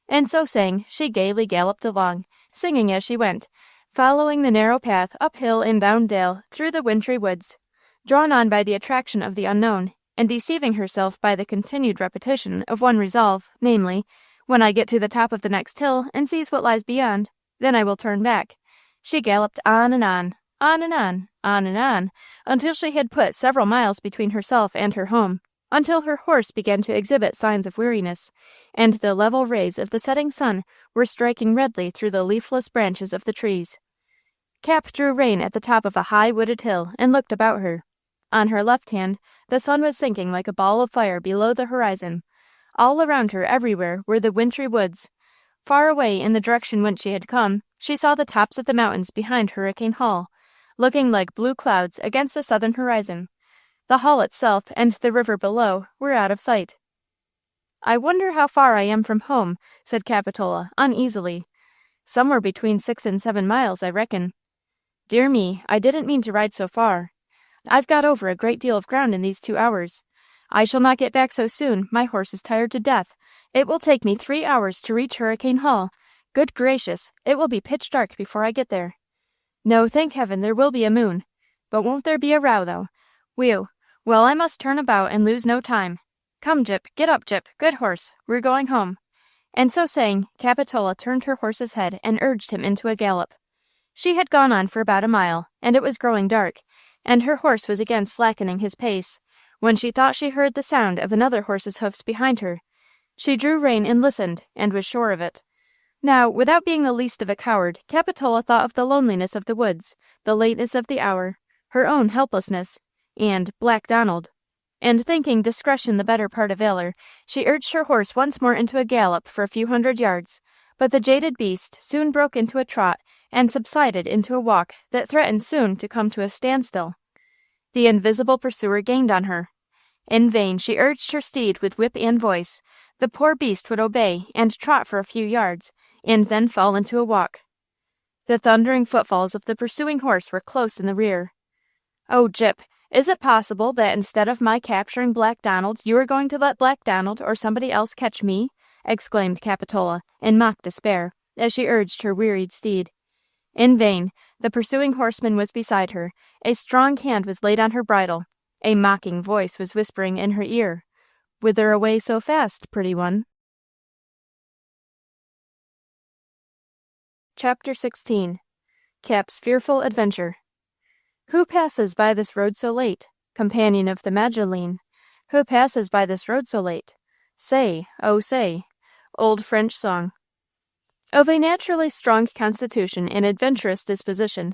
S1: And so saying, she gaily galloped along, singing as she went, following the narrow path up hill and down dale through the wintry woods, drawn on by the attraction of the unknown, and deceiving herself by the continued repetition of one resolve, namely, when I get to the top of the next hill and sees what lies beyond, then I will turn back. She galloped on and on, on and on, on and on, until she had put several miles between herself and her home, until her horse began to exhibit signs of weariness, and the level rays of the setting sun were striking redly through the leafless branches of the trees. Cap drew rein at the top of a high wooded hill and looked about her. On her left hand, the sun was sinking like a ball of fire below the horizon. All around her, everywhere, were the wintry woods. Far away in the direction whence she had come, she saw the tops of the mountains behind Hurricane Hall, looking like blue clouds against the southern horizon. The hall itself and the river below were out of sight. "I wonder how far I am from home," said Capitola, uneasily. "Somewhere between 6 and 7 miles, I reckon. Dear me, I didn't mean to ride so far. I've got over a great deal of ground in these 2 hours. I shall not get back so soon. My horse is tired to death. It will take me 3 hours to reach Hurricane Hall. Good gracious, it will be pitch dark before I get there. No, thank heaven, there will be a moon. But won't there be a row, though? Well, I must turn about and lose no time. Come, Gyp, get up, Gyp, good horse, we're going home." And so saying, Capitola turned her horse's head and urged him into a gallop. She had gone on for about a mile, and it was growing dark, and her horse was again slackening his pace, when she thought she heard the sound of another horse's hoofs behind her. She drew rein and listened, and was sure of it. Now, without being the least of a coward, Capitola thought of the loneliness of the woods, the lateness of the hour, her own helplessness, and Black Donald. And thinking discretion the better part of valor, she urged her horse once more into a gallop for a few hundred yards, but the jaded beast soon broke into a trot and subsided into a walk that threatened soon to come to a standstill. The invisible pursuer gained on her. In vain she urged her steed with whip and voice. The poor beast would obey and trot for a few yards, and then fall into a walk. The thundering footfalls of the pursuing horse were close in the rear. "Oh, Gyp, is it possible that instead of my capturing Black Donald, you are going to let Black Donald or somebody else catch me?" exclaimed Capitola in mock despair, as she urged her wearied steed. In vain. The pursuing horseman was beside her. A strong hand was laid on her bridle. A mocking voice was whispering in her ear, "Whither away so fast, pretty one?" Chapter 16. Cap's Fearful Adventure. "Who passes by this road so late? Companion of the Magdalene. Who passes by this road so late? Say, oh say. Old French song. Of a naturally strong constitution and adventurous disposition,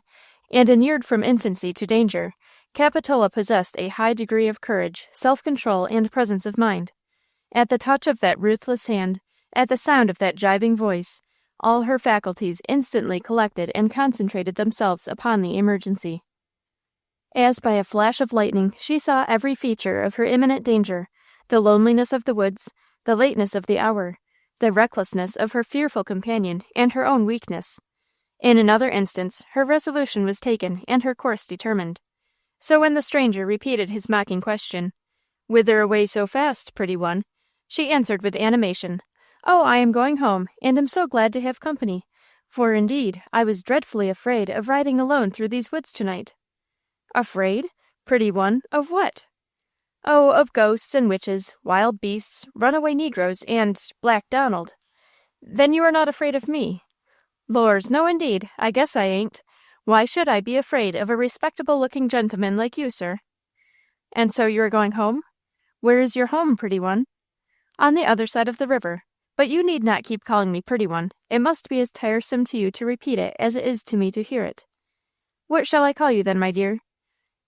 S1: and inured from infancy to danger, Capitola possessed a high degree of courage, self-control, and presence of mind. At the touch of that ruthless hand, at the sound of that gibing voice, all her faculties instantly collected and concentrated themselves upon the emergency. As by a flash of lightning, she saw every feature of her imminent danger, the loneliness of the woods, the lateness of the hour, the recklessness of her fearful companion, and her own weakness. In another instant, her resolution was taken and her course determined. So when the stranger repeated his mocking question, "Whither away so fast, pretty one?" she answered with animation, "Oh, I am going home, and am so glad to have company, for indeed I was dreadfully afraid of riding alone through these woods tonight." "Afraid? Pretty one, of what?" "Oh, of ghosts and witches, wild beasts, runaway negroes, and Black Donald." "Then you are not afraid of me?" "Lors, no indeed, I guess I ain't. Why should I be afraid of a respectable-looking gentleman like you, sir?" "And so you are going home? Where is your home, pretty one?" "On the other side of the river. But you need not keep calling me pretty one. It must be as tiresome to you to repeat it as it is to me to hear it." "What shall I call you then, my dear?"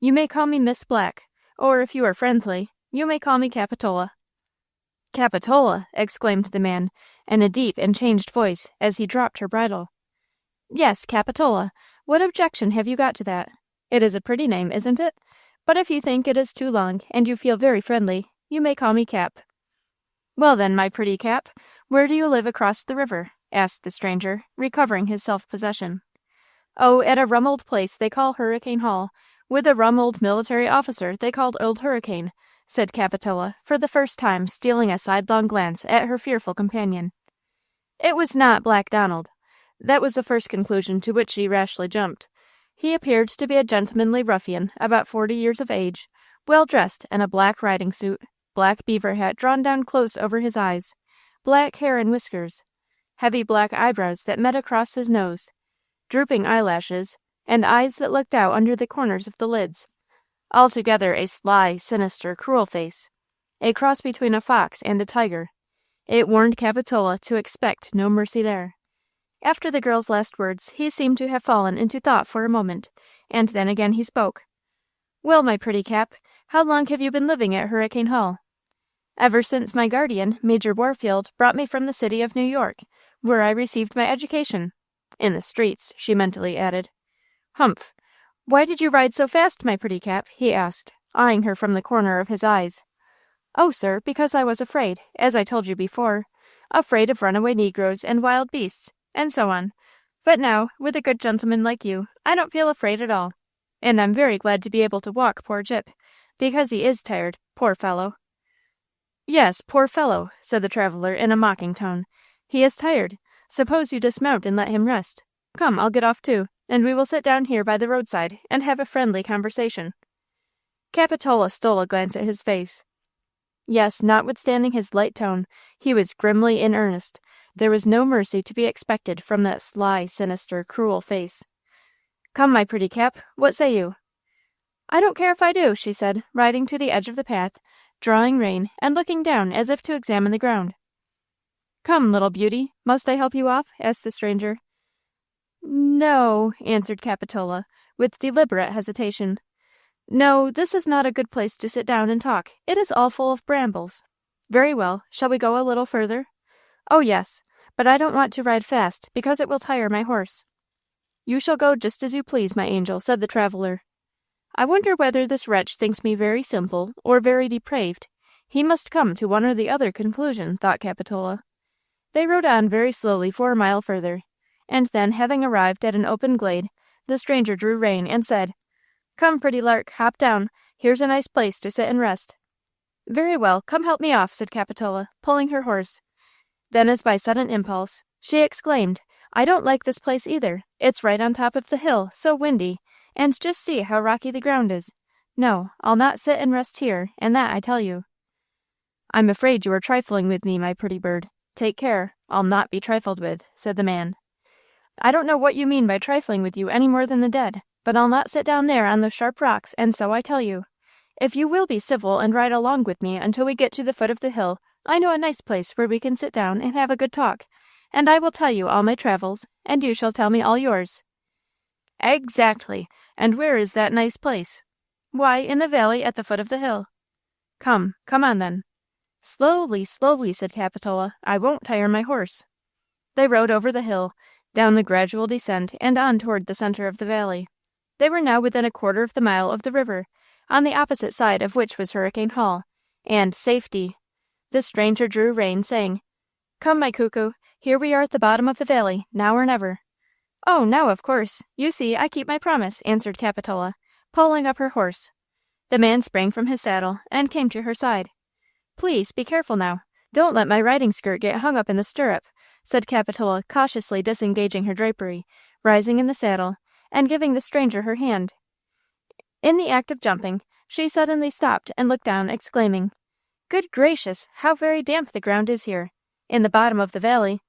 S1: "You may call me Miss Black, or if you are friendly, you may call me Capitola." "Capitola!" exclaimed the man, in a deep and changed voice, as he dropped her bridle. "Yes, Capitola. What objection have you got to that? It is a pretty name, isn't it? But if you think it is too long, and you feel very friendly, you may call me Cap." "Well then, my pretty Cap, where do you live across the river?" asked the stranger, recovering his self-possession. "Oh, at a rum old place they call Hurricane Hall, with a rum old military officer they called Old Hurricane," said Capitola, for the first time stealing a sidelong glance at her fearful companion. It was not Black Donald. That was the first conclusion to which she rashly jumped. He appeared to be a gentlemanly ruffian, about 40 years of age, well dressed in a black riding suit, black beaver hat drawn down close over his eyes, black hair and whiskers, heavy black eyebrows that met across his nose, drooping eyelashes, and eyes that looked out under the corners of the lids. Altogether a sly, sinister, cruel face, a cross between a fox and a tiger. It warned Capitola to expect no mercy there. After the girl's last words, he seemed to have fallen into thought for a moment, and then again he spoke. "Well, my pretty Cap, how long have you been living at Hurricane Hall?" "Ever since my guardian, Major Warfield, brought me from the city of New York, where I received my education. In the streets," she mentally added. "Humph! Why did you ride so fast, my pretty Cap?" he asked, eyeing her from the corner of his eyes. "Oh, sir, because I was afraid, as I told you before, afraid of runaway negroes and wild beasts, and so on. But now, with a good gentleman like you, I don't feel afraid at all. And I'm very glad to be able to walk poor Gyp, because he is tired, poor fellow." "Yes, poor fellow," said the traveler in a mocking tone. "He is tired. Suppose you dismount and let him rest. Come, I'll get off too, and we will sit down here by the roadside and have a friendly conversation." Capitola stole a glance at his face. Yes, notwithstanding his light tone, he was grimly in earnest. There was no mercy to be expected from that sly, sinister, cruel face. "Come, my pretty Cap, what say you?" "I don't care if I do," she said, riding to the edge of the path, drawing rein, and looking down as if to examine the ground. "Come, little beauty, must I help you off?" asked the stranger. "No," answered Capitola, with deliberate hesitation. "No, this is not a good place to sit down and talk. It is all full of brambles." "Very well. Shall we go a little further?" "Oh, yes, but I don't want to ride fast, because it will tire my horse." "You shall go just as you please, my angel," said the traveler. "I wonder whether this wretch thinks me very simple or very depraved. He must come to one or the other conclusion," thought Capitola. They rode on very slowly for a mile further, and then, having arrived at an open glade, the stranger drew rein and said, "Come, pretty lark, hop down. Here's a nice place to sit and rest." "Very well, come help me off," said Capitola, pulling her horse. Then, as by sudden impulse, she exclaimed, "I don't like this place either. It's right on top of the hill, so windy, and just see how rocky the ground is. No, I'll not sit and rest here, and that I tell you." "I'm afraid you are trifling with me, my pretty bird. Take care, I'll not be trifled with," said the man. "I don't know what you mean by trifling with you any more than the dead, but I'll not sit down there on those sharp rocks, and so I tell you. If you will be civil and ride along with me until we get to the foot of the hill, I know a nice place where we can sit down and have a good talk, and I will tell you all my travels, and you shall tell me all yours." "Exactly. And where is that nice place?" "Why, in the valley at the foot of the hill." Come on then." "Slowly, slowly," said Capitola. "I won't tire my horse." They rode over the hill, down the gradual descent, and on toward the center of the valley. They were now within a quarter of the mile of the river, on the opposite side of which was Hurricane Hall, and safety. The stranger drew rein, saying, "Come, my cuckoo, here we are at the bottom of the valley, now or never." "Oh, now, of course. You see, I keep my promise," answered Capitola, pulling up her horse. The man sprang from his saddle and came to her side. "Please, be careful now. Don't let my riding skirt get hung up in the stirrup," said Capitola, cautiously disengaging her drapery, rising in the saddle, and giving the stranger her hand. In the act of jumping, she suddenly stopped and looked down, exclaiming, "Good gracious, how very damp the ground is here, in the bottom of the valley."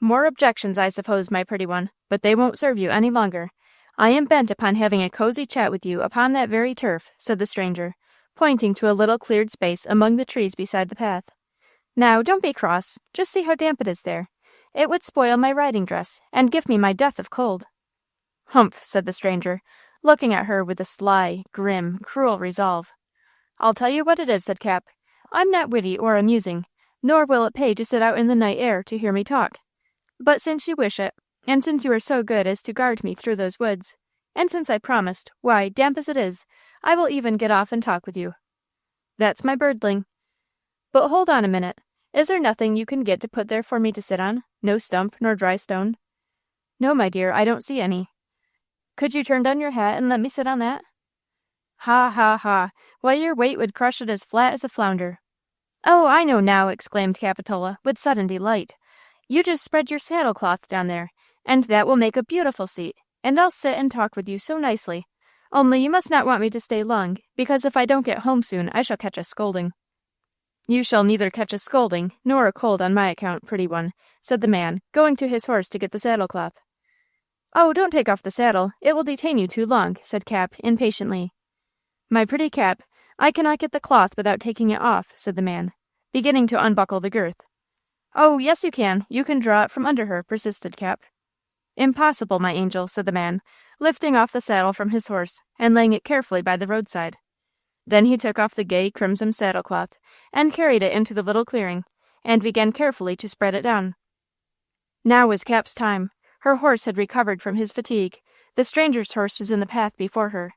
S1: "More objections, I suppose, my pretty one, but they won't serve you any longer. I am bent upon having a cozy chat with you upon that very turf," said the stranger, pointing to a little cleared space among the trees beside the path. "Now, don't be cross. Just see how damp it is there. It would spoil my riding dress, and give me my death of cold." "Humph," said the stranger, looking at her with a sly, grim, cruel resolve. "I'll tell you what it is," said Cap. "I'm not witty or amusing, nor will it pay to sit out in the night air to hear me talk. But since you wish it, and since you are so good as to guard me through those woods, and since I promised, why, damp as it is, I will even get off and talk with you." "That's my birdling." "But hold on a minute. Is there nothing you can get to put there for me to sit on? No stump nor dry stone?" "No, my dear, I don't see any." "Could you turn down your hat and let me sit on that?" "Ha, ha, ha! Why, your weight would crush it as flat as a flounder." "Oh, I know now!" exclaimed Capitola, with sudden delight. "You just spread your saddle cloth down there, and that will make a beautiful seat, and I'll sit and talk with you so nicely. Only you must not want me to stay long, because if I don't get home soon I shall catch a scolding." "You shall neither catch a scolding nor a cold on my account, pretty one," said the man, going to his horse to get the saddle-cloth. "Oh, don't take off the saddle. It will detain you too long," said Cap, impatiently. "My pretty Cap, I cannot get the cloth without taking it off," said the man, beginning to unbuckle the girth. "Oh, yes, you can. You can draw it from under her," persisted Cap. "Impossible, my angel," said the man, lifting off the saddle from his horse and laying it carefully by the roadside. Then he took off the gay crimson saddlecloth and carried it into the little clearing, and began carefully to spread it down. Now was Cap's time. Her horse had recovered from his fatigue. The stranger's horse was in the path before her.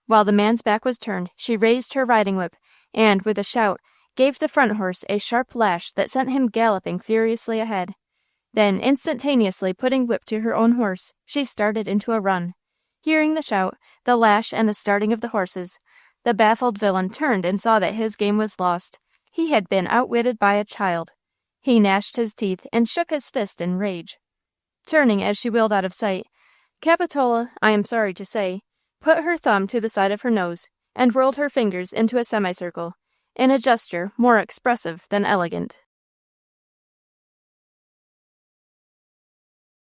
S1: While the man's back was turned, she raised her riding whip, and, with a shout, gave the front horse a sharp lash that sent him galloping furiously ahead. Then, instantaneously putting whip to her own horse, she started into a run. Hearing the shout, the lash, and the starting of the horses, the baffled villain turned and saw that his game was lost. He had been outwitted by a child. He gnashed his teeth and shook his fist in rage. Turning as she wheeled out of sight, Capitola, I am sorry to say, put her thumb to the side of her nose and rolled her fingers into a semicircle, in a gesture more expressive than elegant.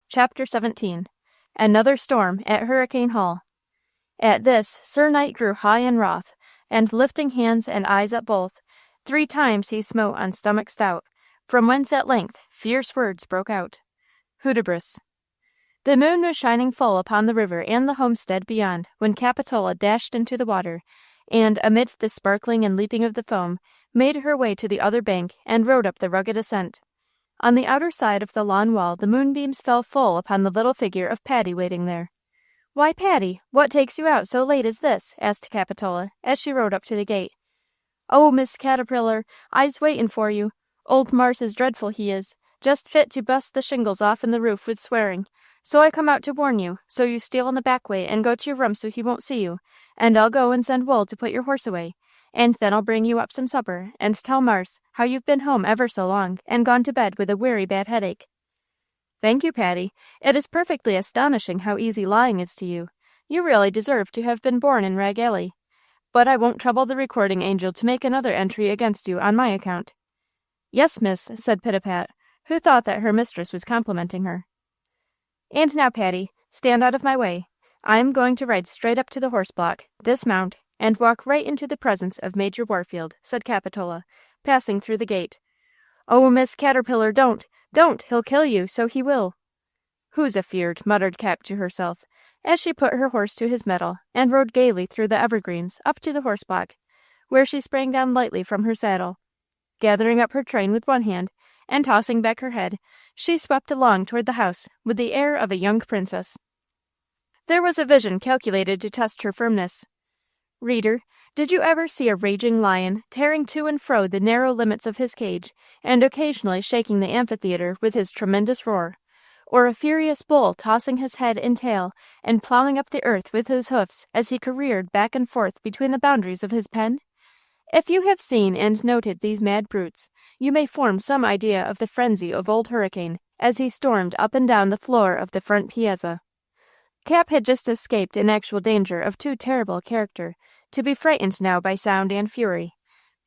S1: Chapter 17. Another Storm at Hurricane Hall. At this, Sir Knight grew high and wroth, and lifting hands and eyes at both, 3 times he smote on stomach stout, from whence at length fierce words broke out. Hudibras. The moon was shining full upon the river and the homestead beyond when Capitola dashed into the water, and, amidst the sparkling and leaping of the foam, made her way to the other bank and rode up the rugged ascent. On the outer side of the lawn wall the moonbeams fell full upon the little figure of Patty waiting there. "Why, Patty, what takes you out so late as this?" asked Capitola, as she rode up to the gate. "Oh, Miss Caterpillar, I's waitin' for you. Old Marse is dreadful, he is, just fit to bust the shingles off in the roof with swearing. So I come out to warn you, so you steal on the back way and go to your room so he won't see you, and I'll go and send Wool to put your horse away, and then I'll bring you up some supper, and tell Marse how you've been home ever so long, and gone to bed with a weary bad headache." "Thank you, Patty. It is perfectly astonishing how easy lying is to you. You really deserve to have been born in Rag Alley. But I won't trouble the recording angel to make another entry against you on my account." "Yes, miss," said Pitapat, who thought that her mistress was complimenting her. "And now, Patty, stand out of my way. I am going to ride straight up to the horse block, dismount, and walk right into the presence of Major Warfield," said Capitola, passing through the gate. "Oh, Miss Caterpillar, don't! Don't! He'll kill you, so he will." "Who's afeard?" muttered Cap to herself, as she put her horse to his mettle and rode gaily through the evergreens up to the horse-block, where she sprang down lightly from her saddle. Gathering up her train with one hand, and tossing back her head, she swept along toward the house with the air of a young princess. There was a vision calculated to test her firmness. Reader, did you ever see a raging lion tearing to and fro the narrow limits of his cage, and occasionally shaking the amphitheater with his tremendous roar, or a furious bull tossing his head and tail and plowing up the earth with his hoofs as he careered back and forth between the boundaries of his pen? If you have seen and noted these mad brutes, you may form some idea of the frenzy of Old Hurricane as he stormed up and down the floor of the front piazza. Cap had just escaped in actual danger of too terrible a character to be frightened now by sound and fury.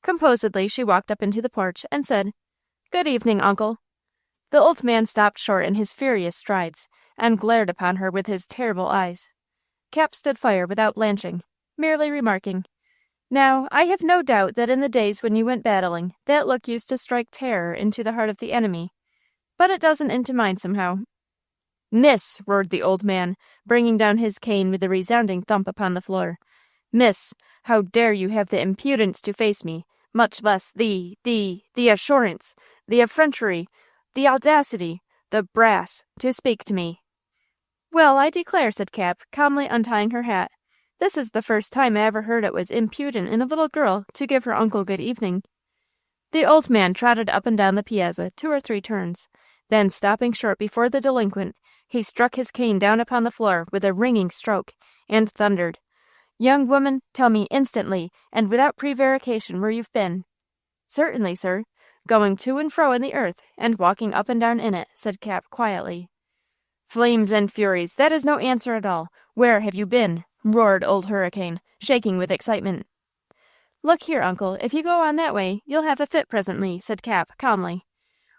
S1: Composedly she walked up into the porch and said, "Good evening, uncle." The old man stopped short in his furious strides and glared upon her with his terrible eyes. Cap stood fire without blanching, merely remarking, "Now, I have no doubt that in the days when you went battling, that look used to strike terror into the heart of the enemy, but it doesn't into mine somehow." "Miss!" roared the old man, bringing down his cane with a resounding thump upon the floor. "Miss, how dare you have the impudence to face me, much less the assurance, the effrontery, the audacity, the brass, to speak to me?" "Well, I declare," said Cap, calmly untying her hat, "this is the first time I ever heard it was impudent in a little girl to give her uncle good evening." The old man trotted up and down the piazza 2 or 3 turns. Then, stopping short before the delinquent, he struck his cane down upon the floor with a ringing stroke, and thundered, "Young woman, tell me instantly, and without prevarication, where you've been." "Certainly, sir. Going to and fro in the earth, and walking up and down in it," said Cap quietly. "Flames and furies, that is no answer at all. Where have you been?" roared Old Hurricane, shaking with excitement. "Look here, uncle, if you go on that way, you'll have a fit presently," said Cap calmly.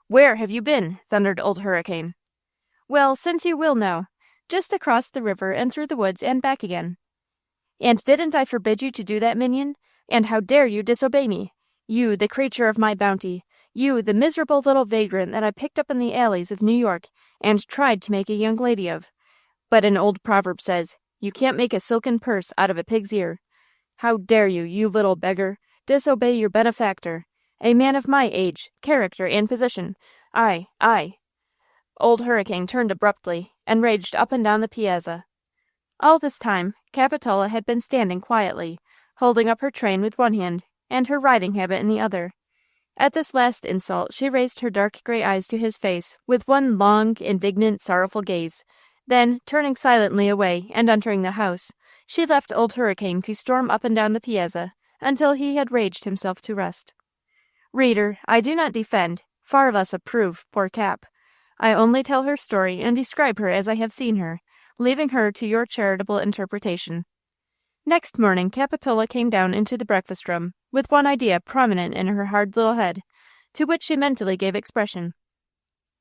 S1: "Where have you been?" thundered Old Hurricane. "Well, since you will know, just across the river and through the woods and back again." "And didn't I forbid you to do that, minion? And how dare you disobey me? You, the creature of my bounty, you, the miserable little vagrant that I picked up in the alleys of New York and tried to make a young lady of. But an old proverb says, you can't make a silken purse out of a pig's ear. How dare you, you little beggar, disobey your benefactor, a man of my age, character, and position? I. Old Hurricane turned abruptly and raged up and down the piazza. All this time, Capitola had been standing quietly, holding up her train with one hand and her riding habit in the other. At this last insult, she raised her dark gray eyes to his face with one long, indignant, sorrowful gaze. Then, turning silently away and entering the house, she left Old Hurricane to storm up and down the piazza until he had raged himself to rest. Reader, I do not defend, far less approve, poor Cap. I only tell her story and describe her as I have seen her, leaving her to your charitable interpretation. Next morning Capitola came down into the breakfast-room with one idea prominent in her hard little head, to which she mentally gave expression.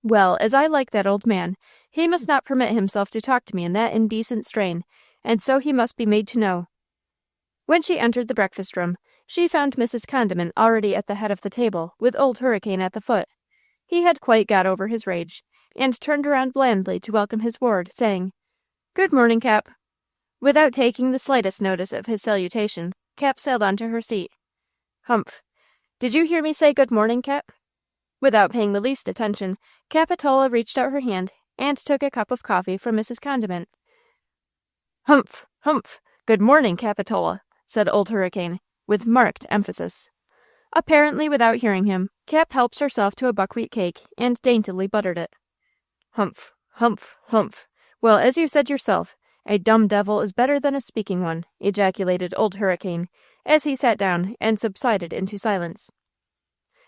S1: Well, as I like that old man, he must not permit himself to talk to me in that indecent strain, and so he must be made to know. When she entered the breakfast-room, she found Mrs. Condiment already at the head of the table, with Old Hurricane at the foot. He had quite got over his rage, and turned around blandly to welcome his ward, saying, "Good morning, Cap." Without taking the slightest notice of his salutation, Cap sailed on to her seat. "Humph! Did you hear me say good morning, Cap?" Without paying the least attention, Capitola reached out her hand and took a cup of coffee from Mrs. Condiment. "Humph! Humph! Good morning, Capitola," said Old Hurricane, with marked emphasis. Apparently without hearing him, Cap helped herself to a buckwheat cake and daintily buttered it. "Humph! Humph! Humph! Well, as you said yourself, a dumb devil is better than a speaking one," ejaculated Old Hurricane, as he sat down and subsided into silence.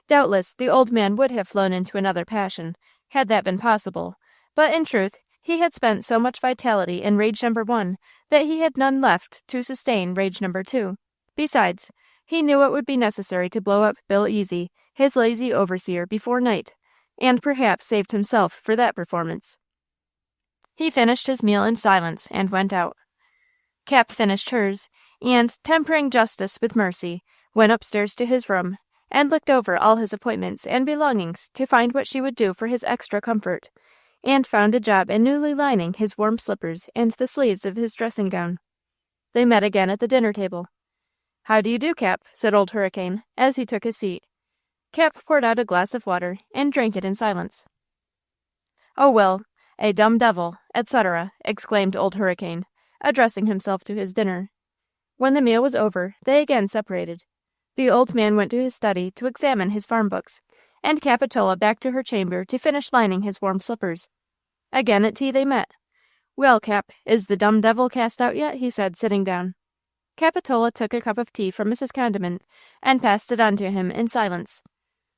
S1: Doubtless, the old man would have flown into another passion, had that been possible, but in truth, he had spent so much vitality in rage number 1 that he had none left to sustain rage number 2. Besides, he knew it would be necessary to blow up Bill Easy, his lazy overseer, before night, and perhaps saved himself for that performance. He finished his meal in silence and went out. Cap finished hers, and, tempering justice with mercy, went upstairs to his room, and looked over all his appointments and belongings to find what she would do for his extra comfort, and found a job in newly lining his warm slippers and the sleeves of his dressing gown. They met again at the dinner table. "How do you do, Cap?" said Old Hurricane, as he took his seat. Cap poured out a glass of water and drank it in silence. "Oh, well, a dumb devil, etc.," exclaimed Old Hurricane, addressing himself to his dinner. When the meal was over, they again separated. The old man went to his study to examine his farm books, and Capitola back to her chamber to finish lining his warm slippers. Again at tea they met. "Well, Cap, is the dumb devil cast out yet?" he said, sitting down. Capitola took a cup of tea from Mrs. Condiment and passed it on to him in silence.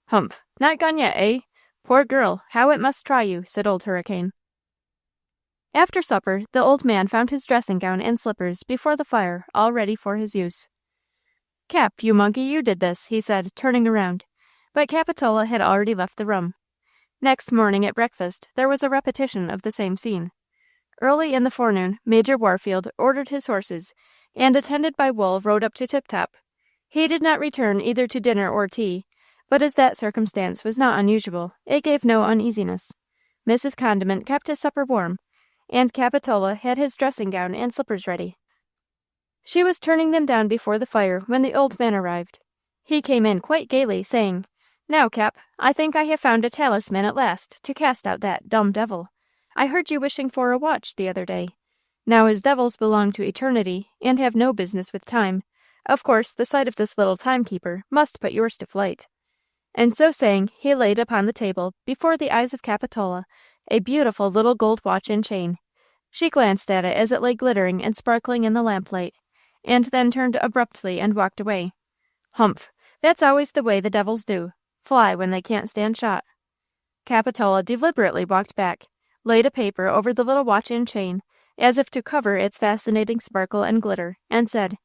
S1: "Humph, not gone yet, eh? Poor girl, how it must try you," said Old Hurricane. After supper, the old man found his dressing gown and slippers before the fire, all ready for his use. "Cap, you monkey, you did this," he said, turning around. But Capitola had already left the room. Next morning at breakfast, there was a repetition of the same scene. Early in the forenoon, Major Warfield ordered his horses, and attended by Wool rode up to Tip Top. He did not return either to dinner or tea, but as that circumstance was not unusual, it gave no uneasiness. Mrs. Condiment kept his supper warm, and Capitola had his dressing gown and slippers ready. She was turning them down before the fire when the old man arrived. He came in quite gaily, saying, "Now, Cap, I think I have found a talisman at last to cast out that dumb devil. I heard you wishing for a watch the other day. Now, as devils belong to eternity, and have no business with time, of course the sight of this little timekeeper must put yours to flight." And so saying, he laid upon the table, before the eyes of Capitola, a beautiful little gold watch and chain. She glanced at it as it lay glittering and sparkling in the lamplight, and then turned abruptly and walked away. "Humph, that's always the way the devils do, fly when they can't stand shot." Capitola deliberately walked back, laid a paper over the little watch and chain, as if to cover its fascinating sparkle and glitter, and said,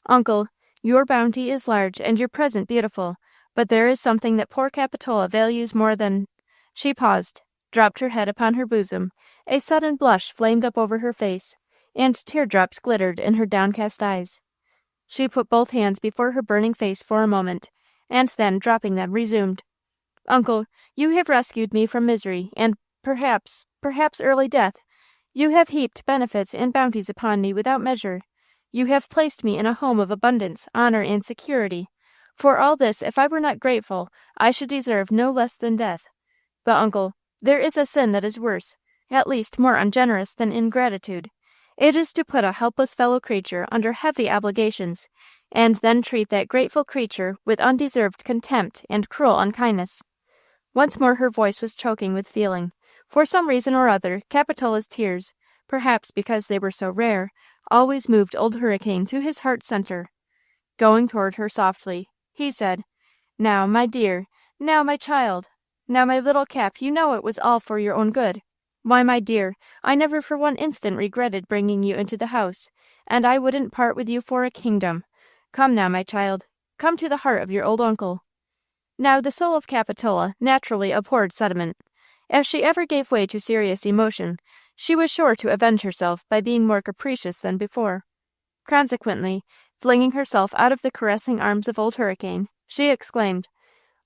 S1: "Uncle, your bounty is large and your present beautiful, but there is something that poor Capitola values more than—" She paused, dropped her head upon her bosom, a sudden blush flamed up over her face, and teardrops glittered in her downcast eyes. She put both hands before her burning face for a moment, and then, dropping them, resumed, "Uncle, you have rescued me from misery, and perhaps early death. You have heaped benefits and bounties upon me without measure. You have placed me in a home of abundance, honor, and security. For all this, if I were not grateful, I should deserve no less than death. But, uncle, there is a sin that is worse, at least more ungenerous than ingratitude. It is to put a helpless fellow creature under heavy obligations, and then treat that grateful creature with undeserved contempt and cruel unkindness." Once more her voice was choking with feeling. For some reason or other, Capitola's tears, perhaps because they were so rare, always moved Old Hurricane to his heart center. Going toward her softly, he said, "Now, my dear, now, my child, now, my little Cap, you know it was all for your own good. Why, my dear, I never for one instant regretted bringing you into the house, and I wouldn't part with you for a kingdom. Come now, my child, come to the heart of your old uncle." Now, the soul of Capitola naturally abhorred sentiment. If she ever gave way to serious emotion, she was sure to avenge herself by being more capricious than before. Consequently, flinging herself out of the caressing arms of Old Hurricane, she exclaimed,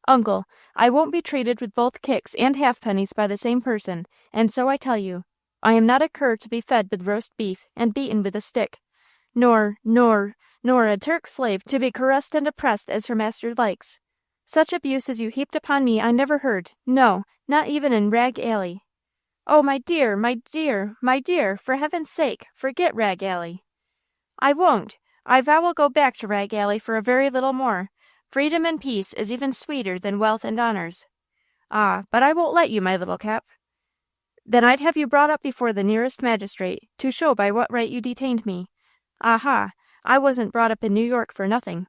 S1: "Uncle, I won't be treated with both kicks and halfpennies by the same person, and so I tell you. I am not a cur to be fed with roast beef and beaten with a stick, nor a Turk's slave to be caressed and oppressed as her master likes. Such abuse as you heaped upon me I never heard, no, not even in Rag Alley. Oh, my dear, my dear, my dear, for heaven's sake, forget Rag Alley." "I won't. I vow I'll go back to Rag Alley for a very little more. Freedom and peace is even sweeter than wealth and honors." "Ah, but I won't let you, my little Cap." "Then I'd have you brought up before the nearest magistrate, to show by what right you detained me. Aha, I wasn't brought up in New York for nothing."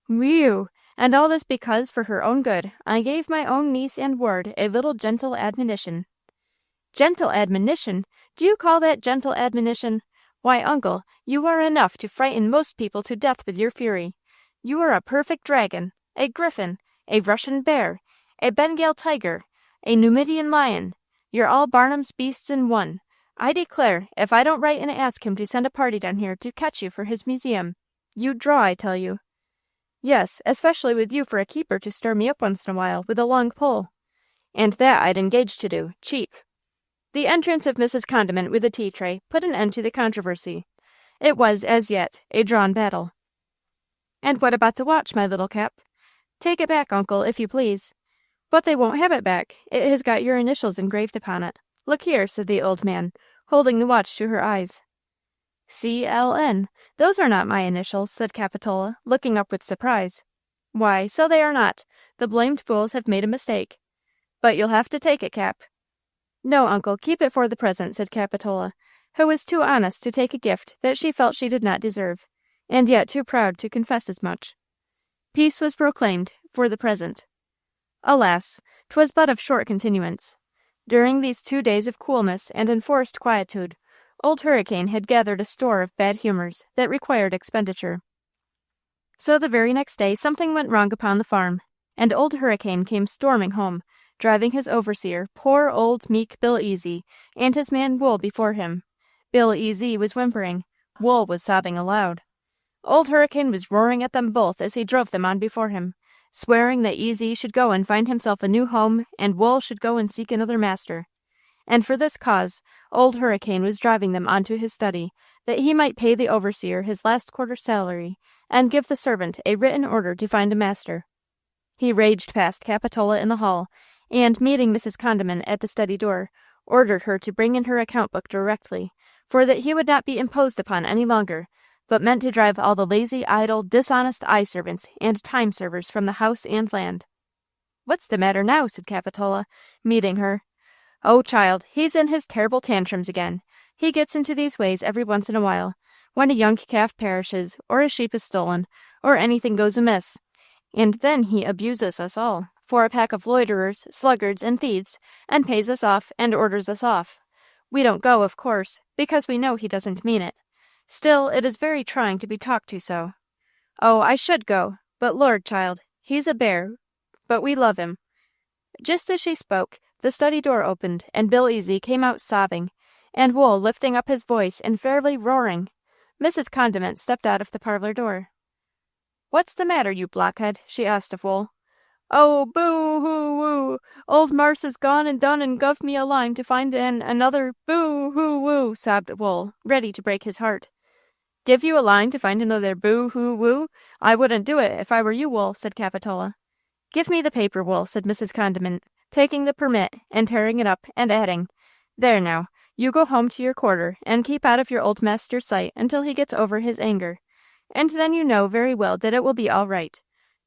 S1: "Whew! And all this because, for her own good, I gave my own niece and ward a little gentle admonition." "Gentle admonition? Do you call that gentle admonition? Why, uncle, you are enough to frighten most people to death with your fury. You are a perfect dragon, a griffin, a Russian bear, a Bengal tiger, a Numidian lion. You're all Barnum's beasts in one. I declare, if I don't write and ask him to send a party down here to catch you for his museum, you'd draw, I tell you." Yes, especially with you for a keeper to stir me up once in a while with a long pole. And that I'd engage to do, cheap." The entrance of Mrs. Condiment with a tea-tray put an end to the controversy. It was, as yet, a drawn battle. "And what about the watch, my little Cap?" "Take it back, uncle, if you please." "But they won't have it back. It has got your initials engraved upon it. Look here," said the old man, holding the watch to her eyes. "C.L.N. Those are not my initials," said Capitola, looking up with surprise. "Why, so they are not. The blamed fools have made a mistake. But you'll have to take it, Cap." "No, uncle, keep it for the present," said Capitola, who was too honest to take a gift that she felt she did not deserve, and yet too proud to confess as much. Peace was proclaimed, for the present. Alas, 'twas but of short continuance. During these 2 days of coolness and enforced quietude, Old Hurricane had gathered a store of bad humors that required expenditure. So the very next day something went wrong upon the farm, and Old Hurricane came storming home, driving his overseer, poor old meek Bill Easy, and his man Wool before him. Bill Easy was whimpering. Wool was sobbing aloud. Old Hurricane was roaring at them both as he drove them on before him, swearing that Easy should go and find himself a new home, and Wool should go and seek another master. And for this cause, Old Hurricane was driving them on to his study, that he might pay the overseer his last quarter's salary, and give the servant a written order to find a master. He raged past Capitola in the hall, and, meeting Mrs. Condiment at the study door, ordered her to bring in her account book directly, for that he would not be imposed upon any longer, but meant to drive all the lazy, idle, dishonest eye-servants and time-servers from the house and land. "What's the matter now?" said Capitola, meeting her. "Oh, child, he's in his terrible tantrums again. He gets into these ways every once in a while, when a young calf perishes, or a sheep is stolen, or anything goes amiss. And then he abuses us all, for a pack of loiterers, sluggards, and thieves, and pays us off and orders us off. We don't go, of course, because we know he doesn't mean it. Still, it is very trying to be talked to so. Oh, I should go, but Lord, child, he's a bear, but we love him." Just as she spoke, the study door opened, and Bill Easy came out sobbing, and Wool lifting up his voice and fairly roaring. Mrs. Condiment stepped out of the parlor door. "What's the matter, you blockhead?" she asked of Wool. "Oh, boo-hoo-woo! Old Marse is gone and done and guv me a line to find another boo-hoo-woo," sobbed Wool, ready to break his heart. "Give you a line to find another boo-hoo-woo? I wouldn't do it if I were you, Wool," said Capitola. "Give me the paper, Wool," said Mrs. Condiment, taking the permit and tearing it up, and adding, "There now, you go home to your quarter, and keep out of your old master's sight until he gets over his anger, and then you know very well that it will be all right.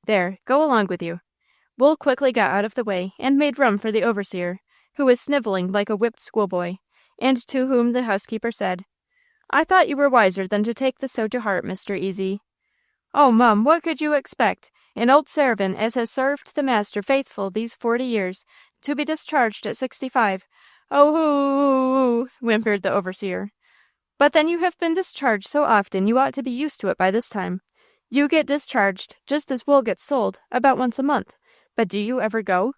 S1: There, go along with you." Wool quickly got out of the way and made room for the overseer, who was sniveling like a whipped schoolboy, and to whom the housekeeper said, "I thought you were wiser than to take this so to heart, Mr. Easy." "Oh, mum, what could you expect? An old servant as has served the master faithful these 40 years, to be discharged at 65. Oh, hoo, whimpered the overseer. "But then you have been discharged so often you ought to be used to it by this time. You get discharged, just as wool gets sold, about once a month. But do you ever go?"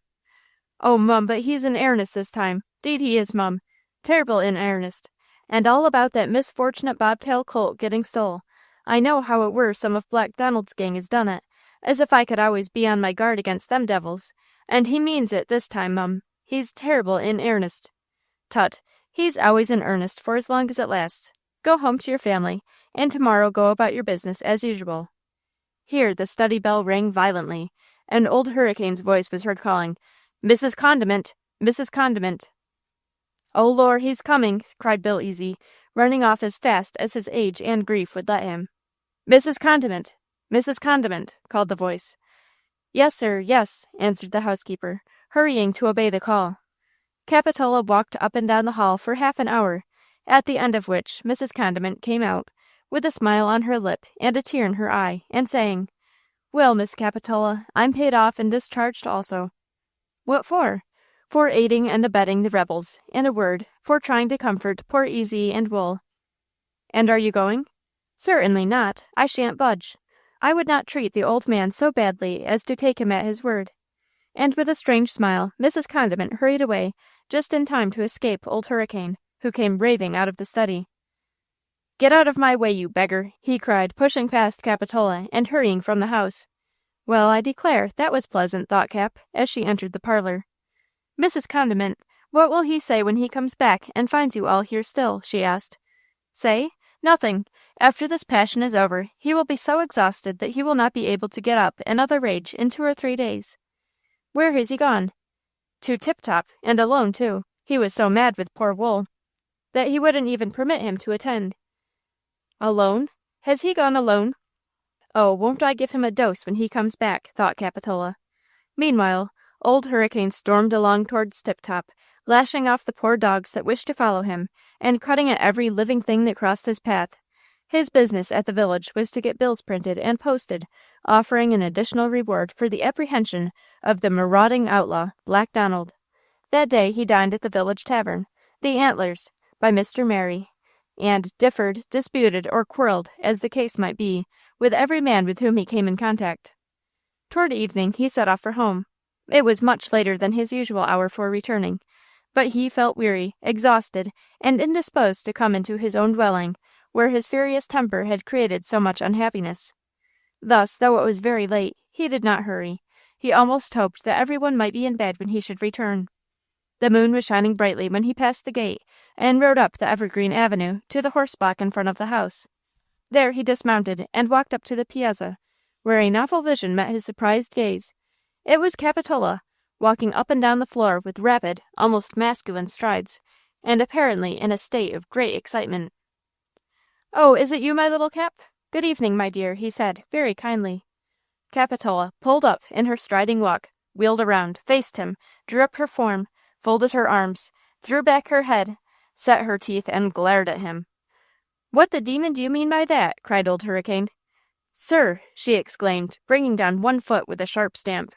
S1: "Oh, mum, but he's in earnest this time. 'Deed he is, mum. Terrible in earnest. And all about that misfortunate bobtail colt getting stole. I know how it were some of Black Donald's gang has done it, as if I could always be on my guard against them devils. And he means it this time, mum. He's terrible in earnest." "Tut, he's always in earnest for as long as it lasts. Go home to your family, and tomorrow go about your business as usual." Here the study bell rang violently, and Old Hurricane's voice was heard calling, "Mrs. Condiment! Mrs. Condiment!" "Oh, Lord, he's coming!" cried Bill Easy, running off as fast as his age and grief would let him. "Mrs. Condiment! Mrs. Condiment!" called the voice. "Yes, sir, yes," answered the housekeeper, hurrying to obey the call. Capitola walked up and down the hall for half an hour, at the end of which Mrs. Condiment came out, with a smile on her lip and a tear in her eye, and saying, "Well, Miss Capitola, I'm paid off and discharged also." "What for?" "For aiding and abetting the rebels, in a word, for trying to comfort poor Easy and Wool." "And are you going?" "Certainly not. I shan't budge. I would not treat the old man so badly as to take him at his word." And with a strange smile, Mrs. Condiment hurried away, just in time to escape Old Hurricane, who came raving out of the study. "Get out of my way, you beggar!" he cried, pushing past Capitola and hurrying from the house. Well, I declare, that was pleasant, thought Cap, as she entered the parlor. Mrs. Condiment, what will he say when he comes back and finds you all here still? She asked. Say? Nothing. After this passion is over, he will be so exhausted that he will not be able to get up another rage in 2 or 3 days. Where has he gone? To Tip-Top, and alone, too. He was so mad with poor Wool that he wouldn't even permit him to attend. Alone? Has he gone alone? Oh, won't I give him a dose when he comes back, thought Capitola. Meanwhile, old Hurricane stormed along towards Tip-Top, lashing off the poor dogs that wished to follow him, and cutting at every living thing that crossed his path. His business at the village was to get bills printed and posted, offering an additional reward for the apprehension of the marauding outlaw, Black Donald. That day he dined at the village tavern, the Antlers, by Mr. Merry, and differed, disputed, or quarreled, as the case might be, with every man with whom he came in contact. Toward evening he set off for home. It was much later than his usual hour for returning, but he felt weary, exhausted, and indisposed to come into his own dwelling, where his furious temper had created so much unhappiness. Thus, though it was very late, he did not hurry. He almost hoped that everyone might be in bed when he should return. The moon was shining brightly when he passed the gate and rode up the evergreen avenue to the horse block in front of the house. There he dismounted and walked up to the piazza, where a novel vision met his surprised gaze. It was Capitola, walking up and down the floor with rapid, almost masculine strides, and apparently in a state of great excitement. "Oh, is it you, my little Cap? Good evening, my dear," he said, very kindly. Capitola pulled up in her striding walk, wheeled around, faced him, drew up her form, folded her arms, threw back her head, set her teeth, and glared at him. "What the demon do you mean by that?" cried old Hurricane. "Sir," she exclaimed, bringing down one foot with a sharp stamp.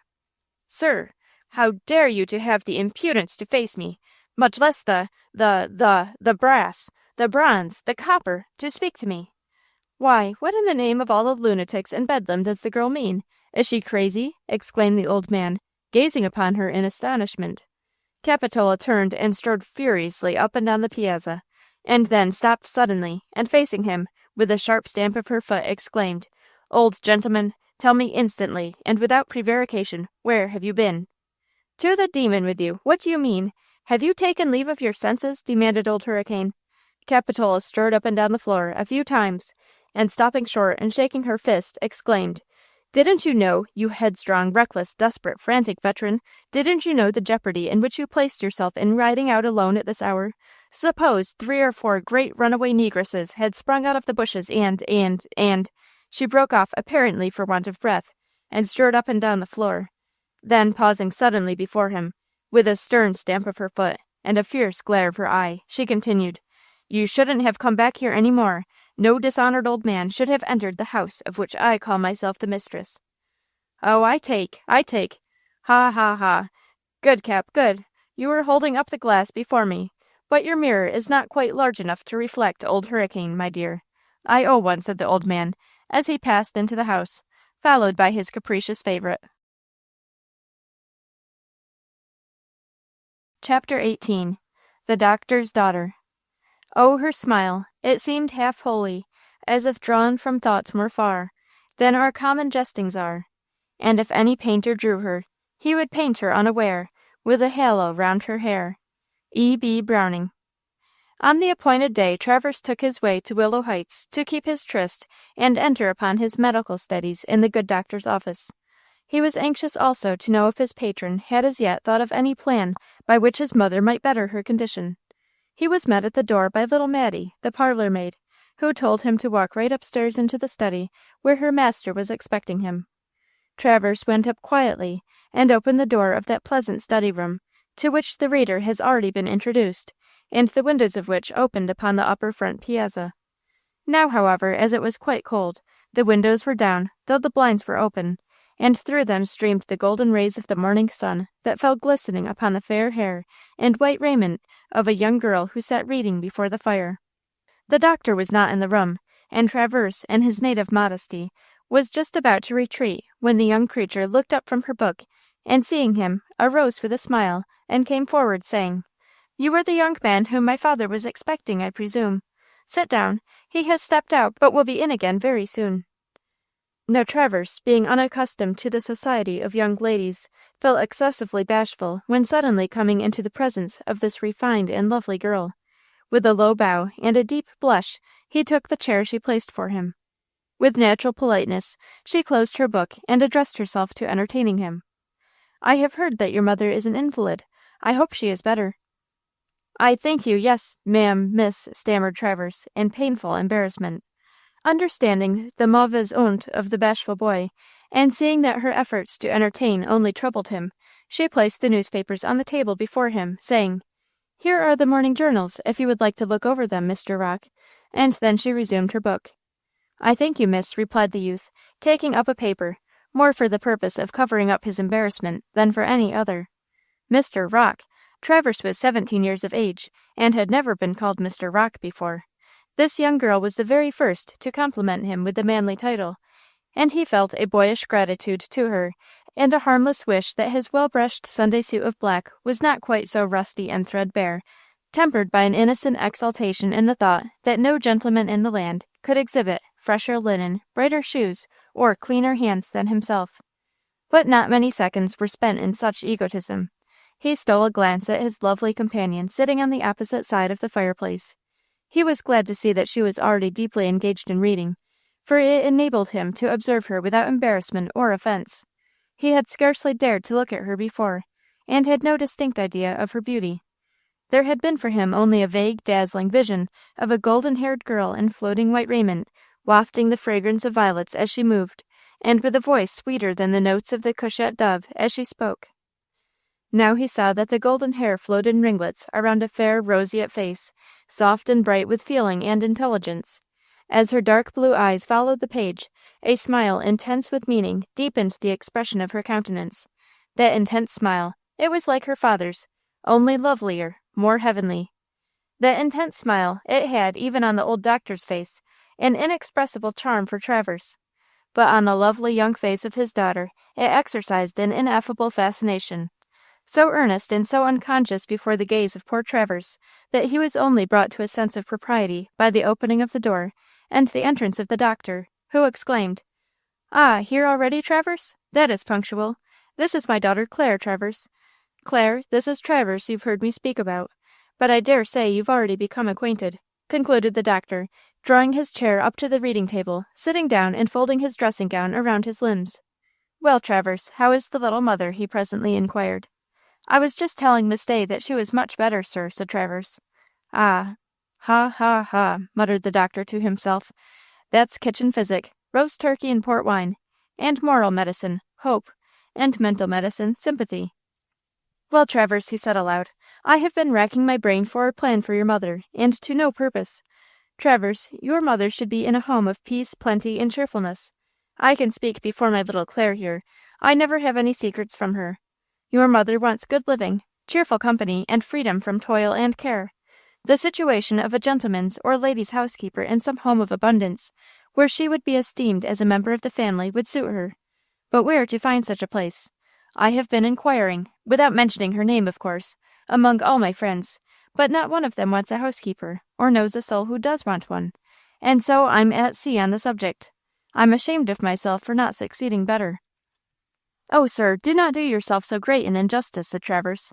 S1: "Sir, how dare you to have the impudence to face me, much less the brass, the bronze, the copper, to speak to me? Why, what in the name of all the lunatics in Bedlam does the girl mean? Is she crazy?" exclaimed the old man, gazing upon her in astonishment. Capitola turned and strode furiously up and down the piazza, and then stopped suddenly, and facing him, with a sharp stamp of her foot, exclaimed, "Old gentleman, tell me instantly, and without prevarication, where have you been?" "To the demon with you! What do you mean? Have you taken leave of your senses?" demanded old Hurricane. Capitola strode up and down the floor a few times, and stopping short and shaking her fist, exclaimed, "Didn't you know, you headstrong, reckless, desperate, frantic veteran, didn't you know the jeopardy in which you placed yourself in riding out alone at this hour? Suppose 3 or 4 great runaway negresses had sprung out of the bushes and She broke off apparently for want of breath, and strode up and down the floor. Then, pausing suddenly before him, with a stern stamp of her foot and a fierce glare of her eye, she continued, "You shouldn't have come back here any more. No dishonored old man should have entered the house of which I call myself the mistress." "Oh, I take. Ha, ha, ha. Good, Cap, good. You are holding up the glass before me. But your mirror is not quite large enough to reflect old Hurricane, my dear. I owe one," said the old man, as he passed into the house, followed by his capricious favorite. Chapter 18. The Doctor's Daughter. Oh, her smile, it seemed half holy, as if drawn from thoughts more far than our common jestings are. And if any painter drew her, he would paint her unaware, with a halo round her hair. E.B. Browning. On the appointed day Travers took his way to Willow Heights to keep his tryst and enter upon his medical studies in the good doctor's office. He was anxious also to know if his patron had as yet thought of any plan by which his mother might better her condition. He was met at the door by little Mattie, the parlor maid, who told him to walk right upstairs into the study, where her master was expecting him. Travers went up quietly and opened the door of that pleasant study room, to which the reader has already been introduced, and the windows of which opened upon the upper front piazza. Now, however, as it was quite cold, the windows were down, though the blinds were open, and through them streamed the golden rays of the morning sun that fell glistening upon the fair hair and white raiment of a young girl who sat reading before the fire. The doctor was not in the room, and Travers, in his native modesty, was just about to retreat when the young creature looked up from her book, and seeing him, arose with a smile, and came forward, saying, "You are the young man whom my father was expecting, I presume. Sit down. He has stepped out, but will be in again very soon." Now Travers, being unaccustomed to the society of young ladies, felt excessively bashful when suddenly coming into the presence of this refined and lovely girl. With a low bow and a deep blush, he took the chair she placed for him. With natural politeness, she closed her book and addressed herself to entertaining him. "I have heard that your mother is an invalid. I hope she is better." "I thank you, yes, ma'am, miss," stammered Travers, in painful embarrassment. Understanding the mauvaise honte of the bashful boy, and seeing that her efforts to entertain only troubled him, she placed the newspapers on the table before him, saying, "Here are the morning journals, if you would like to look over them, Mr. Rocke," and then she resumed her book. "I thank you, miss," replied the youth, taking up a paper, more for the purpose of covering up his embarrassment than for any other. Mr. Rocke! Travers was 17 years of age, and had never been called Mr. Rocke before. This young girl was the very first to compliment him with the manly title, and he felt a boyish gratitude to her, and a harmless wish that his well-brushed Sunday suit of black was not quite so rusty and threadbare, tempered by an innocent exultation in the thought that no gentleman in the land could exhibit fresher linen, brighter shoes, or cleaner hands than himself. But not many seconds were spent in such egotism. He stole a glance at his lovely companion sitting on the opposite side of the fireplace. He was glad to see that she was already deeply engaged in reading, for it enabled him to observe her without embarrassment or offense. He had scarcely dared to look at her before, and had no distinct idea of her beauty. There had been for him only a vague, dazzling vision of a golden-haired girl in floating white raiment, wafting the fragrance of violets as she moved, and with a voice sweeter than the notes of the cushat dove as she spoke. Now he saw that the golden hair flowed in ringlets around a fair, roseate face, soft and bright with feeling and intelligence. As her dark blue eyes followed the page, a smile intense with meaning deepened the expression of her countenance. That intense smile, it was like her father's, only lovelier, more heavenly. That intense smile, it had, even on the old doctor's face, an inexpressible charm for Travers. But on the lovely young face of his daughter it exercised an ineffable fascination, so earnest and so unconscious before the gaze of poor Travers, that he was only brought to a sense of propriety by the opening of the door and the entrance of the doctor, who exclaimed, "Ah, here already, Travers? That is punctual. This is my daughter Claire, Travers. Claire, this is Travers you've heard me speak about, but I dare say you've already become acquainted," concluded the doctor, drawing his chair up to the reading table, sitting down and folding his dressing gown around his limbs. "Well, Travers, how is the little mother?" he presently inquired. "I was just telling Miss Day that she was much better, sir," said Travers. "Ah, ha, ha, ha," muttered the doctor to himself. "That's kitchen physic, roast turkey and port wine, and moral medicine, hope, and mental medicine, sympathy. Well, Travers," he said aloud, "I have been racking my brain for a plan for your mother, and to no purpose. Travers, your mother should be in a home of peace, plenty, and cheerfulness. I can speak before my little Claire here. I never have any secrets from her. Your mother wants good living, cheerful company, and freedom from toil and care. The situation of a gentleman's or lady's housekeeper in some home of abundance, where she would be esteemed as a member of the family, would suit her. But where to find such a place? I have been inquiring, without mentioning her name, of course, among all my friends, but not one of them wants a housekeeper, or knows a soul who does want one, and so I'm at sea on the subject. I'm ashamed of myself for not succeeding better." "Oh, sir, do not do yourself so great an injustice," said Travers.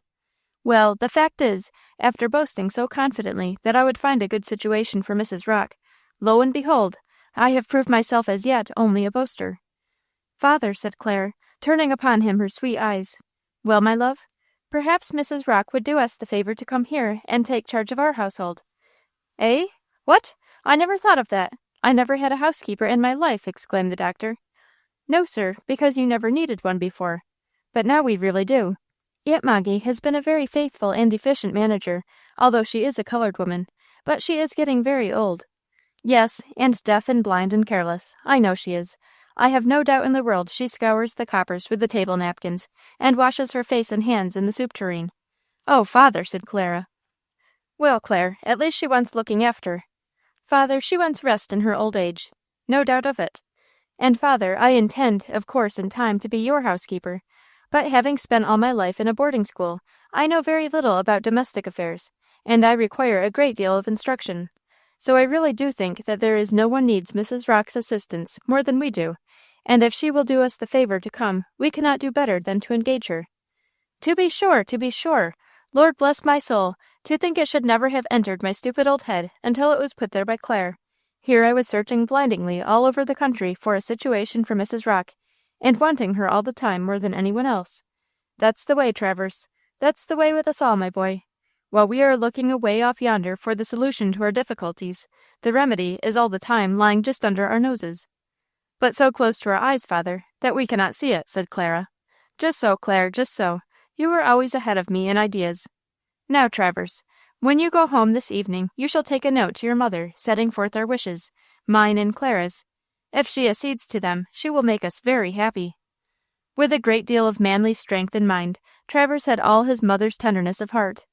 S1: "Well, the fact is, after boasting so confidently that I would find a good situation for Mrs. Rocke, lo and behold, I have proved myself as yet only a boaster." "Father," said Claire, turning upon him her sweet eyes. "Well, my love? Perhaps Mrs. Rocke would do us the favor to come here and take charge of our household." "Eh? What? I never thought of that. I never had a housekeeper in my life," exclaimed the doctor. "No, sir, because you never needed one before. But now we really do. Aunt Moggy has been a very faithful and efficient manager, although she is a colored woman, but she is getting very old. Yes, and deaf and blind and careless. I know she is. I have no doubt in the world she scours the coppers with the table napkins, and washes her face and hands in the soup tureen." "Oh, father," said Clara. "Well, Claire, at least she wants looking after." "Father, she wants rest in her old age." "No doubt of it." "And, father, I intend, of course, in time, to be your housekeeper. But having spent all my life in a boarding school, I know very little about domestic affairs, and I require a great deal of instruction. So I really do think that there is no one needs Mrs. Rocke's assistance more than we do, and if she will do us the favor to come, we cannot do better than to engage her." To be sure, to be sure! Lord bless my soul, to think it should never have entered my stupid old head until it was put there by Claire. Here I was searching blindingly all over the country for a situation for Mrs. Rocke, and wanting her all the time more than anyone else. That's the way, Travers. That's the way with us all, my boy. While we are looking away off yonder for the solution to our difficulties, the remedy is all the time lying just under our noses." "But so close to our eyes, father, that we cannot see it," said Clara. "Just so, Claire, just so. You are always ahead of me in ideas. Now, Travers, when you go home this evening, you shall take a note to your mother, setting forth our wishes, mine and Clara's. If she accedes to them, she will make us very happy." With a great deal of manly strength in mind, Travers had all his mother's tenderness of heart.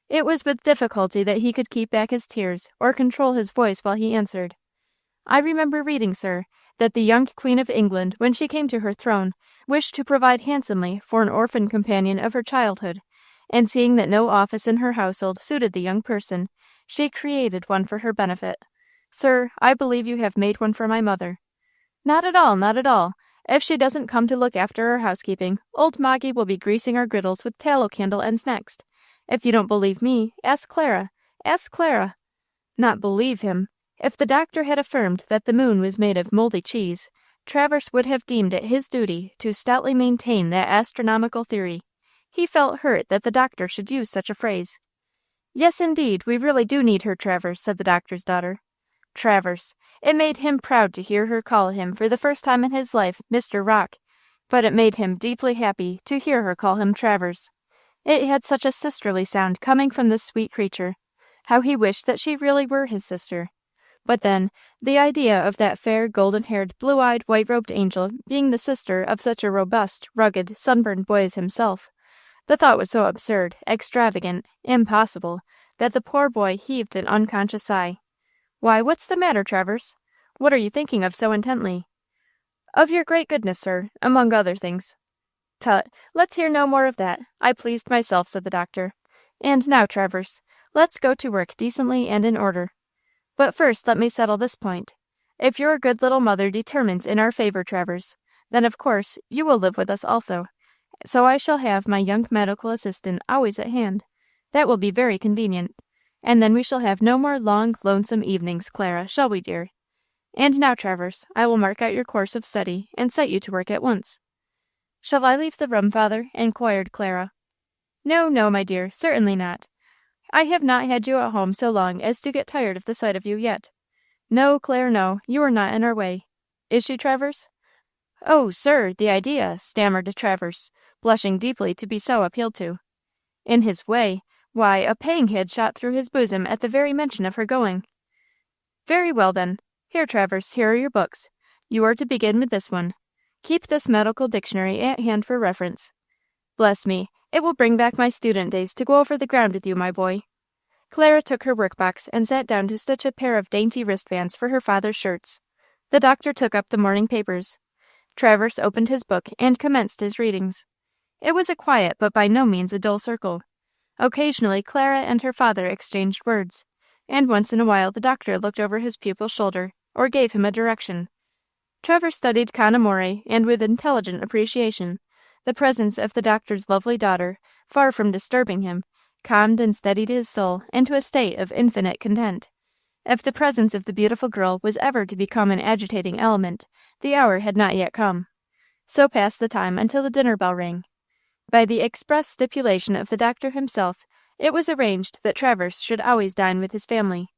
S1: It was with difficulty that he could keep back his tears, or control his voice while he answered. "I remember reading, sir, that the young Queen of England, when she came to her throne, wished to provide handsomely for an orphan companion of her childhood, and seeing that no office in her household suited the young person, she created one for her benefit. Sir, I believe you have made one for my mother." "Not at all, not at all. If she doesn't come to look after our housekeeping, old Moggy will be greasing our griddles with tallow candle ends next. If you don't believe me, ask Clara. Ask Clara." Not believe him! If the doctor had affirmed that the moon was made of mouldy cheese, Travers would have deemed it his duty to stoutly maintain that astronomical theory. He felt hurt that the doctor should use such a phrase. "Yes, indeed, we really do need her, Travers," said the doctor's daughter. Travers! It made him proud to hear her call him for the first time in his life Mr. Rocke, but it made him deeply happy to hear her call him Travers. It had such a sisterly sound coming from this sweet creature. How he wished that she really were his sister. But then, the idea of that fair, golden-haired, blue-eyed, white-robed angel being the sister of such a robust, rugged, sunburned boy as himself. The thought was so absurd, extravagant, impossible, that the poor boy heaved an unconscious sigh. "Why, what's the matter, Travers? What are you thinking of so intently?" "Of your great goodness, sir, among other things." "Tut, let's hear no more of that. I pleased myself," said the doctor. "And now, Travers, let's go to work decently and in order. But first let me settle this point. If your good little mother determines in our favor, Travers, then of course you will live with us also. So I shall have my young medical assistant always at hand. That will be very convenient. And then we shall have no more long, lonesome evenings, Clara, shall we, dear? And now, Travers, I will mark out your course of study and set you to work at once." "Shall I leave the room, father?" inquired Clara. "No, no, my dear, certainly not. I have not had you at home so long as to get tired of the sight of you yet. No, Claire, no, you are not in our way. Is she, Travers?" "Oh, sir, the idea!" stammered Travers, blushing deeply to be so appealed to. In his way! Why, a pang had shot through his bosom at the very mention of her going. "Very well, then. Here, Travers, here are your books. You are to begin with this one. Keep this medical dictionary at hand for reference. Bless me, it will bring back my student days to go over the ground with you, my boy." Clara took her workbox and sat down to stitch a pair of dainty wristbands for her father's shirts. The doctor took up the morning papers. Travers opened his book and commenced his readings. It was a quiet but by no means a dull circle. Occasionally Clara and her father exchanged words, and once in a while the doctor looked over his pupil's shoulder, or gave him a direction. Travers studied con amore, and with intelligent appreciation. The presence of the doctor's lovely daughter, far from disturbing him, calmed and steadied his soul into a state of infinite content. If the presence of the beautiful girl was ever to become an agitating element, the hour had not yet come. So passed the time until the dinner bell rang. By the express stipulation of the doctor himself, it was arranged that Travers should always dine with his family.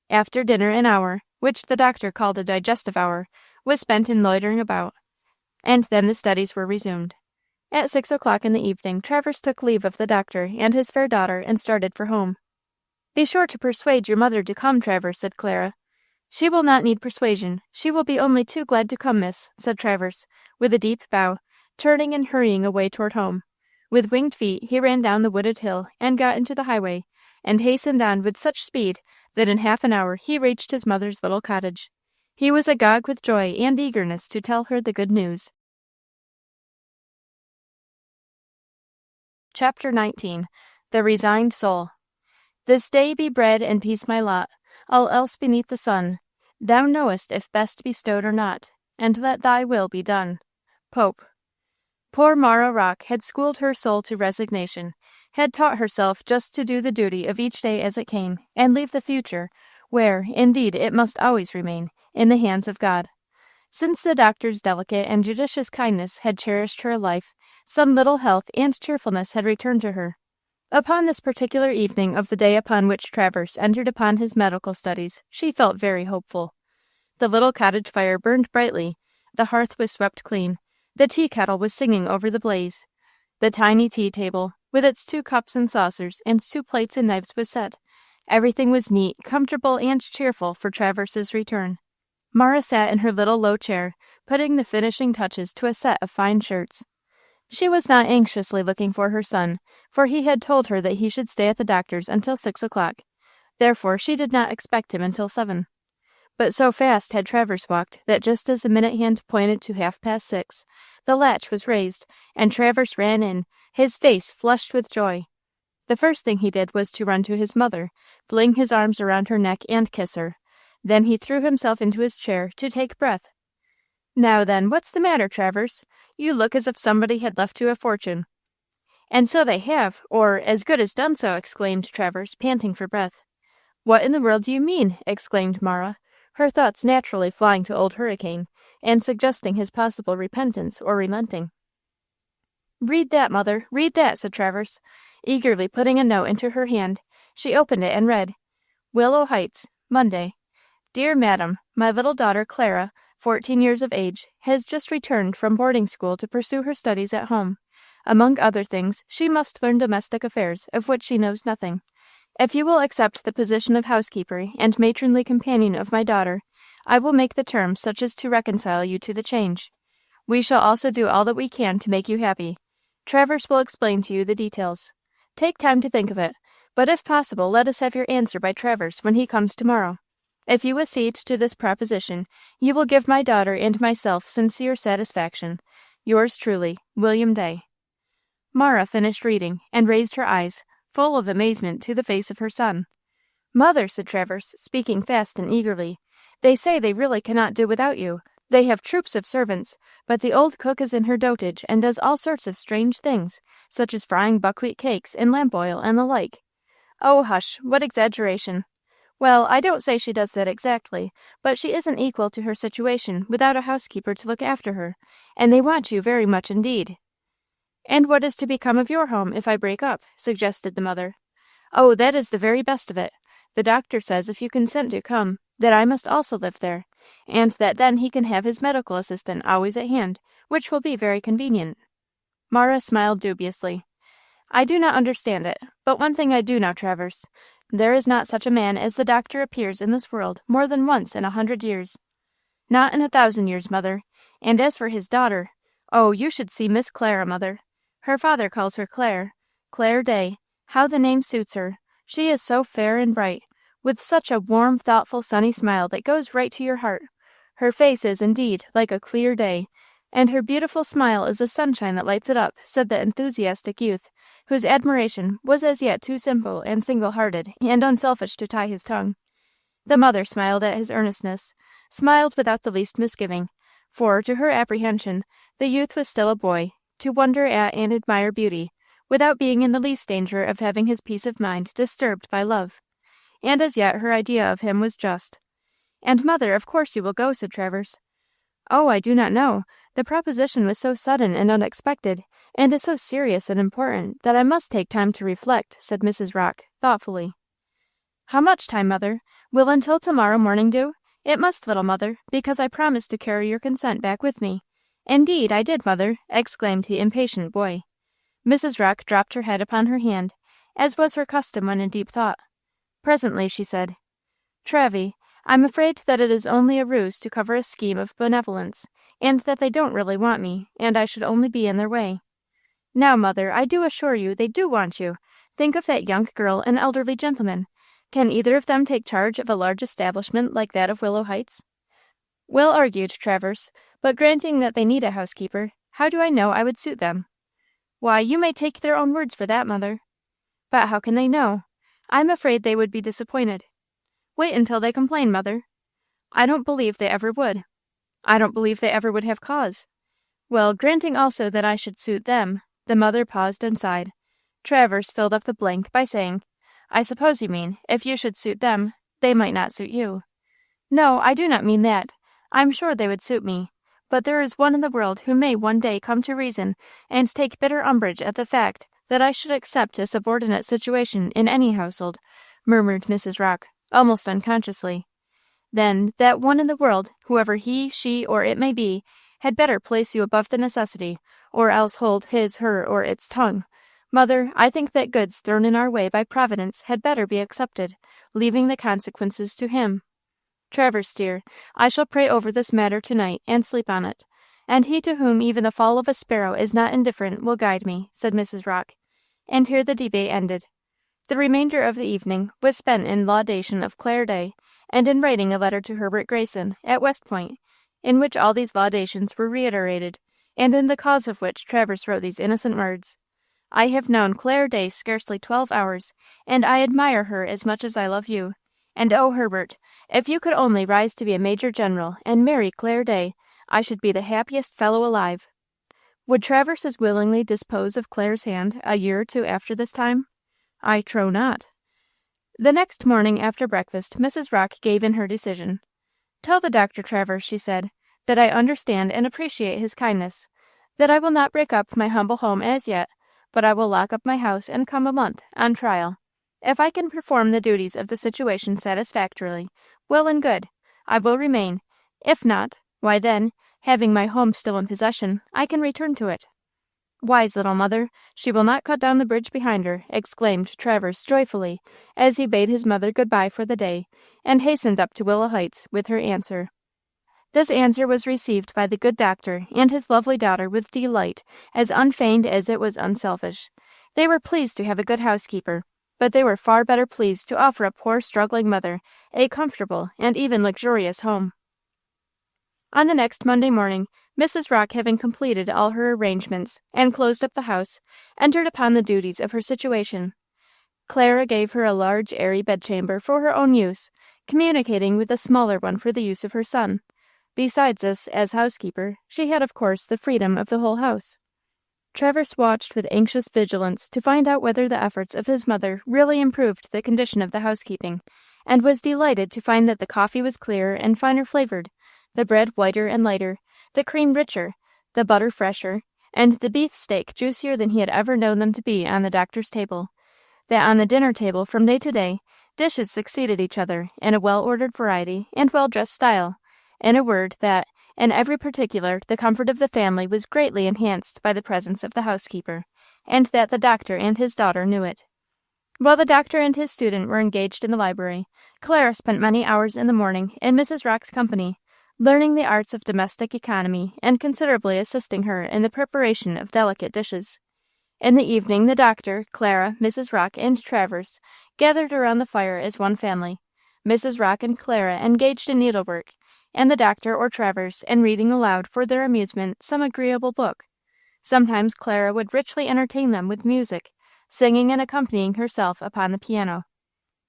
S1: After dinner an hour, which the doctor called a digestive hour, was spent in loitering about, and then the studies were resumed. At 6 o'clock in the evening, Travers took leave of the doctor and his fair daughter and started for home. "Be sure to persuade your mother to come, Travers," said Clara. "She will not need persuasion. She will be only too glad to come, miss," said Travers, with a deep bow, turning and hurrying away toward home. With winged feet he ran down the wooded hill and got into the highway, and hastened on with such speed that in half an hour he reached his mother's little cottage. He was agog with joy and eagerness to tell her the good news. Chapter 19. The Resigned Soul. "This day be bread and peace my lot, all else beneath the sun. Thou knowest if best bestowed or not. and let thy will be done. Pope. Poor Marah Rocke had schooled her soul to resignation, had taught herself just to do the duty of each day as it came, and leave the future, where, indeed, it must always remain, in the hands of God. Since the doctor's delicate and judicious kindness had cherished her life, some little health and cheerfulness had returned to her. Upon this particular evening of the day upon which Travers entered upon his medical studies, she felt very hopeful. The little cottage fire burned brightly, the hearth was swept clean, the tea kettle was singing over the blaze. The tiny tea table, with its 2 cups and saucers and 2 plates and knives, was set. Everything was neat, comfortable, and cheerful for Travers's return. Marah sat in her little low chair, putting the finishing touches to a set of fine shirts. She was not anxiously looking for her son, for he had told her that he should stay at the doctor's until 6 o'clock. Therefore she did not expect him until 7. But so fast had Travers walked that just as the minute hand pointed to 6:30, the latch was raised, and Travers ran in, his face flushed with joy. The first thing he did was to run to his mother, fling his arms around her neck and kiss her. Then he threw himself into his chair to take breath. "Now then, what's the matter, Travers? You look as if somebody had left you a fortune." "And so they have, or as good as done so," exclaimed Travers, panting for breath. "What in the world do you mean?" exclaimed Marah, her thoughts naturally flying to old Hurricane, and suggesting his possible repentance or relenting. "Read that, mother, read that," said Travers, eagerly putting a note into her hand. She opened it and read, "Willow Heights, Monday. Dear Madam, my little daughter Clara, 14 years of age, has just returned from boarding school to pursue her studies at home. Among other things, she must learn domestic affairs, of which she knows nothing. If you will accept the position of housekeeper and matronly companion of my daughter, I will make the terms such as to reconcile you to the change. We shall also do all that we can to make you happy. Travers will explain to you the details. Take time to think of it, but if possible let us have your answer by Travers when he comes tomorrow. If you accede to this proposition, you will give my daughter and myself sincere satisfaction. Yours truly, William Day." Marah finished reading, and raised her eyes, full of amazement, to the face of her son. "Mother," said Travers, speaking fast and eagerly, "they say they really cannot do without you. They have troops of servants, but the old cook is in her dotage and does all sorts of strange things, such as frying buckwheat cakes in lamp oil and the like." "Oh, hush, what exaggeration!" "Well, I don't say she does that exactly, but she isn't equal to her situation without a housekeeper to look after her, and they want you very much indeed." "And what is to become of your home if I break up?" suggested the mother. "Oh, that is the very best of it. The doctor says if you consent to come, that I must also live there, and that then he can have his medical assistant always at hand, which will be very convenient." Marah smiled dubiously. "I do not understand it, but one thing I do know, Travers. There is not such a man as the doctor appears in this world more than once in 100 years. "Not in 1,000 years, mother. And as for his daughter, oh, you should see Miss Clara, mother. Her father calls her Claire Day. How the name suits her. She is so fair and bright, with such a warm, thoughtful, sunny smile that goes right to your heart. Her face is, indeed, like a clear day, and her beautiful smile is a sunshine that lights it up," said the enthusiastic youth, whose admiration was as yet too simple and single-hearted and unselfish to tie his tongue. The mother smiled at his earnestness, smiled without the least misgiving, for, to her apprehension, the youth was still a boy, to wonder at and admire beauty, without being in the least danger of having his peace of mind disturbed by love. And as yet her idea of him was just. "And, mother, of course you will go," said Travers. "Oh, I do not know. The proposition was so sudden and unexpected, and is so serious and important, that I must take time to reflect," said Mrs. Rocke, thoughtfully. "How much time, mother? Will until tomorrow morning do? It must, little mother, because I promised to carry your consent back with me." "Indeed, I did, mother," exclaimed the impatient boy. Mrs. Rocke dropped her head upon her hand, as was her custom when in deep thought. Presently she said, "Travy, I'm afraid that it is only a ruse to cover a scheme of benevolence, and that they don't really want me, and I should only be in their way." "Now, mother, I do assure you they do want you. Think of that young girl and elderly gentleman. Can either of them take charge of a large establishment like that of Willow Heights?" "Well argued, Travers, but granting that they need a housekeeper, how do I know I would suit them?" "Why, you may take their own words for that, mother." "But how can they know? I'm afraid they would be disappointed." "Wait until they complain, mother." "I don't believe they ever would." I don't believe they ever would have cause. Well, granting also that I should suit them. The mother paused and sighed. Travers filled up the blank by saying, I suppose you mean, if you should suit them, they might not suit you. No, I do not mean that. I'm sure they would suit me. But there is one in the world who may one day come to reason and take bitter umbrage at the fact that I should accept a subordinate situation in any household, murmured Mrs. Rocke, almost unconsciously. Then that one in the world, whoever he, she, or it may be, had better place you above the necessity, or else hold his, her, or its tongue. Mother, I think that goods thrown in our way by Providence had better be accepted, leaving the consequences to him. Travers, dear, I shall pray over this matter tonight and sleep on it, and he to whom even the fall of a sparrow is not indifferent will guide me, said Mrs. Rocke. And here the debate ended. The remainder of the evening was spent in laudation of Clare Day, and in writing a letter to Herbert Grayson, at West Point, in which all these laudations were reiterated, and in the cause of which Travers wrote these innocent words. I have known Clare Day scarcely 12 hours, and I admire her as much as I love you. And oh, Herbert, if you could only rise to be a major general and marry Clare Day, I should be the happiest fellow alive. Would Travers as willingly dispose of Clare's hand a year or two after this time? I trow not. The next morning after breakfast, Mrs. Rocke gave in her decision. Tell the Dr. Travers, she said, that I understand and appreciate his kindness, that I will not break up my humble home as yet, but I will lock up my house and come a month, on trial. If I can perform the duties of the situation satisfactorily, well and good, I will remain. If not, why then, having my home still in possession, I can return to it. Wise little mother, she will not cut down the bridge behind her, exclaimed Travers joyfully, as he bade his mother good-bye for the day, and hastened up to Willow Heights with her answer. This answer was received by the good doctor and his lovely daughter with delight, as unfeigned as it was unselfish. They were pleased to have a good housekeeper, but they were far better pleased to offer a poor struggling mother a comfortable and even luxurious home. On the next Monday morning, Mrs. Rocke, having completed all her arrangements and closed up the house, entered upon the duties of her situation. Clara gave her a large airy bedchamber for her own use, communicating with a smaller one for the use of her son. Besides this, as housekeeper, she had of course the freedom of the whole house. Travers watched with anxious vigilance to find out whether the efforts of his mother really improved the condition of the housekeeping, and was delighted to find that the coffee was clearer and finer flavored, the bread whiter and lighter, the cream richer, the butter fresher, and the beefsteak juicier than he had ever known them to be on the doctor's table. That on the dinner table from day to day, dishes succeeded each other in a well-ordered variety and well-dressed style. In a word, that, in every particular, the comfort of the family was greatly enhanced by the presence of the housekeeper, and that the doctor and his daughter knew it. While the doctor and his student were engaged in the library, Clara spent many hours in the morning in Mrs. Rocke's company, learning the arts of domestic economy and considerably assisting her in the preparation of delicate dishes. In the evening, the doctor, Clara, Mrs. Rocke, and Travers gathered around the fire as one family. Mrs. Rocke and Clara engaged in needlework, and the doctor or Travers in reading aloud for their amusement some agreeable book. Sometimes Clara would richly entertain them with music, singing and accompanying herself upon the piano.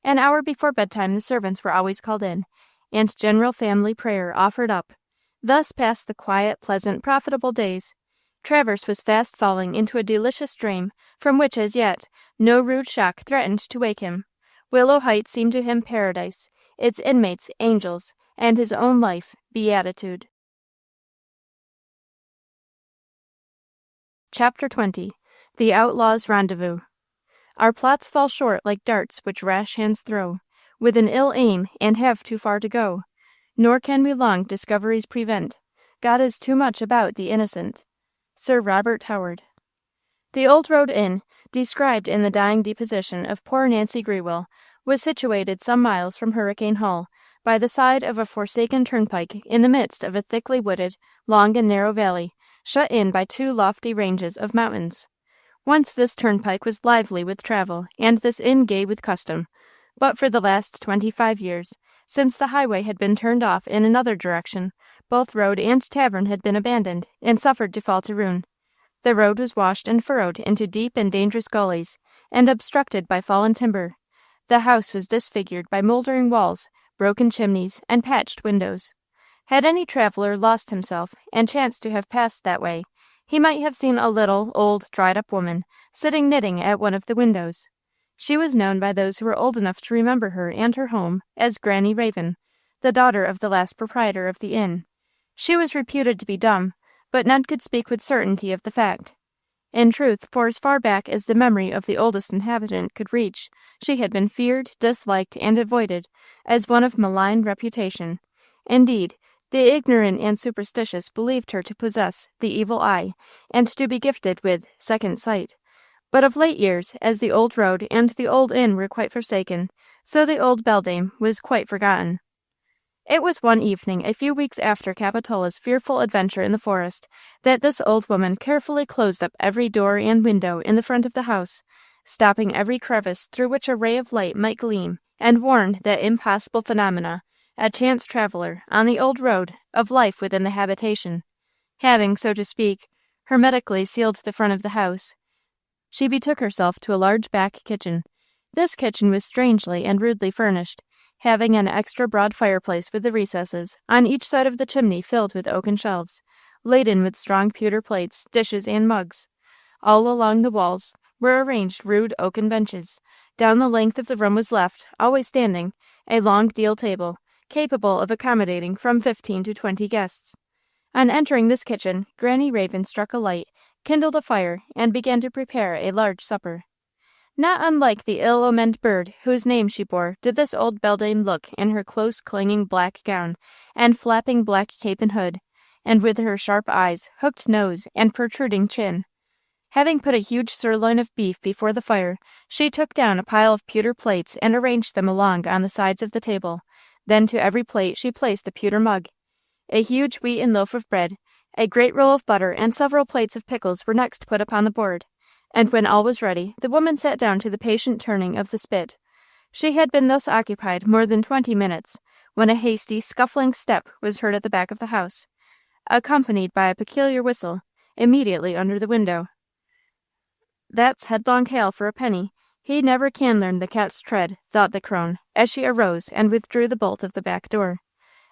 S1: An hour before bedtime the servants were always called in, and general family prayer offered up. Thus passed the quiet, pleasant, profitable days. Travers was fast falling into a delicious dream, from which as yet no rude shock threatened to wake him. Willow Heights seemed to him paradise, its inmates angels, and his own life beatitude. Chapter 20. The Outlaw's Rendezvous. Our plots fall short like darts which rash hands throw, with an ill aim, and have too far to go. Nor can we long discoveries prevent. God is too much about the innocent. Sir Robert Howard. The Old Road Inn, described in the dying deposition of poor Nancy Grewell, was situated some miles from Hurricane Hall, by the side of a forsaken turnpike, in the midst of a thickly wooded, long and narrow valley, shut in by two lofty ranges of mountains. Once this turnpike was lively with travel, and this inn gay with custom, but for the last 25 years, since the highway had been turned off in another direction, both road and tavern had been abandoned, and suffered to fall to ruin. The road was washed and furrowed into deep and dangerous gullies, and obstructed by fallen timber. The house was disfigured by moldering walls, broken chimneys, and patched windows. Had any traveler lost himself and chanced to have passed that way, he might have seen a little, old, dried-up woman sitting knitting at one of the windows. She was known by those who were old enough to remember her and her home as Granny Raven, the daughter of the last proprietor of the inn. She was reputed to be dumb, but none could speak with certainty of the fact. In truth, for as far back as the memory of the oldest inhabitant could reach, she had been feared, disliked, and avoided, as one of malign reputation. Indeed, the ignorant and superstitious believed her to possess the evil eye, and to be gifted with second sight. But of late years, as the old road and the old inn were quite forsaken, so the old beldame was quite forgotten. It was one evening, a few weeks after Capitola's fearful adventure in the forest, that this old woman carefully closed up every door and window in the front of the house, stopping every crevice through which a ray of light might gleam, and warned that impossible phenomena, a chance traveler, on the old road, of life within the habitation. Having, so to speak, hermetically sealed the front of the house, she betook herself to a large back kitchen. This kitchen was strangely and rudely furnished, having an extra broad fireplace with the recesses, on each side of the chimney filled with oaken shelves, laden with strong pewter plates, dishes, and mugs. All along the walls were arranged rude oaken benches. Down the length of the room was left, always standing, a long deal table, capable of accommodating from 15 to 20 guests. On entering this kitchen, Granny Raven struck a light, kindled a fire, and began to prepare a large supper. Not unlike the ill-omened bird whose name she bore did this old beldame look in her close clinging black gown and flapping black cape and hood, and with her sharp eyes, hooked nose, and protruding chin. Having put a huge sirloin of beef before the fire, she took down a pile of pewter plates and arranged them along on the sides of the table. Then to every plate she placed a pewter mug. A huge wheaten loaf of bread, a great roll of butter, and several plates of pickles were next put upon the board. And when all was ready, the woman sat down to the patient turning of the spit. She had been thus occupied more than 20 minutes, when a hasty, scuffling step was heard at the back of the house, accompanied by a peculiar whistle, immediately under the window. "That's Headlong Hal for a penny. He never can learn the cat's tread," thought the crone, as she arose and withdrew the bolt of the back door.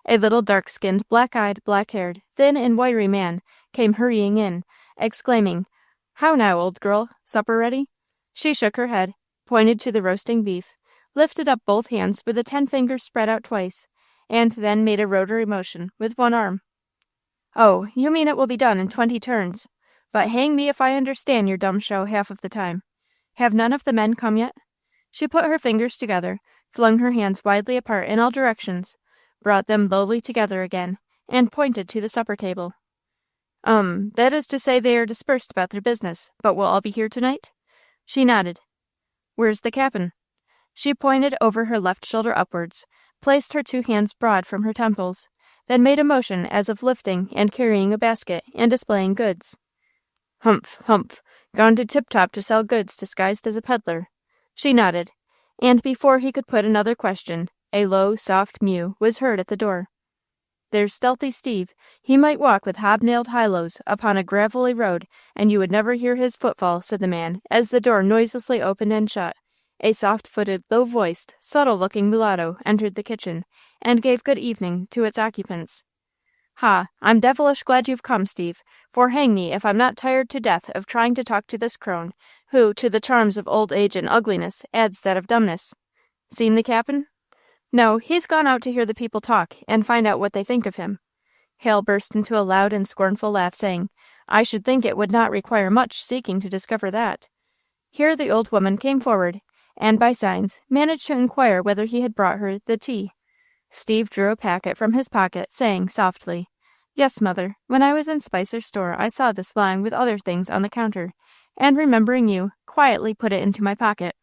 S1: A little dark-skinned, black-eyed, black-haired, thin and wiry man came hurrying in, exclaiming, "How now, old girl, supper ready?" She shook her head, pointed to the roasting beef, lifted up both hands with the 10 fingers spread out twice, and then made a rotary motion with one arm. "Oh, you mean it will be done in 20 turns. But hang me if I understand your dumb show half of the time. Have none of the men come yet?" She put her fingers together, flung her hands widely apart in all directions, brought them lowly together again, and pointed to the supper table. That is to say they are dispersed about their business, but will all be here tonight?" She nodded. "Where's the cap'n?" She pointed over her left shoulder upwards, placed her 2 hands broad from her temples, then made a motion as of lifting and carrying a basket and displaying goods. "Humph, humph, gone to Tip-Top to sell goods disguised as a peddler." She nodded, and before he could put another question, a low, soft mew was heard at the door. "There's stealthy Steve. He might walk with hobnailed high-lows upon a gravelly road, and you would never hear his footfall," said the man, as the door noiselessly opened and shut. A soft-footed, low-voiced, subtle-looking mulatto entered the kitchen, and gave good evening to its occupants. "Ha, I'm devilish glad you've come, Steve, for hang me if I'm not tired to death of trying to talk to this crone, who, to the charms of old age and ugliness, adds that of dumbness. Seen the cap'n?" "No, he's gone out to hear the people talk, and find out what they think of him." Hale burst into a loud and scornful laugh, saying, "I should think it would not require much seeking to discover that." Here the old woman came forward, and by signs managed to inquire whether he had brought her the tea. Steve drew a packet from his pocket, saying softly, "Yes, mother, when I was in Spicer's store I saw this lying with other things on the counter, and remembering you, quietly put it into my pocket."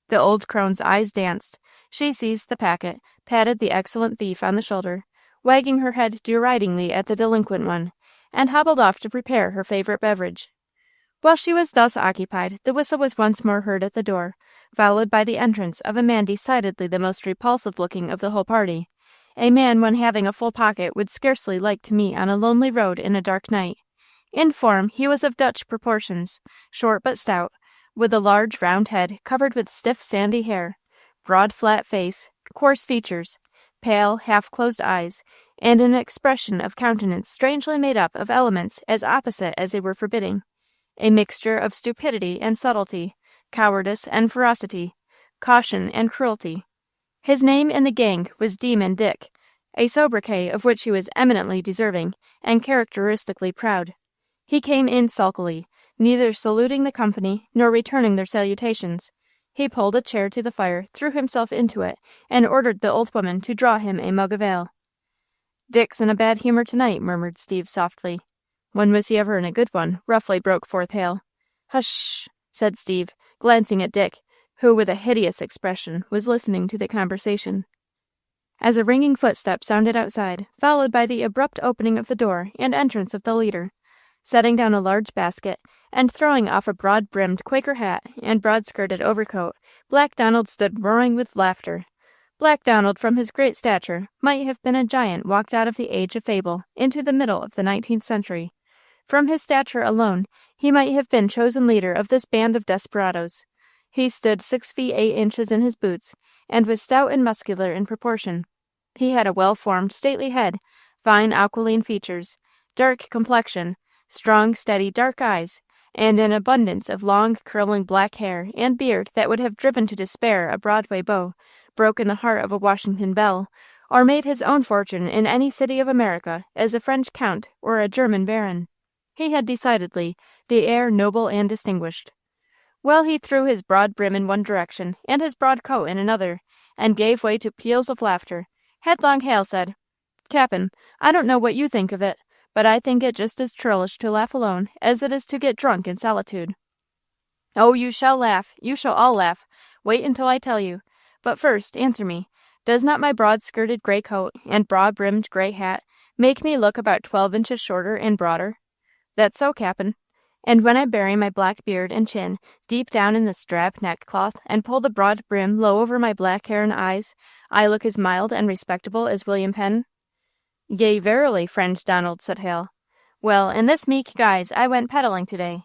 S1: The old crone's eyes danced. She seized the packet, patted the excellent thief on the shoulder, wagging her head deridingly at the delinquent one, and hobbled off to prepare her favorite beverage. While she was thus occupied, the whistle was once more heard at the door, followed by the entrance of a man decidedly the most repulsive-looking of the whole party, a man one having a full pocket would scarcely like to meet on a lonely road in a dark night. In form he was of Dutch proportions, short but stout, with a large round head covered with stiff sandy hair, broad flat face, coarse features, pale, half-closed eyes, and an expression of countenance strangely made up of elements as opposite as they were forbidding, a mixture of stupidity and subtlety, cowardice and ferocity, caution and cruelty. His name in the gang was Demon Dick, a sobriquet of which he was eminently deserving and characteristically proud. He came in sulkily, neither saluting the company nor returning their salutations. He pulled a chair to the fire, threw himself into it, and ordered the old woman to draw him a mug of ale. "Dick's in a bad humor tonight," murmured Steve softly. "When was he ever in a good one?" roughly broke forth Hale. "Hush!" said Steve, glancing at Dick, who, with a hideous expression, was listening to the conversation. As a ringing footstep sounded outside, followed by the abrupt opening of the door and entrance of the leader, setting down a large basket and throwing off a broad-brimmed Quaker hat and broad-skirted overcoat, Black Donald stood roaring with laughter. Black Donald, from his great stature, might have been a giant walked out of the age of fable into the middle of the 19th century. From his stature alone, he might have been chosen leader of this band of desperadoes. He stood 6 feet 8 inches in his boots, and was stout and muscular in proportion. He had a well-formed, stately head, fine aquiline features, dark complexion, strong, steady, dark eyes, and an abundance of long, curling black hair and beard that would have driven to despair a Broadway beau, broken the heart of a Washington belle, or made his own fortune in any city of America as a French count or a German baron. He had decidedly the air noble and distinguished. Well, he threw his broad brim in one direction and his broad coat in another, and gave way to peals of laughter. Headlong Hale said, "Cap'n, I don't know what you think of it, but I think it just as churlish to laugh alone as it is to get drunk in solitude." "Oh, you shall laugh. You shall all laugh. Wait until I tell you. But first, answer me. Does not my broad-skirted gray coat and broad-brimmed gray hat make me look about 12 inches shorter and broader?" "That's so, Cap'n. And when I bury my black beard and chin deep down in the strap neckcloth and pull the broad brim low over my black hair and eyes, I look as mild and respectable as William Penn?" "Yea, verily, friend Donald," said Hale. "Well, in this meek guise I went peddling today."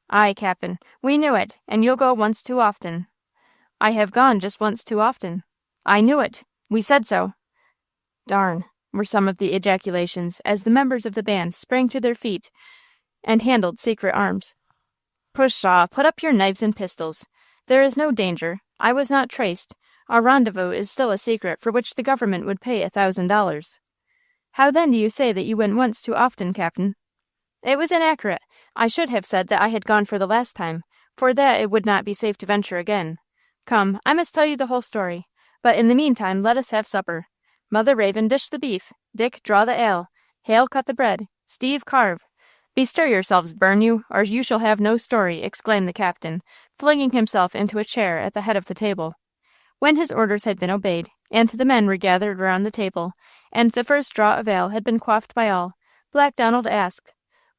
S1: "Aye, Cap'n, we knew it, and you'll go once too often." "I have gone just once too often." "I knew it. We said so." "Darn," were some of the ejaculations as the members of the band sprang to their feet and handled secret arms. "Pshaw, put up your knives and pistols. There is no danger. I was not traced. Our rendezvous is still a secret for which the government would pay $1,000. "How then do you say that you went once too often, Captain?" "It was inaccurate. I should have said that I had gone for the last time, for that it would not be safe to venture again. Come, I must tell you the whole story, but in the meantime let us have supper. Mother Raven, dish the beef. Dick, draw the ale. Hale, cut the bread. Steve, carve. Bestir yourselves, burn you, or you shall have no story," exclaimed the captain, flinging himself into a chair at the head of the table. When his orders had been obeyed, and the men were gathered around the table, and the first draught of ale had been quaffed by all, Black Donald asked,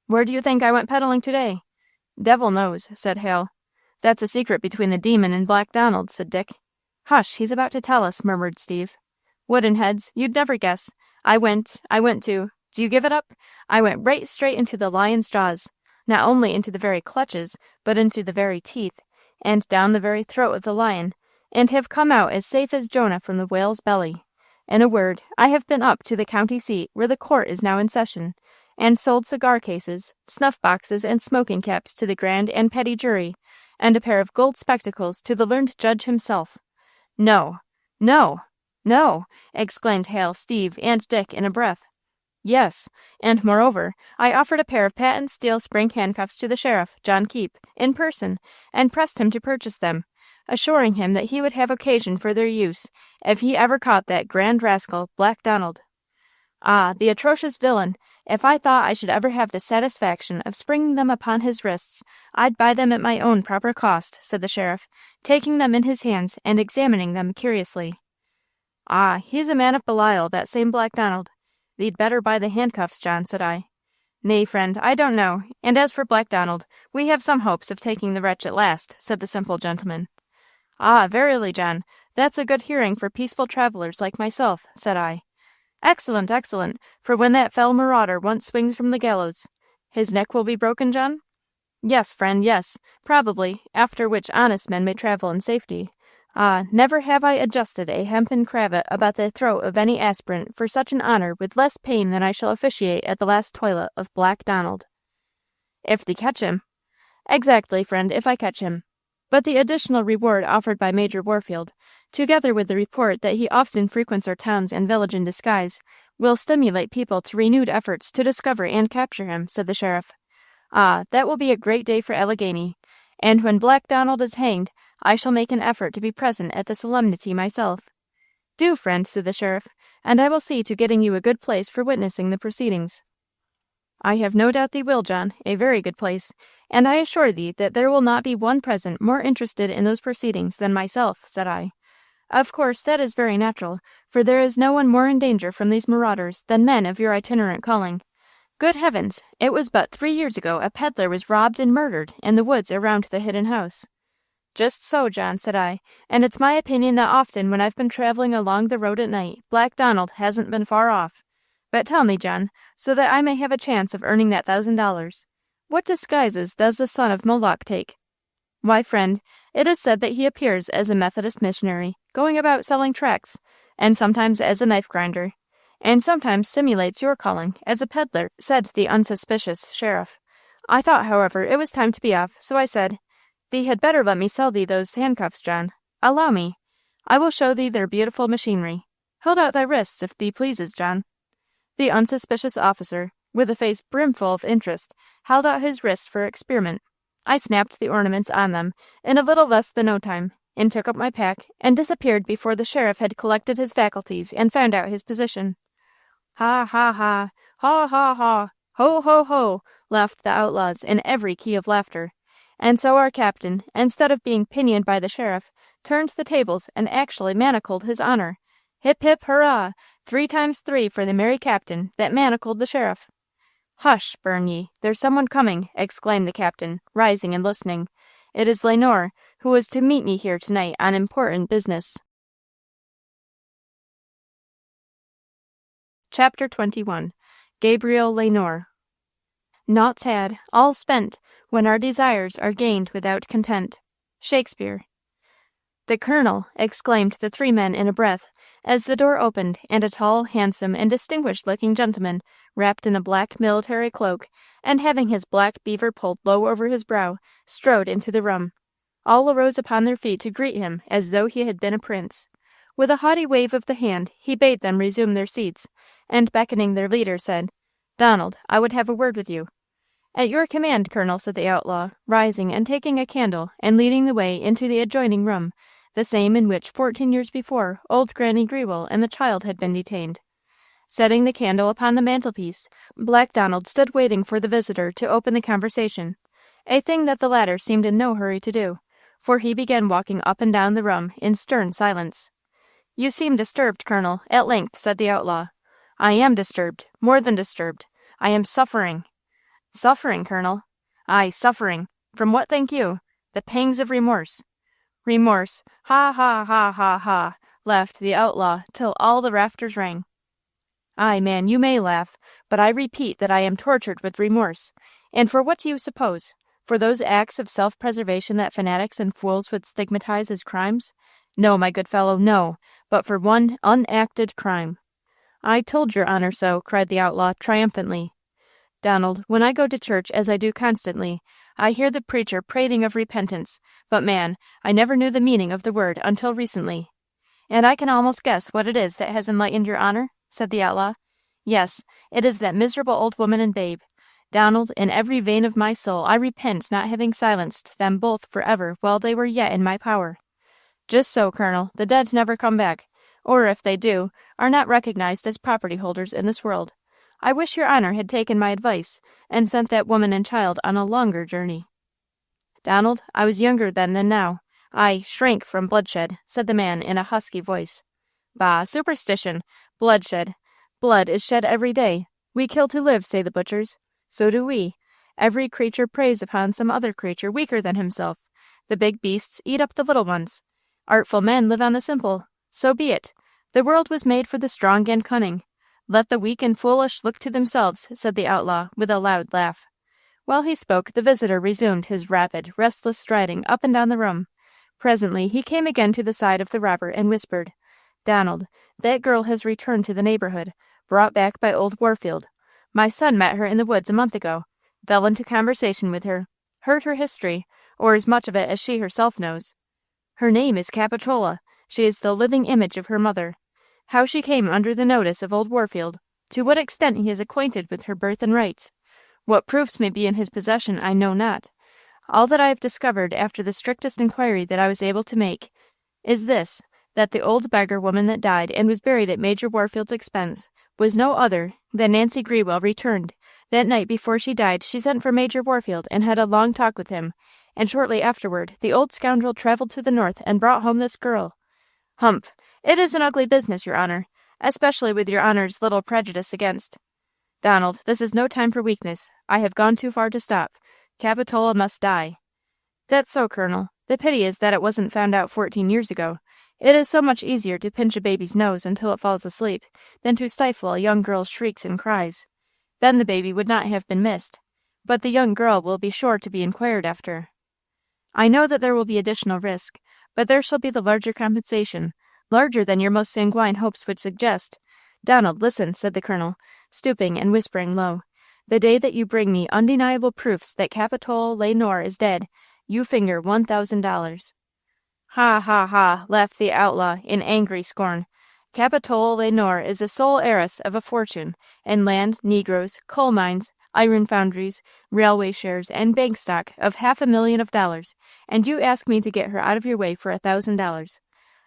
S1: "Where do you think I went peddling today?" "Devil knows," said Hale. "That's a secret between the demon and Black Donald," said Dick. "Hush, he's about to tell us," murmured Steve. "Wooden heads, you'd never guess. I went to, do you give it up? I went right straight into the lion's jaws, not only into the very clutches, but into the very teeth, and down the very throat of the lion, and have come out as safe as Jonah from the whale's belly. In a word, I have been up to the county seat, where the court is now in session, and sold cigar cases, snuff boxes, and smoking caps to the grand and petty jury, and a pair of gold spectacles to the learned judge himself." "No, no, no!" exclaimed Hale, Steve, and Dick in a breath. "Yes, and moreover, I offered a pair of patent steel spring handcuffs to the sheriff, John Keep, in person, and pressed him to purchase them, assuring him that he would have occasion for their use if he ever caught that grand rascal, Black Donald. Ah, the atrocious villain! If I thought I should ever have the satisfaction of springing them upon his wrists, I'd buy them at my own proper cost," said the sheriff, taking them in his hands and examining them curiously. "Ah, he's a man of Belial, that same Black Donald. Thee'd better buy the handcuffs, John," said I. "Nay, friend, I don't know, and as for Black Donald, we have some hopes of taking the wretch at last," said the simple gentleman. "Ah, verily, John, that's a good hearing for peaceful travelers like myself," said I. "Excellent, excellent, for when that fell marauder once swings from the gallows, his neck will be broken, John?" "Yes, friend, yes, probably, after which honest men may travel in safety. Ah, never have I adjusted a hempen cravat about the throat of any aspirant for such an honor with less pain than I shall officiate at the last toilet of Black Donald. If thee catch him. Exactly, friend, if I catch him. But the additional reward offered by Major Warfield, together with the report that he often frequents our towns and village in disguise, will stimulate people to renewed efforts to discover and capture him, said the sheriff. Ah, that will be a great day for Allegheny, and when Black Donald is hanged, I shall make an effort to be present at the solemnity myself. Do, friend, said the sheriff, and I will see to getting you a good place for witnessing the proceedings. I have no doubt thee will, John, a very good place, and I assure thee that there will not be one present more interested in those proceedings than myself, said I. Of course, that is very natural, for there is no one more in danger from these marauders than men of your itinerant calling. Good heavens, it was but 3 years ago a peddler was robbed and murdered in the woods around the hidden house. Just so, John, said I, and it's my opinion that often when I've been traveling along the road at night, Black Donald hasn't been far off. But tell me, John, so that I may have a chance of earning that $1,000, what disguises does the son of Moloch take? Why, friend, it is said that he appears as a Methodist missionary, going about selling tracts, and sometimes as a knife grinder, and sometimes simulates your calling as a peddler, said the unsuspicious sheriff. I thought, however, it was time to be off, so I said, Thee had better let me sell thee those handcuffs, John. Allow me. I will show thee their beautiful machinery. Hold out thy wrists, if thee pleases, John. The unsuspicious officer, with a face brimful of interest, held out his wrists for experiment. I snapped the ornaments on them in a little less than no time, and took up my pack, and disappeared before the sheriff had collected his faculties and found out his position. Ha, ha, ha, ha, ha, ha, ho, ho, ho, laughed the outlaws in every key of laughter. And so our captain, instead of being pinioned by the sheriff, turned the tables and actually manacled his honor. Hip, hip, hurrah! 3 times 3 for the merry captain that manacled the sheriff. Hush, burn ye, there's someone coming, exclaimed the captain, rising and listening. It is Lenore, who is to meet me here tonight on important business. Chapter 21. Gabriel Lenore. Naught's had, all spent, when our desires are gained without content. Shakespeare. The colonel, exclaimed the 3 men in a breath, as the door opened and a tall, handsome, and distinguished-looking gentleman, wrapped in a black military cloak, and having his black beaver pulled low over his brow, strode into the room. All arose upon their feet to greet him as though he had been a prince. With a haughty wave of the hand, he bade them resume their seats, and beckoning their leader, said, Donald, I would have a word with you. At your command, Colonel, said the outlaw, rising and taking a candle and leading the way into the adjoining room, the same in which 14 years before old Granny Grewell and the child had been detained. Setting the candle upon the mantelpiece, Black Donald stood waiting for the visitor to open the conversation, a thing that the latter seemed in no hurry to do, for he began walking up and down the room in stern silence. You seem disturbed, Colonel, at length said the outlaw. I am disturbed, more than disturbed. I am suffering. Suffering, Colonel? Aye, suffering. From what think you? The pangs of remorse. Remorse. Ha, ha, ha, ha, ha, laughed the outlaw till all the rafters rang. Aye, man, you may laugh, but I repeat that I am tortured with remorse. And for what do you suppose? For those acts of self-preservation that fanatics and fools would stigmatize as crimes? No, my good fellow, no, but for one unacted crime. I told your honor so, cried the outlaw triumphantly. Donald, when I go to church, as I do constantly, I hear the preacher prating of repentance, but man, I never knew the meaning of the word until recently. And I can almost guess what it is that has enlightened your honor, said the outlaw. Yes, it is that miserable old woman and babe. Donald, in every vein of my soul, I repent not having silenced them both forever while they were yet in my power. Just so, Colonel, the dead never come back, or if they do, are not recognized as property holders in this world. I wish your honor had taken my advice, and sent that woman and child on a longer journey. Donald, I was younger then than now. I shrank from bloodshed, said the man in a husky voice. Bah, superstition! Bloodshed! Blood is shed every day. We kill to live, say the butchers. So do we. Every creature preys upon some other creature weaker than himself. The big beasts eat up the little ones. Artful men live on the simple. So be it. The world was made for the strong and cunning. Let the weak and foolish look to themselves, said the outlaw, with a loud laugh. While he spoke, the visitor resumed his rapid, restless striding up and down the room. Presently he came again to the side of the robber and whispered, "Donald, that girl has returned to the neighborhood, brought back by old Warfield. My son met her in the woods a month ago, fell into conversation with her, heard her history, or as much of it as she herself knows. Her name is Capitola. She is the living image of her mother. How she came under the notice of old Warfield, to what extent he is acquainted with her birth and rights, what proofs may be in his possession, I know not. All that I have discovered after the strictest inquiry that I was able to make is this, that the old beggar woman that died and was buried at Major Warfield's expense was no other than Nancy Grewell returned. That night before she died she sent for Major Warfield and had a long talk with him, and shortly afterward the old scoundrel traveled to the north and brought home this girl. Humph! It is an ugly business, your honor, especially with your honor's little prejudice against. Donald, this is no time for weakness. I have gone too far to stop. Capitola must die." "That's so, Colonel. The pity is that it wasn't found out 14 years ago. It is so much easier to pinch a baby's nose until it falls asleep than to stifle a young girl's shrieks and cries. Then the baby would not have been missed. But the young girl will be sure to be inquired after. I know that there will be additional risk, but there shall be the larger compensation, larger than your most sanguine hopes would suggest. Donald, listen," said the Colonel, stooping and whispering low. "The day that you bring me undeniable proofs that Capitola Black is dead, you finger $1,000. "Ha, ha, ha," laughed the outlaw in angry scorn. "Capitola Black is the sole heiress of a fortune in land, negroes, coal mines, iron foundries, railway shares, and bank stock of $500,000, and you ask me to get her out of your way for $1,000.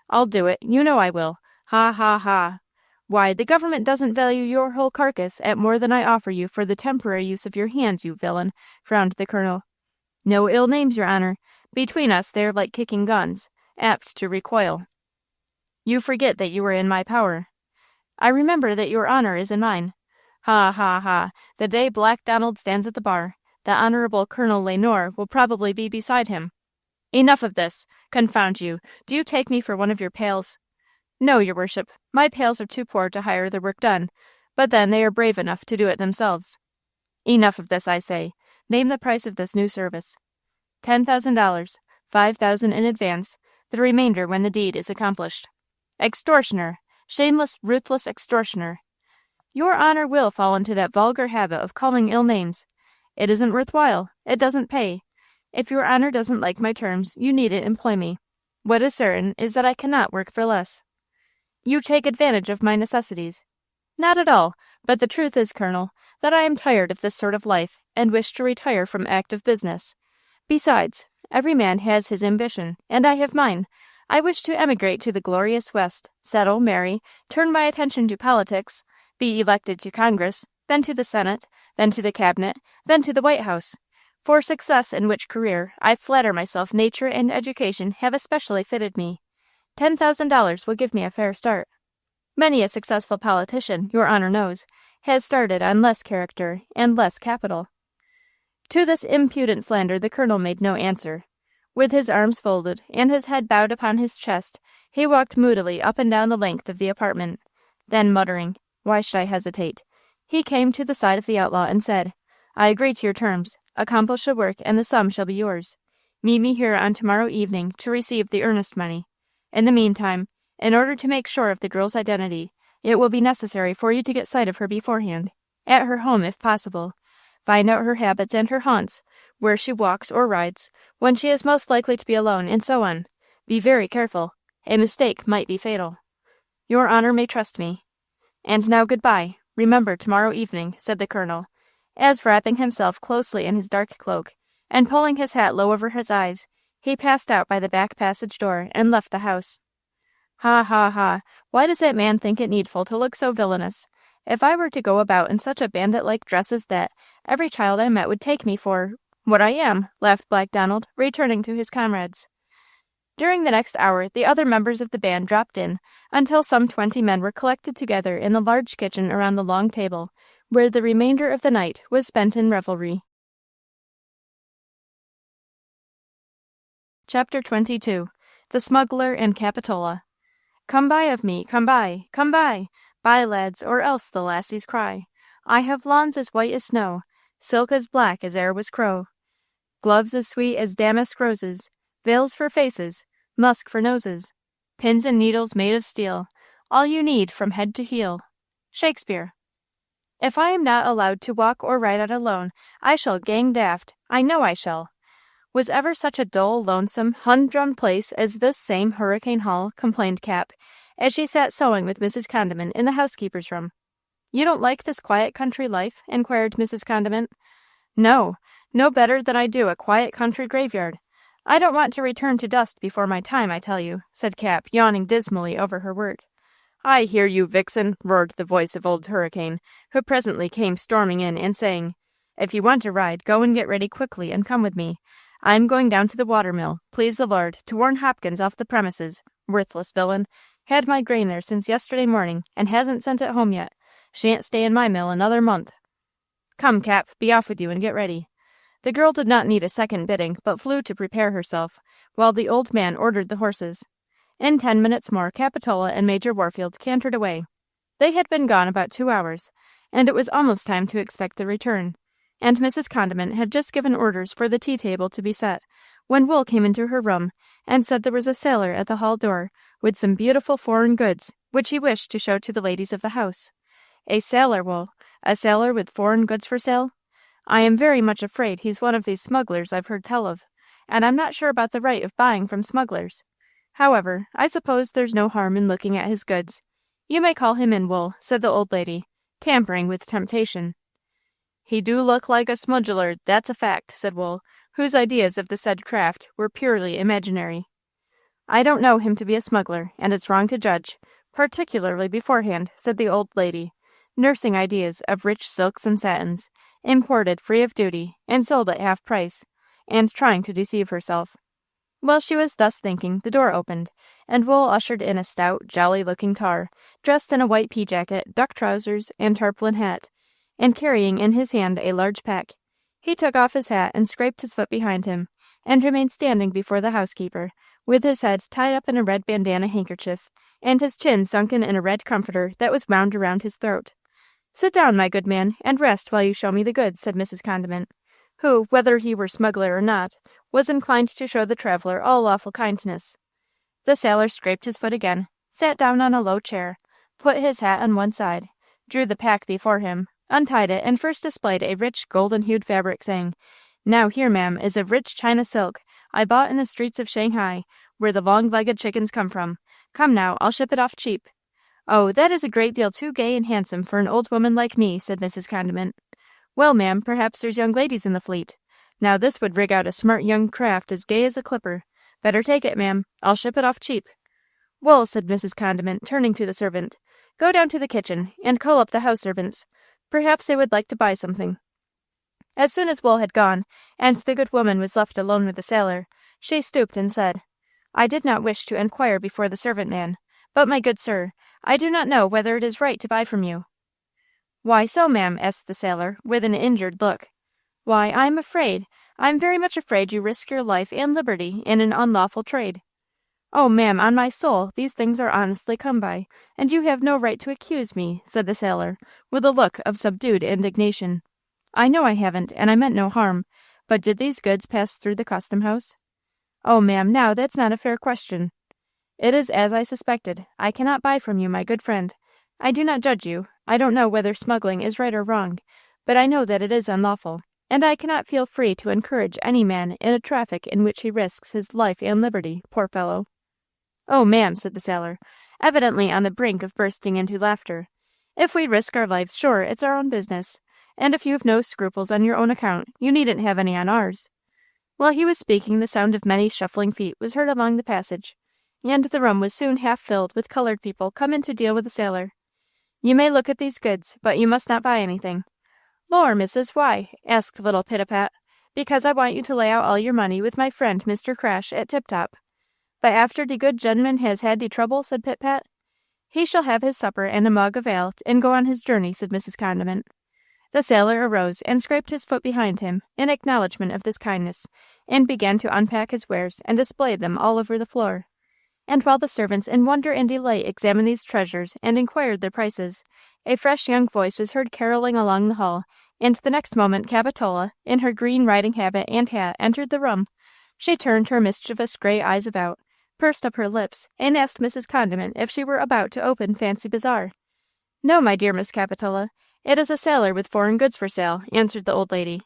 S1: I'll do it, you know I will. Ha, ha, ha. Why, the government doesn't value your whole carcass at more than I offer you for the temporary use of your hands, you villain," frowned the Colonel. "No ill names, your honor. Between us they are like kicking guns, apt to recoil. You forget that you are in my power." "I remember that your honor is in mine." "Ha, ha, ha. The day Black Donald stands at the bar, the Honorable Colonel Lenore will probably be beside him. Enough of this. Confound you, do you take me for one of your pals?" "No, your worship. My pals are too poor to hire their work done, but then they are brave enough to do it themselves." "Enough of this, I say. Name the price of this new service." $10,000, 5,000 in advance, the remainder when the deed is accomplished." "Extortioner! Shameless, ruthless extortioner!" "Your honor will fall into that vulgar habit of calling ill names. It isn't worth while. It doesn't pay. If your honor doesn't like my terms, you needn't employ me. What is certain is that I cannot work for less." "You take advantage of my necessities." "Not at all, but the truth is, Colonel, that I am tired of this sort of life, and wish to retire from active business. Besides, every man has his ambition, and I have mine. I wish to emigrate to the glorious West, settle, marry, turn my attention to politics, be elected to Congress, then to the Senate, then to the Cabinet, then to the White House. For success in which career, I flatter myself nature and education have especially fitted me. $10,000 will give me a fair start. Many a successful politician, your honor knows, has started on less character and less capital." To this impudent slander the Colonel made no answer. With his arms folded and his head bowed upon his chest, he walked moodily up and down the length of the apartment. Then muttering, "Why should I hesitate?" he came to the side of the outlaw and said, "I agree to your terms. Accomplish the work and the sum shall be yours. Meet me here on tomorrow evening to receive the earnest money. In the meantime, in order to make sure of the girl's identity, it will be necessary for you to get sight of her beforehand, at her home if possible. Find out her habits and her haunts, where she walks or rides, when she is most likely to be alone, and so on. Be very careful. A mistake might be fatal. Your honor may trust me. And now good-bye. Remember tomorrow evening," said the Colonel, as wrapping himself closely in his dark cloak, and pulling his hat low over his eyes, he passed out by the back passage door and left the house. "Ha, ha, ha! Why does that man think it needful to look so villainous? If I were to go about in such a bandit-like dress as that, every child I met would take me for what I am," laughed Black Donald, returning to his comrades. During the next hour the other members of the band dropped in, until some 20 men were collected together in the large kitchen around the long table, where the remainder of the night was spent in revelry. Chapter 22. The Smuggler and Capitola. "Come buy of me, come buy, come buy! Buy, lads, or else the lassies cry. I have lawns as white as snow, silk as black as e'er was crow, gloves as sweet as damask roses, veils for faces, musk for noses, pins and needles made of steel, all you need from head to heel. Shakespeare. If I am not allowed to walk or ride out alone, I shall gang daft. I know I shall. Was ever such a dull, lonesome, humdrum place as this same Hurricane Hall, complained Cap, as she sat sewing with Mrs. Condiment in the housekeeper's room. You don't like this quiet country life? Inquired Mrs. Condiment. No better than I do a quiet country graveyard. I don't want to return to dust before my time, I tell you, said Cap, yawning dismally over her work. I hear you, vixen, roared the voice of old Hurricane, who presently came storming in and saying, If you want a ride, go and get ready quickly and come with me. I'm going down to the watermill, please the Lord, to warn Hopkins off the premises. Worthless villain. Had my grain there since yesterday morning, and hasn't sent it home yet. Shan't stay in my mill another month. Come, Cap, be off with you and get ready. The girl did not need a second bidding, but flew to prepare herself, while the old man ordered the horses. In 10 minutes more, Capitola and Major Warfield cantered away. They had been gone about 2 hours, and it was almost time to expect their return, and Mrs. Condiment had just given orders for the tea-table to be set, when Wool came into her room, and said there was a sailor at the hall door, with some beautiful foreign goods, which he wished to show to the ladies of the house. A sailor, Wool? A sailor with foreign goods for sale? I am very much afraid he's one of these smugglers I've heard tell of, and I'm not sure about the right of buying from smugglers. However, I suppose there's no harm in looking at his goods. You may call him in, Wool, said the old lady, tampering with temptation. He do look like a smuggler, that's a fact, said Wool, whose ideas of the said craft were purely imaginary. I don't know him to be a smuggler, and it's wrong to judge, particularly beforehand, said the old lady, nursing ideas of rich silks and satins, imported free of duty, and sold at half price, and trying to deceive herself. While she was thus thinking, the door opened, and Wool ushered in a stout, jolly-looking tar, dressed in a white pea-jacket, duck trousers, and tarpaulin hat, and carrying in his hand a large pack. He took off his hat and scraped his foot behind him, and remained standing before the housekeeper, with his head tied up in a red bandana handkerchief, and his chin sunken in a red comforter that was wound around his throat. Sit down, my good man, and rest while you show me the goods, said Mrs. Condiment, who, whether he were smuggler or not, was inclined to show the traveller all lawful kindness. The sailor scraped his foot again, sat down on a low chair, put his hat on one side, drew the pack before him, untied it, and first displayed a rich golden-hued fabric, saying, Now here, ma'am, is a rich China silk I bought in the streets of Shanghai, where the long-legged chickens come from. Come now, I'll ship it off cheap. Oh, that is a great deal too gay and handsome for an old woman like me, said Mrs. Condiment. Well, ma'am, perhaps there's young ladies in the fleet. Now this would rig out a smart young craft as gay as a clipper. Better take it, ma'am. I'll ship it off cheap. Well, said Mrs. Condiment, turning to the servant, go down to the kitchen, and call up the house servants. Perhaps they would like to buy something. As soon as Wool had gone, and the good woman was left alone with the sailor, she stooped and said, I did not wish to inquire before the servant man, but, my good sir, I do not know whether it is right to buy from you. Why so, ma'am? Asked the sailor, with an injured look. Why, I am very much afraid you risk your life and liberty in an unlawful trade. Oh, ma'am, on my soul, these things are honestly come by, and you have no right to accuse me, said the sailor, with a look of subdued indignation. I know I haven't, and I meant no harm, but did these goods pass through the custom-house? Oh, ma'am, now that's not a fair question. It is as I suspected. I cannot buy from you, my good friend. I do not judge you. I don't know whether smuggling is right or wrong, but I know that it is unlawful, and I cannot feel free to encourage any man in a traffic in which he risks his life and liberty, poor fellow. Oh, ma'am, said the sailor, evidently on the brink of bursting into laughter. If we risk our lives, sure, it's our own business, and if you have no scruples on your own account, you needn't have any on ours. While he was speaking, the sound of many shuffling feet was heard along the passage, and the room was soon half filled with colored people come in to deal with the sailor. You may look at these goods, but you must not buy anything. Lor, missus, why? Asked little Pitapat. Because I want you to lay out all your money with my friend Mr. Crash at Tip-Top. But after de good gentleman has had de trouble, said Pit-Pat. He shall have his supper and a mug of ale, and go on his journey, said Mrs. Condiment. The sailor arose and scraped his foot behind him in acknowledgment of this kindness, and began to unpack his wares and display them all over the floor. And while the servants in wonder and delight examined these treasures and inquired their prices, a fresh young voice was heard caroling along the hall, and the next moment Capitola, in her green riding habit and hat, entered the room. She turned her mischievous gray eyes about, pursed up her lips, and asked Mrs. Condiment if she were about to open Fancy Bazaar. "No, my dear Miss Capitola. It is a sailor with foreign goods for sale," answered the old lady.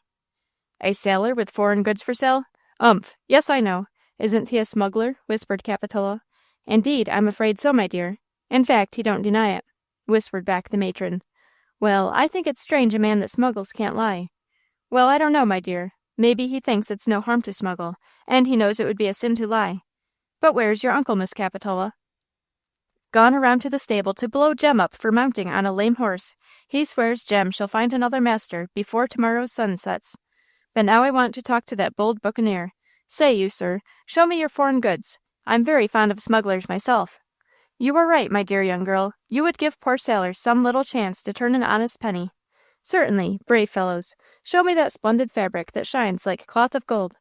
S1: "A sailor with foreign goods for sale? Umph! Yes, I know. Isn't he a smuggler?" whispered Capitola. "Indeed, I'm afraid so, my dear. In fact, he don't deny it," whispered back the matron. "Well, I think it's strange a man that smuggles can't lie." "Well, I don't know, my dear. Maybe he thinks it's no harm to smuggle, and he knows it would be a sin to lie. But where's your uncle, Miss Capitola?" "Gone around to the stable to blow Jem up for mounting on a lame horse. He swears Jem shall find another master before tomorrow's sun sets. But now I want to talk to that bold buccaneer. Say, you, sir, show me your foreign goods. I'm very fond of smugglers myself." "You are right, my dear young girl. You would give poor sailors some little chance to turn an honest penny." "Certainly, brave fellows. Show me that splendid fabric that shines like cloth of gold."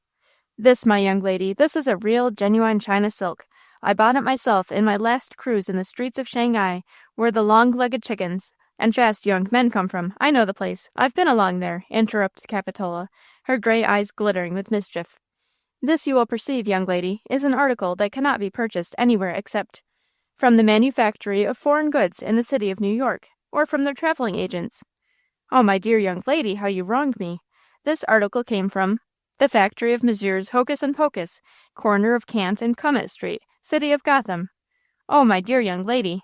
S1: "This, my young lady, this is a real, genuine China silk. I bought it myself in my last cruise in the streets of Shanghai, where the long-legged chickens and fast young men come from. I know the place. I've been along there," interrupted Capitola, her gray eyes glittering with mischief. "This, you will perceive, young lady, is an article that cannot be purchased anywhere except from the manufactory of foreign goods in the city of New York, or from their traveling agents." "Oh, my dear young lady, how you wronged me. This article came from the factory of Messrs. Hocus and Pocus, corner of Cant and Comet Street, city of Gotham." "Oh, my dear young lady."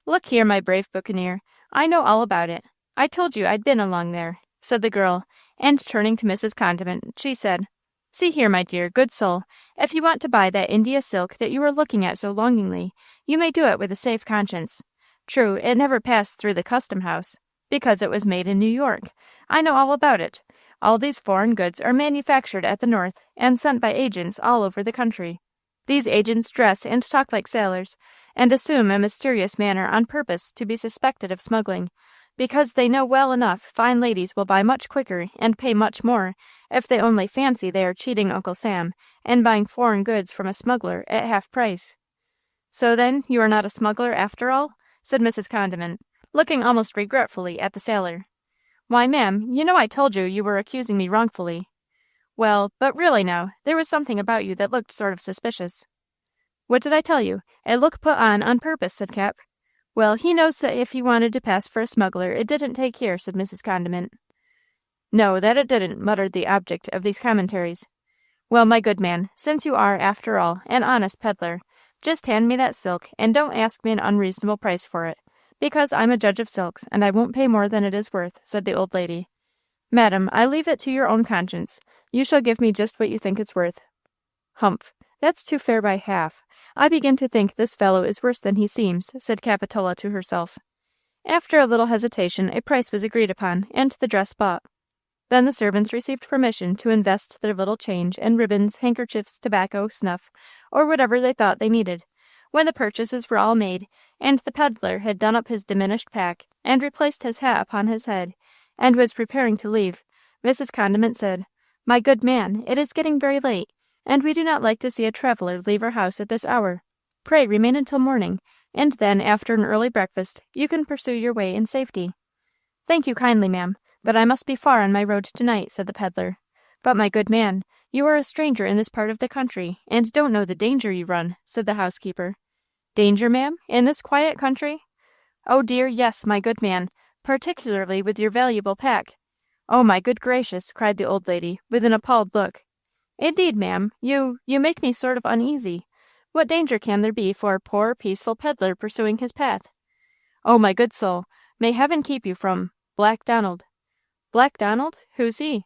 S1: "Look here, my brave buccaneer, I know all about it. I told you I'd been along there," said the girl, and turning to Mrs. Condiment, she said, "See here, my dear, good soul, if you want to buy that India silk that you are looking at so longingly, you may do it with a safe conscience. True, it never passed through the custom house, because it was made in New York. I know all about it. All these foreign goods are manufactured at the North and sent by agents all over the country. These agents dress and talk like sailors, and assume a mysterious manner on purpose to be suspected of smuggling, because they know well enough fine ladies will buy much quicker and pay much more if they only fancy they are cheating Uncle Sam and buying foreign goods from a smuggler at half price." "So then you are not a smuggler after all?" said Mrs. Condiment, looking almost regretfully at the sailor. "Why, ma'am, you know I told you were accusing me wrongfully." "Well, but really now, there was something about you that looked sort of suspicious." "What did I tell you? A look put on purpose," said Cap. "Well, he knows that if he wanted to pass for a smuggler, it didn't take here," said Mrs. Condiment. "No, that it didn't," muttered the object of these commentaries. "Well, my good man, since you are, after all, an honest peddler, just hand me that silk, and don't ask me an unreasonable price for it, because I'm a judge of silks, and I won't pay more than it is worth," said the old lady. "Madam, I leave it to your own conscience. You shall give me just what you think it's worth." "Humph! That's too fair by half. I begin to think this fellow is worse than he seems," said Capitola to herself. After a little hesitation, a price was agreed upon, and the dress bought. Then the servants received permission to invest their little change in ribbons, handkerchiefs, tobacco, snuff, or whatever they thought they needed. When the purchases were all made, and the peddler had done up his diminished pack, and replaced his hat upon his head, and was preparing to leave, Mrs. Condiment said, "My good man, it is getting very late, and we do not like to see a traveler leave our house at this hour. Pray remain until morning, and then, after an early breakfast, you can pursue your way in safety." "Thank you kindly, ma'am, but I must be far on my road tonight," said the peddler. "But, my good man, you are a stranger in this part of the country, and don't know the danger you run," said the housekeeper. "Danger, ma'am, in this quiet country?" "Oh dear, yes, my good man, particularly with your valuable pack." "Oh, my good gracious!" cried the old lady, with an appalled look. "Indeed, ma'am, you make me sort of uneasy. What danger can there be for a poor, peaceful peddler pursuing his path?" "Oh, my good soul, may heaven keep you from Black Donald." "Black Donald? Who's he?"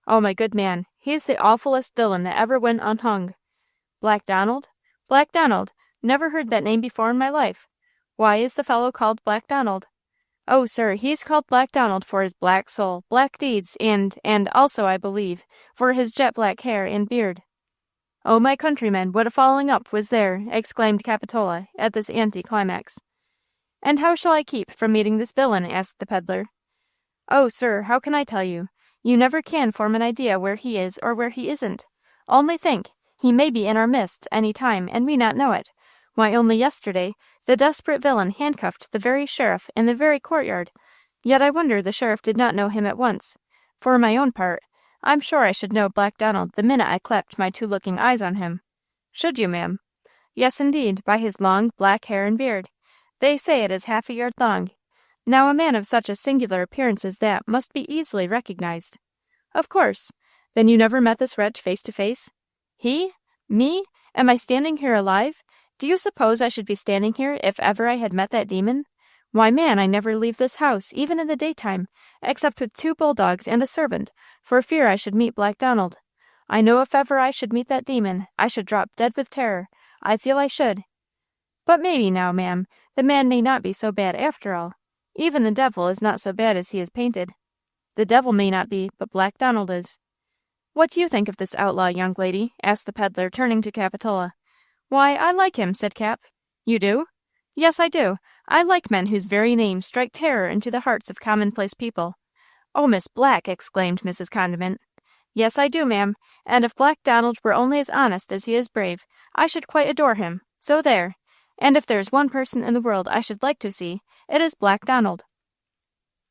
S1: "Oh, my good man, he's the awfullest villain that ever went unhung." "Black Donald? Black Donald? Never heard that name before in my life. Why is the fellow called Black Donald?" "Oh, sir, he's called Black Donald for his black soul, black deeds, and also, I believe, for his jet black hair and beard." "Oh, my countrymen, what a falling up was there!" exclaimed Capitola at this anti-climax. "And how shall I keep from meeting this villain?" asked the peddler. "Oh, sir, how can I tell you? You never can form an idea where he is or where he isn't. Only think, he may be in our midst any time, and we not know it. Why, only yesterday, the desperate villain handcuffed the very sheriff in the very courtyard. Yet I wonder the sheriff did not know him at once. For my own part, I'm sure I should know Black Donald the minute I clapped my two looking eyes on him." "Should you, ma'am?" Yes, indeed, by his long black hair and beard. They say it is half a yard long. Now a man of such a singular appearance as that must be easily recognized. Of course. Then you never met this wretch face to face? He? Me? Am I standing here alive? Do you suppose I should be standing here if ever I had met that demon? Why, man, I never leave this house, even in the daytime, except with 2 bulldogs and a servant, for fear I should meet Black Donald. I know if ever I should meet that demon, I should drop dead with terror. I feel I should. But maybe now, ma'am, the man may not be so bad after all. Even the devil is not so bad as he is painted. The devil may not be, but Black Donald is. What do you think of this outlaw, young lady? Asked the peddler, turning to Capitola. Why, I like him, said Cap. You do? Yes, I do. I like men whose very names strike terror into the hearts of commonplace people. Oh, Miss Black, exclaimed Mrs. Condiment. Yes, I do, ma'am, and if Black Donald were only as honest as he is brave, I should quite adore him. So there. And if there is one person in the world I should like to see, it is Black Donald.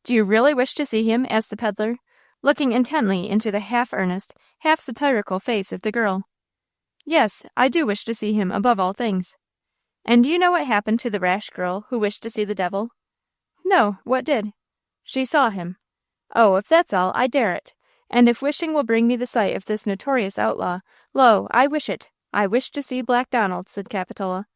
S1: Do you really wish to see him? Asked the peddler, looking intently into the half-earnest, half-satirical face of the girl. Yes, I do wish to see him above all things. And do you know what happened to the rash girl who wished to see the devil? No, what did? She saw him. Oh, if that's all, I dare it. And if wishing will bring me the sight of this notorious outlaw, lo, I wish it. I wish to see Black Donald, said Capitola.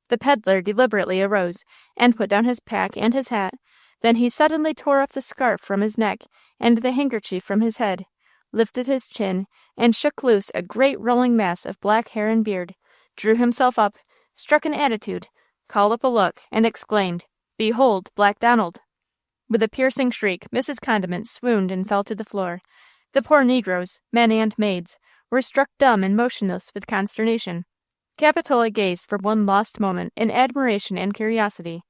S1: The peddler deliberately arose, and put down his pack and his hat. Then he suddenly tore off the scarf from his neck, and the handkerchief from his head, lifted his chin, and shook loose a great rolling mass of black hair and beard, drew himself up, struck an attitude, called up a look, and exclaimed, Behold, Black Donald! With a piercing shriek, Mrs. Condiment swooned and fell to the floor. The poor negroes, men and maids, were struck dumb and motionless with consternation. Capitola gazed for one lost moment in admiration and curiosity.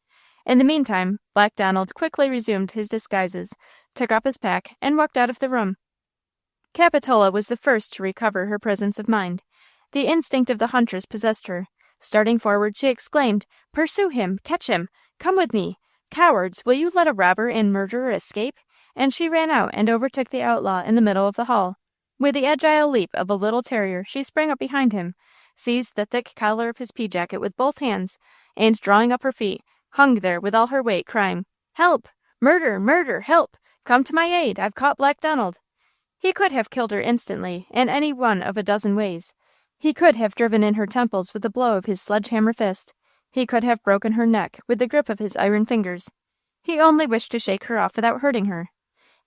S1: In the meantime, Black Donald quickly resumed his disguises, took up his pack, and walked out of the room. Capitola was the first to recover her presence of mind. The instinct of the huntress possessed her. Starting forward, she exclaimed, Pursue him! Catch him! Come with me! Cowards, will you let a robber and murderer escape? And she ran out and overtook the outlaw in the middle of the hall. With the agile leap of a little terrier, she sprang up behind him, seized the thick collar of his pea-jacket with both hands, and, drawing up her feet, hung there with all her weight, crying, Help! Murder! Murder! Help! Come to my aid! I've caught Black Donald! He could have killed her instantly, in any one of a dozen ways. He could have driven in her temples with the blow of his sledge-hammer fist. He could have broken her neck with the grip of his iron fingers. He only wished to shake her off without hurting her.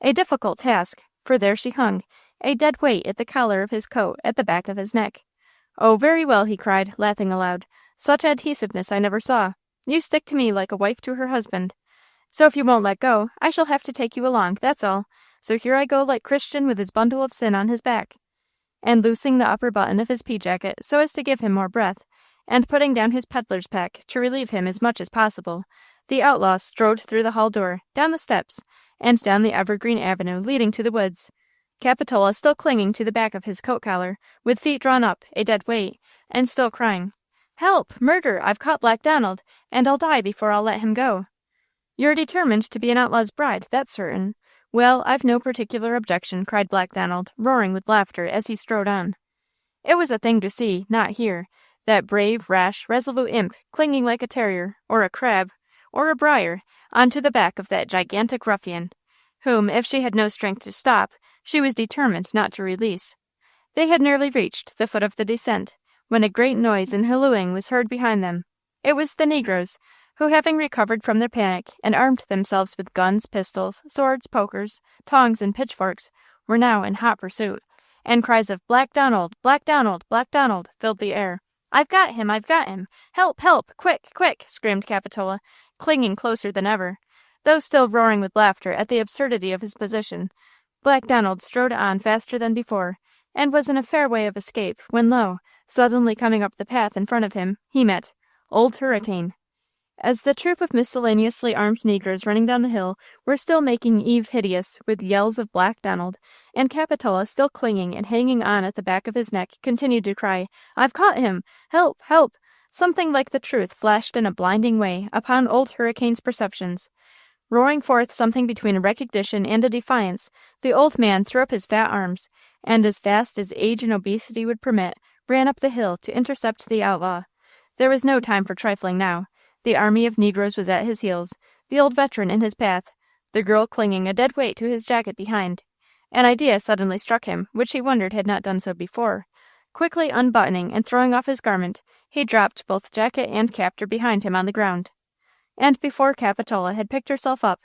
S1: A difficult task, for there she hung, a dead weight at the collar of his coat at the back of his neck. Oh, very well, he cried, laughing aloud. Such adhesiveness I never saw. You stick to me like a wife to her husband. So if you won't let go, I shall have to take you along, that's all. So here I go like Christian with his bundle of sin on his back. And loosing the upper button of his pea-jacket so as to give him more breath, and putting down his peddler's pack to relieve him as much as possible, the outlaw strode through the hall door, down the steps, and down the evergreen avenue leading to the woods. Capitola still clinging to the back of his coat collar, with feet drawn up, a dead weight, and still crying, Help! Murder! I've caught Black Donald, and I'll die before I'll let him go. You're determined to be an outlaw's bride, that's certain. Well, I've no particular objection, cried Black Donald, roaring with laughter as he strode on. It was a thing to see, not hear, that brave, rash, resolute imp clinging like a terrier, or a crab, or a briar, onto the back of that gigantic ruffian, whom, if she had no strength to stop, she was determined not to release. They had nearly reached the foot of the descent, when a great noise and hallooing was heard behind them. It was the negroes, who, having recovered from their panic and armed themselves with guns, pistols, swords, pokers, tongs, and pitchforks, were now in hot pursuit, and cries of Black Donald! Black Donald! Black Donald! filled the air. I've got him! I've got him! Help! Help! Quick! Quick! screamed Capitola, clinging closer than ever. Though still roaring with laughter at the absurdity of his position, Black Donald strode on faster than before, and was in a fair way of escape, when lo, suddenly coming up the path in front of him, he met Old Hurricane. As the troop of miscellaneously armed negroes running down the hill were still making Eve hideous with yells of Black Donald, and Capitola, still clinging and hanging on at the back of his neck, continued to cry, I've caught him! Help! Help! Something like the truth flashed in a blinding way upon Old Hurricane's perceptions. Roaring forth something between a recognition and a defiance, the old man threw up his fat arms, and as fast as age and obesity would permit, ran up the hill to intercept the outlaw. There was no time for trifling now. The army of negroes was at his heels, the old veteran in his path, the girl clinging a dead weight to his jacket behind. An idea suddenly struck him, which he wondered had not done so before. Quickly unbuttoning and throwing off his garment, he dropped both jacket and captor behind him on the ground. And before Capitola had picked herself up,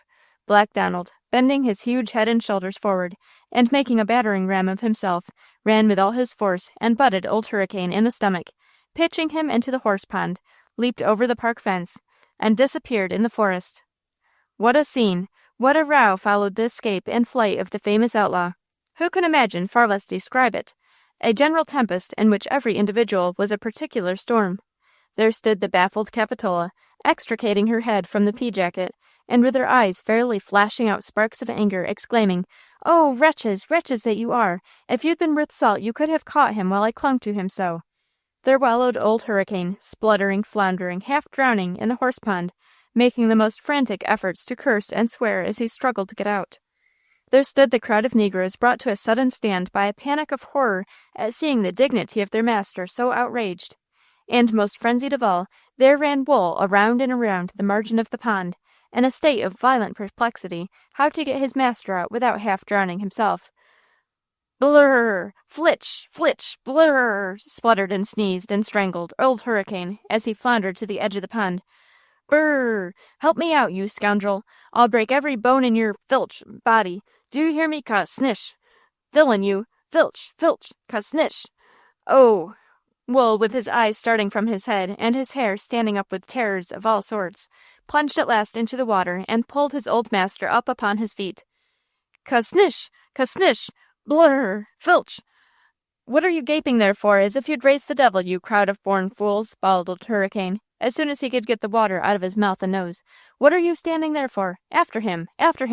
S1: Black Donald, bending his huge head and shoulders forward, and making a battering ram of himself, ran with all his force and butted Old Hurricane in the stomach, pitching him into the horse pond, leaped over the park fence, and disappeared in the forest. What a scene! What a row followed the escape and flight of the famous outlaw! Who can imagine, far less describe it? A general tempest in which every individual was a particular storm. There stood the baffled Capitola, extricating her head from the pea-jacket, and with her eyes fairly flashing out sparks of anger, exclaiming, "Oh, wretches, wretches that you are! If you'd been worth salt, you could have caught him while I clung to him so." There wallowed Old Hurricane, spluttering, floundering, half drowning in the horse pond, making the most frantic efforts to curse and swear as he struggled to get out. There stood the crowd of negroes brought to a sudden stand by a panic of horror at seeing the dignity of their master so outraged. And most frenzied of all, there ran Wool around and around the margin of the pond, in a state of violent perplexity how to get his master out without half drowning himself. "Blurr! Flitch! Flitch! Blurr!" spluttered and sneezed and strangled Old Hurricane as he floundered to the edge of the pond. "Brrr! Help me out, you scoundrel! I'll break every bone in your filch body. Do you hear me, snish? Villain, you! Filch! Filch! Snish! Oh!" Wool, with his eyes starting from his head and his hair standing up with terrors of all sorts, plunged at last into the water and pulled his old master up upon his feet. "Snish! Snish! Blurr! Filch! What are you gaping there for, as if you'd raised the devil, you crowd of born fools?" bawled Old Hurricane, as soon as he could get the water out of his mouth and nose. "What are you standing there for? After him,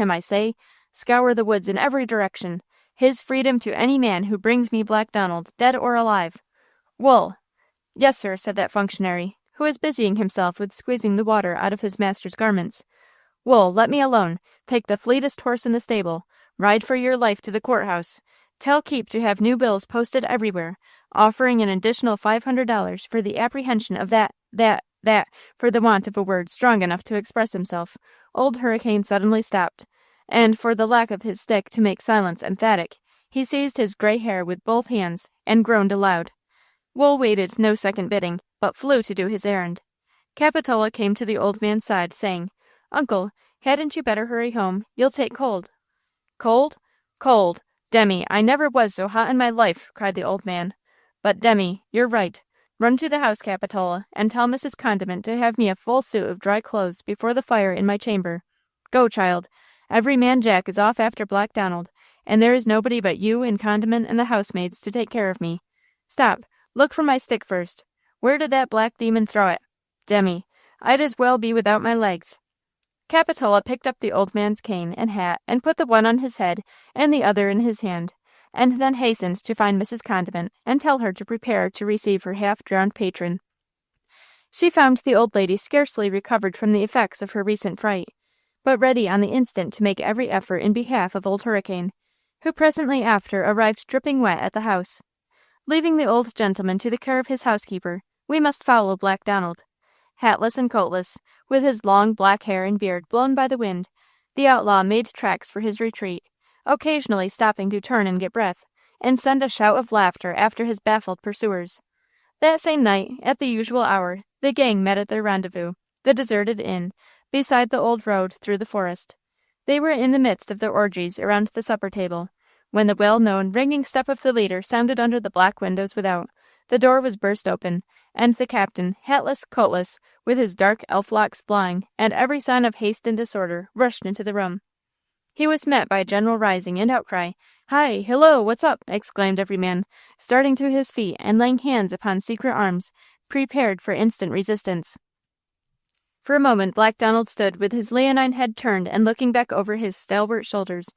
S1: I say! Scour the woods in every direction. His freedom to any man who brings me Black Donald, dead or alive." "Wool." "Yes, sir," said that functionary, who was busying himself with squeezing the water out of his master's garments. "Wool, let me alone. Take the fleetest horse in the stable. Ride for your life to the courthouse. Tell Keep to have new bills posted everywhere, offering an additional $500 for the apprehension of that, for the want of a word strong enough to express himself. Old Hurricane suddenly stopped, and for the lack of his stick to make silence emphatic, he seized his gray hair with both hands and groaned aloud. Wool waited no second bidding, but flew to do his errand. Capitola came to the old man's side, saying, "Uncle, hadn't you better hurry home? You'll take cold." "Cold? Cold! Demi, I never was so hot in my life," cried the old man. "But, Demi, you're right. Run to the house, Capitola, and tell Mrs. Condiment to have me a full suit of dry clothes before the fire in my chamber. Go, child. Every man Jack is off after Black Donald, and there is nobody but you and Condiment and the housemaids to take care of me. Stop. Look for my stick first. Where did that black demon throw it? Demi, I'd as well be without my legs." Capitola picked up the old man's cane and hat and put the one on his head and the other in his hand, and then hastened to find Mrs. Condiment and tell her to prepare to receive her half-drowned patron. She found the old lady scarcely recovered from the effects of her recent fright, but ready on the instant to make every effort in behalf of Old Hurricane, who presently after arrived dripping wet at the house. Leaving the old gentleman to the care of his housekeeper, we must follow Black Donald. Hatless and coatless, with his long black hair and beard blown by the wind, the outlaw made tracks for his retreat, occasionally stopping to turn and get breath, and send a shout of laughter after his baffled pursuers. That same night, at the usual hour, the gang met at their rendezvous, the deserted inn, beside the old road through the forest. They were in the midst of their orgies around the supper table, when the well-known ringing step of the leader sounded under the black windows without. The door was burst open, and the captain, hatless, coatless, with his dark elf locks flying, and every sign of haste and disorder, rushed into the room. He was met by a general rising and outcry. "Hi! Hello! What's up?" exclaimed every man, starting to his feet and laying hands upon secret arms, prepared for instant resistance. For a moment Black Donald stood with his leonine head turned and looking back over his stalwart shoulders,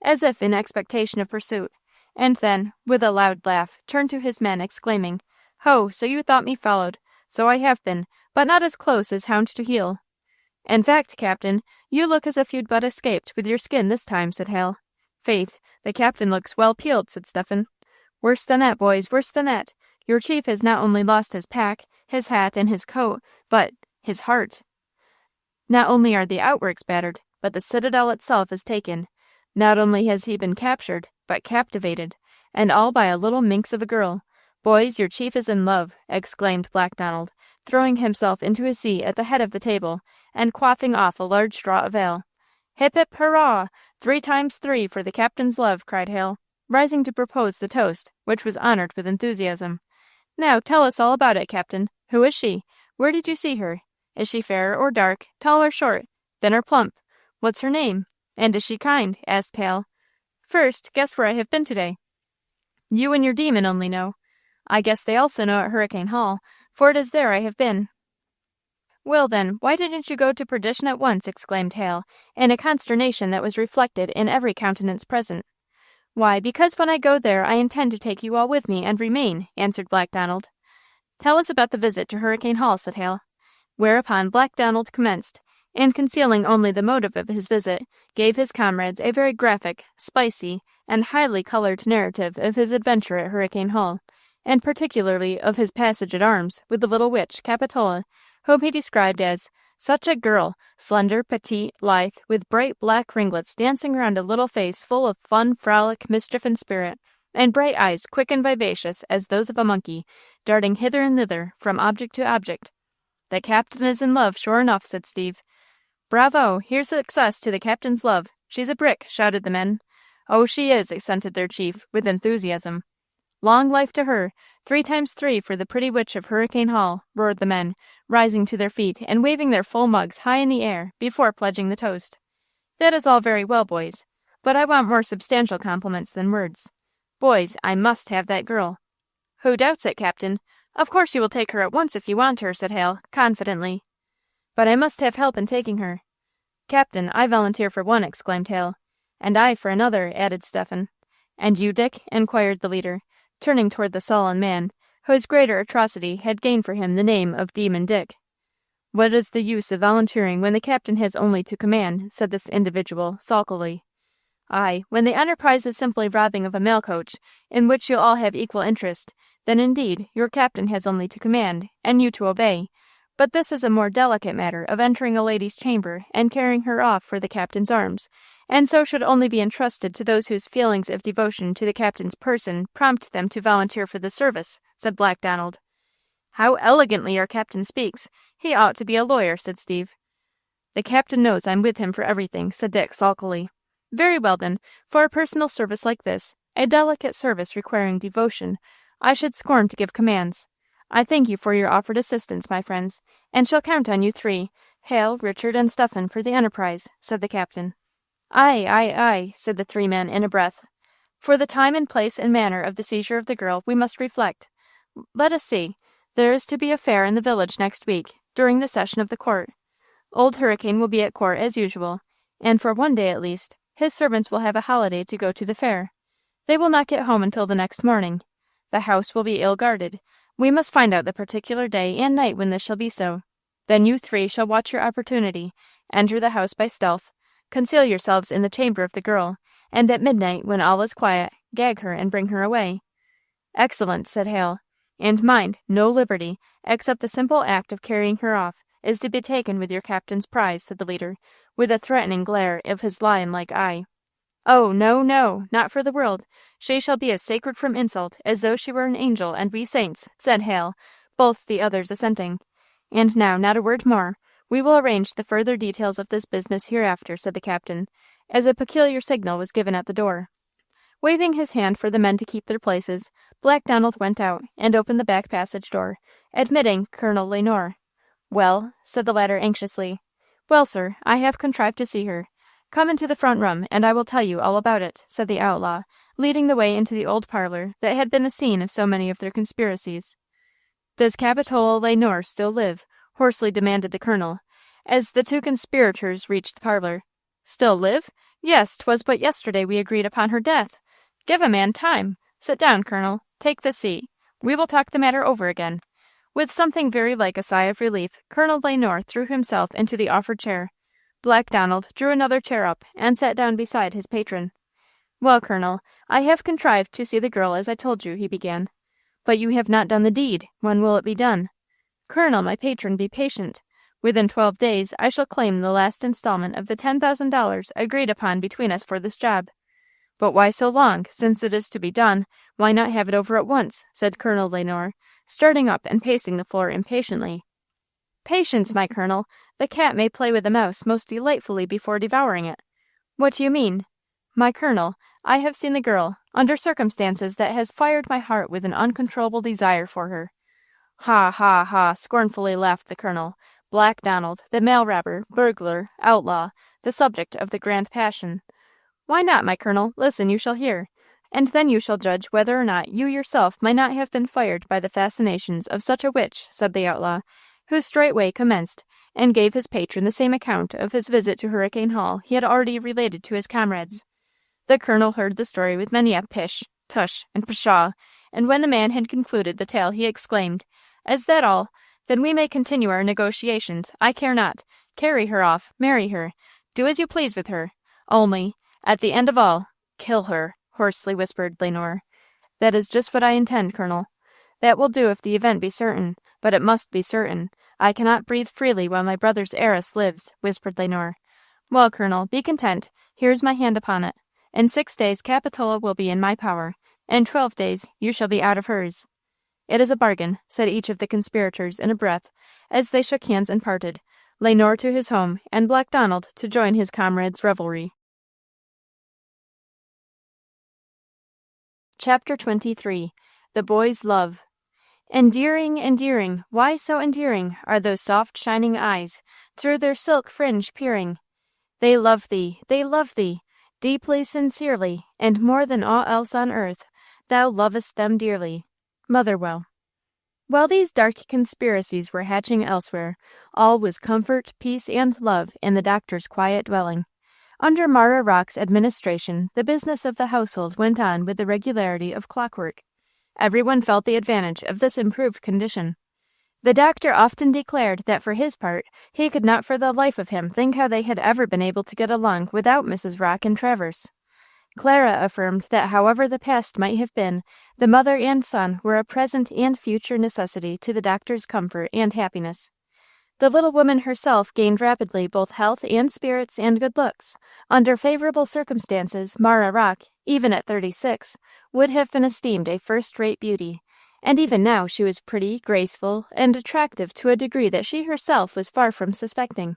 S1: as if in expectation of pursuit, and then, with a loud laugh, turned to his men, exclaiming, "Ho, so you thought me followed. So I have been, but not as close as hound to heel." "In fact, Captain, you look as if you'd but escaped with your skin this time," said Hal. "Faith, the captain looks well peeled," said Stephen. "Worse than that, boys, worse than that. Your chief has not only lost his pack, his hat, and his coat, but his heart. Not only are the outworks battered, but the citadel itself is taken. Not only has he been captured, but captivated, and all by a little minx of a girl. Boys, your chief is in love, exclaimed Black Donald, throwing himself into his seat at the head of the table, and quaffing off a large draught of ale. Hip, hip, hurrah! 3 times 3 for the captain's love, cried Hale, rising to propose the toast, which was honored with enthusiasm. Now tell us all about it, Captain. Who is she? Where did you see her? Is she fair or dark, tall or short, thin or plump? What's her name? And is she kind? Asked Hale. First, guess where I have been today. You and your demon only know. I guess they also know at Hurricane Hall, for it is there I have been. Well, then, why didn't you go to perdition at once? Exclaimed Hale, in a consternation that was reflected in every countenance present. Why, because when I go there I intend to take you all with me and remain, answered Black Donald. Tell us about the visit to Hurricane Hall, said Hale. Whereupon Black Donald commenced, and concealing only the motive of his visit, gave his comrades a very graphic, spicy, and highly colored narrative of his adventure at Hurricane Hall, and particularly of his passage at arms with the little witch, Capitola, whom he described as such a girl, slender, petite, lithe, with bright black ringlets dancing around a little face full of fun, frolic, mischief, and spirit, and bright eyes quick and vivacious as those of a monkey, darting hither and thither from object to object. The captain is in love, sure enough, said Steve. Bravo! Here's success to the captain's love. She's a brick, shouted the men. Oh, she is, assented their chief, with enthusiasm. Long life to her! 3 times 3 for the pretty witch of Hurricane Hall, roared the men, rising to their feet and waving their full mugs high in the air before pledging the toast. That is all very well, boys, but I want more substantial compliments than words. Boys, I must have that girl. Who doubts it, Captain? Of course you will take her at once if you want her, said Hale, confidently. But I must have help in taking her. Captain, I volunteer for one, exclaimed Hale. And I for another, added Stephen. And you, Dick? Inquired the leader, turning toward the sullen man, whose greater atrocity had gained for him the name of Demon Dick. What is the use of volunteering when the captain has only to command? Said this individual, sulkily. Aye, when the enterprise is simply robbing of a mail coach, in which you'll all have equal interest, then indeed your captain has only to command, and you to obey. But this is a more delicate matter of entering a lady's chamber and carrying her off for the captain's arms, and so should only be entrusted to those whose feelings of devotion to the captain's person prompt them to volunteer for the service, said Black Donald. How elegantly our captain speaks. He ought to be a lawyer, said Steve. The captain knows I'm with him for everything, said Dick sulkily. Very well, then, for a personal service like this, a delicate service requiring devotion, I should scorn to give commands. I thank you for your offered assistance, my friends, and shall count on you 3, Hale, Richard, and Stephen, for the enterprise, said the captain. Aye, aye, aye, said the 3 men in a breath. For the time and place and manner of the seizure of the girl we must reflect. Let us see. There is to be a fair in the village next week, during the session of the court. Old Hurricane will be at court as usual, and for 1 day at least, his servants will have a holiday to go to the fair. They will not get home until the next morning. The house will be ill guarded. We must find out the particular day and night when this shall be so. Then you 3 shall watch your opportunity, enter the house by stealth, conceal yourselves in the chamber of the girl, and at midnight, when all is quiet, gag her and bring her away. Excellent, said Hale. And mind, no liberty, except the simple act of carrying her off, is to be taken with your captain's prize, said the leader, with a threatening glare of his lion-like eye. Oh, no, no, not for the world. She shall be as sacred from insult as though she were an angel and we saints, said Hale, both the others assenting. And now, not a word more. We will arrange the further details of this business hereafter, said the captain, as a peculiar signal was given at the door. Waving his hand for the men to keep their places, Black Donald went out and opened the back passage door, admitting Colonel Lenore. Well, said the latter anxiously. Well, sir, I have contrived to see her. Come into the front room, and I will tell you all about it, said the outlaw, leading the way into the old parlor that had been the scene of so many of their conspiracies. Does Capitola Lenore still live? Hoarsely demanded the colonel, as the 2 conspirators reached the parlor. Still live? Yes, 'twas but yesterday we agreed upon her death. Give a man time. Sit down, colonel. Take this seat. We will talk the matter over again. With something very like a sigh of relief, Colonel Lenore threw himself into the offered chair. Black Donald drew another chair up and sat down beside his patron. Well, colonel, I have contrived to see the girl as I told you, he began. But you have not done the deed. When will it be done? Colonel, my patron, be patient. Within 12 days I shall claim the last installment of the $10,000 agreed upon between us for this job." "But why so long? Since it is to be done, why not have it over at once?" said Colonel Lenore, starting up and pacing the floor impatiently. "Patience, my Colonel. The cat may play with the mouse most delightfully before devouring it." "What do you mean?" "My Colonel, I have seen the girl, under circumstances that has fired my heart with an uncontrollable desire for her." "Ha, ha, ha!" scornfully laughed the Colonel. "Black Donald, the mail robber, burglar, outlaw, the subject of the grand passion." "Why not, my Colonel? Listen, you shall hear. And then you shall judge whether or not you yourself might not have been fired by the fascinations of such a witch," said the outlaw, who straightway commenced, and gave his patron the same account of his visit to Hurricane Hall he had already related to his comrades. The Colonel heard the story with many a pish, tush, and pshaw, and when the man had concluded the tale he exclaimed, "Is that all? Then we may continue our negotiations. I care not. Carry her off, marry her, do as you please with her. Only, at the end of all, kill her," hoarsely whispered Lenore. "That is just what I intend, Colonel." "That will do if the event be certain, but it must be certain. I cannot breathe freely while my brother's heiress lives," whispered Lenore. "Well, Colonel, be content. Here is my hand upon it. In 6 days Capitola will be in my power. In 12 days you shall be out of hers." "It is a bargain," said each of the conspirators in a breath, as they shook hands and parted, Lenore to his home, and Black Donald to join his comrades' revelry. Chapter 23. The Boy's Love. Endearing, endearing, why so endearing are those soft shining eyes, through their silk fringe peering? They love thee, deeply, sincerely, and more than aught else on earth, thou lovest them dearly. Motherwell. While these dark conspiracies were hatching elsewhere, all was comfort, peace, and love in the doctor's quiet dwelling. Under Marah Rocke's administration, the business of the household went on with the regularity of clockwork. Everyone felt the advantage of this improved condition. The doctor often declared that for his part he could not for the life of him think how they had ever been able to get along without Mrs. Rocke and Travers. Clara affirmed that however the past might have been, the mother and son were a present and future necessity to the doctor's comfort and happiness. The little woman herself gained rapidly both health and spirits and good looks. Under favorable circumstances, Marah Rocke, even at 36, would have been esteemed a first-rate beauty, and even now she was pretty, graceful, and attractive to a degree that she herself was far from suspecting.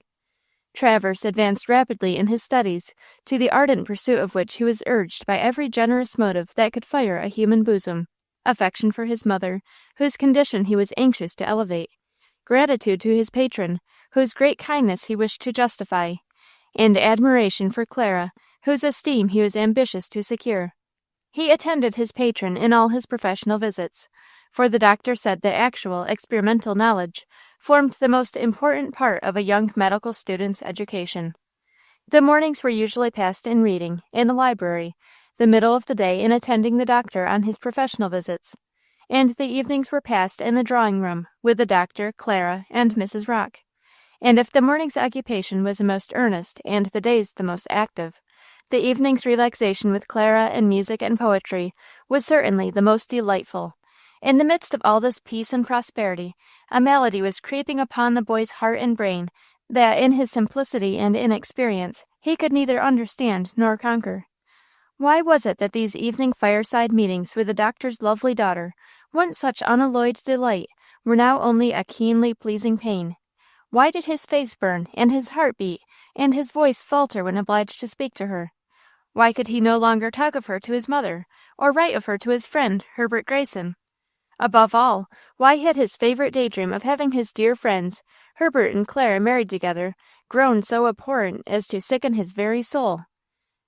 S1: Travers advanced rapidly in his studies, to the ardent pursuit of which he was urged by every generous motive that could fire a human bosom: affection for his mother, whose condition he was anxious to elevate; gratitude to his patron, whose great kindness he wished to justify; and admiration for Clara, whose esteem he was ambitious to secure. He attended his patron in all his professional visits, for the doctor said that actual experimental knowledge formed the most important part of a young medical student's education. The mornings were usually passed in reading, in the library, the middle of the day in attending the doctor on his professional visits, and the evenings were passed in the drawing-room with the doctor, Clara, and Mrs. Rocke. And if the morning's occupation was the most earnest and the day's the most active, the evening's relaxation with Clara and music and poetry was certainly the most delightful. In the midst of all this peace and prosperity, a malady was creeping upon the boy's heart and brain that, in his simplicity and inexperience, he could neither understand nor conquer. Why was it that these evening fireside meetings with the doctor's lovely daughter, once such unalloyed delight, were now only a keenly pleasing pain? Why did his face burn, and his heart beat, and his voice falter when obliged to speak to her? Why could he no longer talk of her to his mother, or write of her to his friend, Herbert Grayson? Above all, why had his favorite daydream of having his dear friends, Herbert and Clara, married together, grown so abhorrent as to sicken his very soul?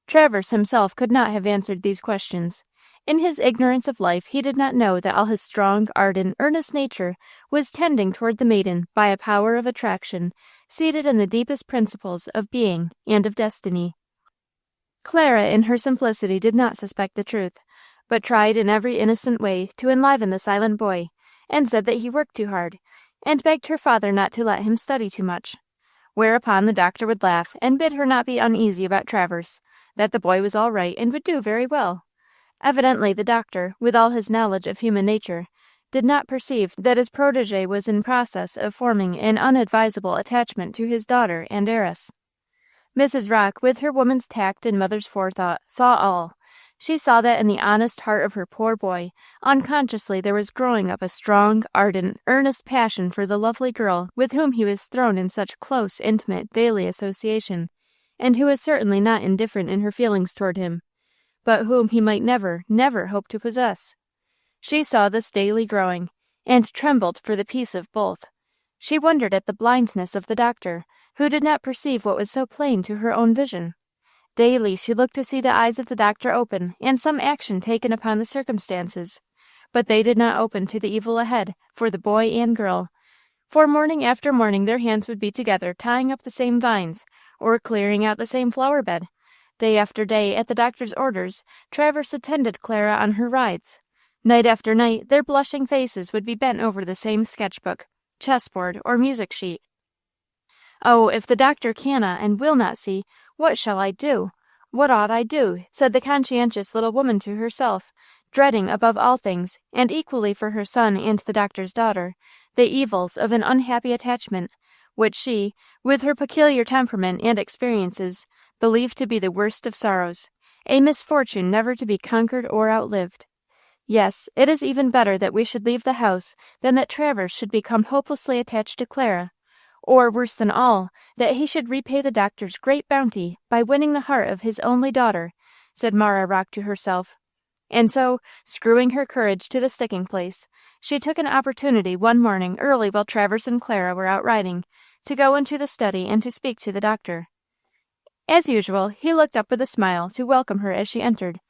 S1: Travers himself could not have answered these questions. In his ignorance of life he did not know that all his strong, ardent, earnest nature was tending toward the maiden by a power of attraction, seated in the deepest principles of being and of destiny. Clara, in her simplicity, did not suspect the truth, but tried in every innocent way to enliven the silent boy, and said that he worked too hard, and begged her father not to let him study too much. Whereupon the doctor would laugh and bid her not be uneasy about Travers, that the boy was all right and would do very well. Evidently the doctor, with all his knowledge of human nature, did not perceive that his protégé was in process of forming an unadvisable attachment to his daughter and heiress. Mrs. Rocke, with her woman's tact and mother's forethought, saw all. She saw that in the honest heart of her poor boy, unconsciously there was growing up a strong, ardent, earnest passion for the lovely girl with whom he was thrown in such close, intimate, daily association, and who was certainly not indifferent in her feelings toward him, but whom he might never, never hope to possess. She saw this daily growing, and trembled for the peace of both. She wondered at the blindness of the doctor, who did not perceive what was so plain to her own vision. Daily she looked to see the eyes of the doctor open, and some action taken upon the circumstances. But they did not open to the evil ahead, for the boy and girl. For morning after morning their hands would be together, tying up the same vines, or clearing out the same flower bed. Day after day, at the doctor's orders, Travers attended Clara on her rides. Night after night, their blushing faces would be bent over the same sketchbook, chessboard, or music sheet. "Oh, if the doctor cannot and will not see, what shall I do? What ought I do?" said the conscientious little woman to herself, dreading above all things, and equally for her son and the doctor's daughter, the evils of an unhappy attachment, which she, with her peculiar temperament and experiences, believed to be the worst of sorrows, a misfortune never to be conquered or outlived. Yes, it is even better that we should leave the house than that Travers should become hopelessly attached to Clara, or, worse than all, that he should repay the doctor's great bounty by winning the heart of his only daughter, said Marah Rocke to herself. And so, screwing her courage to the sticking place, she took an opportunity one morning early while Travers and Clara were out riding, to go into the study and to speak to the doctor. As usual, he looked up with a smile to welcome her as she entered,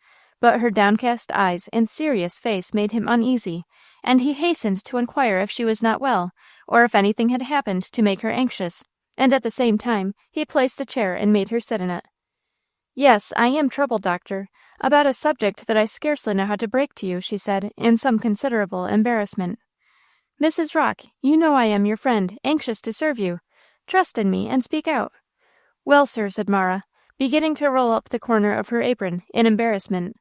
S1: but her downcast eyes and serious face made him uneasy, and he hastened to inquire if she was not well, or if anything had happened to make her anxious, and at the same time he placed a chair and made her sit in it. "Yes, I am troubled, doctor, about a subject that I scarcely know how to break to you," she said, in some considerable embarrassment. "Mrs. Rocke, you know I am your friend, anxious to serve you. Trust in me, and speak out." "Well, sir," said Marah, beginning to roll up the corner of her apron, in embarrassment,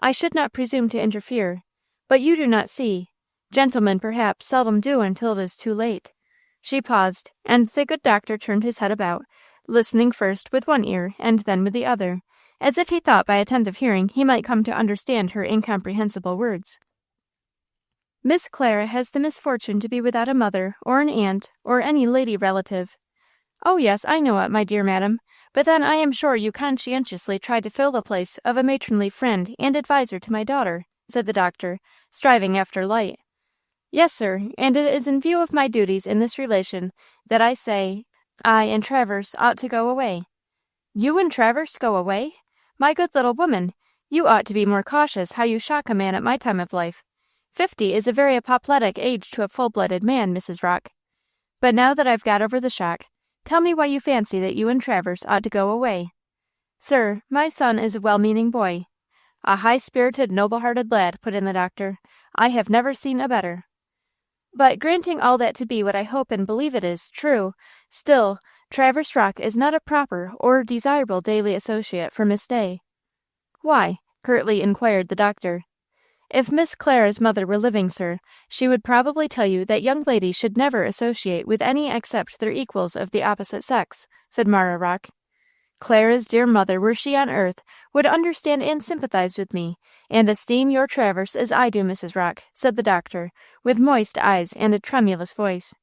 S1: "I should not presume to interfere, but you do not see. Gentlemen, perhaps, seldom do until it is too late." She paused, and the good doctor turned his head about, listening first with one ear and then with the other, as if he thought by attentive hearing he might come to understand her incomprehensible words. "Miss Clara has the misfortune to be without a mother, or an aunt, or any lady relative." "Oh, yes, I know it, my dear madam, but then I am sure you conscientiously tried to fill the place of a matronly friend and adviser to my daughter," said the doctor, striving after light. "Yes, sir, and it is in view of my duties in this relation that I say I and Travers ought to go away." "You and Travers go away? My good little woman, you ought to be more cautious how you shock a man at my time of life. 50 is a very apoplectic age to a full-blooded man, Mrs. Rocke. But now that I've got over the shock, tell me why you fancy that you and Travers ought to go away." "Sir, my son is a well-meaning boy." "A high-spirited, noble-hearted lad," put in the doctor. "I have never seen a better." "But granting all that to be what I hope and believe it is, true, still, Travers Rocke is not a proper or desirable daily associate for Miss Day." "Why?" curtly inquired the doctor. "If Miss Clara's mother were living, sir, she would probably tell you that young ladies should never associate with any except their equals of the opposite sex," said Marah Rocke. "Clara's dear mother, were she on earth, would understand and sympathize with me, and esteem your Travers as I do, Mrs. Rocke," said the doctor, with moist eyes and a tremulous voice.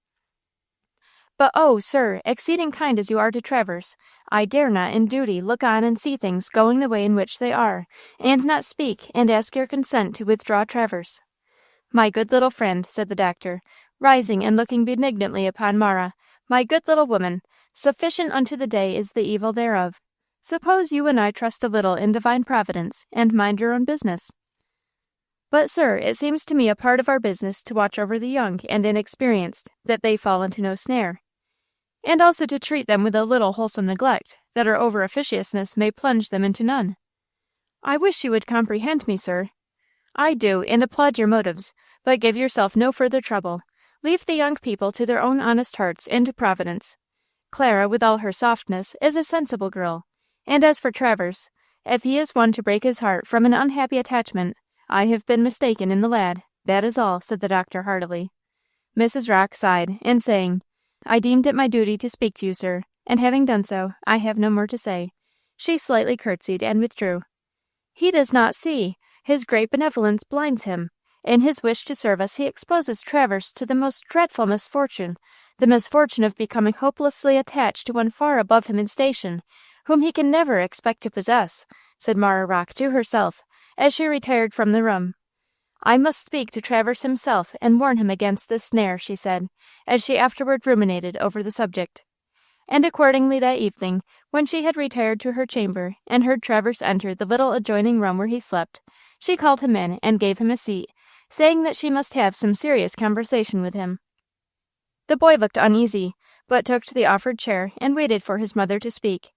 S1: "But oh, sir, exceeding kind as you are to Travers, I dare not, in duty, look on and see things going the way in which they are, and not speak and ask your consent to withdraw Travers." "My good little friend," said the doctor, rising and looking benignantly upon Marah, "my good little woman, sufficient unto the day is the evil thereof. Suppose you and I trust a little in divine providence, and mind your own business." "But, sir, it seems to me a part of our business to watch over the young and inexperienced, that they fall into no snare, and also to treat them with a little wholesome neglect, that our over-officiousness may plunge them into none." "I wish you would comprehend me, sir." "I do, and applaud your motives, but give yourself no further trouble. Leave the young people to their own honest hearts and to Providence. Clara, with all her softness, is a sensible girl, and as for Travers, if he is one to break his heart from an unhappy attachment, I have been mistaken in the lad. that is all," said the doctor heartily. Mrs. Rocke sighed, and saying, "I deemed it my duty to speak to you, sir, and having done so, I have no more to say," she slightly curtsied and withdrew. "He does not see. His great benevolence blinds him. In his wish to serve us he exposes Travers to the most dreadful misfortune, the misfortune of becoming hopelessly attached to one far above him in station, whom he can never expect to possess," said Marah Rocke to herself, as she retired from the room. "I must speak to Travers himself and warn him against this snare," she said, as she afterward ruminated over the subject. And accordingly that evening, when she had retired to her chamber, and heard Travers enter the little adjoining room where he slept, she called him in and gave him a seat, saying that she must have some serious conversation with him. The boy looked uneasy, but took the offered chair and waited for his mother to speak.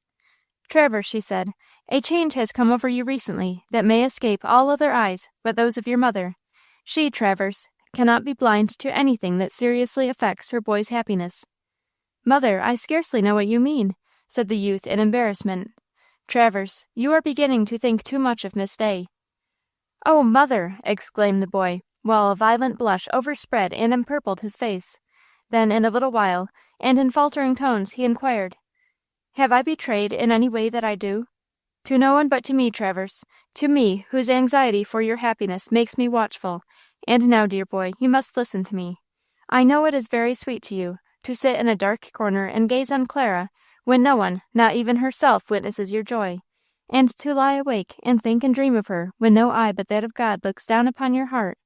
S1: "Travers," she said, "a change has come over you recently that may escape all other eyes but those of your mother. She, Travers, cannot be blind to anything that seriously affects her boy's happiness." "Mother, I scarcely know what you mean," said the youth in embarrassment. "Travers, you are beginning to think too much of Miss Day." "Oh, mother!" exclaimed the boy, while a violent blush overspread and empurpled his face. Then, in a little while, and in faltering tones, he inquired, "Have I betrayed in any way that I do?" "To no one but to me, Travers, to me, whose anxiety for your happiness makes me watchful. And now, dear boy, you must listen to me. I know it is very sweet to you to sit in a dark corner and gaze on Clara, when no one, not even herself, witnesses your joy, and to lie awake and think and dream of her when no eye but that of God looks down upon your heart,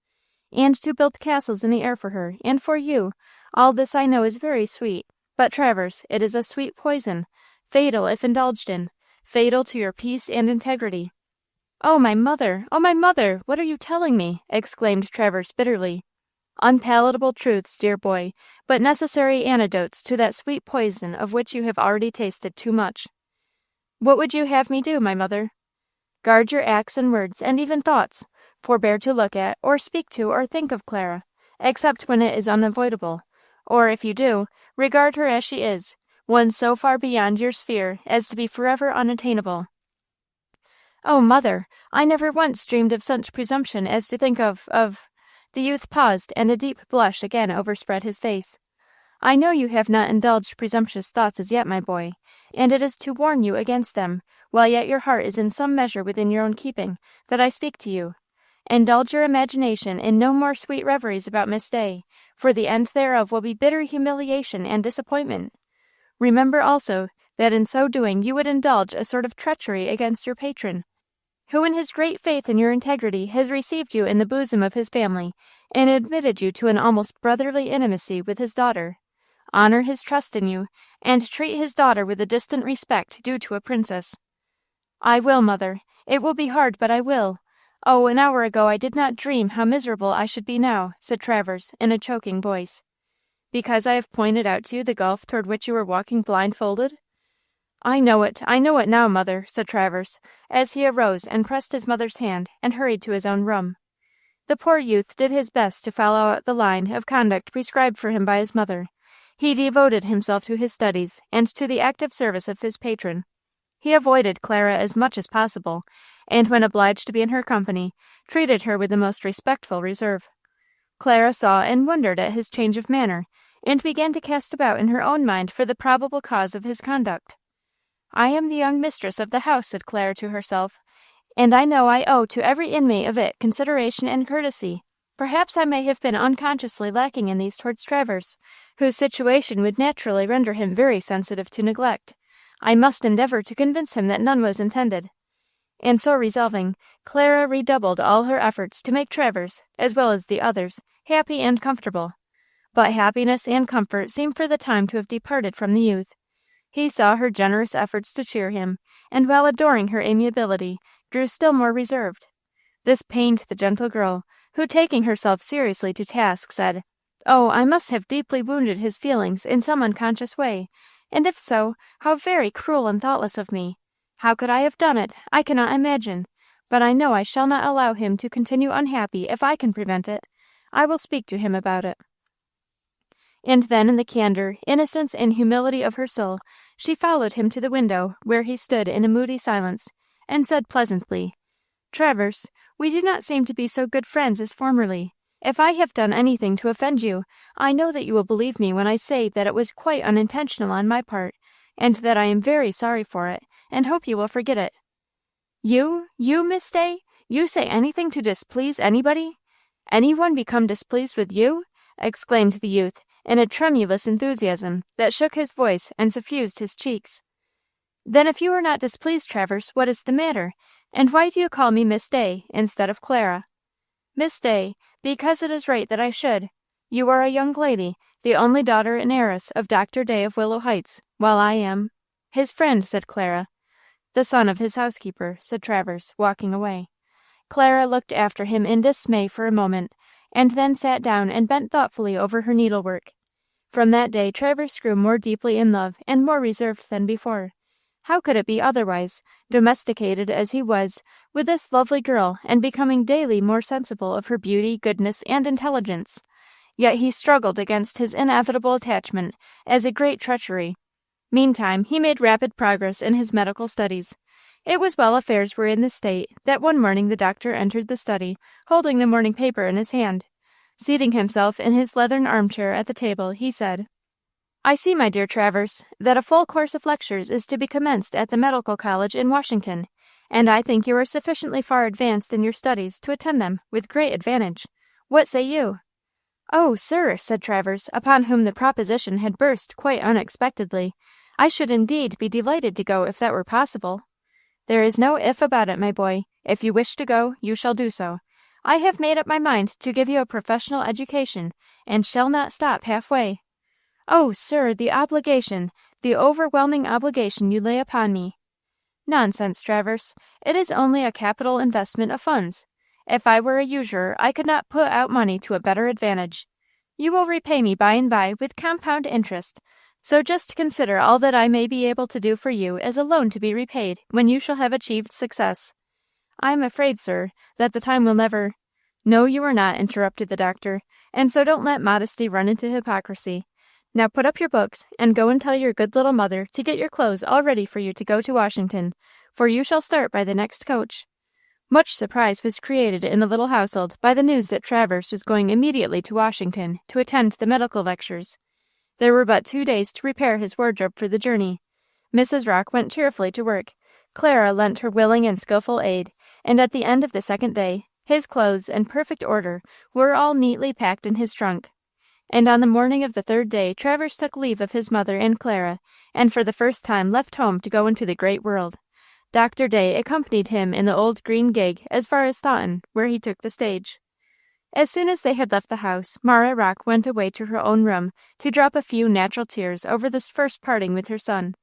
S1: and to build castles in the air for her and for you. All this I know is very sweet, but, Travers, it is a sweet poison, fatal if indulged in, fatal to your peace and integrity." "Oh, my mother! Oh, my mother! What are you telling me?" exclaimed Travers bitterly. "Unpalatable truths, dear boy, but necessary antidotes to that sweet poison of which you have already tasted too much." "What would you have me do, my mother?" "Guard your acts and words, and even thoughts. Forbear to look at, or speak to, or think of Clara, except when it is unavoidable. Or, if you do, regard her as she is, one so far beyond your sphere as to be forever unattainable." "Oh, mother, I never once dreamed of such presumption as to think of. The youth paused, and a deep blush again overspread his face. "I know you have not indulged presumptuous thoughts as yet, my boy, and it is to warn you against them, while yet your heart is in some measure within your own keeping, that I speak to you. Indulge your imagination in no more sweet reveries about Miss Day, for the end thereof will be bitter humiliation and disappointment. Remember also that in so doing you would indulge a sort of treachery against your patron, who in his great faith in your integrity has received you in the bosom of his family, and admitted you to an almost brotherly intimacy with his daughter. Honor his trust in you, and treat his daughter with the distant respect due to a princess." "I will, mother. It will be hard, but I will. Oh, an hour ago I did not dream how miserable I should be now," said Travers, in a choking voice. "Because I have pointed out to you the gulf toward which you were walking blindfolded?" I know it now, mother," said Travers, as he arose and pressed his mother's hand and hurried to his own room. The poor youth did his best to follow out the line of conduct prescribed for him by his mother. He devoted himself to his studies and to the active service of his patron. He avoided Clara as much as possible, and when obliged to be in her company, treated her with the most respectful reserve. Clara saw and wondered at his change of manner, and began to cast about in her own mind for the probable cause of his conduct. "I am the young mistress of the house," said Clara to herself, "and I know I owe to every inmate of it consideration and courtesy. Perhaps I may have been unconsciously lacking in these towards Travers, whose situation would naturally render him very sensitive to neglect. I must endeavor to convince him that none was intended." And so resolving, Clara redoubled all her efforts to make Travers, as well as the others, happy and comfortable. But happiness and comfort seemed for the time to have departed from the youth. He saw her generous efforts to cheer him, and while adoring her amiability, grew still more reserved. This pained the gentle girl, who, taking herself seriously to task, said, "Oh, I must have deeply wounded his feelings in some unconscious way, and if so, how very cruel and thoughtless of me. How could I have done it? I cannot imagine, but I know I shall not allow him to continue unhappy if I can prevent it. I will speak to him about it." And then, in the candor, innocence, and humility of her soul, she followed him to the window, where he stood in a moody silence, and said pleasantly, "Travers, we do not seem to be so good friends as formerly. If I have done anything to offend you, I know that you will believe me when I say that it was quite unintentional on my part, and that I am very sorry for it, and hope you will forget it." You, Miss Day? You say anything to displease anybody? Anyone become displeased with you?" exclaimed the youth, in a tremulous enthusiasm that shook his voice and suffused his cheeks. "Then if you are not displeased, Travers, what is the matter? And why do you call me Miss Day instead of Clara?" "Miss Day, because it is right that I should. You are a young lady, the only daughter and heiress of Dr. Day of Willow Heights, while I am—" "His friend," said Clara. "The son of his housekeeper," said Travers, walking away. Clara looked after him in dismay for a moment, and then sat down and bent thoughtfully over her needlework. From that day Travers grew more deeply in love and more reserved than before. How could it be otherwise, domesticated as he was, with this lovely girl, and becoming daily more sensible of her beauty, goodness, and intelligence? Yet he struggled against his inevitable attachment as a great treachery. Meantime, he made rapid progress in his medical studies. It was while affairs were in this state that one morning the doctor entered the study, holding the morning paper in his hand. Seating himself in his leathern armchair at the table, he said, "I see, my dear Travers, that a full course of lectures is to be commenced at the Medical College in Washington, and I think you are sufficiently far advanced in your studies to attend them with great advantage. What say you?" "Oh, sir," said Travers, upon whom the proposition had burst quite unexpectedly, "I should indeed be delighted to go if that were possible." "There is no if about it, my boy. If you wish to go, you shall do so. I have made up my mind to give you a professional education, and shall not stop halfway." "Oh, sir, the obligation, the overwhelming obligation you lay upon me." "Nonsense, Travers. It is only a capital investment of funds. If I were a usurer, I could not put out money to a better advantage. You will repay me by and by with compound interest. So just consider all that I may be able to do for you as a loan to be repaid when you shall have achieved success. I am afraid, sir, that the time will never—" "No, you are not," interrupted the doctor, "and so don't let modesty run into hypocrisy. Now put up your books, and go and tell your good little mother to get your clothes all ready for you to go to Washington, for you shall start by the next coach." Much surprise was created in the little household by the news that Travers was going immediately to Washington to attend the medical lectures. There were but 2 days to prepare his wardrobe for the journey. Mrs. Rocke went cheerfully to work. Clara lent her willing and skillful aid, and at the end of the second day, his clothes, in perfect order, were all neatly packed in his trunk. And on the morning of the third day Travers took leave of his mother and Clara, and for the first time left home to go into the great world. Dr. Day accompanied him in the old green gig as far as Staunton, where he took the stage. As soon as they had left the house, Marah Rocke went away to her own room to drop a few natural tears over this first parting with her son.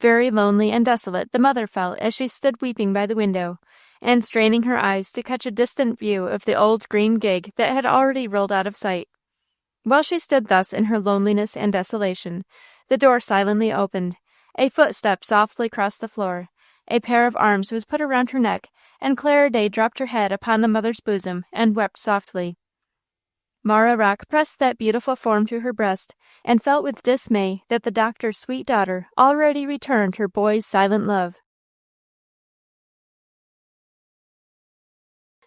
S1: Very lonely and desolate the mother felt as she stood weeping by the window, and straining her eyes to catch a distant view of the old green gig that had already rolled out of sight. While she stood thus in her loneliness and desolation, the door silently opened, a footstep softly crossed the floor, a pair of arms was put around her neck, and Clara Day dropped her head upon the mother's bosom and wept softly. Marah Rocke pressed that beautiful form to her breast, and felt with dismay that the doctor's sweet daughter already returned her boy's silent love.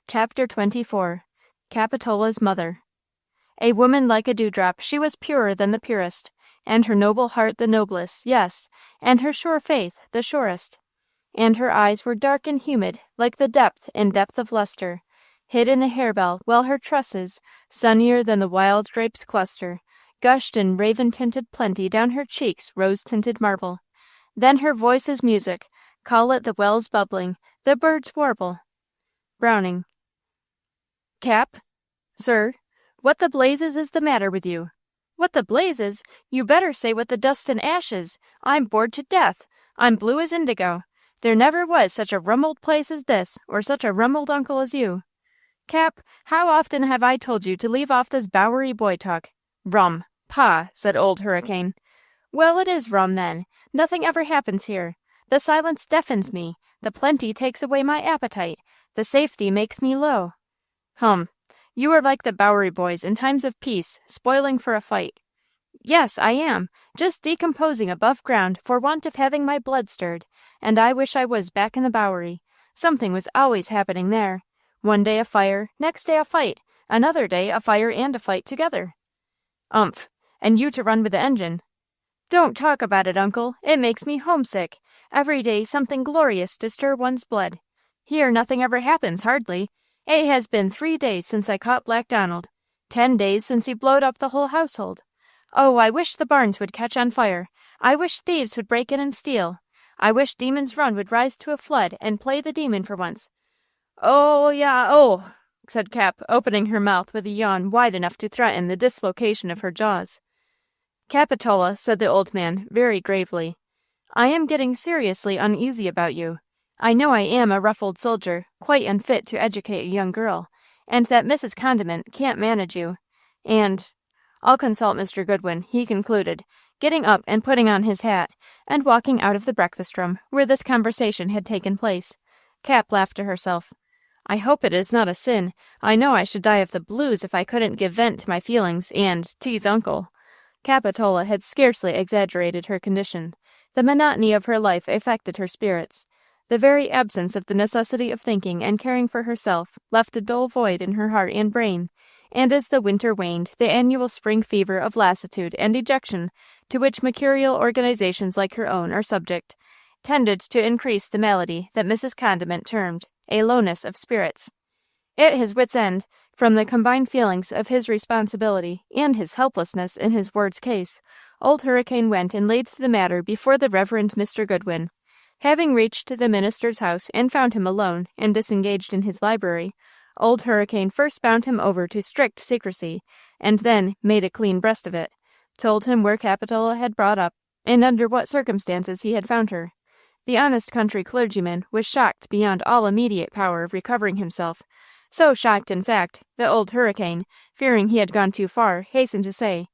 S1: Chapter 24. Capitola's Mother. A woman like a dewdrop, she was purer than the purest, and her noble heart the noblest, yes, and her sure faith the surest. And her eyes were dark and humid, like the depth of luster, hid in the harebell, while her tresses, sunnier than the wild grape's cluster, gushed in raven-tinted plenty down her cheeks' rose-tinted marble. Then her voice's music, call it the wells bubbling, the birds warble. Browning. Cap? Sir? What the blazes is the matter with you? What the blazes? You better say what the dust and ashes. I'm bored to death. I'm blue as indigo. There never was such a rum old place as this, or such a rum old uncle as you. Cap, how often have I told you to leave off this Bowery boy talk? Rum. Pah, said Old Hurricane. Well, it is rum, then. Nothing ever happens here. The silence deafens me. The plenty takes away my appetite. The safety makes me low. You are like the Bowery boys in times of peace, spoiling for a fight. Yes, I am, just decomposing above ground for want of having my blood stirred, and I wish I was back in the Bowery. Something was always happening there. One day a fire, next day a fight, Another day a fire and a fight together. Umph, and you to run with the engine. Don't talk about it, uncle. It makes me homesick. Every day something glorious to stir one's blood. Here nothing ever happens, hardly. It has been 3 days since I caught Black Donald. 10 days since he blowed up the whole household. Oh, I wish the barns would catch on fire. I wish thieves would break in and steal. I wish Demon's Run would rise to a flood and play the demon for once. Oh, yeah, oh, said Cap, opening her mouth with a yawn wide enough to threaten the dislocation of her jaws. Capitola, said the old man, very gravely, I am getting seriously uneasy about you. I know I am a rough old soldier, quite unfit to educate a young girl, and that Mrs. Condiment can't manage you. And I'll consult Mr. Goodwin, he concluded, getting up and putting on his hat, and walking out of the breakfast-room, where this conversation had taken place. Cap laughed to herself. I hope it is not a sin. I know I should die of the blues if I couldn't give vent to my feelings and tease uncle. Capitola had scarcely exaggerated her condition. The monotony of her life affected her spirits. The very absence of the necessity of thinking and caring for herself left a dull void in her heart and brain, and as the winter waned, the annual spring fever of lassitude and dejection to which mercurial organizations like her own are subject, tended to increase the malady that Mrs. Condiment termed a lowness of spirits. At his wits' end, from the combined feelings of his responsibility and his helplessness in his ward's case, Old Hurricane went and laid the matter before the Reverend Mr. Goodwin. Having reached the minister's house and found him alone and disengaged in his library, Old Hurricane first bound him over to strict secrecy, and then made a clean breast of it, told him where Capitola had brought up, and under what circumstances he had found her. The honest country clergyman was shocked beyond all immediate power of recovering himself, so shocked, in fact, that Old Hurricane, fearing he had gone too far, hastened to say,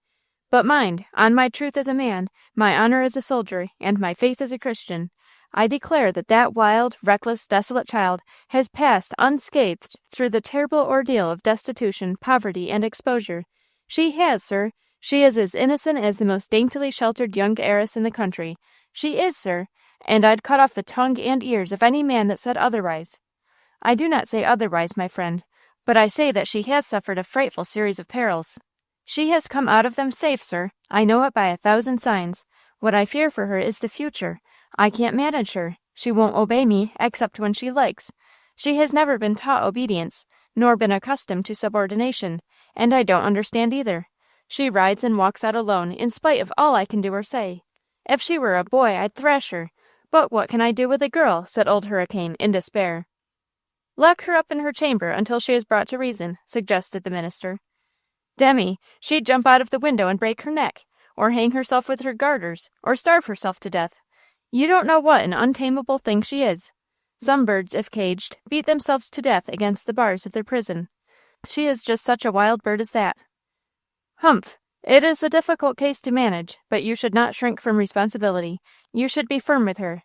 S1: But mind, on my truth as a man, my honor as a soldier, and my faith as a Christian, I declare that that wild, reckless, desolate child has passed unscathed through the terrible ordeal of destitution, poverty, and exposure. She has, sir. She is as innocent as the most daintily sheltered young heiress in the country. She is, sir, and I'd cut off the tongue and ears of any man that said otherwise. I do not say otherwise, my friend, but I say that she has suffered a frightful series of perils. She has come out of them safe, sir. I know it by 1,000 signs. What I fear for her is the future. I can't manage her. She won't obey me, except when she likes. She has never been taught obedience, nor been accustomed to subordination, and I don't understand either. She rides and walks out alone, in spite of all I can do or say. If she were a boy, I'd thrash her. But what can I do with a girl? Said Old Hurricane, in despair. Lock her up in her chamber until she is brought to reason, suggested the minister. Demi, she'd jump out of the window and break her neck, or hang herself with her garters, or starve herself to death. You don't know what an untamable thing she is. Some birds, if caged, beat themselves to death against the bars of their prison. She is just such a wild bird as that. Humph! It is a difficult case to manage, but you should not shrink from responsibility. You should be firm with her.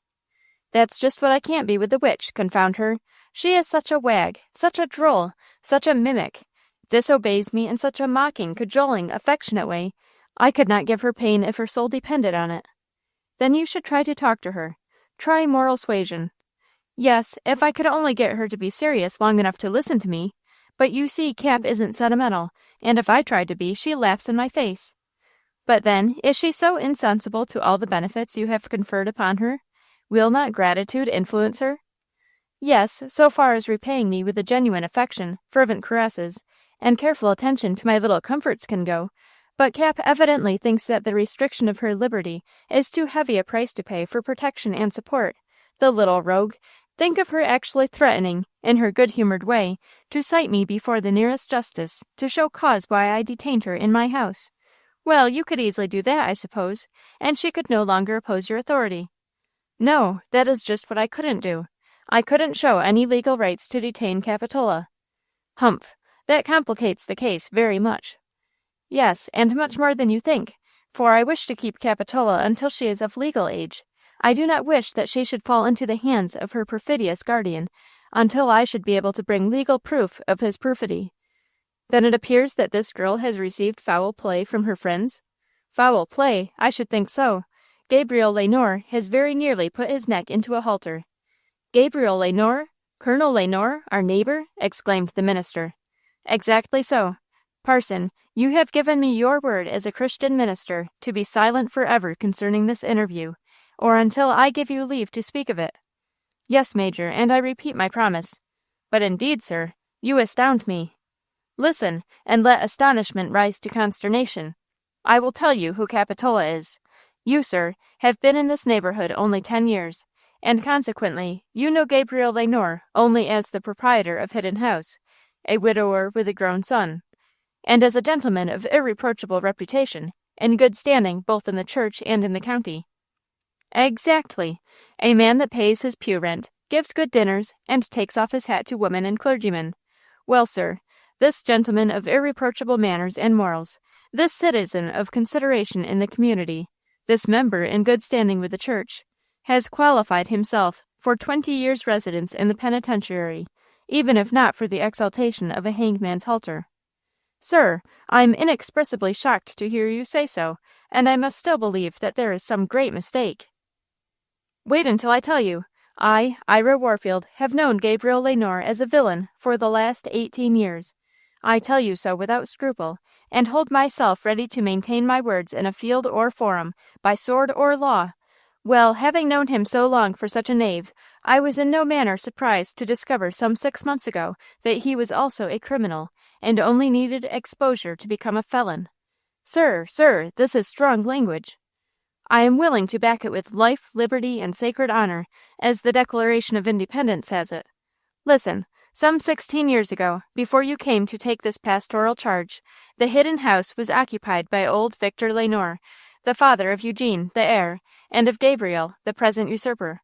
S1: That's just what I can't be with the witch, confound her. She is such a wag, such a droll, such a mimic, disobeys me in such a mocking, cajoling, affectionate way. I could not give her pain if her soul depended on it. Then you should try to talk to her. Try moral suasion. Yes, if I could only get her to be serious long enough to listen to me. But you see, Cap isn't sentimental, and if I tried to be, she laughs in my face. But then, is she so insensible to all the benefits you have conferred upon her? Will not gratitude influence her? Yes, so far as repaying me with a genuine affection, fervent caresses, and careful attention to my little comforts can go, but Cap evidently thinks that the restriction of her liberty is too heavy a price to pay for protection and support. The little rogue! Think of her actually threatening, in her good-humored way, to cite me before the nearest justice, to show cause why I detained her in my house. Well, you could easily do that, I suppose, and she could no longer oppose your authority. No, that is just what I couldn't do. I couldn't show any legal rights to detain Capitola. Humph! That complicates the case very much. Yes, and much more than you think, for I wish to keep Capitola until she is of legal age. I do not wish that she should fall into the hands of her perfidious guardian until I should be able to bring legal proof of his perfidy. Then it appears that this girl has received foul play from her friends? Foul play? I should think so. Gabriel Lenore has very nearly put his neck into a halter. Gabriel Lenore? Colonel Lenore, our neighbor? Exclaimed the minister. Exactly so. Parson, you have given me your word as a Christian minister to be silent forever concerning this interview, or until I give you leave to speak of it. Yes, Major, and I repeat my promise. But indeed, sir, you astound me. Listen, and let astonishment rise to consternation. I will tell you who Capitola is. You, sir, have been in this neighborhood only 10 years, and consequently you know Gabriel Lenore only as the proprietor of Hidden House, a widower with a grown son, and as a gentleman of irreproachable reputation, in good standing both in the church and in the county. Exactly. A man that pays his pew rent, gives good dinners, and takes off his hat to women and clergymen. Well, sir, this gentleman of irreproachable manners and morals, this citizen of consideration in the community, this member in good standing with the church, has qualified himself for 20 years' residence in the penitentiary, even if not for the exaltation of a hangman's halter. Sir, I'm inexpressibly shocked to hear you say so, and I must still believe that there is some great mistake. Wait until I tell you. I, Ira Warfield, have known Gabriel Lenore as a villain for the last 18 years. I tell you so without scruple, and hold myself ready to maintain my words in a field or forum, by sword or law. Well, having known him so long for such a knave, I was in no manner surprised to discover some 6 months ago that he was also a criminal, and only needed exposure to become a felon. Sir, this is strong language. I am willing to back it with life, liberty, and sacred honor, as the Declaration of Independence has it. Listen, some 16 years ago, before you came to take this pastoral charge, the Hidden House was occupied by old Victor Lenore, the father of Eugene, the heir, and of Gabriel, the present usurper.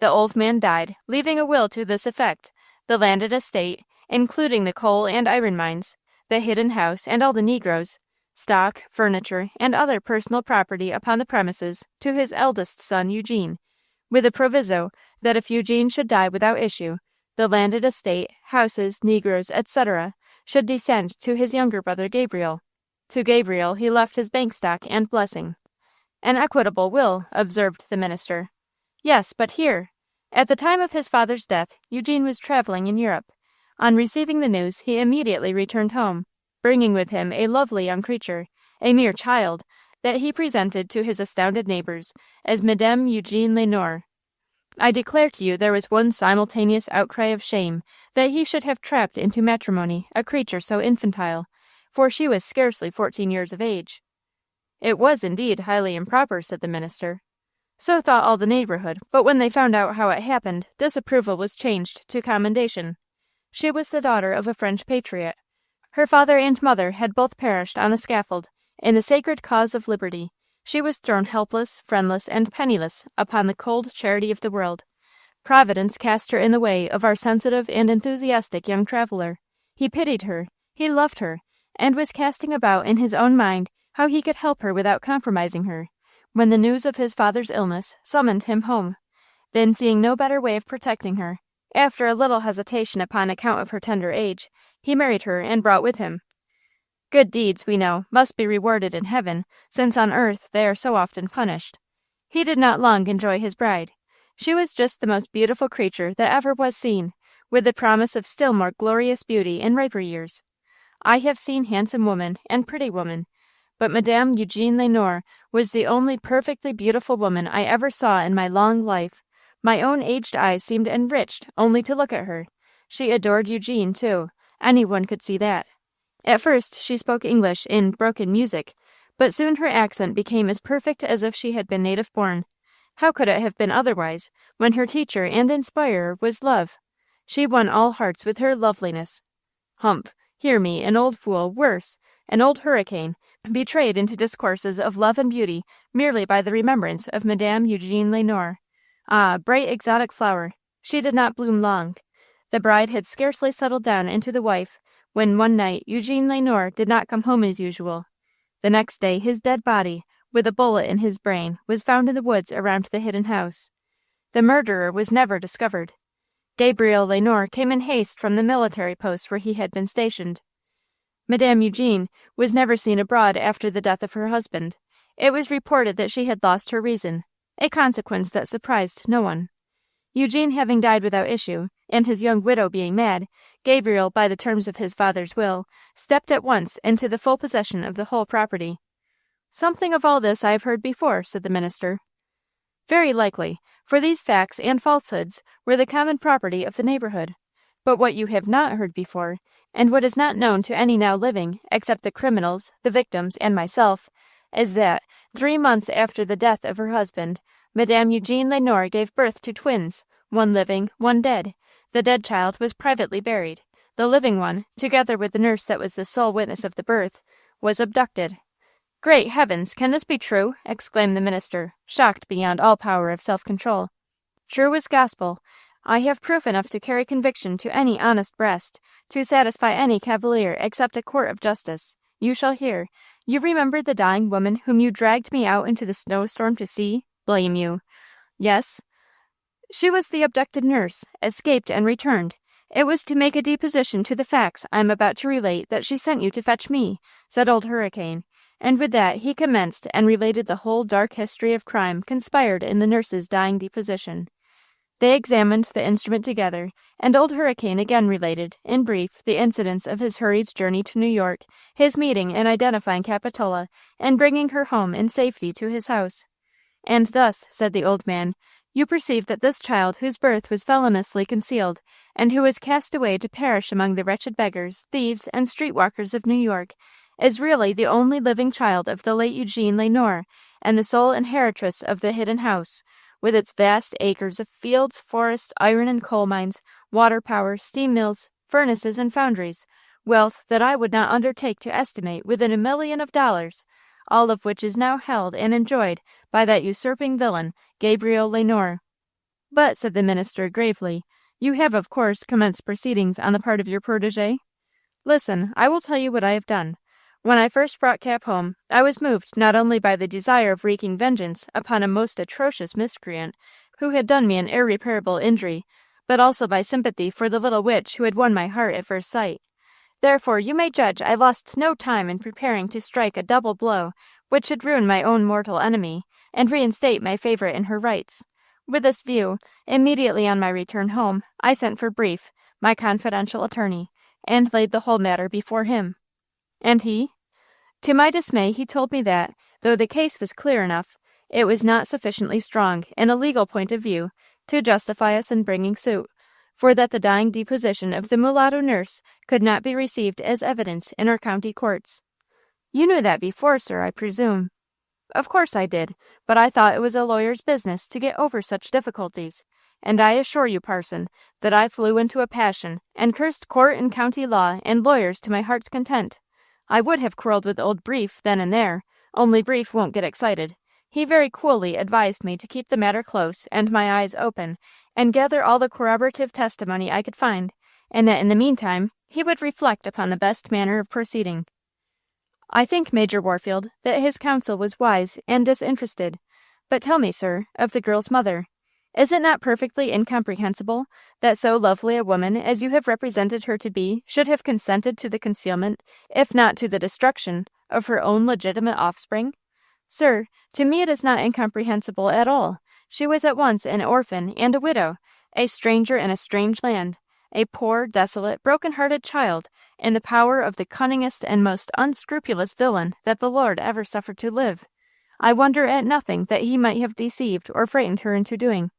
S1: The old man died, leaving a will to this effect: the landed estate, including the coal and iron mines, the Hidden House, and all the negroes, stock, furniture, and other personal property upon the premises, to his eldest son Eugene, with a proviso that if Eugene should die without issue, the landed estate, houses, negroes, etc., should descend to his younger brother Gabriel. To Gabriel he left his bank stock and blessing. An equitable will, observed the minister. Yes, but here. At the time of his father's death, Eugene was traveling in Europe. On receiving the news, he immediately returned home, bringing with him a lovely young creature, a mere child, that he presented to his astounded neighbors as Madame Eugene Lenore. I declare to you there was one simultaneous outcry of shame that he should have trapped into matrimony a creature so infantile, for she was scarcely 14 years of age. It was indeed highly improper, said the minister. So thought all the neighborhood, but when they found out how it happened, disapproval was changed to commendation. She was the daughter of a French patriot. Her father and mother had both perished on the scaffold, in the sacred cause of liberty. She was thrown helpless, friendless, and penniless upon the cold charity of the world. Providence cast her in the way of our sensitive and enthusiastic young traveler. He pitied her, he loved her, and was casting about in his own mind how he could help her without compromising her, when the news of his father's illness summoned him home. Then, seeing no better way of protecting her, after a little hesitation upon account of her tender age, he married her and brought with him. Good deeds, we know, must be rewarded in heaven, since on earth they are so often punished. He did not long enjoy his bride. She was just the most beautiful creature that ever was seen, with the promise of still more glorious beauty in riper years. I have seen handsome women and pretty women, but Madame Eugene Lenore was the only perfectly beautiful woman I ever saw in my long life. My own aged eyes seemed enriched only to look at her. She adored Eugene, too. Anyone could see that. At first she spoke English in broken music, but soon her accent became as perfect as if she had been native-born. How could it have been otherwise, when her teacher and inspirer was love? She won all hearts with her loveliness. Humph! Hear me, an old fool, worse, an old hurricane, betrayed into discourses of love and beauty merely by the remembrance of Madame Eugene Lenore. Ah, bright exotic flower! She did not bloom long. The bride had scarcely settled down into the wife, when one night Eugene Lenore did not come home as usual. The next day his dead body, with a bullet in his brain, was found in the woods around the Hidden House. The murderer was never discovered. Gabriel Lenore came in haste from the military post where he had been stationed. Madame Eugene was never seen abroad after the death of her husband. It was reported that she had lost her reason, a consequence that surprised no one. Eugene having died without issue, and his young widow being mad, Gabriel, by the terms of his father's will, stepped at once into the full possession of the whole property. "Something of all this I have heard before," said the minister. "Very likely, for these facts and falsehoods were the common property of the neighborhood. But what you have not heard before, and what is not known to any now living, except the criminals, the victims, and myself, is that, 3 months after the death of her husband, Madame Eugene Lenore gave birth to twins, one living, one dead. The dead child was privately buried. The living one, together with the nurse that was the sole witness of the birth, was abducted." "Great heavens, can this be true?" exclaimed the minister, shocked beyond all power of self-control. "True as gospel. I have proof enough to carry conviction to any honest breast, to satisfy any cavalier except a court of justice. You shall hear. You remember the dying woman whom you dragged me out into the snowstorm to see? Blame you. Yes. She was the abducted nurse, escaped and returned. It was to make a deposition to the facts I am about to relate that she sent you to fetch me," said Old Hurricane, and with that he commenced and related the whole dark history of crime conspired in the nurse's dying deposition. They examined the instrument together, and Old Hurricane again related, in brief, the incidents of his hurried journey to New York, his meeting and identifying Capitola, and bringing her home in safety to his house. "And thus," said the old man, "you perceive that this child whose birth was feloniously concealed, and who was cast away to perish among the wretched beggars, thieves, and street-walkers of New York, is really the only living child of the late Eugene Lenore, and the sole inheritress of the hidden house, with its vast acres of fields, forests, iron and coal mines, water power, steam mills, furnaces, and foundries, wealth that I would not undertake to estimate within $1,000,000, all of which is now held and enjoyed by that usurping villain, Gabriel Lenore." "But," said the minister gravely, "you have of course commenced proceedings on the part of your protégé?" "Listen, I will tell you what I have done. When I first brought Cap home, I was moved not only by the desire of wreaking vengeance upon a most atrocious miscreant who had done me an irreparable injury, but also by sympathy for the little witch who had won my heart at first sight. Therefore you may judge I lost no time in preparing to strike a double blow which should ruin my own mortal enemy, and reinstate my favorite in her rights. With this view, immediately on my return home, I sent for Brief, my confidential attorney, and laid the whole matter before him." "And he?" "To my dismay he told me that, though the case was clear enough, it was not sufficiently strong, in a legal point of view, to justify us in bringing suit, for that the dying deposition of the mulatto nurse could not be received as evidence in our county courts." "You knew that before, sir, I presume." "Of course I did, but I thought it was a lawyer's business to get over such difficulties, and I assure you, parson, that I flew into a passion, and cursed court and county law and lawyers to my heart's content. I would have quarreled with old Brief then and there, only Brief won't get excited. He very coolly advised me to keep the matter close and my eyes open, and gather all the corroborative testimony I could find, and that in the meantime he would reflect upon the best manner of proceeding. I think, Major Warfield, that his counsel was wise and disinterested. But tell me, sir, of the girl's mother. Is it not perfectly incomprehensible that so lovely a woman as you have represented her to be should have consented to the concealment, if not to the destruction, of her own legitimate offspring? Sir, to me it is not incomprehensible at all. She was at once an orphan and a widow, a stranger in a strange land, a poor, desolate, broken-hearted child, in the power of the cunningest and most unscrupulous villain that the Lord ever suffered to live. I wonder at nothing that he might have deceived or frightened her into doing.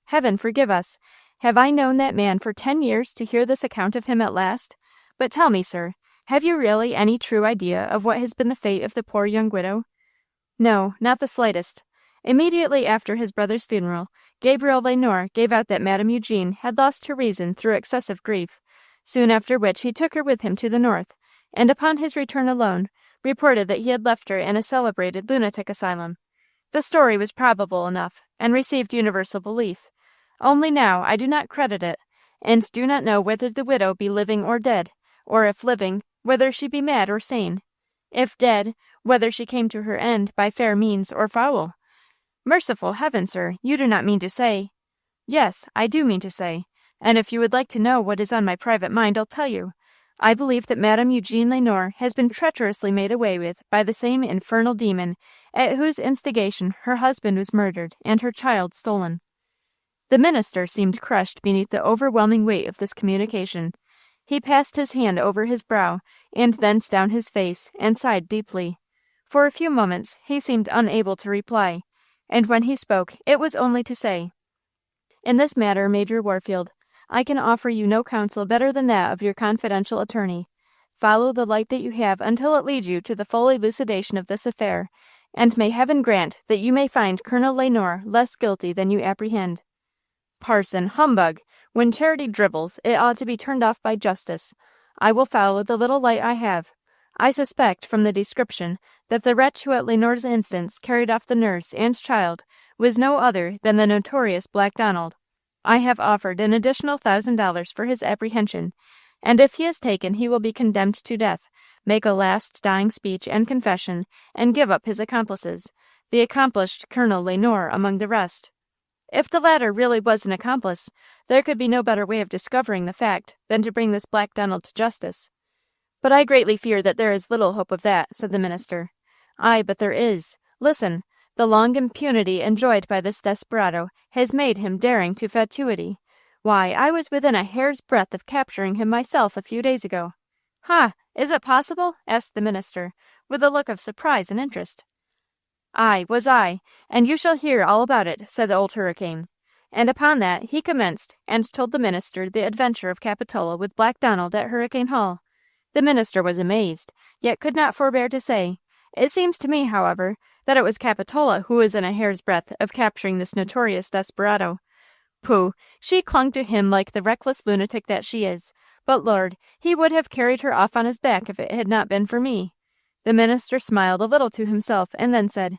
S1: Heaven forgive us! Have I known that man for 10 years to hear this account of him at last? But tell me, sir, have you really any true idea of what has been the fate of the poor young widow? No, not the slightest. Immediately after his brother's funeral, Gabriel Lenore gave out that Madame Eugene had lost her reason through excessive grief, soon after which he took her with him to the north, and upon his return alone, reported that he had left her in a celebrated lunatic asylum. The story was probable enough, and received universal belief. Only now I do not credit it, and do not know whether the widow be living or dead, or if living, whether she be mad or sane. If dead, whether she came to her end by fair means or foul. Merciful heaven, sir, you do not mean to say— Yes, I do mean to say, and if you would like to know what is on my private mind, I'll tell you. I believe that Madame Eugene Lenore has been treacherously made away with by the same infernal demon at whose instigation her husband was murdered and her child stolen. The minister seemed crushed beneath the overwhelming weight of this communication. He passed his hand over his brow, and thence down his face, and sighed deeply. For a few moments he seemed unable to reply, and when he spoke it was only to say, "In this matter, Major Warfield, I can offer you no counsel better than that of your confidential attorney. Follow the light that you have until it leads you to the full elucidation of this affair, and may Heaven grant that you may find Colonel Lenore less guilty than you apprehend." "Parson, humbug! When charity dribbles, it ought to be turned off by justice. I will follow the little light I have. I suspect, from the description, that the wretch who at Lenore's instance carried off the nurse and child was no other than the notorious Black Donald. I have offered an additional $1,000 for his apprehension, and if he is taken he will be condemned to death, make a last dying speech and confession, and give up his accomplices, the accomplished Colonel Lenore among the rest. If the latter really was an accomplice, there could be no better way of discovering the fact than to bring this Black Donald to justice." "But I greatly fear that there is little hope of that," said the minister. "Aye, but there is. Listen. The long impunity enjoyed by this desperado has made him daring to fatuity. Why, I was within a hair's breadth of capturing him myself a few days ago." "Ha! Is it possible?" asked the minister, with a look of surprise and interest. "Aye, was I, and you shall hear all about it," said the old hurricane. And upon that he commenced, and told the minister the adventure of Capitola with Black Donald at Hurricane Hall. The minister was amazed, yet could not forbear to say, "It seems to me, however, that it was Capitola who was in a hair's breadth of capturing this notorious desperado. Pooh, she clung to him like the reckless lunatic that she is, but Lord, he would have carried her off on his back if it had not been for me." The minister smiled a little to himself, and then said,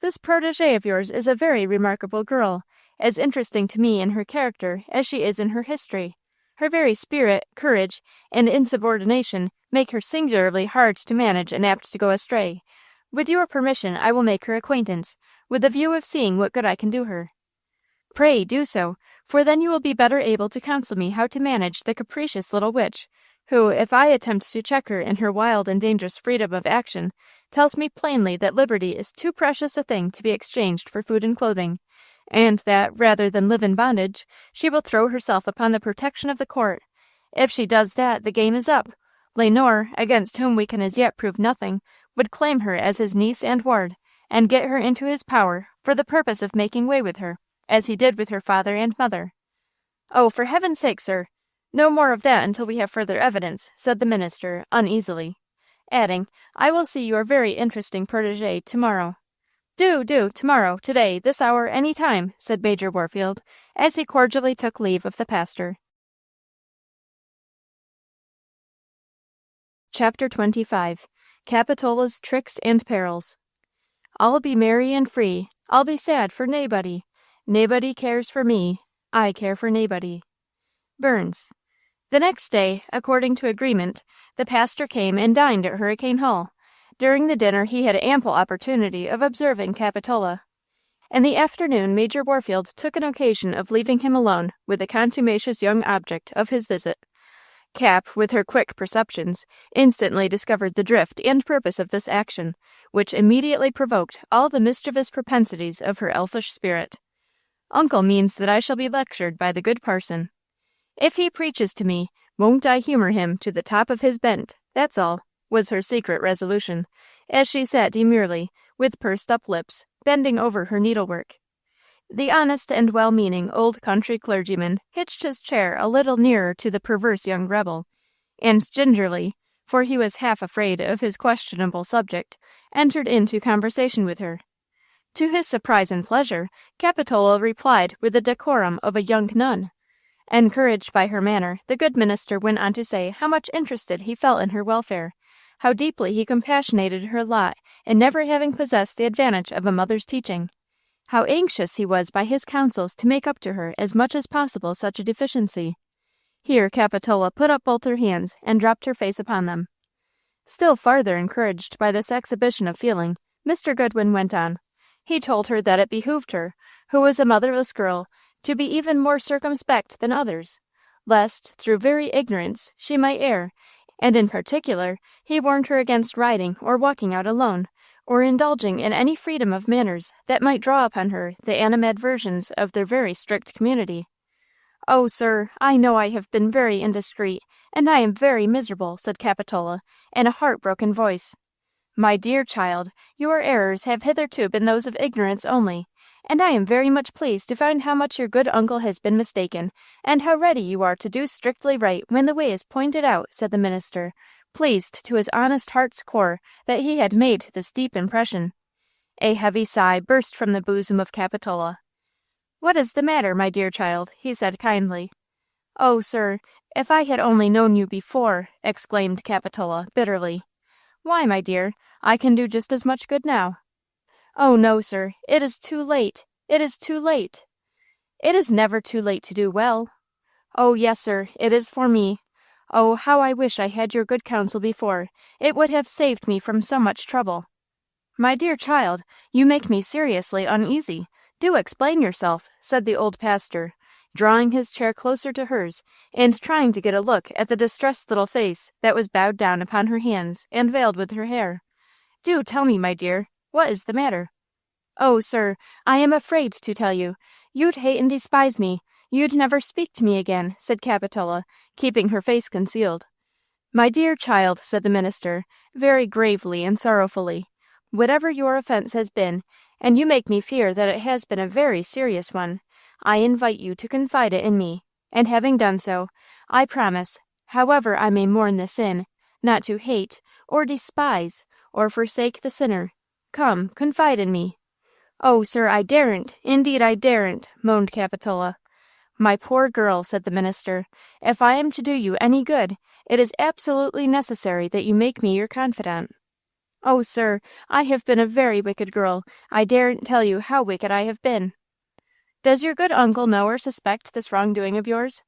S1: "This protégée of yours is a very remarkable girl, as interesting to me in her character as she is in her history. Her very spirit, courage, and insubordination make her singularly hard to manage and apt to go astray. With your permission I will make her acquaintance, with the view of seeing what good I can do her." "Pray do so, for then you will be better able to counsel me how to manage the capricious little witch, who, if I attempt to check her in her wild and dangerous freedom of action, tells me plainly that liberty is too precious a thing to be exchanged for food and clothing, and that, rather than live in bondage, she will throw herself upon the protection of the court. If she does that, the game is up. Lenore, against whom we can as yet prove nothing, would claim her as his niece and ward, and get her into his power for the purpose of making way with her, as he did with her father and mother." "Oh, for heaven's sake, sir, no more of that until we have further evidence," said the minister, uneasily, adding, "I will see your very interesting protégée tomorrow." Do, tomorrow, today, this hour, any time," said Major Warfield, as he cordially took leave of the pastor. Chapter 25. Capitola's Tricks and Perils. "I'll be merry and free, I'll be sad for naebody. Naebody cares for me, I care for naebody." Burns. The next day, according to agreement, the pastor came and dined at Hurricane Hall. During the dinner he had ample opportunity of observing Capitola. In the afternoon Major Warfield took an occasion of leaving him alone with the contumacious young object of his visit. Cap, with her quick perceptions, instantly discovered the drift and purpose of this action, which immediately provoked all the mischievous propensities of her elfish spirit. "Uncle means that I shall be lectured by the good parson. If he preaches to me, won't I humor him to the top of his bent, that's all," was her secret resolution, as she sat demurely, with pursed-up lips, bending over her needlework. The honest and well-meaning old country clergyman hitched his chair a little nearer to the perverse young rebel, and gingerly, for he was half afraid of his questionable subject, entered into conversation with her. To his surprise and pleasure, Capitola replied with the decorum of a young nun. Encouraged by her manner, the good minister went on to say how much interested he felt in her welfare, how deeply he compassionated her lot in never having possessed the advantage of a mother's teaching, how anxious he was by his counsels to make up to her as much as possible such a deficiency. Here Capitola put up both her hands and dropped her face upon them. Still farther encouraged by this exhibition of feeling, Mr. Goodwin went on. He told her that it behooved her, who was a motherless girl, to be even more circumspect than others, lest, through very ignorance, she might err, and in particular he warned her against riding or walking out alone, or indulging in any freedom of manners that might draw upon her the animadversions of their very strict community. "Oh, sir, I know I have been very indiscreet, and I am very miserable," said Capitola, in a heartbroken voice. "My dear child, your errors have hitherto been those of ignorance only, and I am very much pleased to find how much your good uncle has been mistaken, and how ready you are to do strictly right when the way is pointed out," said the minister, pleased to his honest heart's core that he had made this deep impression. A heavy sigh burst from the bosom of Capitola. "What is the matter, my dear child?" he said kindly. "Oh, sir, if I had only known you before!" exclaimed Capitola bitterly. "Why, my dear, I can do just as much good now." "Oh, no, sir, it is too late. It is too late." "It is never too late to do well." "Oh, yes, sir, it is for me. Oh, how I wish I had your good counsel before. It would have saved me from so much trouble." "My dear child, you make me seriously uneasy. Do explain yourself," said the old pastor, drawing his chair closer to hers, and trying to get a look at the distressed little face that was bowed down upon her hands and veiled with her hair. "Do tell me, my dear, what is the matter?" "Oh, sir, I am afraid to tell you. You'd hate and despise me. You'd never speak to me again," said Capitola, keeping her face concealed. "My dear child," said the minister, very gravely and sorrowfully, "whatever your offense has been, and you make me fear that it has been a very serious one, I invite you to confide it in me, and having done so, I promise, however I may mourn the sin, not to hate, or despise, or forsake the sinner. Come, confide in me." "Oh, sir, I daren't, indeed I daren't," moaned Capitola. "My poor girl," said the minister, "if I am to do you any good, it is absolutely necessary that you make me your confidant." "Oh, sir, I have been a very wicked girl. I daren't tell you how wicked I have been." "Does your good uncle know or suspect this wrongdoing of yours?"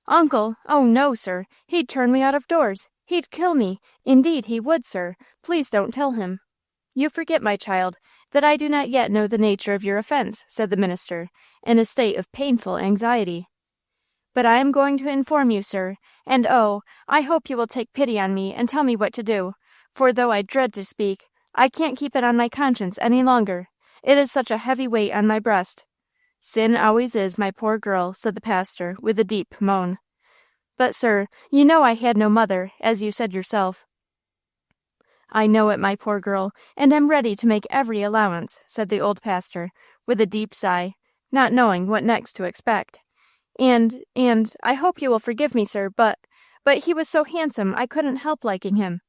S1: "Uncle? Oh, no, sir. He'd turn me out of doors. He'd kill me. Indeed he would, sir. Please don't tell him." "You forget, my child, that I do not yet know the nature of your offense," said the minister, in a state of painful anxiety. "But I am going to inform you, sir, and oh, I hope you will take pity on me and tell me what to do, for though I dread to speak, I can't keep it on my conscience any longer. It is such a heavy weight on my breast." "Sin always is, my poor girl," said the pastor, with a deep moan. "But, sir, you know I had no mother, as you said yourself." "I know it, my poor girl, and am ready to make every allowance," said the old pastor, with a deep sigh, not knowing what next to expect. And I hope you will forgive me, sir, but he was so handsome I couldn't help liking him."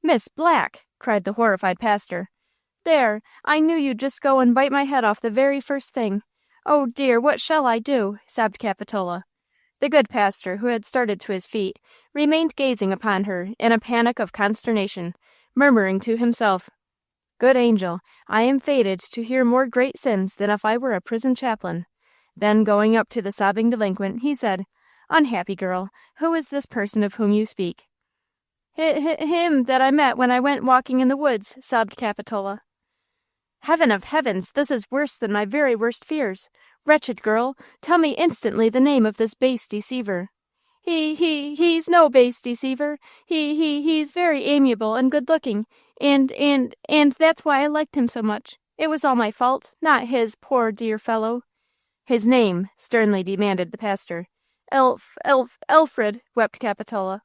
S1: "Miss Black!" cried the horrified pastor. "There, I knew you'd just go and bite my head off the very first thing. Oh, dear, what shall I do?" sobbed Capitola. The good pastor, who had started to his feet, remained gazing upon her in a panic of consternation, murmuring to himself, "Good angel, I am fated to hear more great sins than if I were a prison chaplain." Then, going up to the sobbing delinquent, he said, "Unhappy girl, who is this person of whom you speak?" Him that I met when I went walking in the woods," sobbed Capitola. "Heaven of heavens, this is worse than my very worst fears. Wretched girl, tell me instantly the name of this base deceiver." He's no base deceiver. He's very amiable and good-looking, and that's why I liked him so much. It was all my fault, not his, poor dear fellow." "His name," sternly demanded the pastor. Alfred," wept Capitola.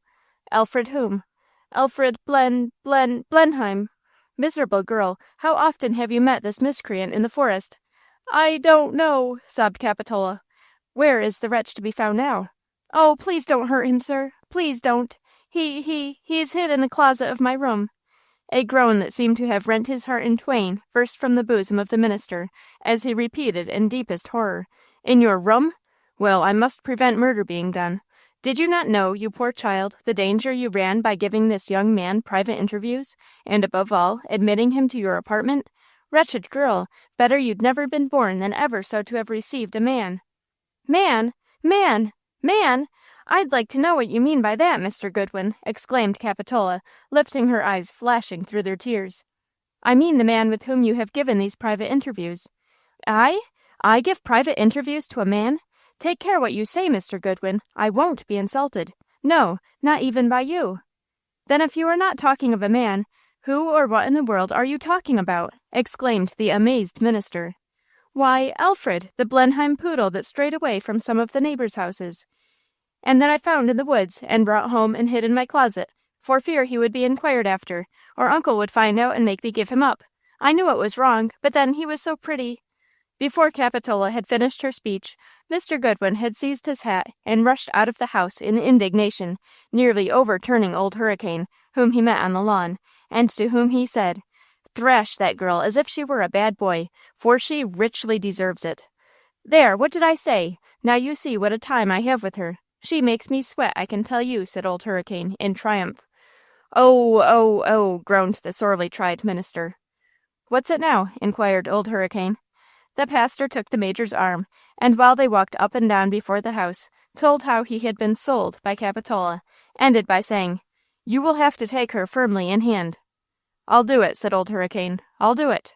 S1: "Alfred whom?" "Alfred Blenheim." "Miserable girl, how often have you met this miscreant in the forest?" "I don't know," sobbed Capitola. "Where is the wretch to be found now?" "Oh, please don't hurt him, sir. Please don't. He's hid in the closet of my room." A groan that seemed to have rent his heart in twain burst from the bosom of the minister, as he repeated in deepest horror, "In your room? Well, I must prevent murder being done. Did you not know, you poor child, the danger you ran by giving this young man private interviews, and above all, admitting him to your apartment? Wretched girl, better you'd never been born than ever so to have received a man." "Man! Man! Man! I'd like to know what you mean by that, Mr. Goodwin," exclaimed Capitola, lifting her eyes flashing through their tears. "I mean the man with whom you have given these private interviews." "I? I give private interviews to a man? Take care what you say, Mr. Goodwin. I won't be insulted. No, not even by you." "Then if you are not talking of a man, Who or what in the world are you talking about? Exclaimed the amazed minister. Why, Alfred, the Blenheim poodle that strayed away from some of the neighbors' houses, and that I found in the woods and brought home and hid in my closet, for fear he would be inquired after, or Uncle would find out and make me give him up. I knew it was wrong, but then he was so pretty. Before Capitola had finished her speech, Mr. Goodwin had seized his hat and rushed out of the house in indignation, nearly overturning old Hurricane, whom he met on the lawn, and to whom he said, "Thrash that girl as if she were a bad boy, for she richly deserves it." "There, what did I say? Now you see what a time I have with her. She makes me sweat, I can tell you," said old Hurricane, in triumph. Oh, groaned the sorely tried minister. "What's it now?" inquired old Hurricane. The pastor took the major's arm, and while they walked up and down before the house, told how he had been sold by Capitola, ended by saying, "You will have to take her firmly in hand." "I'll do it," said old Hurricane. "I'll do it."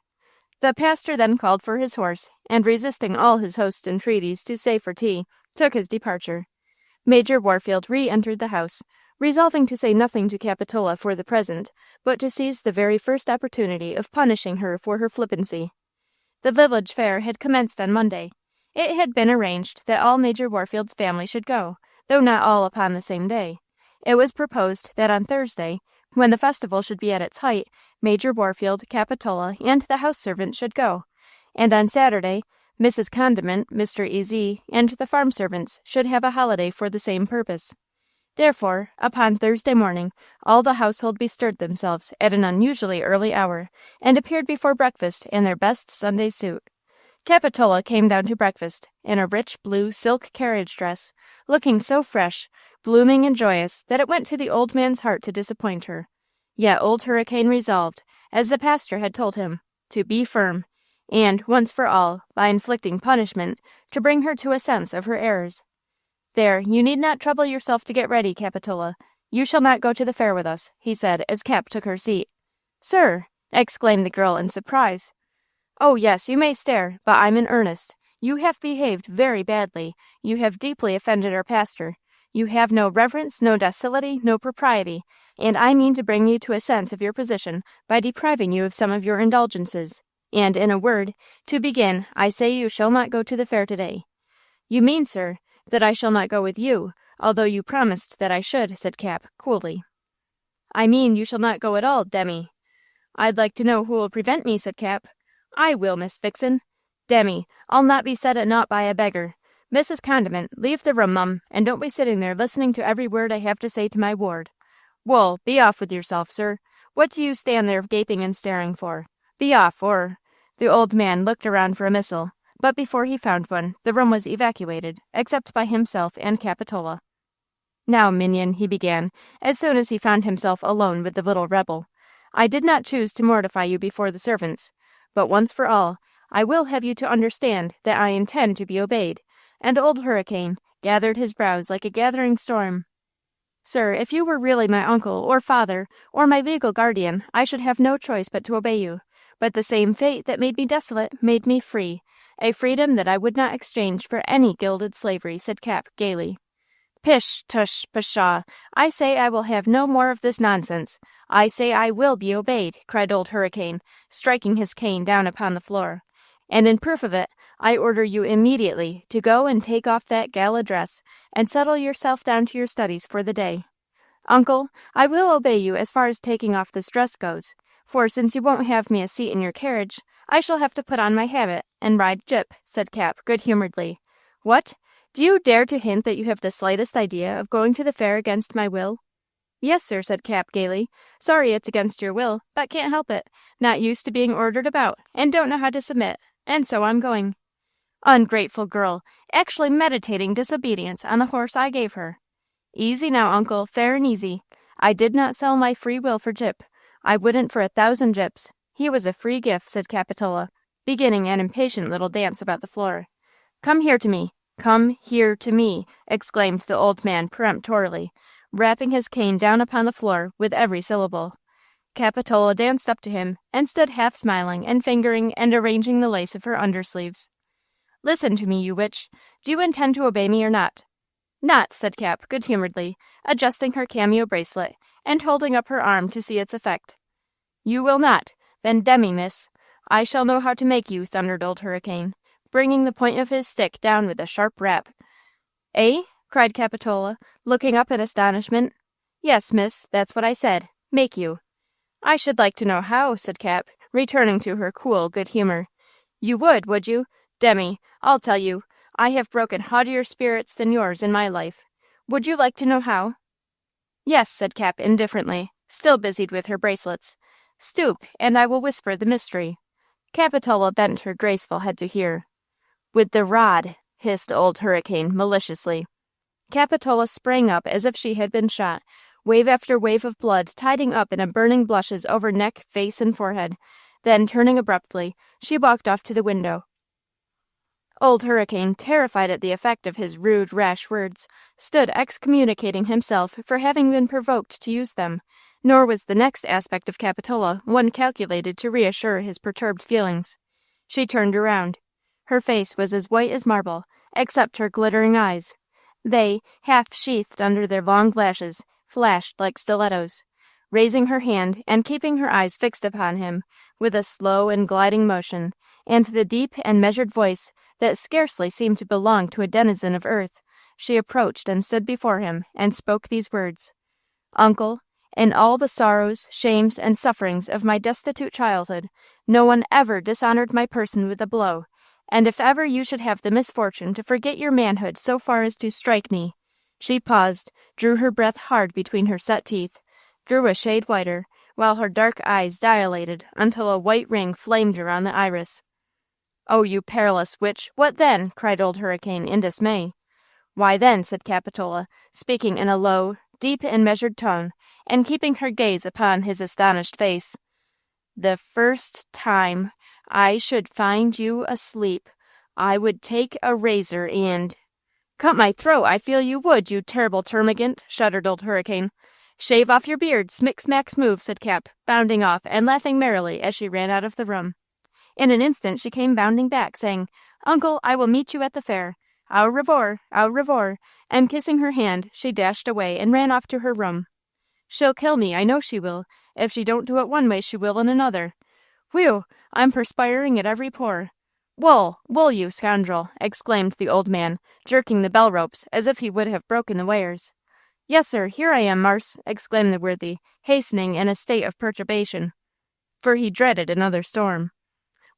S1: The pastor then called for his horse, and resisting all his host's entreaties to stay for tea, took his departure. Major Warfield re-entered the house, resolving to say nothing to Capitola for the present, but to seize the very first opportunity of punishing her for her flippancy. The village fair had commenced on Monday. It had been arranged that all Major Warfield's family should go, though not all upon the same day. It was proposed that on Thursday, when the festival should be at its height, Major Warfield, Capitola, and the house servants should go, and on Saturday, Mrs. Condiment, Mr. E.Z., and the farm servants should have a holiday for the same purpose. Therefore, upon Thursday morning, all the household bestirred themselves at an unusually early hour, and appeared before breakfast in their best Sunday suit. Capitola came down to breakfast in a rich blue silk carriage dress, looking so fresh, blooming and joyous that it went to the old man's heart to disappoint her. Yet old Hurricane resolved, as the pastor had told him, to be firm, and, once for all, by inflicting punishment, to bring her to a sense of her errors. "There, you need not trouble yourself to get ready, Capitola. You shall not go to the fair with us," he said, as Cap took her seat. "Sir!" exclaimed the girl in surprise. "Oh, yes, you may stare, but I'm in earnest. You have behaved very badly. You have deeply offended our pastor. You have no reverence, no docility, no propriety, and I mean to bring you to a sense of your position by depriving you of some of your indulgences. And, in a word, to begin, I say you shall not go to the fair today." "You mean, sir, that I shall not go with you, although you promised that I should," said Cap, coolly. "I mean you shall not go at all, Demi." "I'd like to know who will prevent me," said Cap. "I will, Miss Vixen." "Demi, I'll not be set at naught by a beggar. Mrs. Condiment, leave the room, mum, and don't be sitting there listening to every word I have to say to my ward. Wool, be off with yourself, sir. What do you stand there gaping and staring for? Be off, or—" The old man looked around for a missile, but before he found one, the room was evacuated, except by himself and Capitola. "Now, minion," he began, as soon as he found himself alone with the little rebel, "I did not choose to mortify you before the servants, but once for all, I will have you to understand that I intend to be obeyed," and old Hurricane gathered his brows like a gathering storm. "Sir, if you were really my uncle or father or my legal guardian, I should have no choice but to obey you. But the same fate that made me desolate made me free, a freedom that I would not exchange for any gilded slavery," said Cap, gaily. "Pish, tush, pshaw! I say I will have no more of this nonsense. I say I will be obeyed," cried old Hurricane, striking his cane down upon the floor. "And in proof of it, I order you immediately to go and take off that gala dress, and settle yourself down to your studies for the day. Uncle, I will obey you as far as taking off this dress goes, for since you won't have me a seat in your carriage, I shall have to put on my habit and ride Gyp," said Cap, good-humoredly. "What? Do you dare to hint that you have the slightest idea of going to the fair against my will?" "Yes, sir," said Cap, gaily. "Sorry it's against your will, but can't help it. Not used to being ordered about, and don't know how to submit, and so I'm going." "Ungrateful girl, actually meditating disobedience on the horse I gave her." "Easy now, uncle, fair and easy. I did not sell my free will for Gyp. I wouldn't for 1,000 Gyps. He was a free gift," said Capitola, beginning an impatient little dance about the floor. "Come here to me. Come here to me," exclaimed the old man peremptorily, rapping his cane down upon the floor with every syllable. Capitola danced up to him and stood half smiling and fingering and arranging the lace of her undersleeves. "Listen to me, you witch. Do you intend to obey me or not?" "Not," said Cap, good-humoredly, adjusting her cameo bracelet and holding up her arm to see its effect. You will not. Then demi, miss. I shall know how to make you, thundered Old Hurricane, bringing the point of his stick down with a sharp rap. Eh? Cried Capitola, looking up in astonishment. Yes, miss, that's what I said. Make you. I should like to know how, said Cap, returning to her cool good humor. You would you? Demi, I'll tell you. I have broken haughtier spirits than yours in my life. Would you like to know how? Yes, said Cap indifferently, still busied with her bracelets. Stoop, and I will whisper the mystery. Capitola bent her graceful head to hear. With the rod, hissed Old Hurricane maliciously. Capitola sprang up as if she had been shot, wave after wave of blood tiding up in a burning blushes over neck, face, and forehead. Then, turning abruptly, she walked off to the window. Old Hurricane, terrified at the effect of his rude, rash words, stood excommunicating himself for having been provoked to use them, nor was the next aspect of Capitola one calculated to reassure his perturbed feelings. She turned around. Her face was as white as marble, except her glittering eyes. They, half sheathed under their long lashes, flashed like stilettos. Raising her hand and keeping her eyes fixed upon him, with a slow and gliding motion, and the deep and measured voice that scarcely seemed to belong to a denizen of earth, she approached and stood before him and spoke these words. Uncle, in all the sorrows, shames, and sufferings of my destitute childhood, no one ever dishonored my person with a blow, and if ever you should have the misfortune to forget your manhood so far as to strike me— She paused, drew her breath hard between her set teeth, grew a shade whiter, while her dark eyes dilated until a white ring flamed around the iris. "Oh, you perilous witch, what then?" cried Old Hurricane in dismay. "Why then," said Capitola, speaking in a low, deep, and measured tone, and keeping her gaze upon his astonished face, "the first time I should find you asleep, I would take a razor and—" "Cut my throat, I feel you would, you terrible termagant," shuddered Old Hurricane. "Shave off your beard, smick-smack move," said Cap, bounding off and laughing merrily as she ran out of the room. In an instant she came bounding back, saying, "Uncle, I will meet you at the fair. Au revoir, au revoir," and kissing her hand, she dashed away and ran off to her room. "She'll kill me, I know she will. If she don't do it one way, she will in another. Whew, I'm perspiring at every pore. Wool, wool, you scoundrel!" exclaimed the old man, jerking the bell ropes as if he would have broken the wires. "Yes, sir, here I am, Marse," exclaimed the worthy, hastening in a state of perturbation, for he dreaded another storm.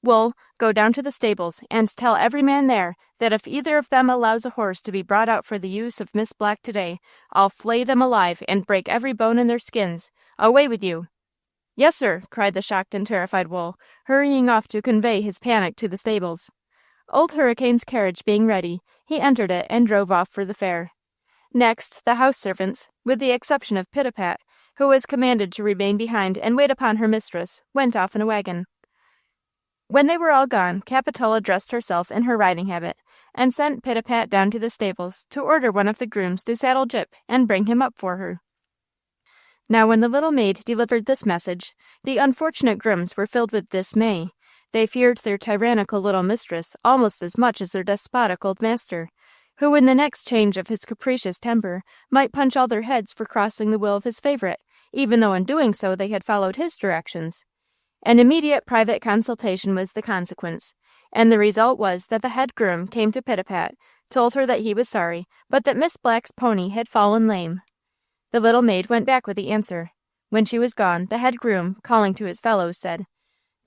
S1: "Wool, go down to the stables, and tell every man there that if either of them allows a horse to be brought out for the use of Miss Black today, I'll flay them alive and break every bone in their skins. Away with you!" "Yes, sir," cried the shocked and terrified Wool, hurrying off to convey his panic to the stables. Old Hurricane's carriage being ready, he entered it and drove off for the fair. Next, the house servants, with the exception of Pitapat, who was commanded to remain behind and wait upon her mistress, went off in a wagon. When they were all gone, Capitola dressed herself in her riding habit, and sent Pitapat down to the stables to order one of the grooms to saddle Gyp and bring him up for her. Now when the little maid delivered this message, the unfortunate grooms were filled with dismay. They feared their tyrannical little mistress almost as much as their despotic old master, who in the next change of his capricious temper might punch all their heads for crossing the will of his favorite, even though in doing so they had followed his directions. An immediate private consultation was the consequence, and the result was that the head groom came to Pitapat, told her that he was sorry, but that Miss Black's pony had fallen lame. The little maid went back with the answer. When she was gone, the head groom, calling to his fellows, said,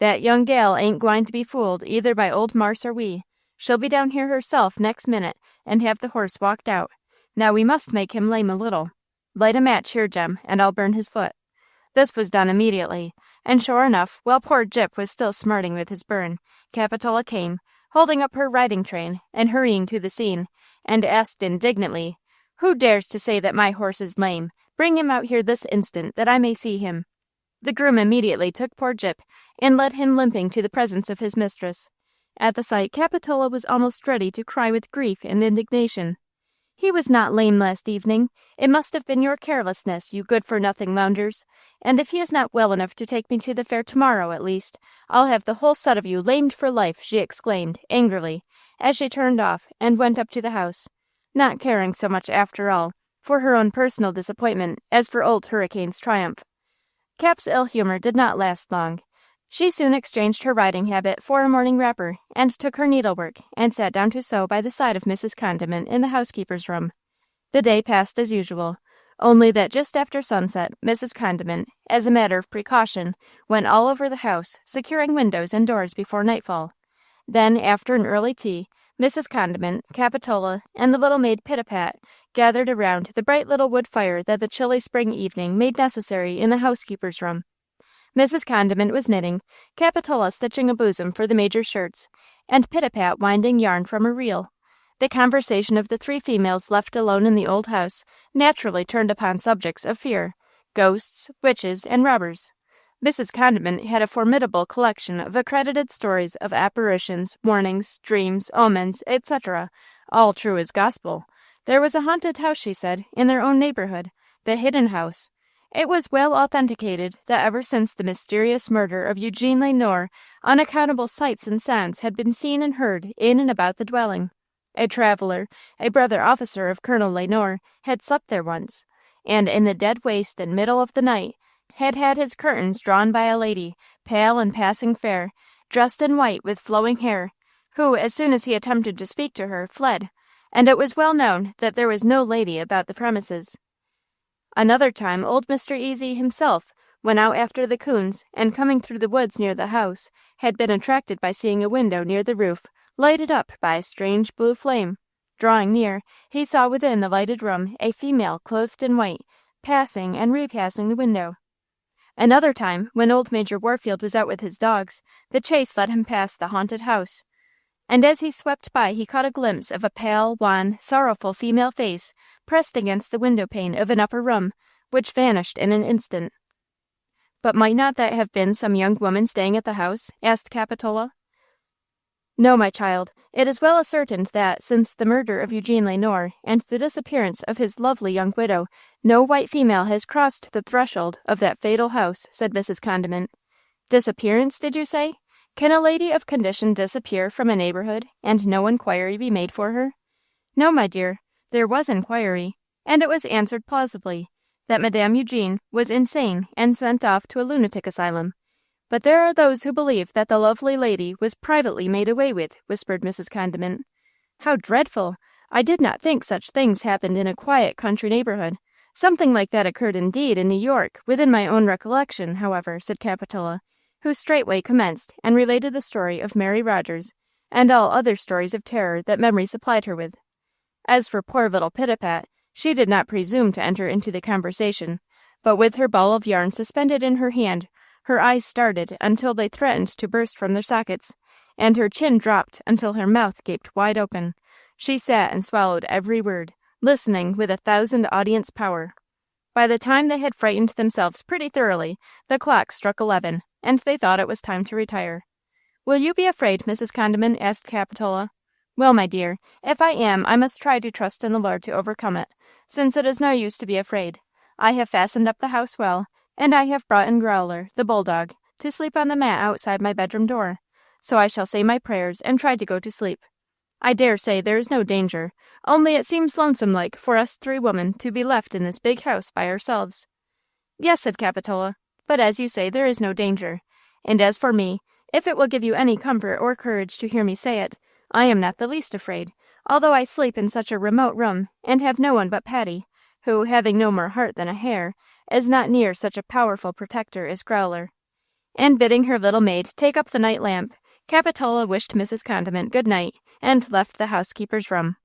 S1: "That young gal ain't gwine to be fooled either by old Marse or we. She'll be down here herself next minute and have the horse walked out. Now we must make him lame a little. Light a match here, Jem, and I'll burn his foot." This was done immediately, and sure enough, while poor Gyp was still smarting with his burn, Capitola came, holding up her riding train and hurrying to the scene, and asked indignantly, "Who dares to say that my horse is lame? Bring him out here this instant, that I may see him." The groom immediately took poor Gyp and led him limping to the presence of his mistress. At the sight, Capitola was almost ready to cry with grief and indignation. "He was not lame last evening. It must have been your carelessness, you good-for-nothing loungers. And if he is not well enough to take me to the fair tomorrow, at least, I'll have the whole set of you lamed for life," she exclaimed, angrily, as she turned off and went up to the house, not caring so much, after all, for her own personal disappointment as for Old Hurricane's triumph. Cap's ill humor did not last long. She soon exchanged her riding habit for a morning wrapper, and took her needlework, and sat down to sew by the side of Mrs. Condiment in the housekeeper's room. The day passed as usual, only that just after sunset, Mrs. Condiment, as a matter of precaution, went all over the house, securing windows and doors before nightfall. Then, after an early tea, Mrs. Condiment, Capitola, and the little maid Pitapat gathered around the bright little wood fire that the chilly spring evening made necessary in the housekeeper's room. Mrs. Condiment was knitting, Capitola stitching a bosom for the Major's shirts, and Pitapat winding yarn from a reel. The conversation of the three females left alone in the old house naturally turned upon subjects of fear, ghosts, witches, and robbers. Mrs. Condiment had a formidable collection of accredited stories of apparitions, warnings, dreams, omens, etc., all true as gospel. There was a haunted house, she said, in their own neighborhood, the Hidden House. It was well authenticated that ever since the mysterious murder of Eugene Le unaccountable sights and sounds had been seen and heard in and about the dwelling. A traveler, a brother officer of Colonel Le had slept there once, and in the dead waste and middle of the night had had his curtains drawn by a lady, pale and passing fair, dressed in white with flowing hair, who, as soon as he attempted to speak to her, fled, and it was well known that there was no lady about the premises. Another time old Mr. Easy himself went out after the coons, and coming through the woods near the house, had been attracted by seeing a window near the roof lighted up by a strange blue flame. Drawing near, he saw within the lighted room a female clothed in white, passing and repassing the window. Another time, when old Major Warfield was out with his dogs, the chase led him past the haunted house, and as he swept by he caught a glimpse of a pale, wan, sorrowful female face pressed against the window-pane of an upper room, which vanished in an instant. "But might not that have been some young woman staying at the house?" asked Capitola. "No, my child. It is well ascertained that, since the murder of Eugene Le and the disappearance of his lovely young widow, no white female has crossed the threshold of that fatal house," said Mrs. Condiment. "Disappearance, did you say? Can a lady of condition disappear from a neighborhood, and no inquiry be made for her?" "No, my dear. There was inquiry, and it was answered plausibly, that Madame Eugene was insane and sent off to a lunatic asylum. But there are those who believe that the lovely lady was privately made away with," whispered Mrs. Condiment. "How dreadful! I did not think such things happened in a quiet country neighborhood. Something like that occurred indeed in New York, within my own recollection, however," said Capitola, who straightway commenced and related the story of Mary Rogers, and all other stories of terror that memory supplied her with. As for poor little Pitapat, she did not presume to enter into the conversation, but with her ball of yarn suspended in her hand, her eyes started until they threatened to burst from their sockets, and her chin dropped until her mouth gaped wide open. She sat and swallowed every word, listening with 1,000 audience power. By the time they had frightened themselves pretty thoroughly, the clock struck 11, and they thought it was time to retire. "Will you be afraid, Mrs. Condiment?" asked Capitola. "Well, my dear, if I am, I must try to trust in the Lord to overcome it, since it is no use to be afraid. I have fastened up the house well, and I have brought in Growler, the bulldog, to sleep on the mat outside my bedroom door, so I shall say my prayers and try to go to sleep. I dare say there is no danger, only it seems lonesome-like for us three women to be left in this big house by ourselves." "Yes," said Capitola, "but as you say, there is no danger. And as for me, if it will give you any comfort or courage to hear me say it, I am not the least afraid, although I sleep in such a remote room, and have no one but Patty, who, having no more heart than a hare, is not near such a powerful protector as Growler." And bidding her little maid take up the night lamp, Capitola wished Mrs. Condiment good night, and left the housekeeper's room.